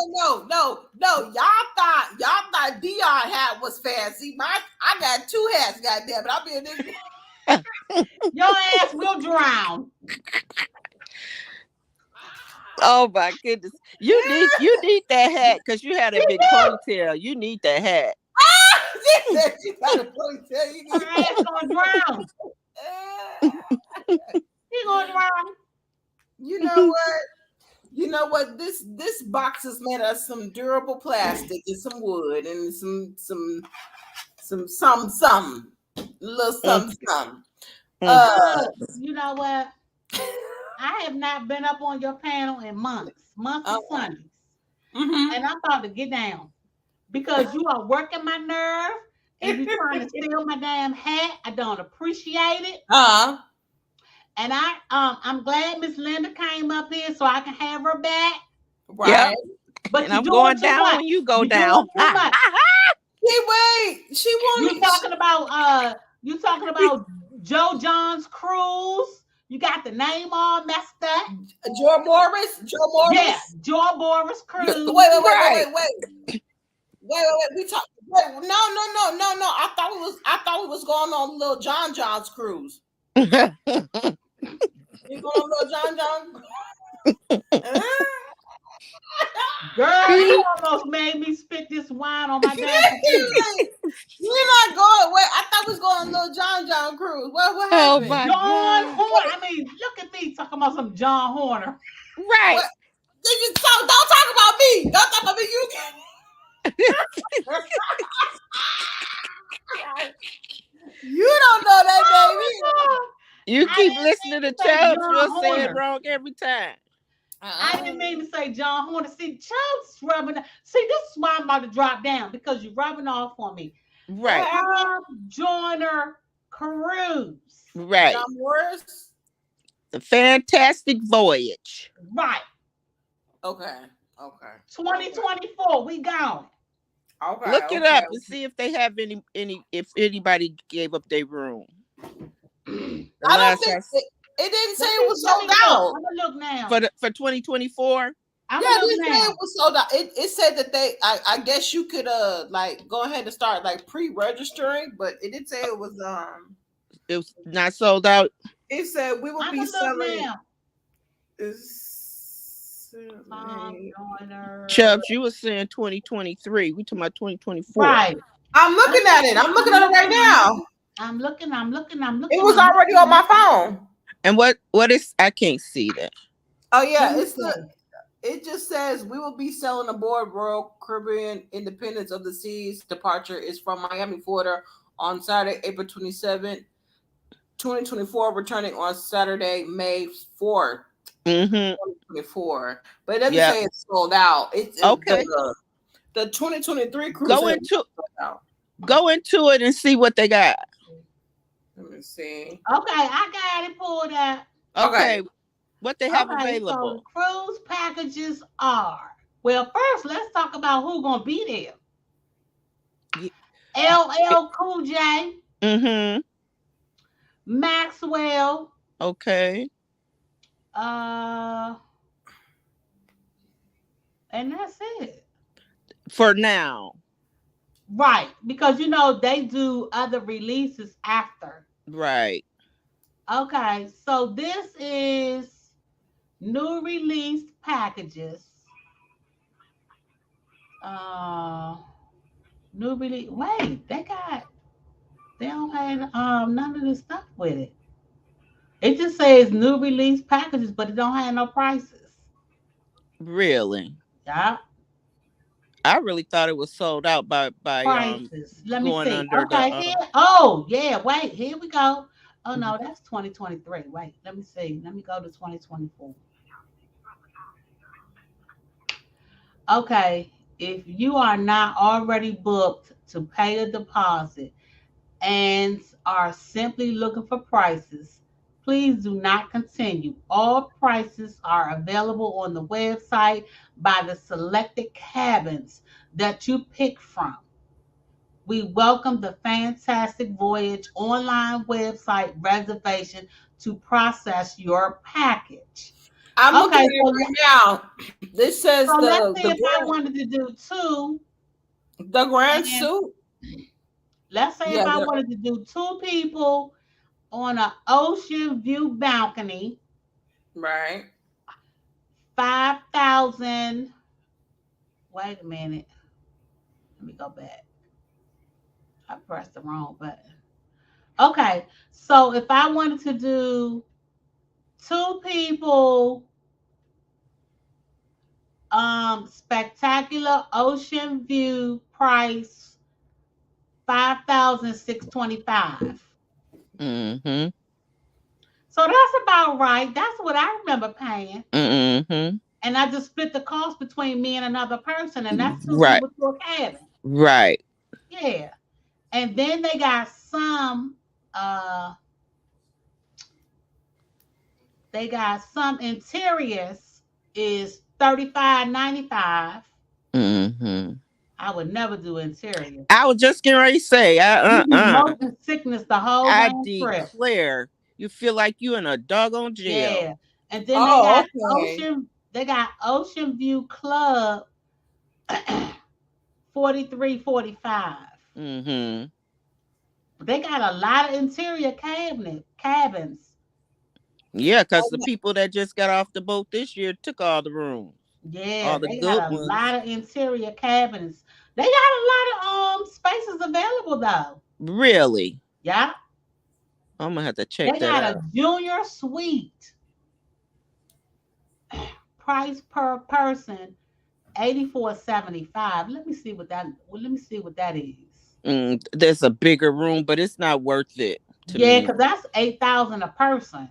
No. Y'all thought Dion hat was fancy. I got 2 hats, goddamn it. I'll be in this. Your ass will drown. Oh my goodness. You need that hat because you had a big ponytail. You need that hat. She said she got a ponytail. Her ass gonna drown. She gonna drown. You know what? This box is made of some durable plastic and some wood and some little something. You know what? I have not been up on your panel in months and Sundays. And I'm about to get down because you are working my nerve and you're trying to steal my damn hat. I don't appreciate it. And I'm glad Miss Linda came up here so I can have her back. Right. Yep. But and I'm going down much. When you go you're down. She won't. You talking about Joe John's cruise? You got the name all messed up. Joe Morris. Yeah, Joe Morris cruise. Wait. We talk. Wait, no. I thought we was going on Little John's cruise. You going on Little John? Girl, you almost made me spit this wine on my damn computer. You're not going. Wait, I thought we was going on Little John cruise. What happened? My John Horner. I mean, look at me talking about some John Horner. Right. Don't talk about me. Don't talk about me. You don't know that, baby. You keep listening to Chubbs. You'll say it wrong every time. I didn't mean to say John Horner. See, Chubbs rubbing. See, this is why I'm about to drop down because you're rubbing off on me. Right. Joyner Cruise. Right. John Morris. The Fantastic Voyage. Right. Okay. 2024. We going. Okay. Look it up and see if they have any if anybody gave up their room. It didn't say it was sold out. I'm gonna look now. For 2024. I'm yeah, gonna they look said now. it was sold out. It said that I guess you could like go ahead and start like pre-registering, but it didn't say it was It was not sold out. It said we will I'm be gonna look selling. now. Chubbs, you were saying 2023. We talking about 2024. Right. I'm looking at it. I'm looking at it right now. I'm looking. It was already on my phone. And what is? I can't see that. Oh yeah, it just says we will be selling aboard Royal Caribbean Independence of the Seas. Departure is from Miami, Florida on Saturday, April 27th, 2024, returning on Saturday, May 4th, 2024. But it doesn't say it's sold out. It's okay. The 2023 cruise. Go into it and see what they got. Let me see. Okay, I got it pulled out. Okay. What they have available. So cruise packages are, well, first let's talk about who's gonna be there. LL Cool J. Mm-hmm. Maxwell. Okay. And that's it. For now. Right, because they do other releases after. Right. Okay, so this is new released packages. New release. Wait, they don't have none of this stuff with it. It just says new release packages, but it don't have no prices. Really? Yeah. I really thought it was sold out by prices. Let me going see. under Okay, the, here. Oh, yeah. Wait, here we go. Oh no, that's 2023. Wait, let me see. Let me go to 2024. Okay, if you are not already booked to pay a deposit and are simply looking for prices, please do not continue. All prices are available on the website by the selected cabins that you pick from. We welcome the Fantastic Voyage online website reservation to process your package. I'm looking at it right now. This says so let's see if I wanted to do two. The grand suite. Let's say if I wanted to do two people on an ocean view balcony. Right. 5,000. Wait a minute. Let me go back. I pressed the wrong button. Okay, so if I wanted to do two people, spectacular ocean view price $5,625. Mm-hmm. So that's about right. That's what I remember paying. Mm-hmm. And I just split the cost between me and another person, and that's two people to a cabin. Right. Yeah. And then they got some interiors is $35.95. Mm-hmm. I would never do interior. I was just getting ready to say, motion sickness the whole trip. Declare, you feel like you in a doggone jail. Yeah. And then they got Ocean View Club $43.45. Mm-hmm. They got a lot of interior cabins. Yeah, because the people that just got off the boat this year took all the rooms. Yeah, all the they good got a ones. lot of interior cabins. They got a lot of spaces available though. Really? Yeah. I'm gonna have to check that out. They got a junior suite. Price per person $84.75. Let me see what that is. There's a bigger room, but it's not worth it. Yeah, because that's $8,000 a person.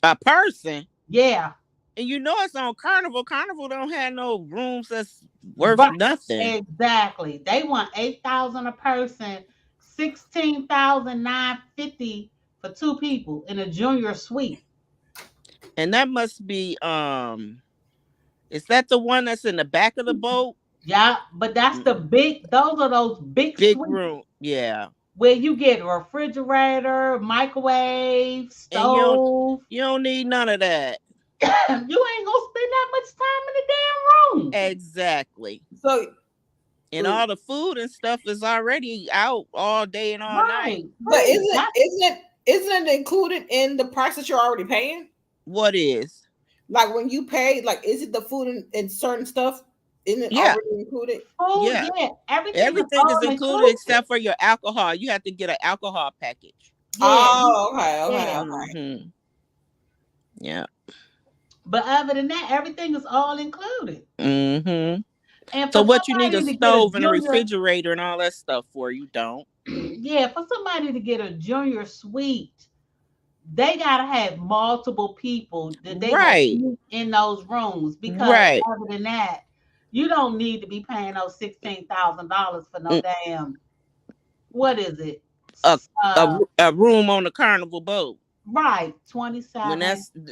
A person? Yeah. And it's on Carnival. Carnival don't have no rooms that's worth nothing. Exactly. They want $8,000 a person, $16,950 for two people in a junior suite. And that must be is that the one that's in the back of the boat? Yeah, but that's the big. Those are those big suites. room. Yeah. where you get a refrigerator, microwave, And stove. you don't need none of that. You ain't gonna spend that much time in the damn room. Exactly. So, And all the food and stuff is already out all day and all night. But isn't it included in the price that you're already paying? What is? Like when you pay, like is it the food and certain stuff? Isn't it Yeah. already included? Oh Yeah. everything is included except for your alcohol. You have to get an alcohol package. Oh, okay. Mm-hmm. Yeah. But other than that, everything is all included. Mm-hmm. And So for what you need a somebody to get a stove and a junior, refrigerator and all that stuff for? You don't. yeah, for somebody to get a junior suite, they gotta have multiple people that they gonna Right. meet in those rooms. Because Right. other than that, you don't need to be paying those $16,000 for no damn. What is it? A room on the Carnival boat. Right, 27.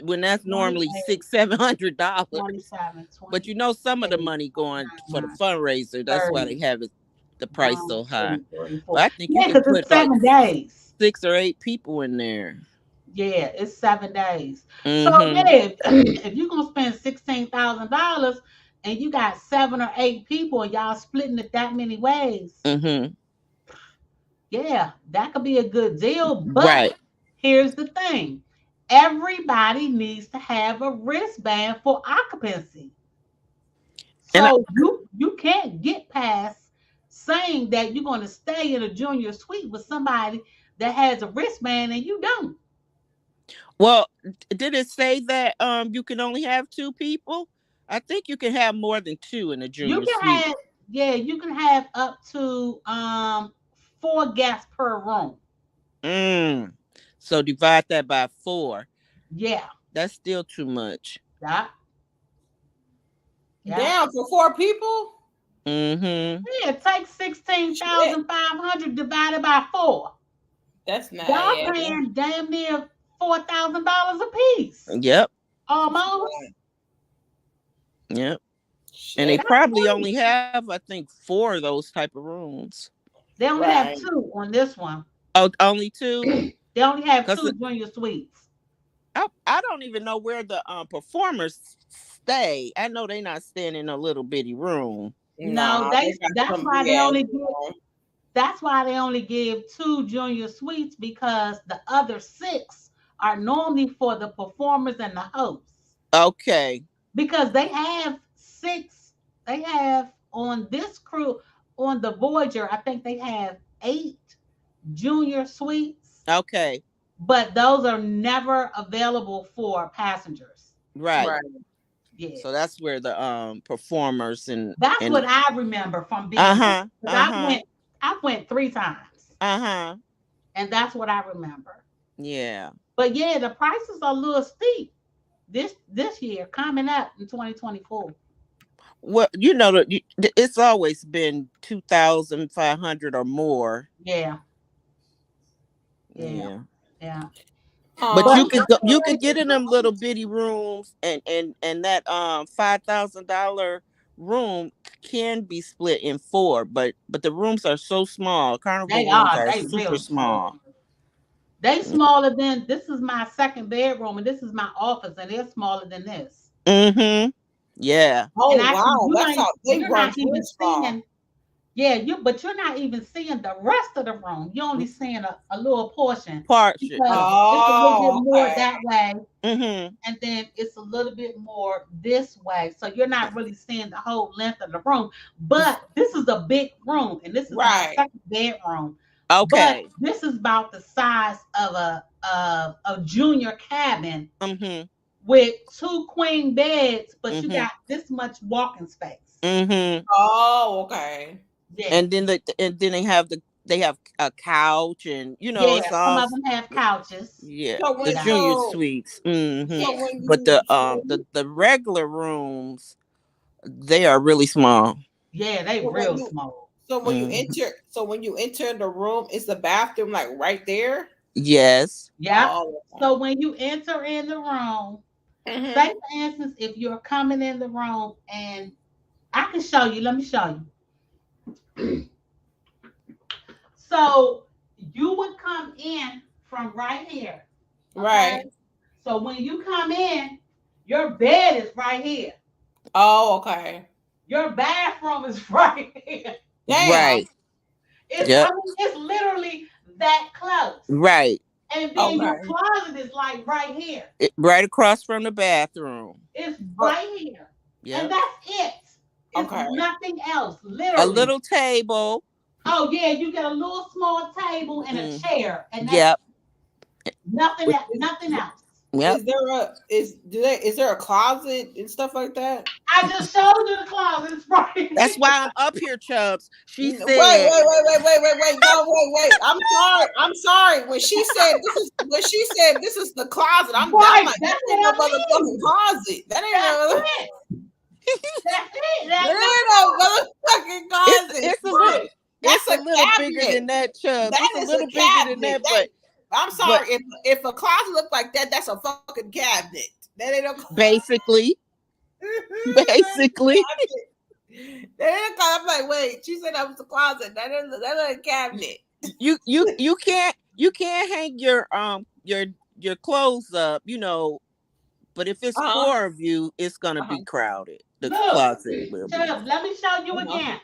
When that's normally $600-$700. 27. But you know some of the money going for the fundraiser. That's why they have it the price so high. But I think you can because put it's 7 days. 6 or 8 people in there. Yeah, it's 7 days. Mm-hmm. So yeah, if you're gonna spend $16,000 and you got 7 or 8 people and y'all splitting it that many ways, yeah, that could be a good deal. But here's the thing: everybody needs to have a wristband for occupancy. So you can't get past saying that you're going to stay in a junior suite with somebody that has a wristband and you don't. Well, did it say that you can only have 2 people? I think you can have more than 2 in a junior suite. You can have up to 4 guests per room. So divide that by 4. Yeah. That's still too much. Yeah. Damn, for 4 people? Mm-hmm. Yeah, take 16,500 divided by 4. That's not. Y'all paying damn near $4,000 a piece. Yep. Almost. Yep. And they probably only have, I think, 4 of those type of rooms. They only have 2 on this one. Oh, only 2? They only have 2 junior suites. I don't even know where the performers stay. I know they're not staying in a little bitty room. No, that's why they only give 2 junior suites, because the other 6 are normally for the performers and the hosts. Okay. Because they have 6, they have on this crew, on the Voyager, I think they have 8 junior suites. Okay. But those are never available for passengers. Right. Yeah. So that's where the performers and that's what I remember from being. I went 3 times. And that's what I remember. Yeah. But yeah, the prices are a little steep this year coming up in 2024. Well, you know, it's always been 2,500 or more. Yeah. But you could get in them little bitty rooms, and that $5,000 room can be split in 4, but the rooms are so small. Carnival rooms are super really small. They smaller than, this is my 2nd bedroom and this is my office, and they're smaller than this. Yeah. Oh, wow, that's how they run. But you're not even seeing the rest of the room. You're only seeing a little portion. Because it's a little bit more that way. And then it's a little bit more this way. So you're not really seeing the whole length of the room. But this is a big room, and this is my 2nd bedroom. Okay. But this is about the size of a junior cabin with 2 queen beds, but you got this much walking space. Oh, okay. Yeah. And then they have a couch, and it's all, some of them have couches. Yeah, so the junior suites. But the regular rooms, they are really small. Yeah, they real small. So when you enter the room, is the bathroom like right there? Yes. Yeah. So when you enter in the room, say for instance, if you're coming in the room, and I can show you. Let me show you. So you would come in from right here. Okay? Right. So when you come in, your bed is right here. Oh, okay. Your bathroom is right here. Damn. Right. I mean, it's literally that close. Right. And then your Okay. closet is like right here. Right across from the bathroom. It's right here. Yeah. And that's it. It's Okay. nothing else. Literally. A little table. Oh yeah, you get a little small table and a chair, and that's Yep. nothing else. Yep. Is there a closet and stuff like that? I just showed you the closet. It's right. That's why I'm up here, Chubbs. She said. Wait. No, wait. I'm sorry. When she said this is the closet, I'm right. Like, that's that ain't no what I mean. motherfucking closet. That ain't it. That's it. That ain't no motherfucking closet. It's a little bigger than that, Chubbs. It's a little bigger than that, but I'm sorry. If a closet look like that, that's a fucking cabinet. That ain't no closet. Basically. I'm like, wait, she said that was a closet. That ain't a cabinet. You can't hang your clothes up, but if it's 4 of you, it's gonna be crowded. The closet will be. Let me show you again.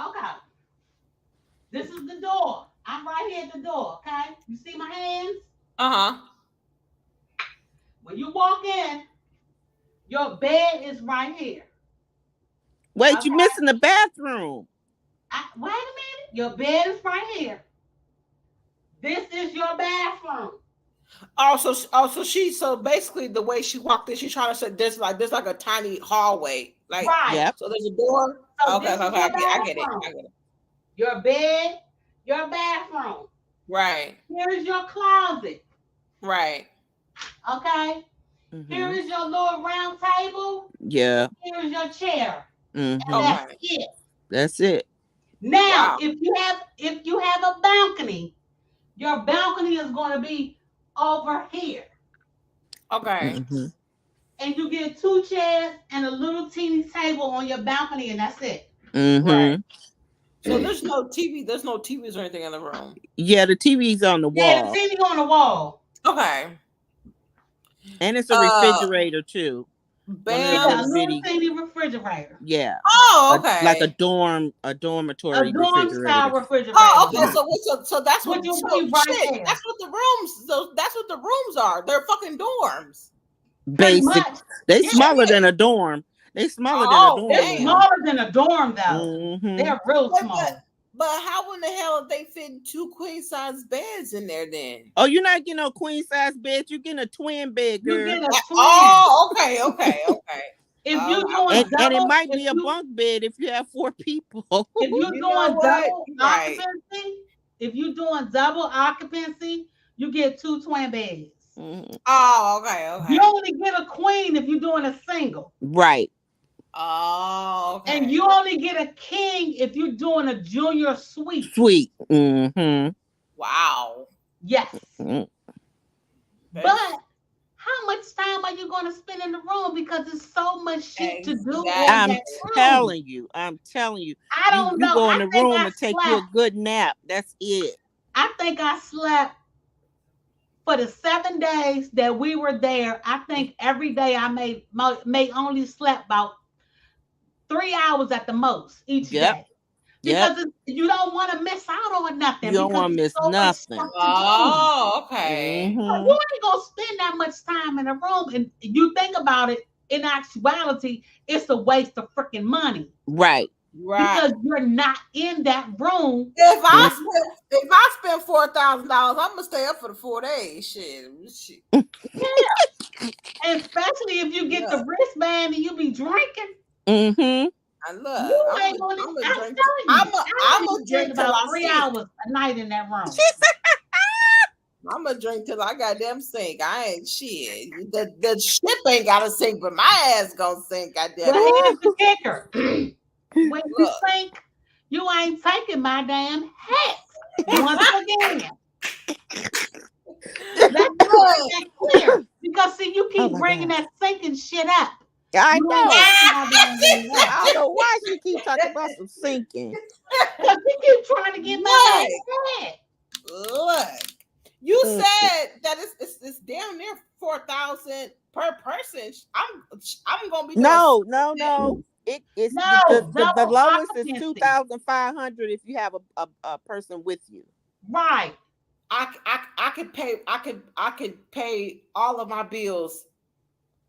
Okay. This is the door. I'm right here at the door, okay? You see my hands? When you walk in, your bed is right here. Wait, you're missing the bathroom. Wait a minute. Your bed is right here. This is your bathroom. So basically the way she walked in, she's trying to say there's like a tiny hallway. Like, right. So there's a door. So okay, I get it. Your bed, your bathroom. Right. Here's your closet. Right. Okay. Mm-hmm. Here is your little round table. Yeah. Here's your chair. Mm-hmm. And that's it. That's it. Now, if you have a balcony, your balcony is going to be over here. Okay. Mm-hmm. And you get 2 chairs and a little teeny table on your balcony, and that's it. Mm-hmm. Right. So there's no TV. There's no TVs or anything in the room. Yeah, the TV's on the wall. Yeah, the TV on the wall. Okay. And it's a refrigerator too. Bam. A little teeny refrigerator. Yeah. Oh, okay. Like a dormitory refrigerator. Style refrigerator. Oh, okay. So that's what you see right shit. there. That's what the rooms. So that's what the rooms are. They're fucking dorms. Basic. They smaller than a dorm. They smaller than a dorm. They're smaller than a dorm, though. Mm-hmm. They're real small. But how in the hell they fit 2 queen size beds in there then? Oh, you're not getting a queen size bed. You're getting a twin bed, girl. You get a twin. Oh, okay. If you're doing double, and it might be a bunk bed if you have 4 people. If you're doing double occupancy, if you're doing double occupancy, you get 2 twin beds. Mm-hmm. Oh, okay. You only get a queen if you're doing a single. Right. Oh, okay. And you only get a king if you're doing a junior suite. Mm-hmm. Wow. Yes. Mm-hmm. But how much time are you going to spend in the room? Because there's so much shit to do. I'm telling you. I don't know. You go in the room and take you a good nap. That's it. I think I slept for the 7 days that we were there. I think every day I may only slept about 3 hours at the most each day. Because you don't want to miss out on nothing. You don't want to miss nothing. Oh, okay. Mm-hmm. So you ain't going to spend that much time in a room. And you think about it, in actuality, it's a waste of freaking money. Right. Because you're not in that room. If I spend $4,000, I'm gonna stay up for the 4 days. Shit. Yeah. Especially if you get the wristband and you be drinking. Mm-hmm. I'm gonna drink about 3 hours a night in that room. I'm gonna drink till I goddamn sink. I ain't shit. The ship ain't gotta sink, but my ass gonna sink. Goddamn. Well, here's the kicker. When you sink, you ain't taking my damn hat. Once again. That's clear. Because see, you keep bringing that sinking shit up. I know. I don't know why she keep talking about some sinking. Because you keep trying to get $2,000 per person. I'm gonna be doing No. It's No, the double lowest is occupancy. 2,500 if you have a person with you. Right. I could pay all of my bills.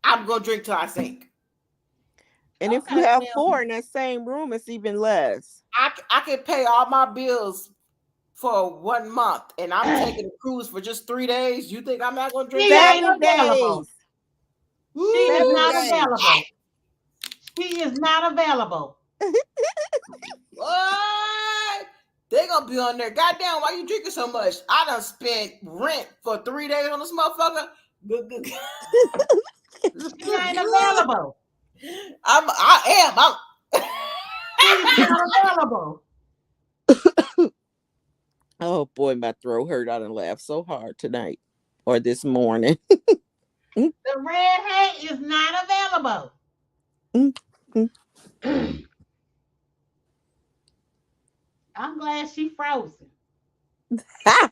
I'm gonna drink till I sink. And if you have 4 in that same room, it's even less. I could pay all my bills for 1 month, and I'm taking a cruise for just 3 days. You think I'm not gonna drink? She ain't 7 available. days. She is not days. available. She is not available. What? They gonna be on there. Goddamn, why you drinking so much? I done spent rent for 3 days on this motherfucker. Good. She ain't available. I am. She's not available. Oh boy, my throat hurt. I done laughed so hard tonight or this morning. The red hat is not available. I'm glad she frozen. I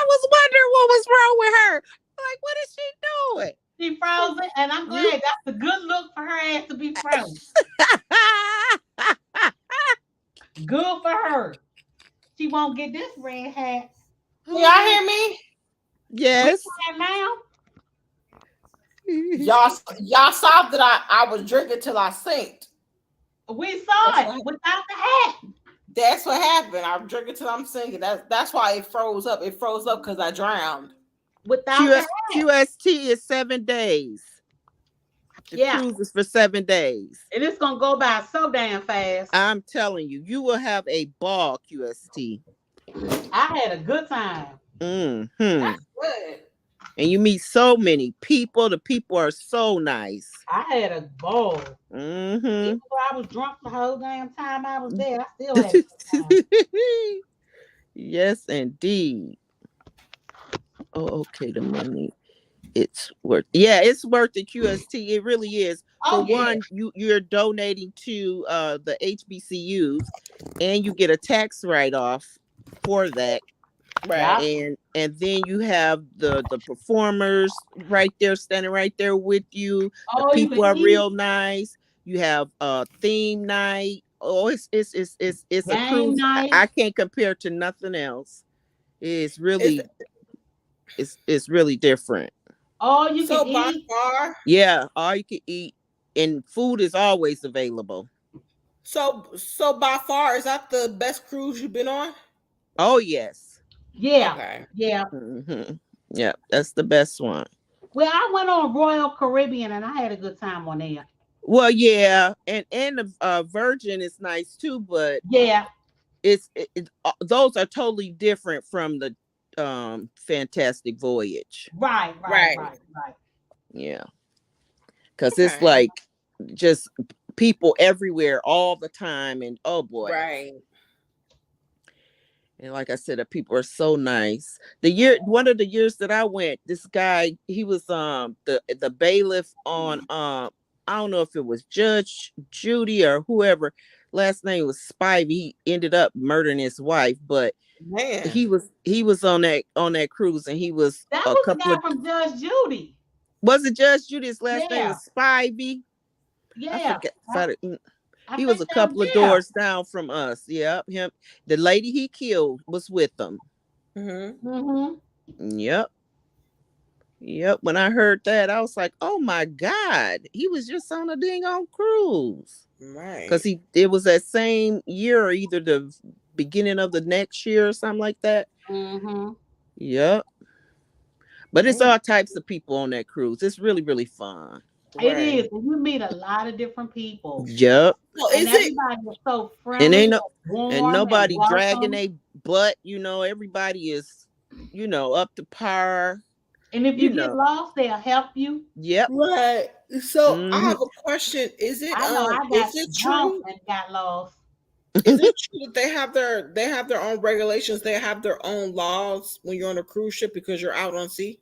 was wondering what was wrong with her. Like, what is she doing? She frozen, and I'm glad that's a good look for her ass to be frozen. Good for her. She won't get this red hat. Y'all hear me? Yes. Now? Y'all saw that I was drinking till I sinked. We saw it without the hat. That's what happened. I'm drinking till I'm sinking. That's why it froze up. It froze up because I drowned. Without the hat. QST is 7 days. The cruise is for 7 days. And it's gonna go by so damn fast. I'm telling you, you will have a ball, QST. I had a good time. That's good. And you meet so many people. The people are so nice. I had a ball. Mm-hmm. Even though I was drunk the whole damn time I was there, I still had a good time. Yes, indeed. Oh, okay. The money. It's worth. Yeah, it's worth the QST. It really is. For one, you're donating to the HBCUs, and you get a tax write-off for that. Right. And then you have the performers right there, standing right there with you. The people are real nice. You have theme night. Oh, it's a cruise. Night. I can't compare to nothing else. It's really it's really different. All you can eat. Far, yeah, all you can eat, and food is always available. So by far, is that the best cruise you've been on? Oh yes. Yeah. Okay. Yeah. Mm-hmm. Yeah, that's the best one. Well, I went on Royal Caribbean and I had a good time on there. Well, yeah, and the Virgin is nice too, but yeah, those are totally different from the Fantastic Voyage. Right. Yeah, because it's like just people everywhere all the time, and oh boy, right. And like I said, the people are so nice. One of the years that I went, this guy, he was the bailiff on I don't know if it was Judge Judy or whoever. Last name was Spivey. He ended up murdering his wife, but he was on that cruise, and he was that was the guy from Judge Judy. Was it Judge Judy's last name was Spivey? Yeah. He was a couple of doors down from us. Yep, him. The lady he killed was with them. Yep. When I heard that, I was like, "Oh my God!" He was just on a dang on cruise, right? Because it was that same year, or either the beginning of the next year or something like that. Yep. But it's all types of people on that cruise. It's really, really fun. It is. And you meet a lot of different people. Yep. And everybody is so friendly. And ain't warm and nobody and dragging a butt. Everybody is, up to par. And if you get lost, they'll help you. Yep. Right. So I have a question. Is it I know I got is it drunk true and got lost? Is it true that they have their own regulations, they have their own laws when you're on a cruise ship because you're out on sea?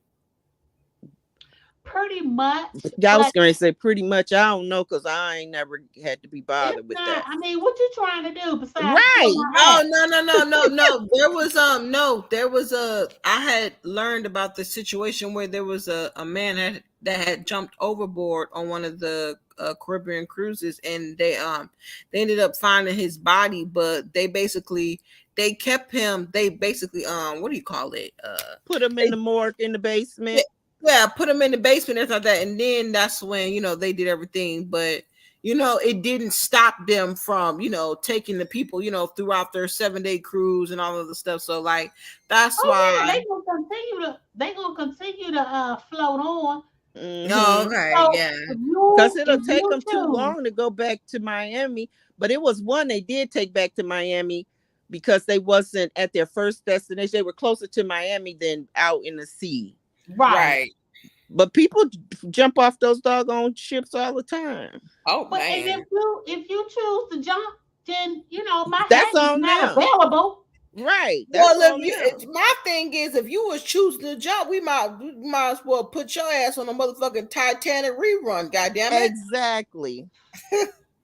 Pretty much. Yeah, I was But going to say pretty much. I don't know because I ain't never had to be it's bothered with not. that. I mean, what you trying to do besides pull Right. my Oh hat? no. There was a I had learned about the situation where there was a man that had jumped overboard on one of the Caribbean cruises, and they ended up finding his body, but they kept him. They basically what do you call it? Put him in the morgue in the basement. Yeah, put him in the basement and stuff like that, and then that's when they did everything, but it didn't stop them from taking the people throughout their 7-day cruise and all of the stuff. So like that's Oh yeah, why. they gonna continue to float on. Oh, okay, So yeah. Because it'll if take you them too choose, long to go back to Miami. But it was one they did take back to Miami because they wasn't at their first destination. They were closer to Miami than out in the sea. right. But people jump off those doggone ships all the time. Oh But and man. if you choose to jump, then my That's hat is on not them. available. Right. That's Well, on them. my thing is, if you was choosing to jump, we might as well put your ass on a motherfucking Titanic rerun. Goddamn it! Exactly.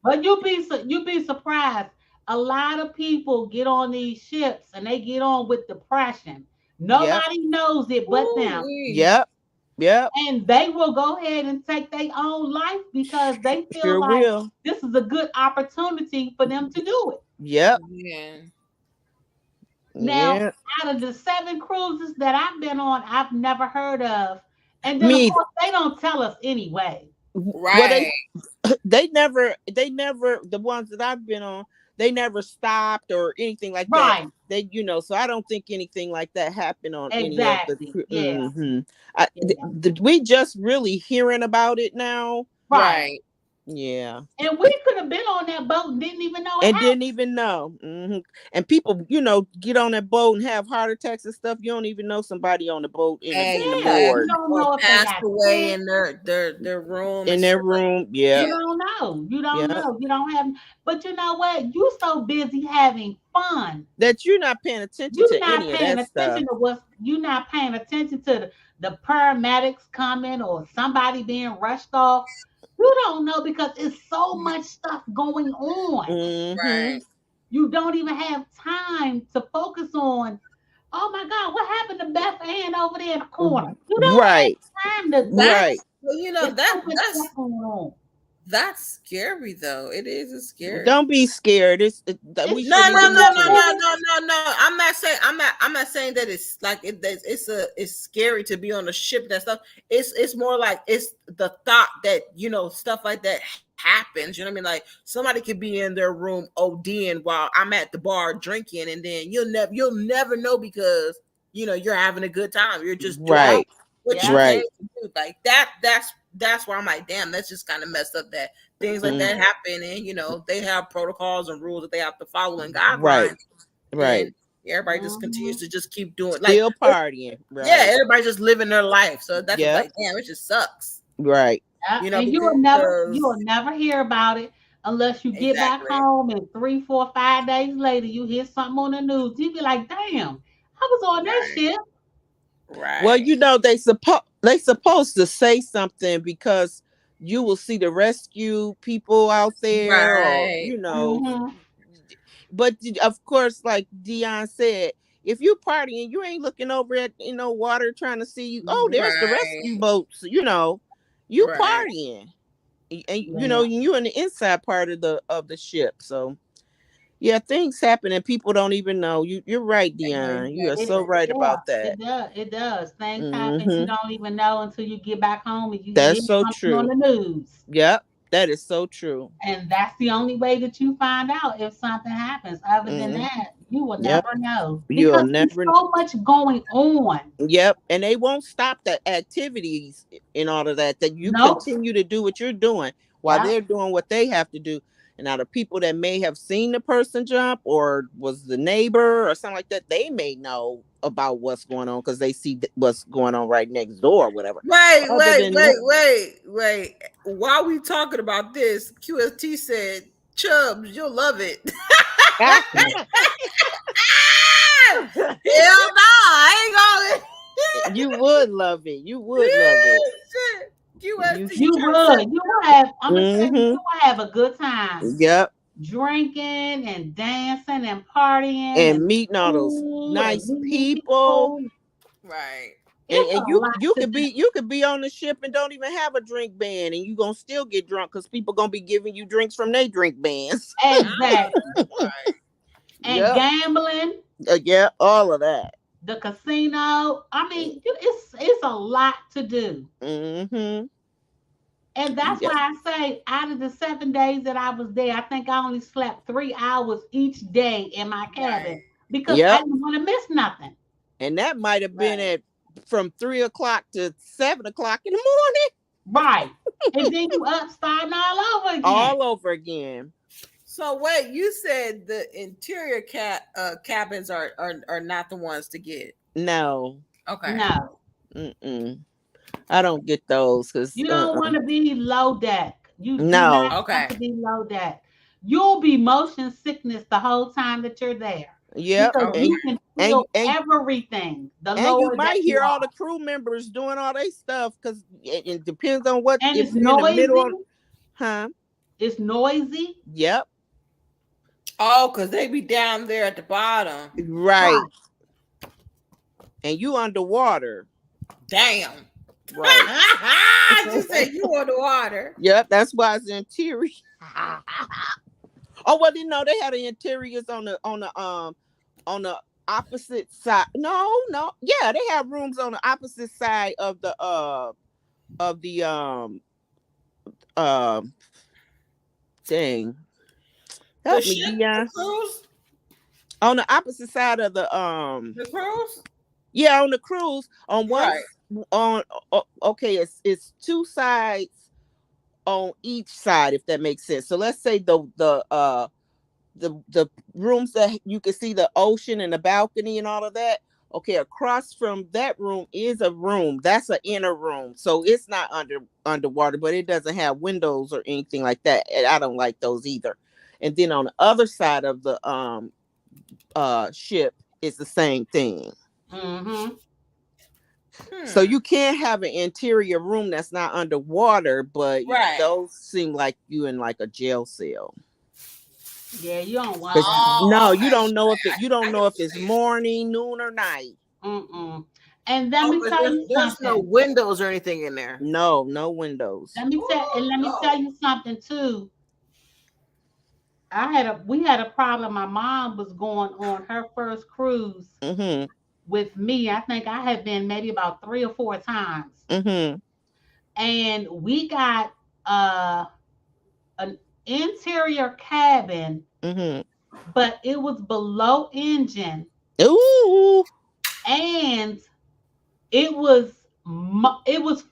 But you'd be surprised. A lot of people get on these ships and they get on with depression. Nobody knows it but them. Yep. And they will go ahead and take their own life because they feel Sure like will. this is a good opportunity for them to do it. Yep. Yeah. Now, out of the 7 cruises that I've been on, I've never heard of. And then, of Me course, they don't tell us anyway. Right. Well, they never, the ones that I've been on, they never stopped or anything like Right. that. They, so I don't think anything like that happened on Exactly. any of the. Yeah. We just really hearing about it now. Right. Yeah. And we could have been on that boat and didn't even know it And happened. didn't even know. And people, get on that boat and have heart attacks and stuff. You don't even know somebody on the boat in the morgue. You don't Or know if they passed got away sick. in their room. In and their stuff like room. Yeah. You don't know. You don't Yeah. know. You don't have. But you know what? You so busy having fun that you're not paying attention you're to not any of paying that attention stuff. to what's. You're not paying attention to the paramedics coming or somebody being rushed off. You don't know because it's so much stuff going on. Mm-hmm. You don't even have time to focus on. Oh my God, what happened to Beth Ann over there in the corner? You don't Right. have time to. Right. Well, There's so much stuff going on. That's scary though. It is scary. Don't be scared. We No. I'm not saying that it's like it's scary to be on a ship. That stuff. It's more like it's the thought that stuff like that happens. You know what I mean? Like somebody could be in their room ODing while I'm at the bar drinking, and then you'll never know because you're having a good time. You're just doing what you came to do. Like that's why I'm like, damn, that's just kind of messed up that things like that happen, and they have protocols and rules that they have to follow and guidelines. Right. Everybody just continues to just keep doing still partying. Right. Yeah, everybody just living their life. So that's like, damn, it just sucks. Right. And you will never hear about it unless you get back home and 3, 4, 5 days later you hear something on the news. You be like, damn, I was on that ship. Right. Well, they supposed to say something because you will see the rescue people out there, or But of course, like Dion said, if you partying, you ain't looking over at water trying to see. Oh, there's the rescue boats. You partying, and you in the inside part of the ship. So. Yeah, things happen and people don't even know. You're right, Dion. You are so right about that. It does. Things happen you don't even know until you get back home and you That's so true. on the news. Yep, that is so true. And that's the only way that you find out if something happens. Other than that, you will never know. Because there's so much going on. Yep, and they won't stop the activities and all of that. That you continue to do what you're doing while they're doing what they have to do. And now the people that may have seen the person jump or was the neighbor or something like that, they may know about what's going on because they see what's going on right next door or whatever. Wait. While we talking about this, QST said, Chubbs, you'll love it. Hell no, I ain't gonna. You would love it. You would love it. QST, You would. You will have. I'm gonna tell you, you Mm-hmm. will have a good time. Yep. Drinking and dancing and partying And and meeting all those food and nice meeting people. people. right? And, It's and a you lot you to could do. be on the ship and don't even have a drink ban, and you gonna still get drunk because people gonna be giving you drinks from their drink bans. Exactly. Right. And Yep. gambling, Yeah, all of that. the casino. I mean, it's a lot to do. Mm-hmm. And that's Yep. why I say out of the 7 days that I was there, I think I only slept 3 hours each day in my cabin Right. because I Yep. didn't want to miss nothing. And that might have been Right. at from 3 o'clock to 7 o'clock in the morning, Right. And then you up starting all over again. all over again. So wait, you said the interior cabins are not the ones to get. No. Okay. No. Mm-mm. I don't get those because You don't want to be low deck. You do no. not Okay. want to be low deck. You'll be motion sickness the whole time that you're there. Yep. Because Okay. you can feel And everything the and you lower that might you hear all are. the crew members doing all their stuff because it depends on what And if it's you're in the middle noisy. of, huh? It's noisy. Yep. Oh, because they be down there at the bottom. Right. And you underwater. Damn. Right. She said you underwater. Yep. That's why it's interior. Oh well, you know they had the interiors on the opposite side. No. Yeah, they have rooms on the opposite side of the thing. Help me, Dion. The cruise? On the opposite side of the cruise? Yeah, on the cruise. On one Right. okay, it's two sides on each side, if that makes sense. So let's say the rooms that you can see the ocean and the balcony and all of that. Okay, across from that room is a room. That's an inner room. So it's not underwater, but it doesn't have windows or anything like that. And I don't like those either. And then on the other side of the ship is the same thing. Mm-hmm. So you can't have an interior room that's not underwater, but Right. those seem like you in like a jail cell. Yeah, you don't want that. No, you don't know if it's morning, noon, or night. Mm-mm. And let me tell you there's something. no windows or anything in there. No windows. Let me tell you something too. We had a problem. My mom was going on her first cruise with me. I think I had been maybe about 3 or 4 times. And we got an interior cabin, but it was below engine. Ooh. And it was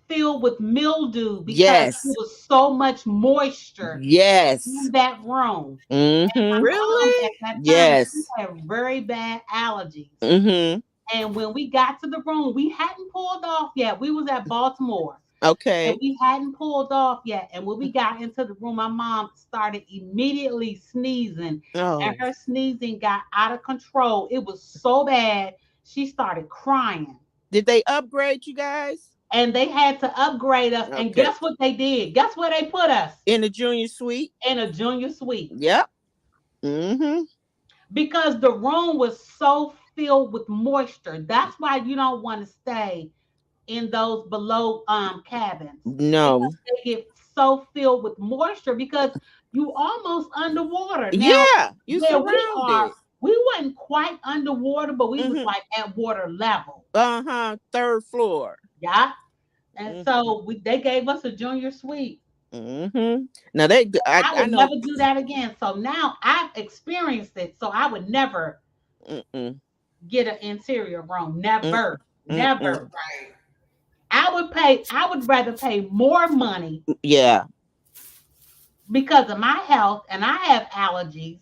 filled with mildew because it was so much moisture in that room. Really? At that time, yes. she had very bad allergies. And when we got to the room, we hadn't pulled off yet. We was at Baltimore. Okay. And we hadn't pulled off yet. And when we got into the room, my mom started immediately sneezing. And her sneezing got out of control. It was so bad, she started crying. Did they upgrade you guys? And they had to upgrade us. Okay. And guess what they did? Guess where they put us? In a junior suite? In a junior suite. Yep. Because the room was so filled with moisture. That's why you don't want to stay in those below cabins. No. Because they get so filled with moisture because you almost underwater. Now, yeah, you surrounded. We wasn't quite underwater, but we was like at water level. 3rd floor. Yeah. And so they gave us a junior suite. Now I would never do that again. So now I've experienced it. So I would never get an interior room. Never. Never. Right. I would rather pay more money. Yeah. Because of my health and I have allergies.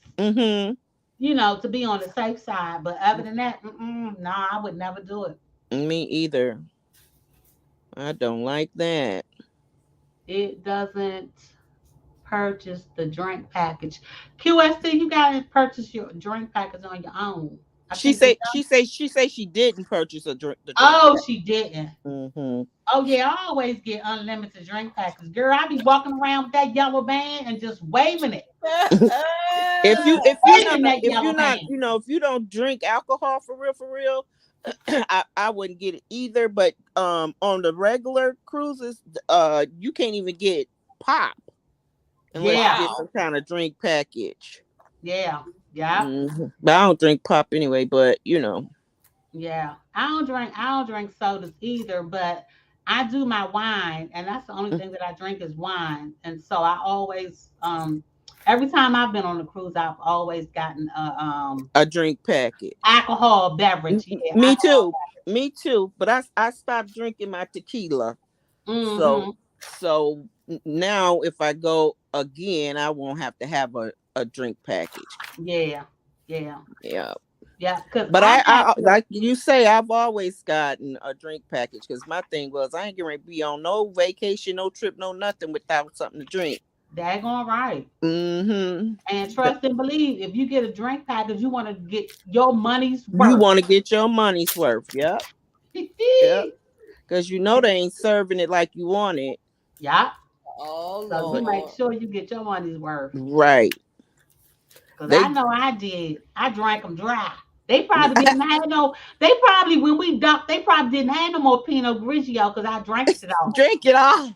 You know, to be on the safe side. But other than that, no, I would never do it. Me either. I don't like that. It doesn't purchase the drink package. QST, you got to purchase your drink package on your own. She say she didn't purchase the drink. Oh, she didn't. Mm-hmm. Oh yeah, I always get unlimited drink packets. Girl, I be walking around with that yellow band and just waving it. if you don't drink alcohol for real, I wouldn't get it either. But on the regular cruises, you can't even get pop unless you get some kind of drink package. Yeah. Mm-hmm. But I don't drink pop anyway. But Yeah, I don't drink sodas either, but I do my wine, and that's the only thing that I drink is wine. And so I always, every time I've been on a cruise, I've always gotten a drink package, alcohol beverage. Yeah, me too. But I stopped drinking my tequila, so now if I go again, I won't have to have a drink package. Yeah. But I like you say, I've always gotten a drink package because my thing was I ain't gonna be on no vacation, no trip, no nothing without something to drink. Daggone right. Mm-hmm. And trust and believe, if you get a drink package, you want to get your money's worth. You want to get your money's worth, yep. Yep. Because they ain't serving it like you want it. Yep. Oh, so Lord. you make sure you get your money's worth. Right. Because I know I did. I drank them dry. They probably didn't have no. They probably when we dumped, they probably didn't have no more Pinot Grigio because I drank it all. Drink it all.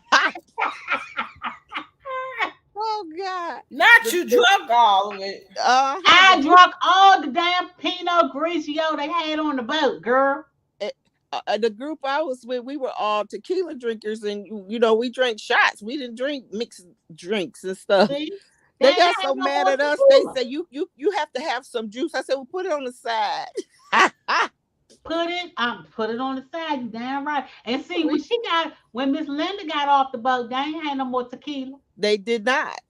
Oh God! Not you drunk all of it. I drunk all the damn Pinot Grigio they had on the boat, girl. The group I was with, we were all tequila drinkers, and we drank shots. We didn't drink mixed drinks and stuff. See? They got so mad at us. They say you have to have some juice. I said, well, put it on the side. Put it on the side. You damn right. And see, when Miss Linda got off the boat, they ain't had no more tequila. They did not.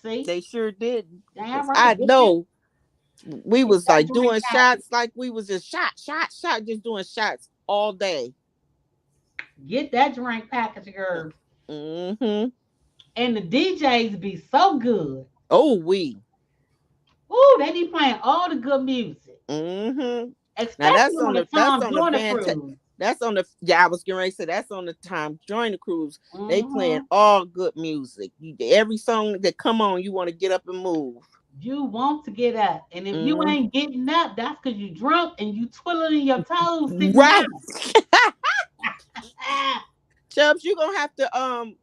See, they sure didn't. Damn right. I know. We was like doing shots, like we was just shot, just doing shots all day. Get that drink package, girl. Mm-hmm. And the DJs be so good. Oh, they be playing all the good music. Mm-hmm. Especially that's on the cruise. That's on the I was getting ready to say that's on the time during the cruise. Mm-hmm. They playing all good music. Every song that come on, you want to get up and move. You want to get up, and if you ain't getting up, that's because you drunk and you twiddling your toes. Right. Chubbs, you're gonna have to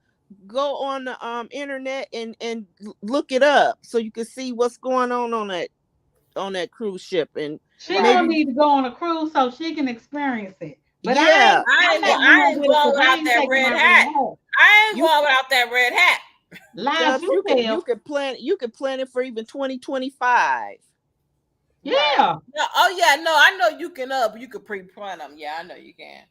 go on the internet and look it up so you can see what's going on that cruise ship. And she don't need to go on a cruise so she can experience it. But yeah, I ain't going without that red hat. I ain't going without that red hat. Live, you could plan it for even 2025. Yeah. Oh yeah, no, I know you can you can pre-plan them. Yeah, I know you can.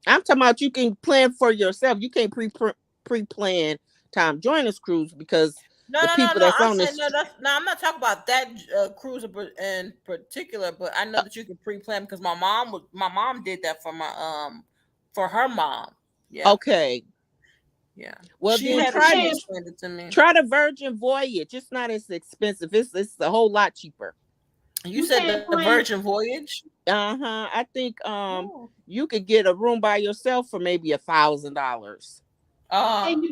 I'm talking about you can plan for yourself. You can't pre-plan Tom Joyner's cruise because I'm not talking about that cruise in particular, but I know that you can pre-plan because my mom did that for her mom. Yeah. Okay. Yeah. Well, then try the Virgin Voyage. It's not as expensive. It's a whole lot cheaper. You said the Virgin Voyage? I think you could get a room by yourself for maybe $1,000.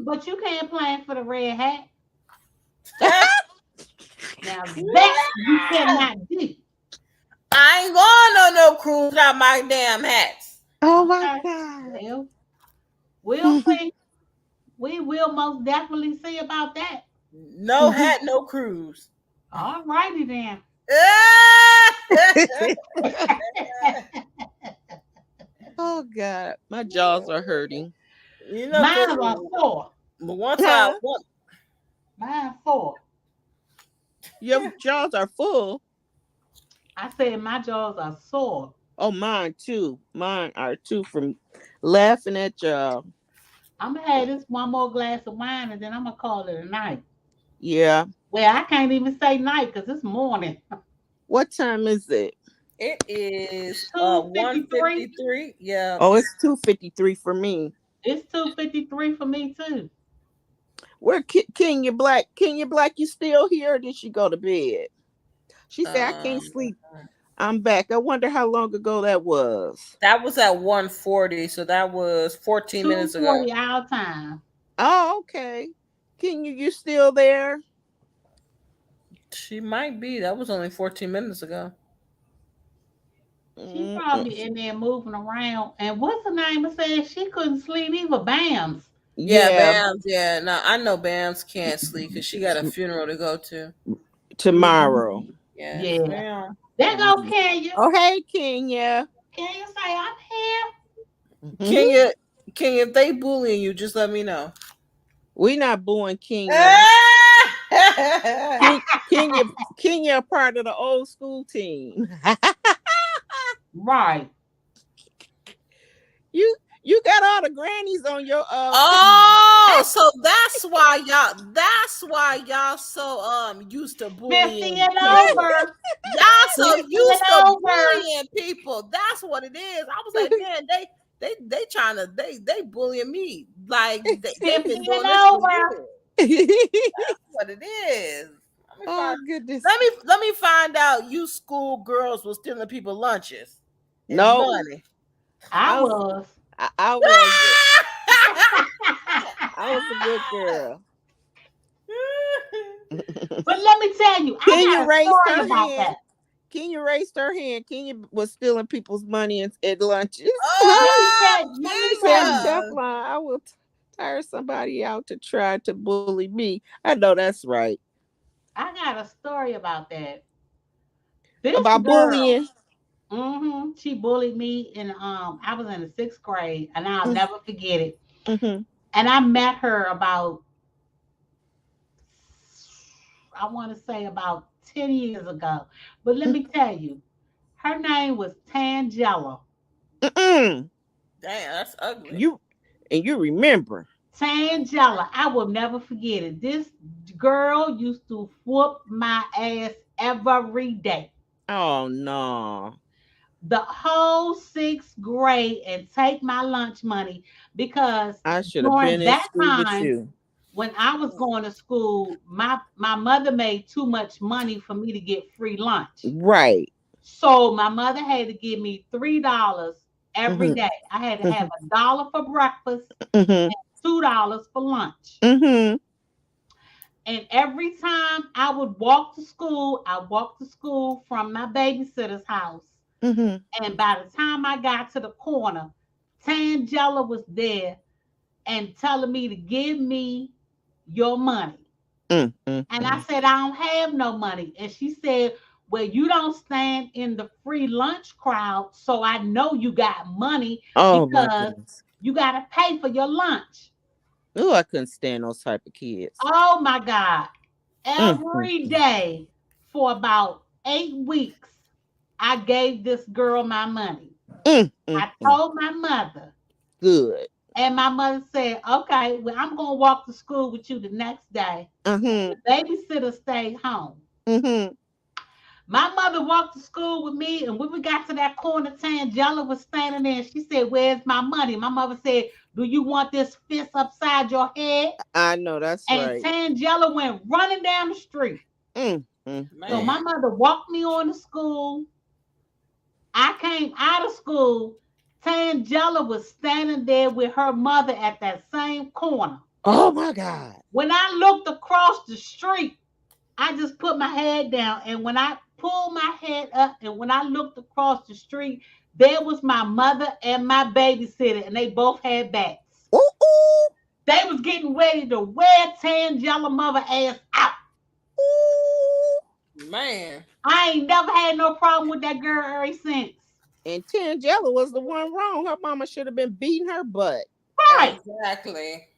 But you can't plan for the red hat. Now that you cannot do. I ain't going on no cruise without my damn hats. Oh my God. We'll see. We will most definitely see about that. No hat, no cruise. All righty then. Oh God, my jaws are hurting. Mine are sore. But one time, mine sore. Your jaws are full. I said my jaws are sore. Oh, mine too. Mine are too from laughing at y'all. I'm gonna have this one more glass of wine and then I'm gonna call it a night. Yeah. Well, I can't even say night because it's morning. What time is it? It is 1:53. Yeah. Oh, it's 2:53 for me. It's 2:53 for me too. Where Kenya Black, you still here? Or did she go to bed? She said I can't sleep. I'm back. I wonder how long ago that was. That was at 1:40, so that was 14 minutes ago. 2:40 our time. Oh, okay. You still there? She might be. That was only 14 minutes ago. She probably in there moving around. And what's the name of saying she couldn't sleep either? Bams. Yeah, Yeah, Bams. Yeah, no, I know Bams can't sleep because she got a funeral to go to. tomorrow. Yes, Yeah. ma'am. There go Kenya. Oh, hey, Kenya. Kenya say I'm here. Kenya, if they bullying you, just let me know. We not booing Kenya. Kenya part of the old school team. Right. You got all the grannies on your Oh, so that's why y'all so used to bullying 50 and people. over. Y'all so 50 used and to over. bullying people. That's what it is. I was like, man, they trying to they bullying me. Like they've been 50 doing and this for over. years. That's what it is. Goodness. Let me find out you school girls was stealing people lunches and No. money. I was. I was. I was a good girl. But let me tell you, Kenya raised her about hand. that. Kenya raised her hand. Kenya was stealing people's money at lunches. Let me tell you. Teflon, I will tire somebody out to try to bully me. I know that's right. I got a story about that. This About girl, bullying. she bullied me I was in the 6th grade and I'll never forget it. Mm-hmm. And I met her about, I want to say about 10 years ago. But let me tell you, her name was Tangela. Damn, that's ugly. You remember. Tangela, I will never forget it. This girl used to whoop my ass every day. Oh no. The whole 6th grade and take my lunch money because I should have during been in that school with time you. when I was going to school, my mother made too much money for me to get free lunch. Right. So my mother had to give me $3 every day. I had to have $1 for breakfast and $2 for lunch. And every time I would walk to school, I walked to school from my babysitter's house. And by the time I got to the corner, Tangela was there and telling me to give me your money. And I said, I don't have no money. And she said, well, you don't stand in the free lunch crowd, so I know you got money because you got to pay for your lunch. Oh, I couldn't stand those type of kids. Oh, my God. Every day for about 8 weeks, I gave this girl my money. I told my mother. Good. And my mother said, okay, well, I'm going to walk to school with you the next day. The babysitter stayed home. My mother walked to school with me, and when we got to that corner, Tangela was standing there, and she said, where's my money? My mother said, do you want this fist upside your head? I know, that's right. And Tangela went running down the street. So my mother walked me on to school. I came out of school. Tangela was standing there with her mother at that same corner. Oh, my God. When I looked across the street, I just put my head down. And when I pulled my head up and when I looked across the street, there was my mother and my babysitter, and they both had bats. Ooh. They was getting ready to wear Tangela mother ass out. Ooh. Man. I ain't never had no problem with that girl ever since. And Tangela was the one wrong. Her mama should have been beating her butt. Right. Exactly.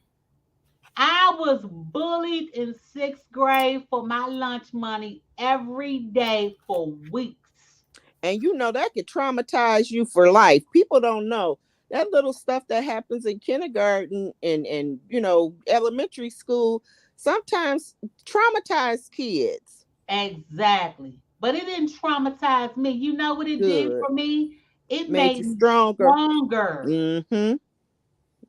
I was bullied in 6th grade for my lunch money every day for weeks. And you know that could traumatize you for life. People don't know that little stuff that happens in kindergarten and elementary school sometimes traumatize kids. Exactly. But it didn't traumatize me. You know what it did for me? It made you me stronger.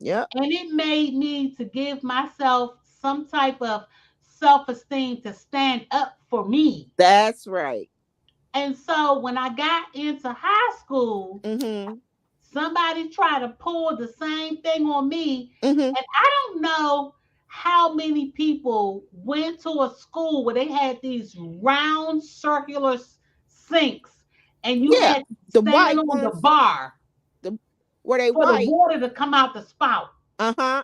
Yep. And it made me to give myself some type of self-esteem to stand up for me. That's right. And so when I got into high school, somebody tried to pull the same thing on me. And I don't know how many people went to a school where they had these round circular sinks and you had to stand on the bar were they for the white? water to come out the spout. I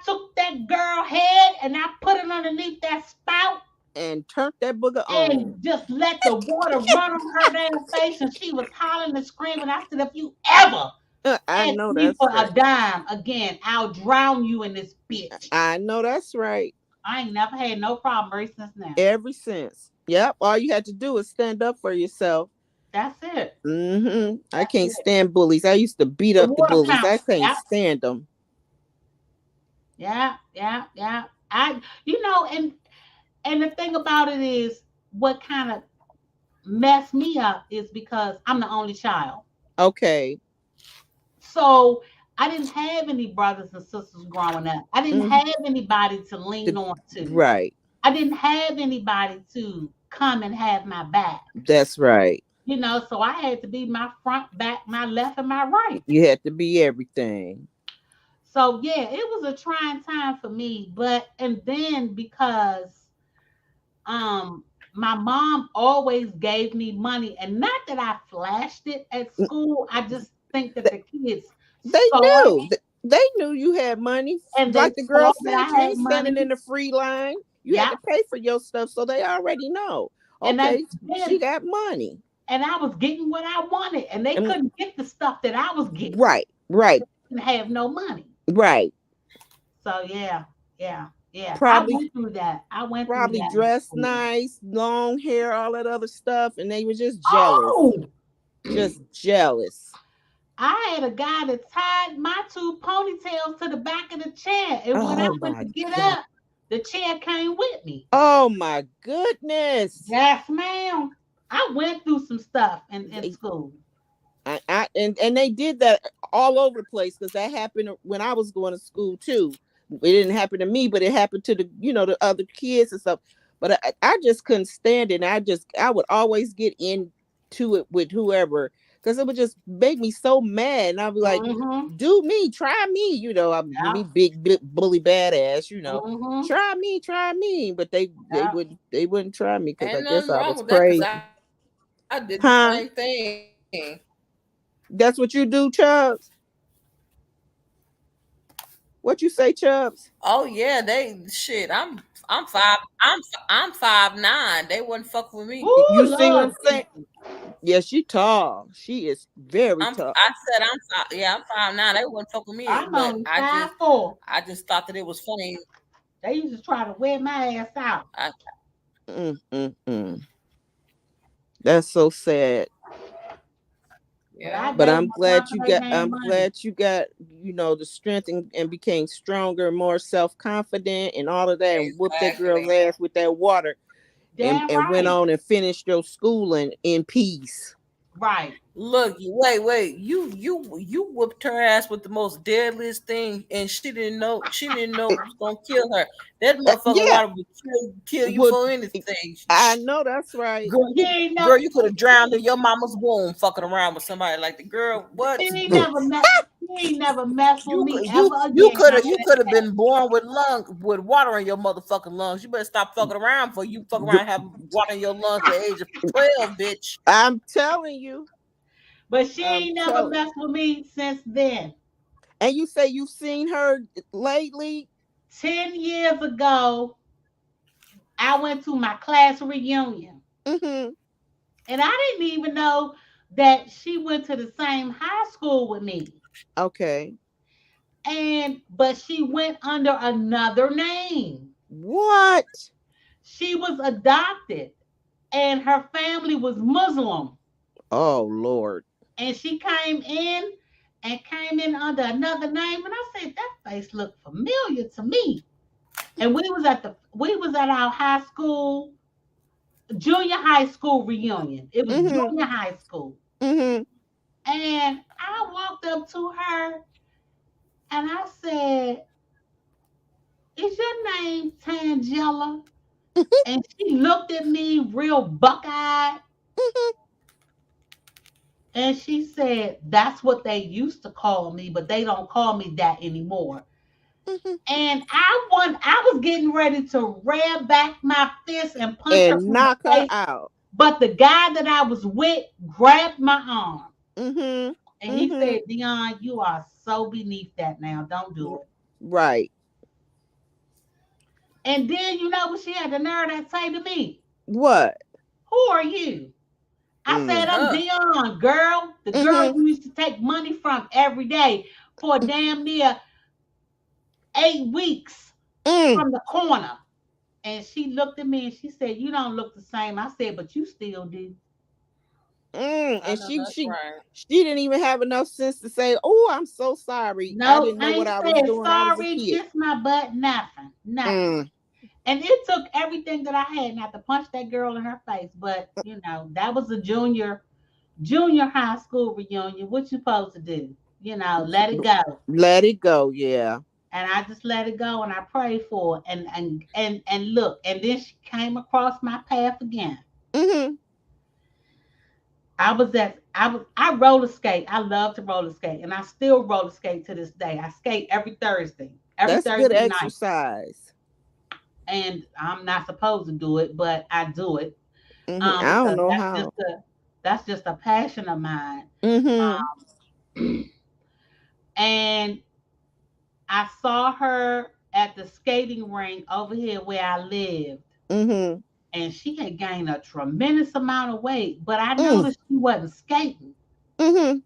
took that girl head and I put it underneath that spout and turned that booger and on. just let the water run on her damn face, and she was hollering and screaming. I said, if you ever I ask know me that's for right. a dime again, I'll drown you in this bitch. I know that's right. I ain't never had no problem ever since now. Ever since. Yep. All you had to do is stand up for yourself. That's it. I can't stand bullies. I used to beat up the bullies. Count. I can't stand them. Yeah. And the thing about it is, what kind of messed me up is because I'm the only child. Okay. So I didn't have any brothers and sisters growing up. I didn't have anybody to lean on to. Right. I didn't have anybody to come and have my back. That's right. You know, so I had to be my front, back, my left, and my right. You had to be everything. So yeah, it was a trying time for me. And then because my mom always gave me money, and not that I flashed it at school. I just think that the kids they knew you had money. And like the girl said, you ain't standing in the free line. You had to pay for your stuff, so they already know. Okay, she got money. And I was getting what I wanted, and they couldn't get the stuff that I was getting. Right. Didn't have no money. Right. So yeah. Probably I went through that. Probably dressed nice, long hair, all that other stuff, and they were just jealous. Just jealous. I had a guy that tied my 2 ponytails to the back of the chair, and when I went to get up, the chair came with me. Oh my goodness! Yes, ma'am. I went through some stuff in school. And they did that all over the place, because that happened when I was going to school too. It didn't happen to me, but it happened to the other kids and stuff. But I just couldn't stand it. And I would always get into it with whoever, because it would just make me so mad. And I'd be like, do me, try me, I'm me big bully badass, try me. But they wouldn't try me, because I guess I was crazy. I did the same thing. That's what you do, Chubbs? What you say, Chubbs? Oh yeah, I'm 5'9". They wouldn't fuck with me. Ooh, you see what I'm saying? Yeah, she tall. She is very tall. I said I'm 5'9". They wouldn't fuck with me. I'm but only 5'4". I just thought that it was funny. They used to try to wear my ass out. That's so sad. Yeah, but I'm glad you got the strength and became stronger, more self-confident and all of that, and whooped that girl's ass with that water. And went on and finished your schooling in peace. Right. Look, wait. You whooped her ass with the most deadliest thing, and she didn't know it was gonna kill her. That motherfucker water would kill you for anything. I know that's right. Girl, you could have drowned in your mama's womb fucking around with somebody like the girl. What? She ain't never messed with me ever again. You could have been born with water in your motherfucking lungs. You better stop fucking around before you fuck around and have water in your lungs at the age of 12, bitch. I'm telling you. But she ain't never messed with me since then. And you say you've seen her lately? 10 years ago, I went to my class reunion. And I didn't even know that she went to the same high school with me. Okay. But she went under another name. What? She was adopted, and her family was Muslim. Oh, Lord. And she came in under another name, and I said, that face looked familiar to me. And we was at our high school, junior high school reunion. It was junior high school. And I walked up to her and I said, is your name Tangela? And she looked at me real buck-eyed. And she said, that's what they used to call me, but they don't call me that anymore. And I was getting ready to rear back my fist and punch her And in knock the her face. out. But the guy that I was with grabbed my arm. Mm-hmm. And he said, Dion, you are so beneath that now. Don't do it. Right. And then you know what she had the nerve to say to me? What? Who are you? I said, I'm Dion, girl. The girl you used to take money from every day for damn near 8 weeks from the corner. And she looked at me and she said, you don't look the same. I said, but you still do. And she didn't even have enough sense to say, "Oh, I'm so sorry. No, I didn't know I what ain't I was said doing. I was a sorry, kid." kiss my butt, nothing. And it took everything that I had not to punch that girl in her face. But you know, that was a junior high school reunion. What you supposed to do? You know, let it go. Let it go, yeah. And I just let it go and I prayed for it. And look, and then she came across my path again. I roller skate. I love to roller skate, and I still roller skate to this day. I skate every Thursday. That's good Thursday exercise. night. And I'm not supposed to do it, but I do it. I don't know how. That's just a passion of mine. And I saw her at the skating rink over here where I lived. And she had gained a tremendous amount of weight, but I noticed she wasn't skating. And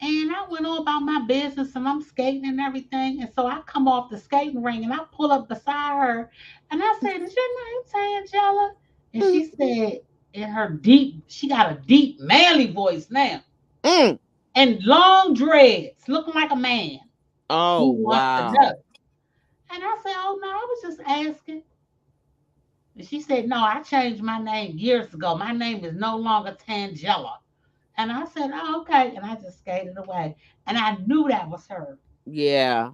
I went on about my business and I'm skating and everything. And so I come off the skating ring and I pull up beside her and I said, is your name Tangela? And she said, in her deep, she got a deep, manly voice now. And long dreads, looking like a man. Oh, wow. And I said, oh, no, I was just asking. And she said, no, I changed my name years ago. My name is no longer Tangela. And I said, oh, okay. And I just skated away. And I knew that was her. Yeah.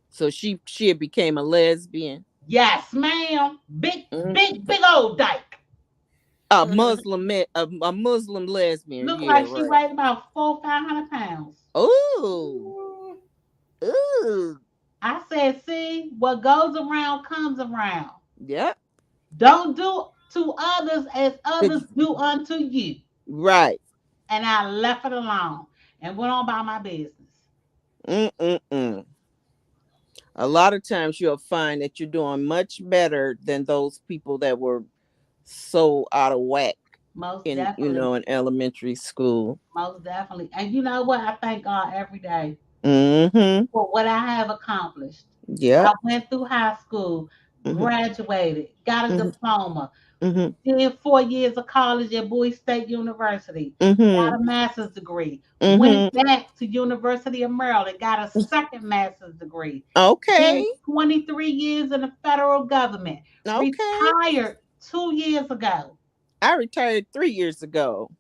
So she became a lesbian. Yes, ma'am. Big old dyke. A Muslim lesbian. Look like she weighed about 400-500 pounds. Ooh. Ooh. I said, see, what goes around comes around. Yep. Don't do to others as others do unto you. Right. And I left it alone and went on by my business. A lot of times you'll find that you're doing much better than those people that were so out of whack. Most definitely. You know, in elementary school. Most definitely. And you know what? I thank God every day for what I have accomplished. Yeah. I went through high school, graduated, got a diploma, did 4 years of college at Bowie State University, got a master's degree, went back to University of Maryland, got a second master's degree. Okay. Did 23 years in the federal government. Okay. Retired 2 years ago. I retired 3 years ago.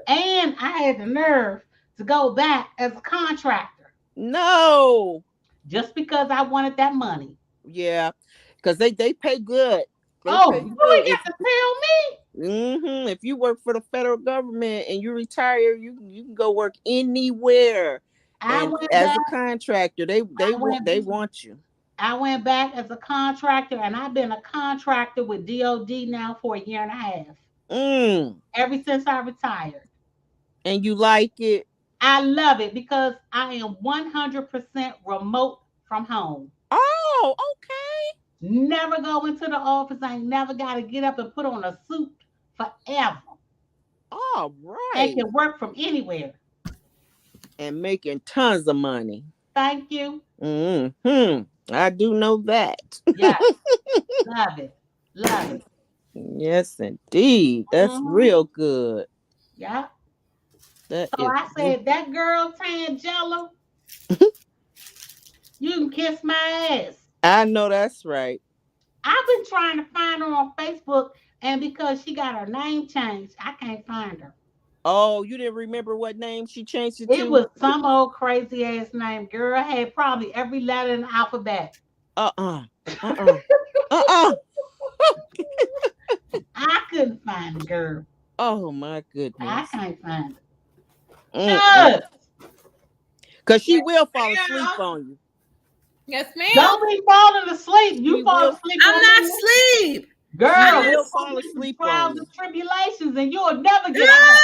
And I had the nerve to go back as a contractor. No. Just because I wanted that money. Yeah. Because they pay good. You ain't got to tell me. If you work for the federal government and you retire, you can go work anywhere. As a contractor, they want you. I went back as a contractor, and I've been a contractor with DOD now for 1.5 years. Ever since I retired. And you like it? I love it because I am 100% remote from home. Oh, okay. Never go into the office. I ain't never got to get up and put on a suit forever. All right. I can work from anywhere. And making tons of money. Thank you. I do know that. Yes. Love it. Love it. Yes, indeed. That's real good. Yeah. I said, that girl Tangela, you can kiss my ass. I know that's right. I've been trying to find her on Facebook, and because she got her name changed, I can't find her. Oh, you didn't remember what name she changed it to? It was some old crazy ass name. Girl had probably every letter in the alphabet. I couldn't find the girl. Oh my I goodness. can't find it. Mm-mm. Just Cause she will fall asleep on you. Yes, ma'am. don't be falling asleep. You She fall will. asleep I'm on not me. asleep. Girl, She I'm will you're not. fall gonna get some asleep trials on and you. tribulations and you'll never get a home.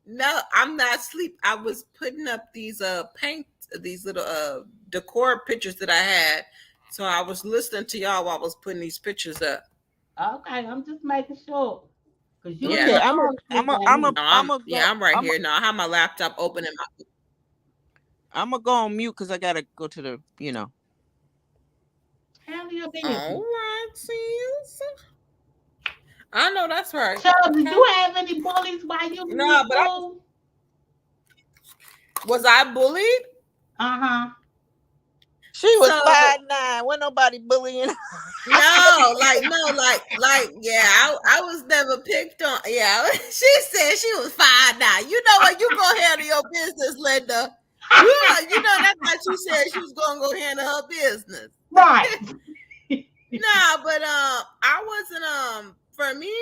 No, I'm not asleep. I was putting up these these little decor pictures that I had. So I was listening to y'all while I was putting these pictures up. Okay, I'm just making sure. Because you ain't Yeah, Okay, no, gonna fall asleep on me. I'm right here. No, I have my laptop open and my I'm gonna go on mute because I gotta go to the. Handle your all business. right, sis. I know that's right. Chubb, did Okay. you have any bullies while you were in No, but school? was I bullied? Uh-huh. She was So 5'9". Wasn't nobody bullying. no, yeah, I was never picked on. Yeah, she said she was 5'9". You know what? You go handle your business, Linda. You know that's why she said she was gonna go handle her business. Right. No, but I wasn't for me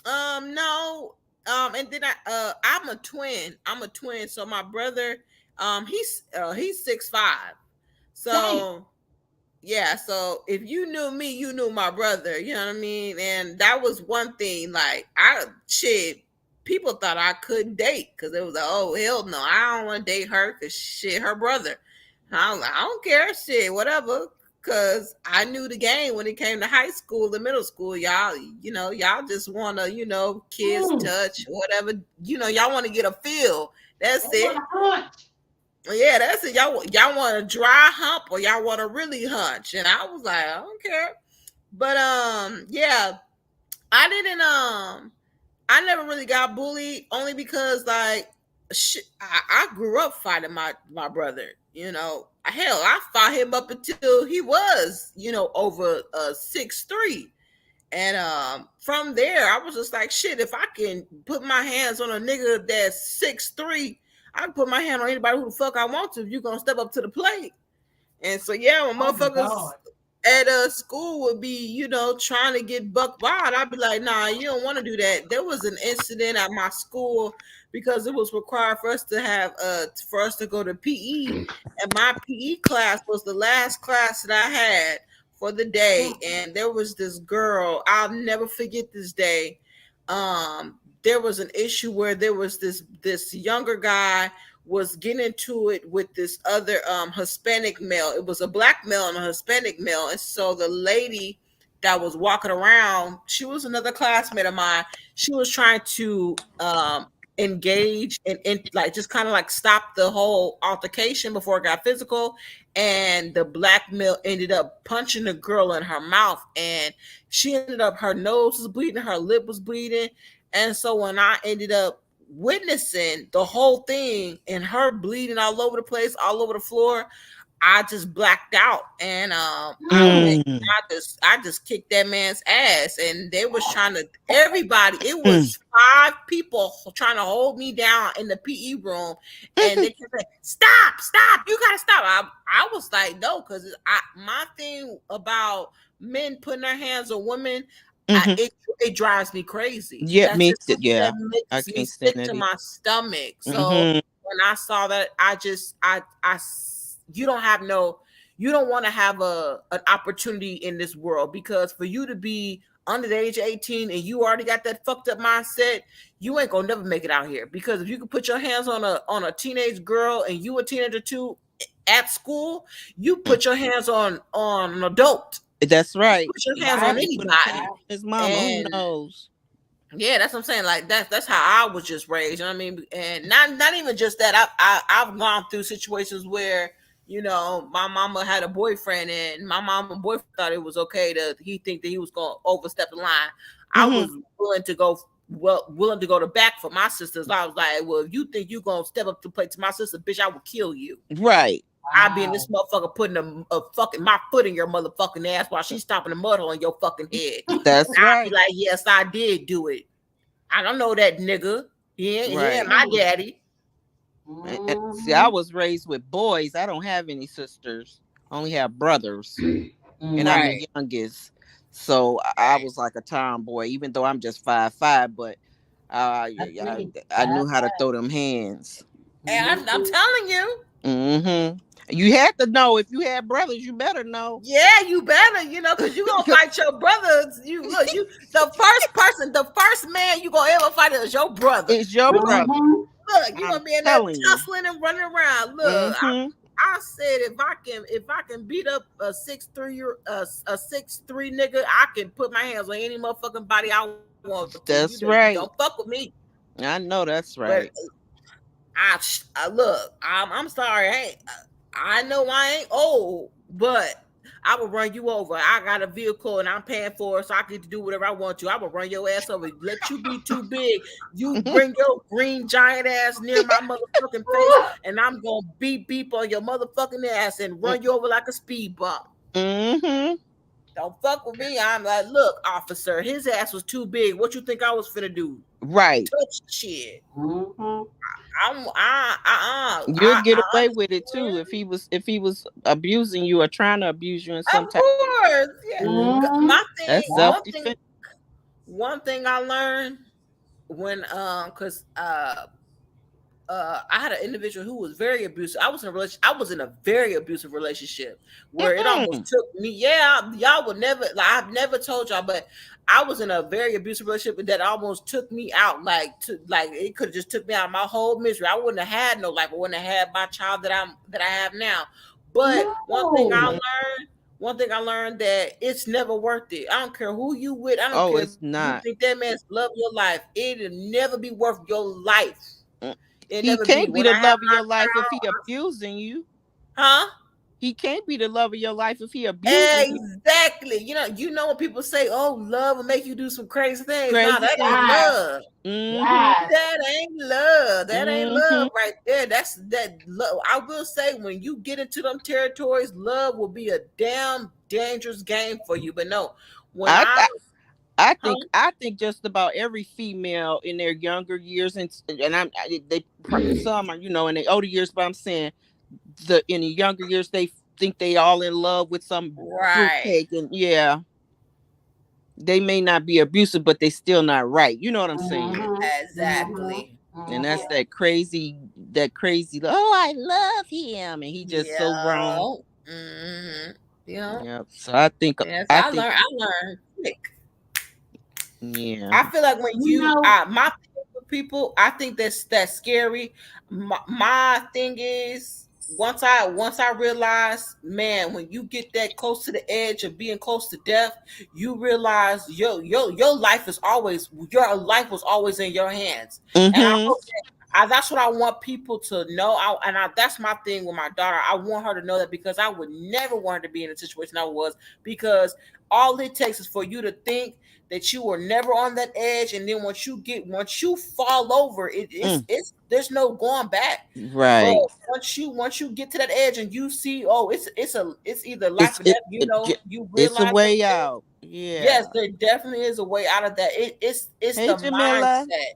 no and then I'm a twin. So my brother he's 6'5". So yeah, so if you knew me, you knew my brother, you know what I mean? And that was one thing, like people thought I couldn't date because it was like, oh hell no, I don't want to date her because her brother. I was like, I don't care, whatever. Cause I knew the game when it came to high school and middle school, y'all, y'all just wanna, kiss, touch, whatever, y'all want to get a feel. That's it. Yeah, that's it. Y'all want a dry hump or y'all want to really hunch? And I was like, I don't care. But yeah, I didn't I never really got bullied only because like I grew up fighting my brother. Hell, I fought him up until he was over 6'3". And from there, I was just like, shit, if I can put my hands on a nigga that's 6'3", I can put my hand on anybody who the fuck I want to if you're going to step up to the plate. And so, yeah, when motherfuckers at school would be, trying to get buck wild, I'd be like, nah, you don't want to do that. There was an incident at my school because it was required for us to have, for us to go to PE. And my PE class was the last class that I had for the day, and there was this girl, I'll never forget this day. There was an issue where there was this younger guy was getting into it with this other Hispanic male. It was a black male and a Hispanic male, and so the lady that was walking around, she was another classmate of mine. She was trying to engage and like just kind of like stop the whole altercation before it got physical, and the black male ended up punching the girl in her mouth, and she ended up, her nose was bleeding, her lip was bleeding. And so when I ended up witnessing the whole thing and her bleeding all over the place, all over the floor, I just blacked out, and I just kicked that man's ass, and they was trying to, everybody, it was 5 people trying to hold me down in the PE room, and they kept saying, stop, you gotta stop. I was like, no, because my thing about men putting their hands on women, it drives me crazy. Yeah, That's me just too. Yeah, that I makes me can't stand sick to that. my stomach. So when I saw that, you don't want to have an opportunity in this world, because for you to be under the age of 18 and you already got that fucked up mindset, you ain't gonna never make it out here. Because if you can put your hands on a teenage girl and you a teenager too at school, you put your hands on an adult. That's right. Put your hands on anybody. His mama, who knows? Yeah, that's what I'm saying. Like that's how I was just raised. You know what I mean? And not even just that. I've gone through situations where my mama had a boyfriend, and my mama boyfriend thought it was okay he think that he was gonna overstep the line. I was willing to go to bat for my sisters. I was like, well, if you think you gonna step up to play to my sister, bitch, I will kill you. Right. I'd be in this motherfucker putting a fucking my foot in your motherfucking ass while she's stomping the mud on your fucking head. That's right. I'd be like, yes, I did do it. I don't know that nigga. Yeah, my daddy. See, I was raised with boys. I don't have any sisters. I only have brothers, and I'm the youngest. So I was like a tomboy, even though I'm just 5'5", but That's me. I knew how to throw them hands. And I'm telling you. Mm-hmm. You had to know. If you had brothers, you better know. Yeah, you better, because you gonna fight your brothers. You look, the first man you gonna ever fight is your brother. It's your brother. Look, you gonna be in there tussling and running around. Look, I said if I can beat up a 6'3" nigga, I can put my hands on any motherfucking body I want to. That's right. Don't fuck with me. I know that's right. But I look, I'm sorry, I know I ain't old, but I will run you over. I got a vehicle and I'm paying for it, so I get to do whatever I want to. I will run your ass over. Let you be too big. You bring your green giant ass near my motherfucking face, and I'm gonna beep on your motherfucking ass and run you over like a speed bump. Mm-hmm. Don't fuck with me. I'm like, look, officer, his ass was too big. What you think I was finna do? Right. Touch shit. Mm-hmm. You'll get away with it too if he was abusing you or trying to abuse you in some type. Of course, yeah. Mm-hmm. My thing, that's self-defense. One thing I learned when because I had an individual who was very abusive. I was in a very abusive relationship where it almost took me. Yeah, y'all would never. Like, I've never told y'all, but I was in a very abusive relationship that almost took me out. Like it could have just took me out of my whole misery. I wouldn't have had no life. I wouldn't have had my child that I have now. But one thing I learned that it's never worth it. I don't care who you with. I don't care it's not. You think that man's love your life. It'll never be worth your life. He can't be the love of your life if he abusing you. Huh? He can't be the love of your life if he abusing you. Exactly. You know when people say, "Oh, love will make you do some crazy things." No, that ain't love. Mm-hmm. That ain't love. That ain't love right there. That's that love. I will say, when you get into them territories, love will be a damn dangerous game for you. But no, when I think just about every female in their younger years, and some are, in their older years, but I'm saying in the younger years they think they all in love with some fruitcake, and they may not be abusive, but they still not right. You know what I'm saying? Exactly. And that's that crazy. Oh, I love him, and he just so wrong. Mm-hmm. Yeah. So I think I learned quick. Yeah. I feel like when my thing with people, I think that's scary. My thing is, once I realize, man, when you get that close to the edge of being close to death, you realize your life was always in your hands. Mm-hmm. And I hope that's what I want people to know. That's my thing with my daughter. I want her to know that, because I would never want her to be in a situation I was, because all it takes is for you to think that you were never on that edge, and then once you fall over, it's there's no going back. Right. Once you get to that edge and you see, it's either life or death. You realize it's a way out. Yeah. Yes, there definitely is a way out of that. It's the mindset.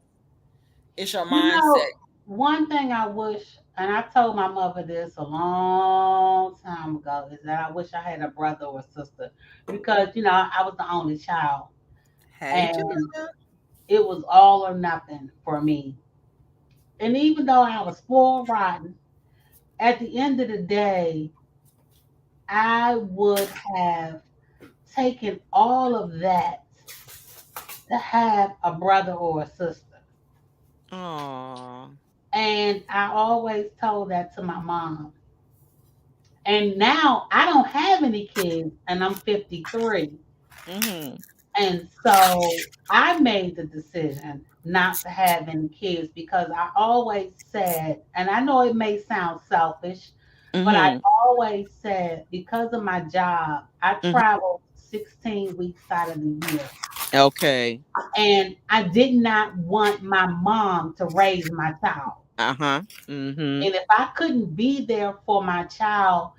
It's your mindset. One thing I wish, and I told my mother this a long time ago, is that I wish I had a brother or sister, because I was the only child. And it was all or nothing for me. And even though I was spoiled rotten, at the end of the day, I would have taken all of that to have a brother or a sister. Aww. And I always told that to my mom. And now I don't have any kids, and I'm 53. Mm-hmm. And so I made the decision not to have any kids, because I always said, and I know it may sound selfish, but I always said, because of my job, I traveled 16 weeks out of the year. Okay. And I did not want my mom to raise my child. Mm-hmm. And if I couldn't be there for my child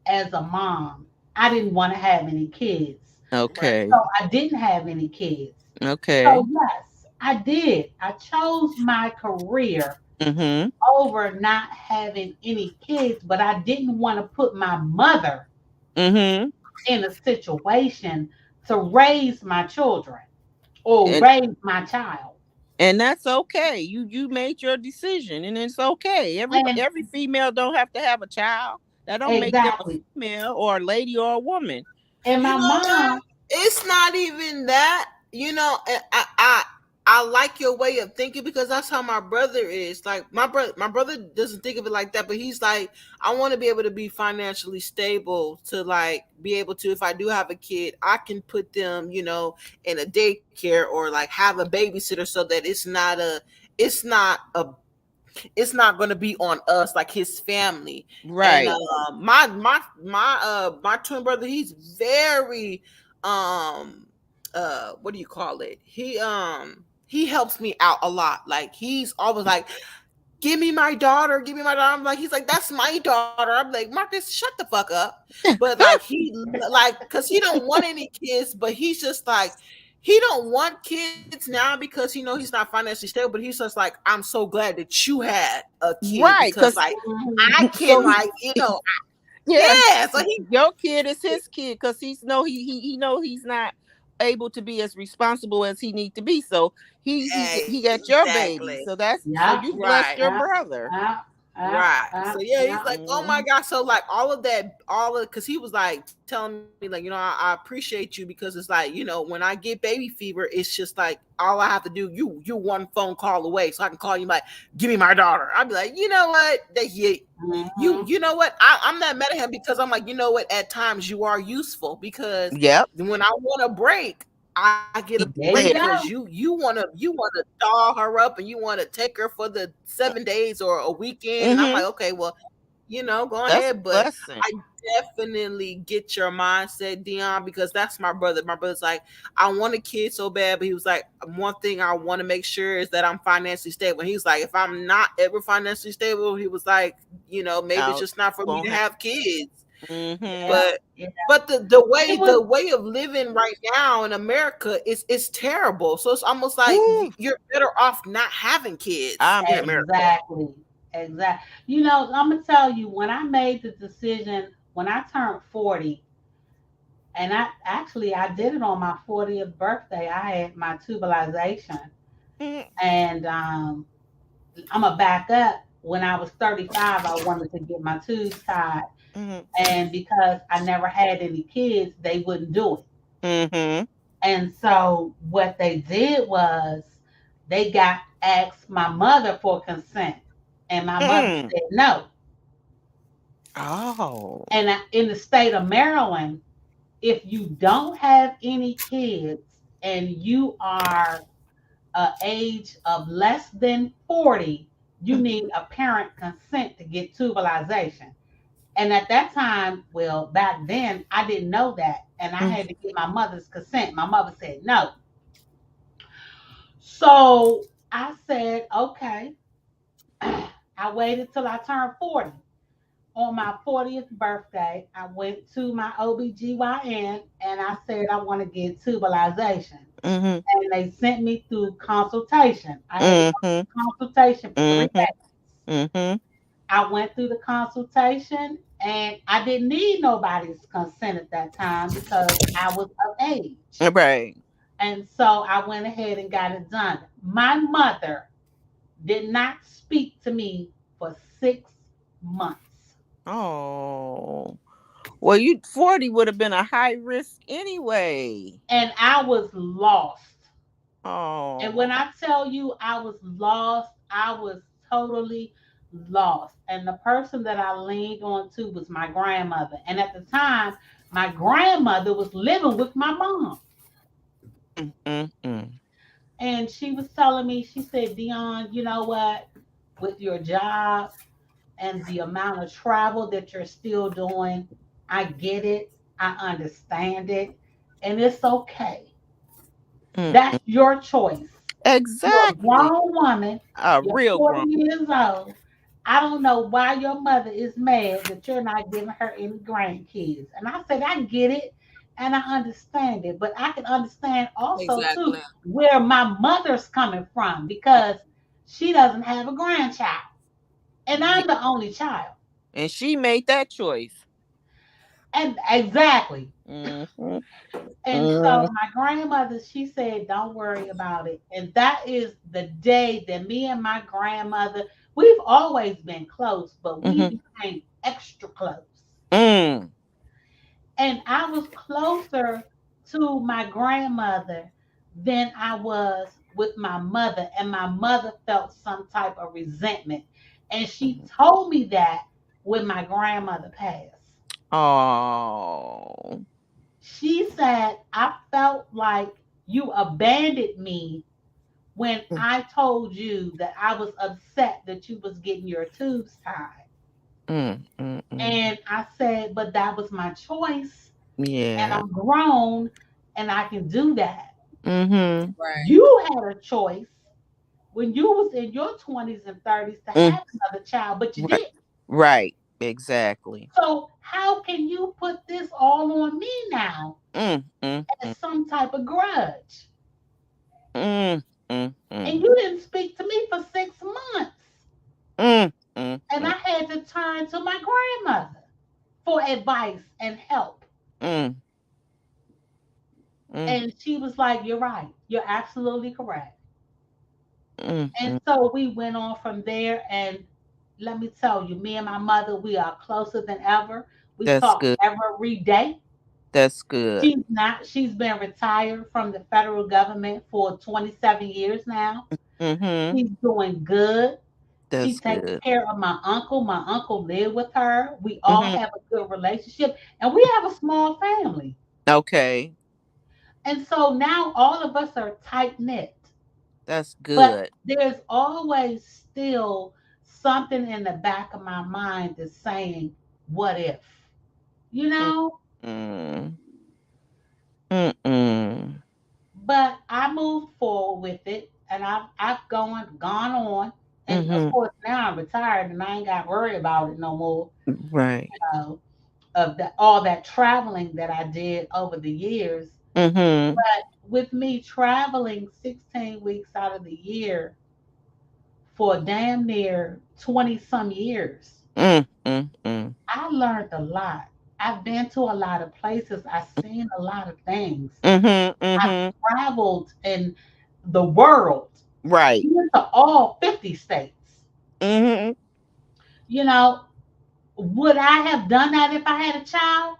as a mom, I didn't want to have any kids. Okay. So I didn't have any kids. Okay. So yes, I did. I chose my career over not having any kids, but I didn't want to put my mother in a situation to raise my children or And raise my child. that's okay. You made your decision, and it's okay. And Every female don't have to have a child. That don't make them a exactly. female or a lady or a woman. And You my know what? mom, It's not even that. I like your way of thinking because that's how my brother is. Like my brother doesn't think of it like that, but he's like, I want to be able to be financially stable to like be able to, if I do have a kid, I can put them, in a daycare or like have a babysitter so that it's not a it's not going to be on us like his family. And Right. my twin brother, he's very what do you call it, he helps me out a lot. Like he's always like, give me my daughter. I'm like, he's like, that's my daughter. I'm like, Marcus, shut the fuck up. But like because he don't want any kids, but he's just like, he don't want kids now because he's not financially stable. But he's just like, I'm so glad that you had a kid Right. because Because like I can so like yeah, yeah. So he your kid is his kid because he know he's not able to be as responsible as he need to be. So he got your baby. exactly So that's so yeah, you blessed right. your yeah, brother. yeah, yeah, Right. yeah, So yeah, he's yeah. like, oh my Mhm. God. So like because he was like telling me like, I appreciate you because it's like, when I get baby fever, it's just like all I have to do, you one phone call away. So I can call you like, give me my daughter. I'd be like, you know what? Mhm. You know what? I'm not mad at him because I'm like, you know what? At times you are useful because Yep. when I want a break, I get a break There you because go. you wanna doll her up and you want to take her for the 7 days or a weekend, and I'm like, Mhm. okay, well, go That's a ahead. But blessing. I definitely get your mindset, Dion, because that's my brother. My brother's like, I want a kid so bad, but he was like, one thing I want to make sure is that I'm financially stable. And he's like, if I'm not ever financially stable, he was like, maybe it's I just not for me won't to have. have kids. Mhm. Yeah, But yeah. the It way was of living right now in America is terrible. So it's almost like Woo. you're better off not having kids I'm in America. exactly, exactly. I'm gonna tell you when I made the decision when I turned 40, and I did it on my 40th birthday. I had my tubalization, Mhm. and I'm gonna back up. When I was 35, I wanted to get my tubes tied, Mhm. and because I never had any kids, they wouldn't do it. Mhm. And so what they did was they got asked my mother for consent, and my mother Mm. said no. Oh. And in the state of Maryland, if you don't have any kids and you are age of less than 40, you need a parent consent to get tubalization. And at that time, well, back then, I didn't know that. And I Mm. had to get my mother's consent. My mother said no. So I said, okay. I waited till I turned 40. On my 40th birthday, I went to my OBGYN and I said, I want to get tubalization. Mhm. And they sent me through consultation. I had to go Mhm. through consultation for 3 days. Mhm. Mhm. I went through the consultation and I didn't need nobody's consent at that time because I was of age. Right. And so I went ahead and got it done. My mother did not speak to me for 6 months. Oh. Well, you 40 would have been a high risk anyway. And I was lost. And Oh. when I tell you I was lost, I was totally lost. And the person that I leaned on to was my grandmother. And at the time, my grandmother was living with my mom. Mm-mm-mm. And she was telling me, she said, Dion, you know what? With your job and the amount of travel that you're still doing, I get it. I understand it. And it's okay. That's Mm-mm. your choice. You're a Exactly. grown woman. A You're real 40 grown. years old. I don't know why your mother is mad that you're not giving her any grandkids. And I said, I get it and I understand it. But I can understand also, too, Exactly. where my mother's coming from because she doesn't have a grandchild. And Yeah. I'm the only child. And she made that choice. And exactly. Mm-hmm. And so my grandmother, she said, don't worry about it. And that is the day that me and my grandmother, we've always been close, but we Mm-hmm. became extra close. Mm. And I was closer to my grandmother than I was with my mother. And my mother felt some type of resentment. And she told me that when my grandmother passed. Oh. She said, I felt like you abandoned me when I told you that I was upset that you was getting your tubes tied. Mm. And I said, but that was my choice. And Yeah. I'm grown and I can do that. Mm-hmm. Right. You had a choice when you was in your 20s and 30s to Mm. have another child, but you Right. didn't. Right. Exactly. So how can you put this all on me now as Mm. some type of grudge? Mm. And Mm. you didn't speak to me for 6 months. Mm. Mm. And I had to turn to my grandmother for advice and help. Mm. Mm. And she was like, you're right. You're absolutely correct. And Mm. so we went on from there. And let me tell you, me and my mother, we are closer than ever. We That's talk good. every day. That's good. She's been retired from the federal government for 27 years now. Mm-hmm. She's doing good. She That's takes good. care of my uncle. My uncle lived with her. We all Mm-hmm. have a good relationship, and we have a small family. Okay. And so now all of us are tight knit. That's But good. there's always still something in the back of my mind that's saying, what if? You know? Mm. Mm-mm. But I moved forward with it and I've gone on. And of Mm-hmm. course now I'm retired and I ain't got to worry about it no more. Right. Know, of all that traveling that I did over the years. Mm-hmm. But with me traveling 16 weeks out of the year for damn near 20 some years, Mm. I learned a lot. I've been to a lot of places. I've seen a lot of things. Mm-hmm. I've Mm-hmm. traveled in the world, Right. even to all 50 states. Mm-hmm. You know, would I have done that if I had a child?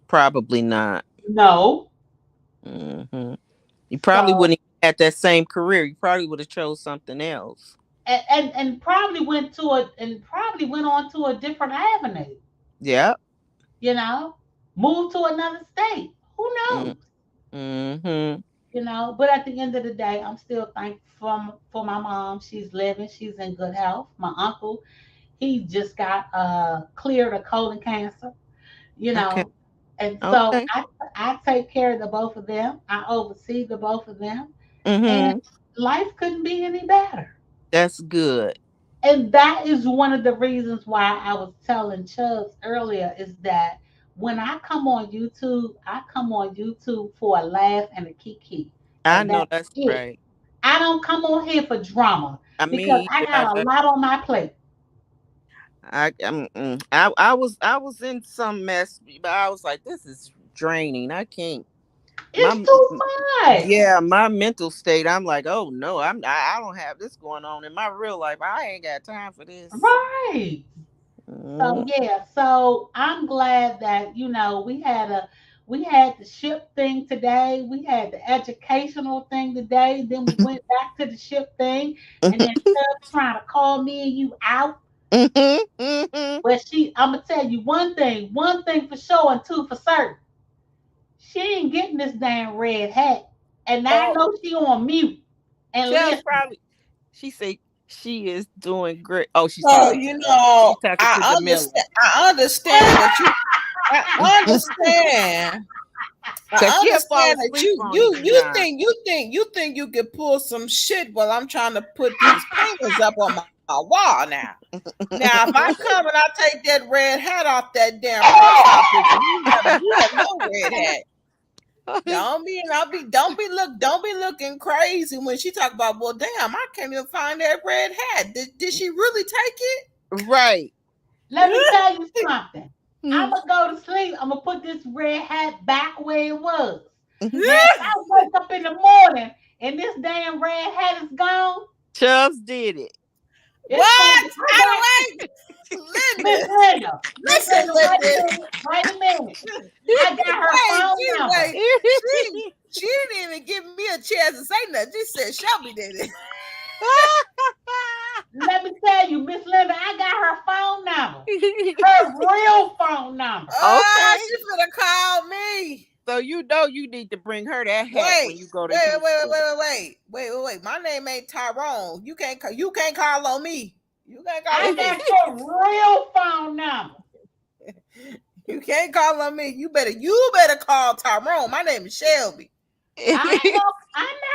Probably not. No. Mm-hmm. You probably So wouldn't have had that same career. You probably would have chose something else. and probably probably went on to a different avenue, Yep. you know, moved to another state. Who knows? Mm-hmm. You know, but at the end of the day, I'm still thankful for my mom. She's living, she's in good health. My uncle, he just got cleared of colon cancer, you Okay. know. And so Okay. I take care of the both of them. I oversee the both of them. And Mm-hmm. life couldn't be any better. That's good. And that is one of the reasons why I was telling Chubbs earlier is that when I come on YouTube, I come on YouTube for a laugh and a kiki. I And know that's that's it. right. I don't come on here for drama I because mean, I got a lot on my plate. I was in some mess, but I was like, this is draining. I can't. It's My too much. Yeah, my mental state. I'm like, oh no, I don't have this going on in my real life. I ain't got time for this. Right. So Mm. yeah, so I'm glad that we had the ship thing today, we had the educational thing today, then we went back to the ship thing, and then Chubb's trying to call me and you out. But I'm gonna tell you one thing for sure and two for certain. She ain't getting this damn red hat. And I Oh, know she on mute and Chels listen. probably. She say she is doing great. Oh, she's So talking to you us. know, She's talking to the Miller. I understand that you. I understand. Cause I she'll fall understand that asleep on it, Dion. you think you could pull some shit while I'm trying to put these paintings up on my wall now. Now, if I come and I take that red hat off that damn profile picture, you have no red hat. Don't be looking crazy when she talk about, well, damn, I can't even find that red hat. Did she really take it? Right. Let me tell you something. I'm gonna go to sleep. I'm gonna put this red hat back where it was. Now, if I wake up in the morning and this damn red hat is gone, Chubbs did it. What? Wait, Miss Linda. Linda. Miss Listen, Linda, Linda. wait a minute. I got her phone number. She didn't even give me a chance to say nothing. She said Shelby did it. Let me tell you, Miss Linda, I got her phone number. Her real phone number. Oh, she finna call me. So you know you need to bring her that hat when you go to wait. My name ain't Tyrone. You can't call on me. You can't call I on me. got your real phone number. You can't call on me. You better call Tyrone. My name is Shelby. I'm not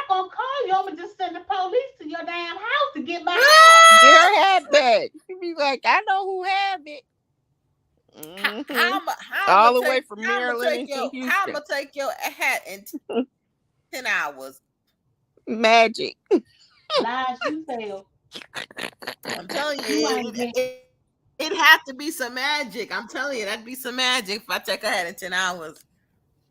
gonna call you. I'm gonna just send the police to your damn house to get my hat. Get her hat back. You be like, I know who have it. All the way from Maryland to Houston. How I'm gonna take your hat in 10 hours? Magic. Lies you tell. I'm telling you, it had to be some magic. I'm telling you, that'd be some magic if I take a hat in 10 hours.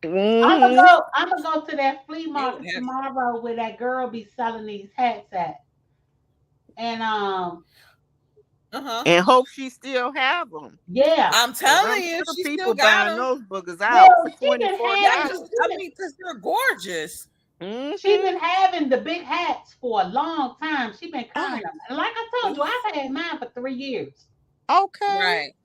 I'm gonna go to that flea market tomorrow where that girl be selling these hats at. And and hope she still have them. Yeah, I'm telling you, sure she people still got buying them. those boogers out for $24. I mean, because they're gorgeous. She's been having the big hats for a long time. She's been carrying them. And like I told you, I've had mine for 3 years. Okay. Right.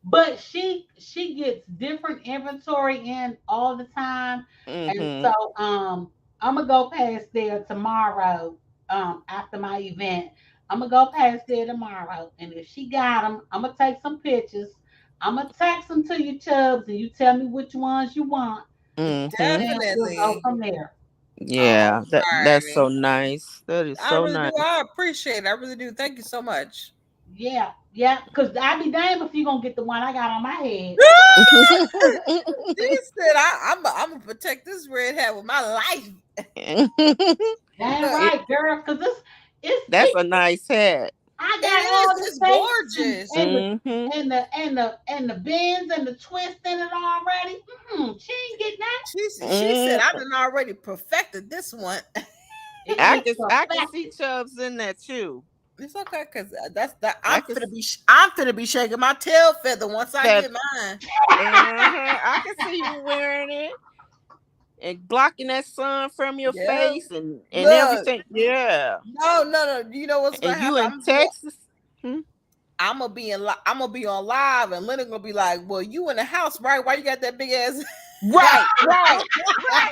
But she gets different inventory in all the time. And so I'm gonna go past there tomorrow after my event. I'm gonna go past there tomorrow, and if she got them, I'm gonna take some pictures. I'm gonna text them to you, Chubbs, and you tell me which ones you want. Definitely. We'll go from there. Yeah, that's so nice. That is so nice. I appreciate it. I really do. Thank you so much. Yeah, because I'd be damned if you gonna get the one I got on my head. She said, I'm gonna protect this red hat with my life. Damn right, girl, because that's a nice hat. I got all this gorgeous and the bends and the twist in it already. She ain't getting that. She said, I done already perfected this one. I can see Chubbs in that too. It's okay, because I'm finna be shaking my tail feather once I get mine. I can see you wearing it and blocking that sun from your face and everything. Yeah. No. You know what's gonna happen? You in Texas? I'm gonna be on live, and Linda gonna be like, "Well, you in the house, right? Why you got that big ass?" Right. She had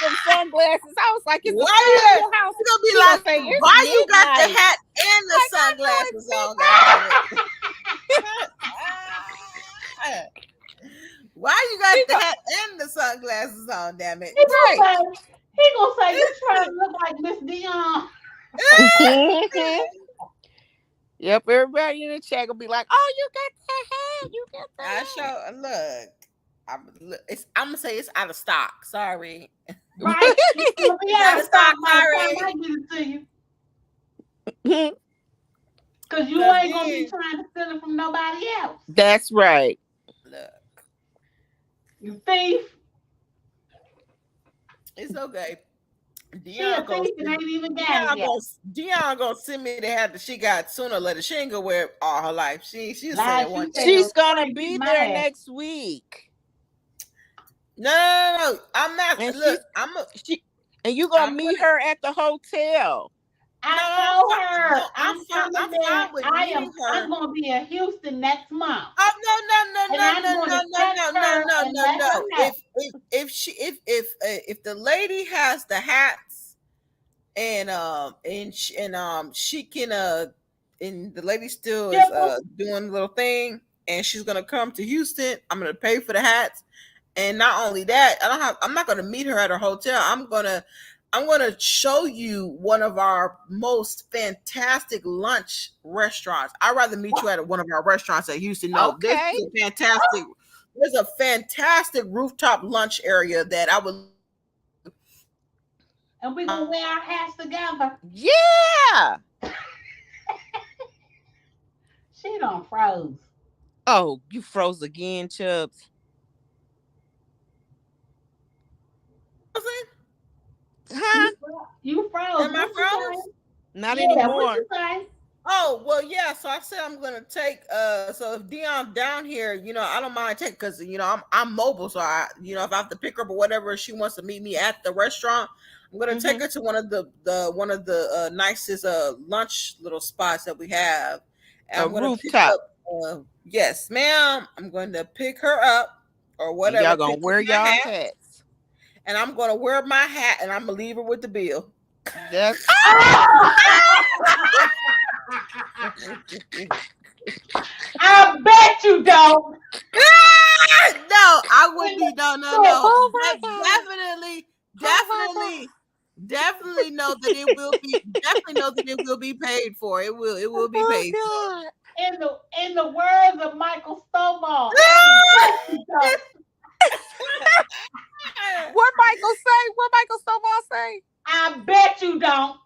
them sunglasses. I was like, "It's why your house?" She's gonna be like, "Why you got the hat and the sunglasses on?" Why you got the hat and the sunglasses on? Damn it! He gonna say you trying to look like Miss Dion. Yep, everybody in the chat gonna be like, "Oh, you got that hat? You got that hat?" Look. I'm gonna say it's out of stock. Sorry. Right. It's out of stock. I might give it to you. Because you ain't gonna be trying to steal it from nobody else. That's right. Look. You thief. It's okay. Dion gonna send me the hat that she got sooner or later. She ain't gonna wear it all her life. She's gonna be there next week. No. I'm not. And look, and you gonna meet her at the hotel. I told her I'm gonna be in Houston next month. Oh no. If the lady has the hats and she can and the lady still is doing a little thing and she's gonna come to Houston, I'm gonna pay for the hats. And not only that, I'm not gonna meet her at her hotel. I'm gonna show you one of our most fantastic lunch restaurants. I'd rather meet you at one of our restaurants at Houston. No, okay. There's a fantastic rooftop lunch area that I would. And we're gonna wear our hats together. Yeah. She done froze. Oh, you froze again, Chubbs. Huh? You froze. Am I What you froze? say? Not Yeah, what anymore. you say? Oh, well, yeah. So I said I'm gonna take. So if Dion's down here, I don't mind taking because I'm mobile. So if I have to pick her up or whatever, she wants to meet me at the restaurant. I'm gonna take her to one of the nicest lunch little spots that we have, and A I'm gonna pick rooftop. up. Yes, ma'am. I'm going to pick her up or And whatever. y'all gonna Pick up wear my y'all hat, hats. and I'm gonna wear my hat, and I'm gonna leave her with the bill. That's I bet you don't. No, I would be no. Oh my God. Definitely know that it will be. Definitely know that it will be paid for. It will be paid for. In the words of Michael Stovall, I bet you don't. what Michael say? What Michael Stovall say? I bet you don't.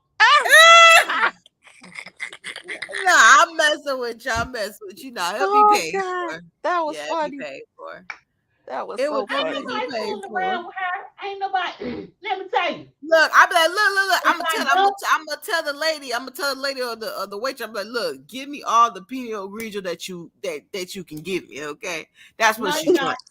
No, I'm messing with you. It'll be paid for. That was It'll funny. be paid for. That was It so would funny. definitely be paid Fooling for. around with her. Ain't nobody. Let me tell you. Look, I be like, look. I'm If gonna tell the lady or the waitress. I'm like, look, give me all the Pinot Grigio that you can give me. Okay, that's what No, she you wants.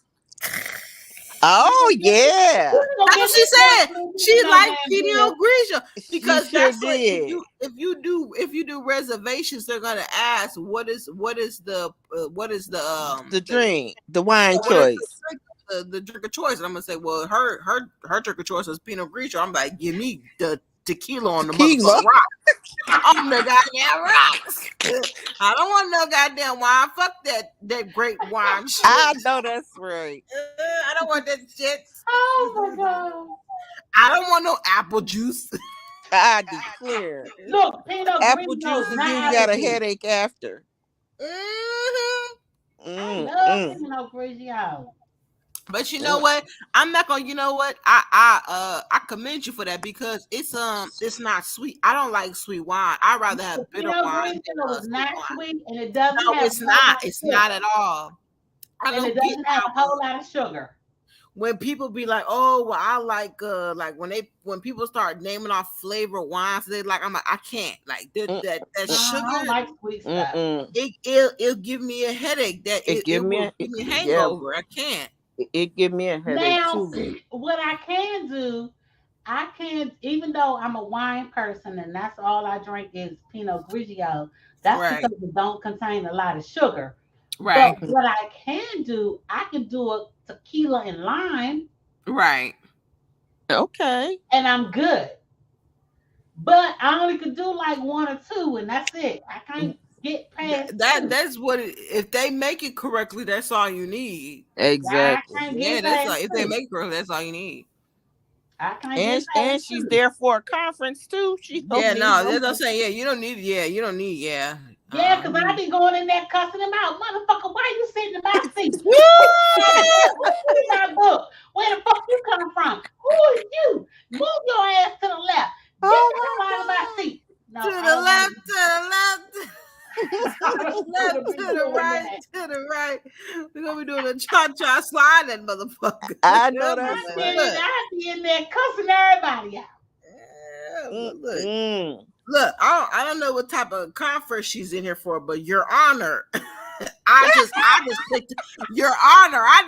Oh yeah, That's what she said. She liked Pinot Grigio she because sure that's what did. if you do reservations, they're gonna ask what is the drink, the wine what is choice. the drink of choice. And I'm gonna say, well, her drink of choice is Pinot Grigio. I'm like, give me the tequila on the Tequila. motherfucking rock. On the goddamn rocks. I don't want no goddamn wine. Fuck that great wine shit. I know that's right. I don't want that shit. Oh my God. I don't want no apple juice. I declare. Look, Pinot Apple Grigio juice is will give not you a apple juice. headache after. I love Pinot Grigio. But you know what? I'm not gonna. You know what? I commend you for that because it's not sweet. I don't like sweet wine. I'd rather have bitter Pinot wine than Grigio is sweet not wine. sweet, and it doesn't No, have it's a whole lot not. of It's sugar. not at all. I And it don't get doesn't have a whole lot of sugar. when people be like, oh, well, I like when people start naming off flavor wines, they like, I can't like that sugar. I don't like sweet stuff. It'll give me a headache. It will give me a hangover. I can't. It give me a headache Now, too. what I can do, I can, even though I'm a wine person and that's all I drink is Pinot Grigio, that's Right. because it don't contain a lot of sugar. Right. But what I can do, I can do a tequila and lime. Right. Okay. And I'm good. But I only could do like one or two, and that's it. I can't get past that's what if they make it correctly, that's all you need. Exactly. I can't Yeah, get that's past all, if they two. make it correctly, that's all you need. I can't get past And she's there for a conference too. She's Yeah, no, that's what I'm saying. Yeah, you don't need. Yeah. Yeah, because I be going in there cussing them out. Motherfucker, why you sitting in my seat? My book. Where the fuck you come from? Who is you? Move your ass to the left. Get the hell out of my seat. No, to the left, to the right. We're gonna be doing a cha-cha slide that motherfucker. I know that's right. I be in there cussing everybody out. Look, I don't know what type of conference she's in here for, but Your Honor, I just picked Your Honor. I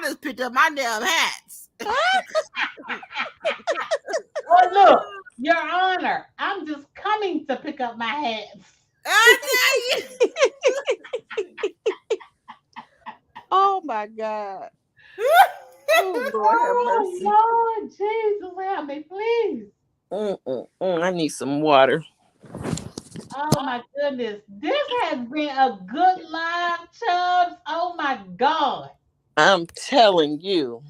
just picked up my damn hats. Well, look, Your Honor, I'm just coming to pick up my hats. Oh my God. Oh, Lord Jesus, help me, please. I need some water. Oh my goodness. This has been a good live, Chubbs. Oh my God. I'm telling you.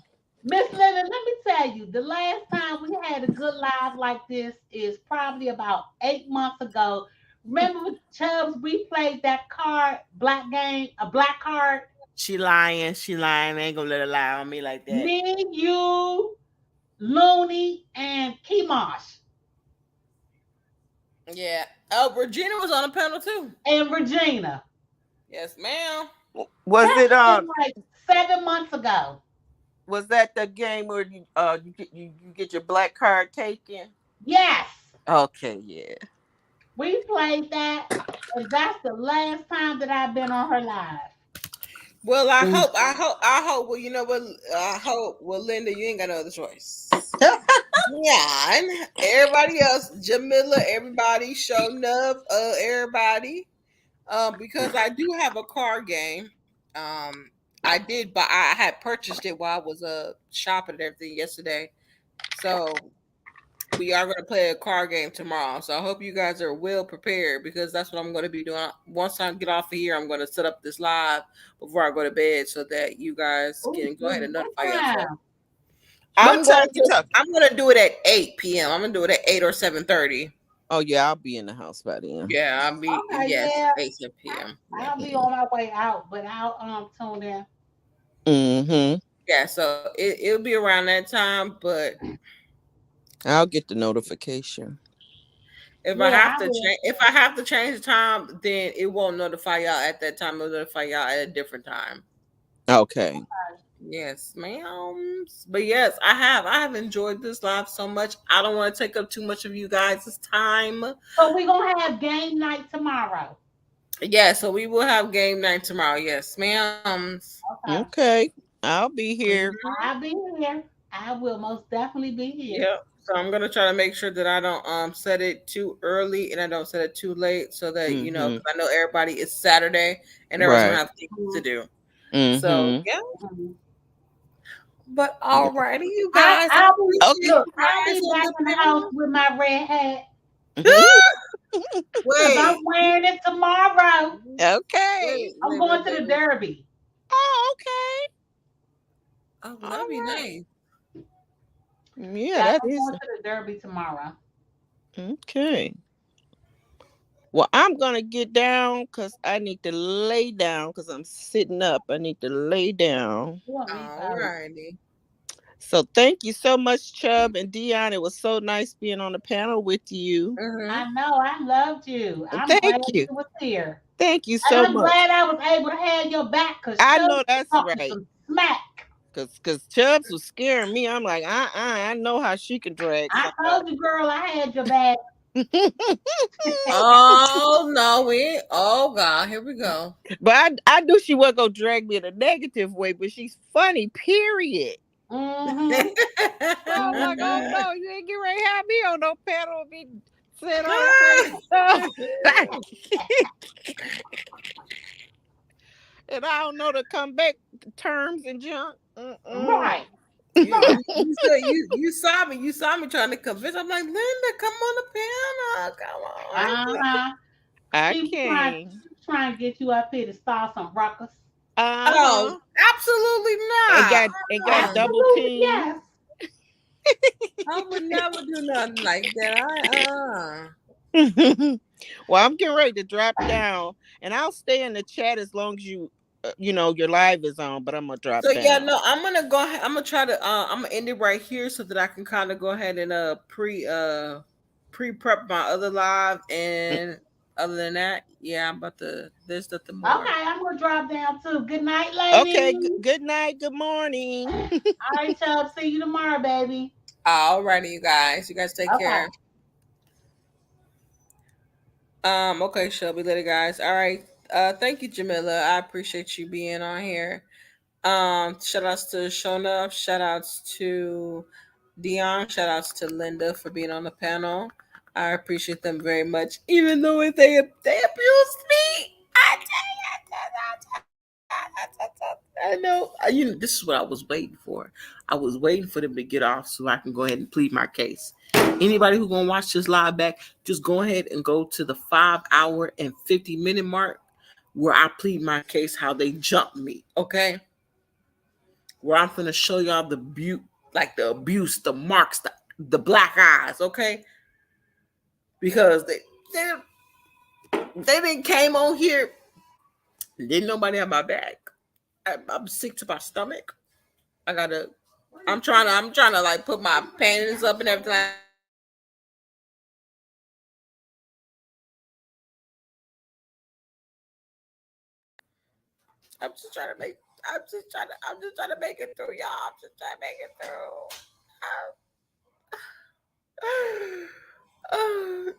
Miss Linda, let me tell you, the last time we had a good live like this is probably about 8 months ago. Remember with Chubbs, we played that card, black card? She lying. Ain't gonna let her lie on me like that. Me, you, Looney, and Kimosh. Yeah. Oh, Regina was on the panel too. And Regina. Yes, ma'am. Was That's it been like 7 months ago. Was that the game where you get your black card taken? Yes, Okay, yeah. we played that, and that's the last time that I've been on her live. Well, Mm. I hope. Well, you know what? I hope. Well, Linda, you ain't got no other choice. Yeah, and everybody else, Jamila, everybody, show enough, everybody. Because I do have a card game. I did, but I had purchased it while I was shopping and everything yesterday. So we are going to play a card game tomorrow. So I hope you guys are well prepared because that's what I'm going to be doing. Once I get off of here, I'm going to set up this live before I go to bed so that you guys Ooh, can go ahead good and notify yourself. time. What time you talking? I'm going to do it at 8 p.m. I'm going to do it at 8 or 7:30. Oh yeah, I'll be in the house by then. Yeah, I'll be Okay, yes, yeah, 8 p.m. Yeah. I'll be on my way out, but I'll tune in. Mm-hmm. Yeah, so it'll be around that time, but I'll get the notification. Yeah, I will. if I have to change the time, then it won't notify y'all at that time. It'll notify y'all at a different time. Okay. Yes, ma'am. But yes, I have enjoyed this live so much. I don't want to take up too much of you guys' time. So we're gonna have game night tomorrow. Yeah, so we will have game night tomorrow. Yes, ma'am. Okay. Okay. I'll be here. I'll be here. I will most definitely be here. Yep. So I'm gonna try to make sure that I don't set it too early and I don't set it too late, so that you know, 'cause I know everybody is Saturday and everybody's gonna Right. have things to do. So Mm-hmm. yeah. Mhm. But alrighty, you I guys. I I'll be appreciate look. you I'll guys be on back the in the house panel. with my red hat because Wait, I'm wearing it tomorrow. Okay. I'm going to the wait. Derby. Oh, okay. Oh, well, All that'd be right. nice. Yeah, Yeah, that I'm is going to the Derby tomorrow. okay. Well, I'm gonna get down because I need to lay down because I'm sitting up. I need to lay down. You want me to? Alrighty. So thank you so much, Chubb and Dion. It was so nice being on the panel with you. Mm-hmm. I know. I loved you. I'm glad Thank you. you was here. Thank you And so I'm much. glad I was able to have your back because I Chubb know was that's talking right. some smack. Cause Chubbs was scaring me. I'm like, I know how she can drag I somebody. told you, girl, I had your back. Oh no, oh God, here we go. But I knew she wasn't gonna drag me in a negative way, but she's funny, period. Mm-hmm. I was like, oh Mm-hmm. no, you ain't get ready to have me on no panel with me saying all that crazy stuff. And I don't know the comeback terms and junk. Right. You saw me. You saw me trying to convince. I'm like, Linda, come on the panel. Come on. Uh-huh. I She was came. trying to get you up here to start some ruckus. Oh, Uh-huh. absolutely And not. got double Absolutely, team. yes. I would never do nothing like that. Well, I'm getting ready to drop down, and I'll stay in the chat as long as you know your live is on. But I'm gonna drop So down. yeah, no, I'm gonna go ahead. I'm gonna try to. I'm gonna end it right here so that I can kind of go ahead and pre prep my other live. And other than that, yeah, I'm about to. There's nothing more. Okay, I'm gonna drop down too. Good night, Okay. ladies. Good night. Good morning. All right, Chubb. See you tomorrow, baby. Alrighty, you guys. You guys take care. Okay, Shelby, later, guys. All right. Thank you, Jamila. I appreciate you being on here. Shout outs to Shona. Shout outs to Dion. Shout outs to Linda for being on the panel. I appreciate them very much, even though they abused me. I know. You know, this is what I was waiting for. I was waiting for them to get off so I can go ahead and plead my case. Anybody who's gonna watch this live back, just go ahead and go to the 5 hour and 50 minute mark where I plead my case how they jumped me. Okay, where I'm gonna show y'all the the abuse, the marks, the black eyes. Okay, because they didn't came on here. Didn't nobody have my back. I'm sick to my stomach. I'm trying to like put my panties up and everything. I'm just trying to make it through, y'all. I'm just trying to make it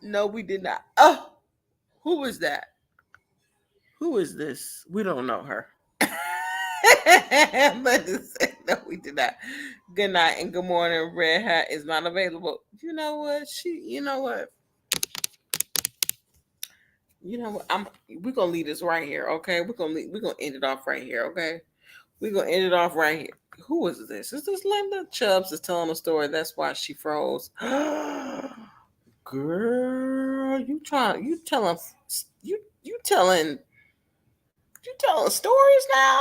through. No, we did not. Oh, who is that? Who is this? We don't know her. But no, we did not. Good night and good morning. Red Hat is not available. You know what? We're gonna leave this right here, okay? We're gonna end it off right here, okay? We're gonna end it off right here. Who is this? Is this Linda Chubbs is telling a story? That's why she froze. Girl, you telling stories now?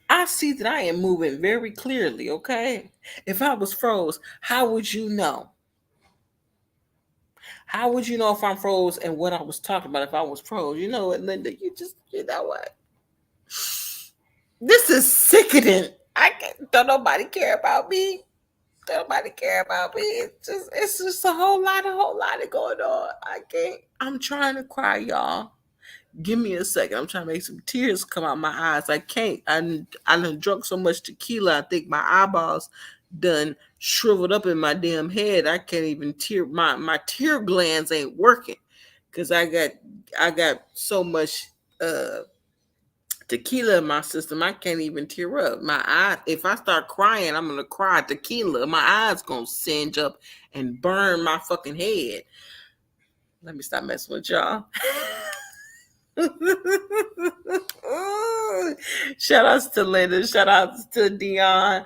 I see that I am moving very clearly, okay? If I was froze, how would you know? How would you know if I'm froze and what I was talking about if I was froze? You know what, Linda? You know what? This is sickening. Don't nobody care about me. Don't nobody care about me. It's just a whole lot going on. I'm trying to cry, y'all. Give me a second. I'm trying to make some tears come out my eyes. I can't. I done drunk so much tequila. I think my eyeballs done shriveled up in my damn head. I can't even tear. My tear glands ain't working because I got so much tequila in my system. I can't even tear up. My eye. If I start crying, I'm gonna cry tequila. My eyes gonna singe up and burn my fucking head. Let me stop messing with y'all. Shout outs to Linda. Shout outs to Dion.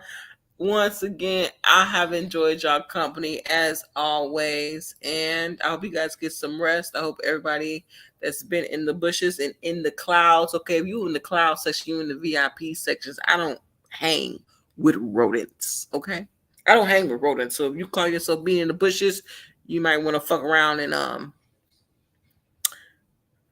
Once again, I have enjoyed y'all company as always, and I hope you guys get some rest. I hope everybody that's been in the bushes and in the clouds. Okay, if you in the cloud section, you in the VIP sections. I don't hang with rodents. Okay, I don't hang with rodents. So if you call yourself being in the bushes, you might want to fuck around and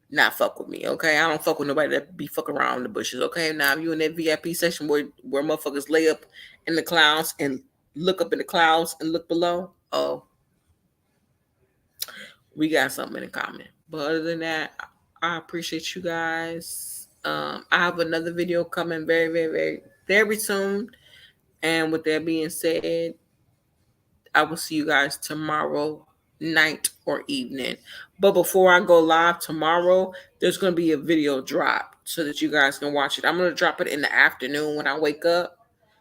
not fuck with me, okay? I don't fuck with nobody that be fucking around in the bushes, okay? Now, if you in that VIP section where motherfuckers lay up in the clouds and look up in the clouds and look below, oh, we got something in common. But other than that, I appreciate you guys. I have another video coming very, very, very, very soon. And with that being said, I will see you guys tomorrow night or evening. But before I go live tomorrow, there's going to be a video drop so that you guys can watch it. I'm going to drop it in the afternoon when I wake up.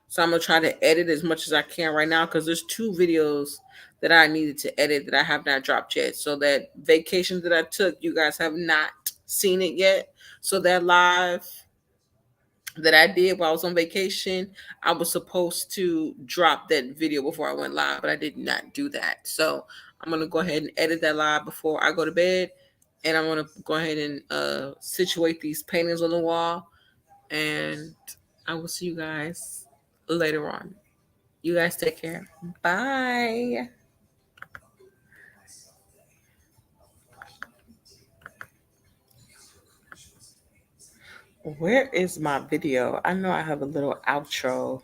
So I'm going to try to edit as much as I can right now because there's 2 videos that I needed to edit that I have not dropped yet. So that vacation that I took, you guys have not seen it yet. So that live that I did while I was on vacation, I was supposed to drop that video before I went live, but I did not do that. So I'm going to go ahead and edit that live before I go to bed. And I'm going to go ahead and situate these paintings on the wall. And I will see you guys later on. You guys take care. Bye. Where is my video? I know I have a little outro.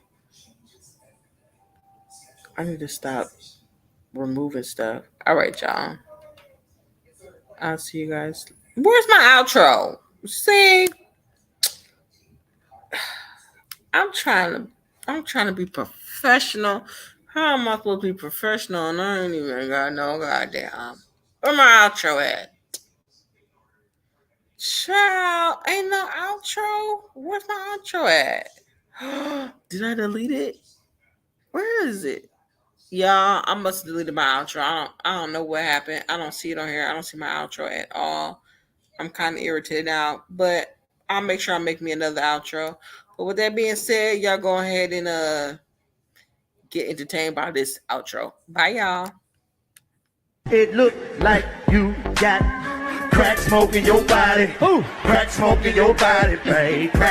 I need to stop removing stuff. All right, y'all. I'll see you guys. Where's my outro? See? I'm trying to be professional. How am I supposed to be professional and I ain't even got no goddamn. Where my outro at? Child, ain't no outro. Where's my outro at? Did I delete it? Where is it? Y'all, I must have deleted my outro. I don't know what happened. I don't see it on here. I don't see my outro at all. I'm kind of irritated now, but I'll make sure I make me another outro. But with that being said, y'all go ahead and get entertained by this outro. Bye, y'all. It look like you got crack smoke in your body. Crack smoke in your body, babe. Crack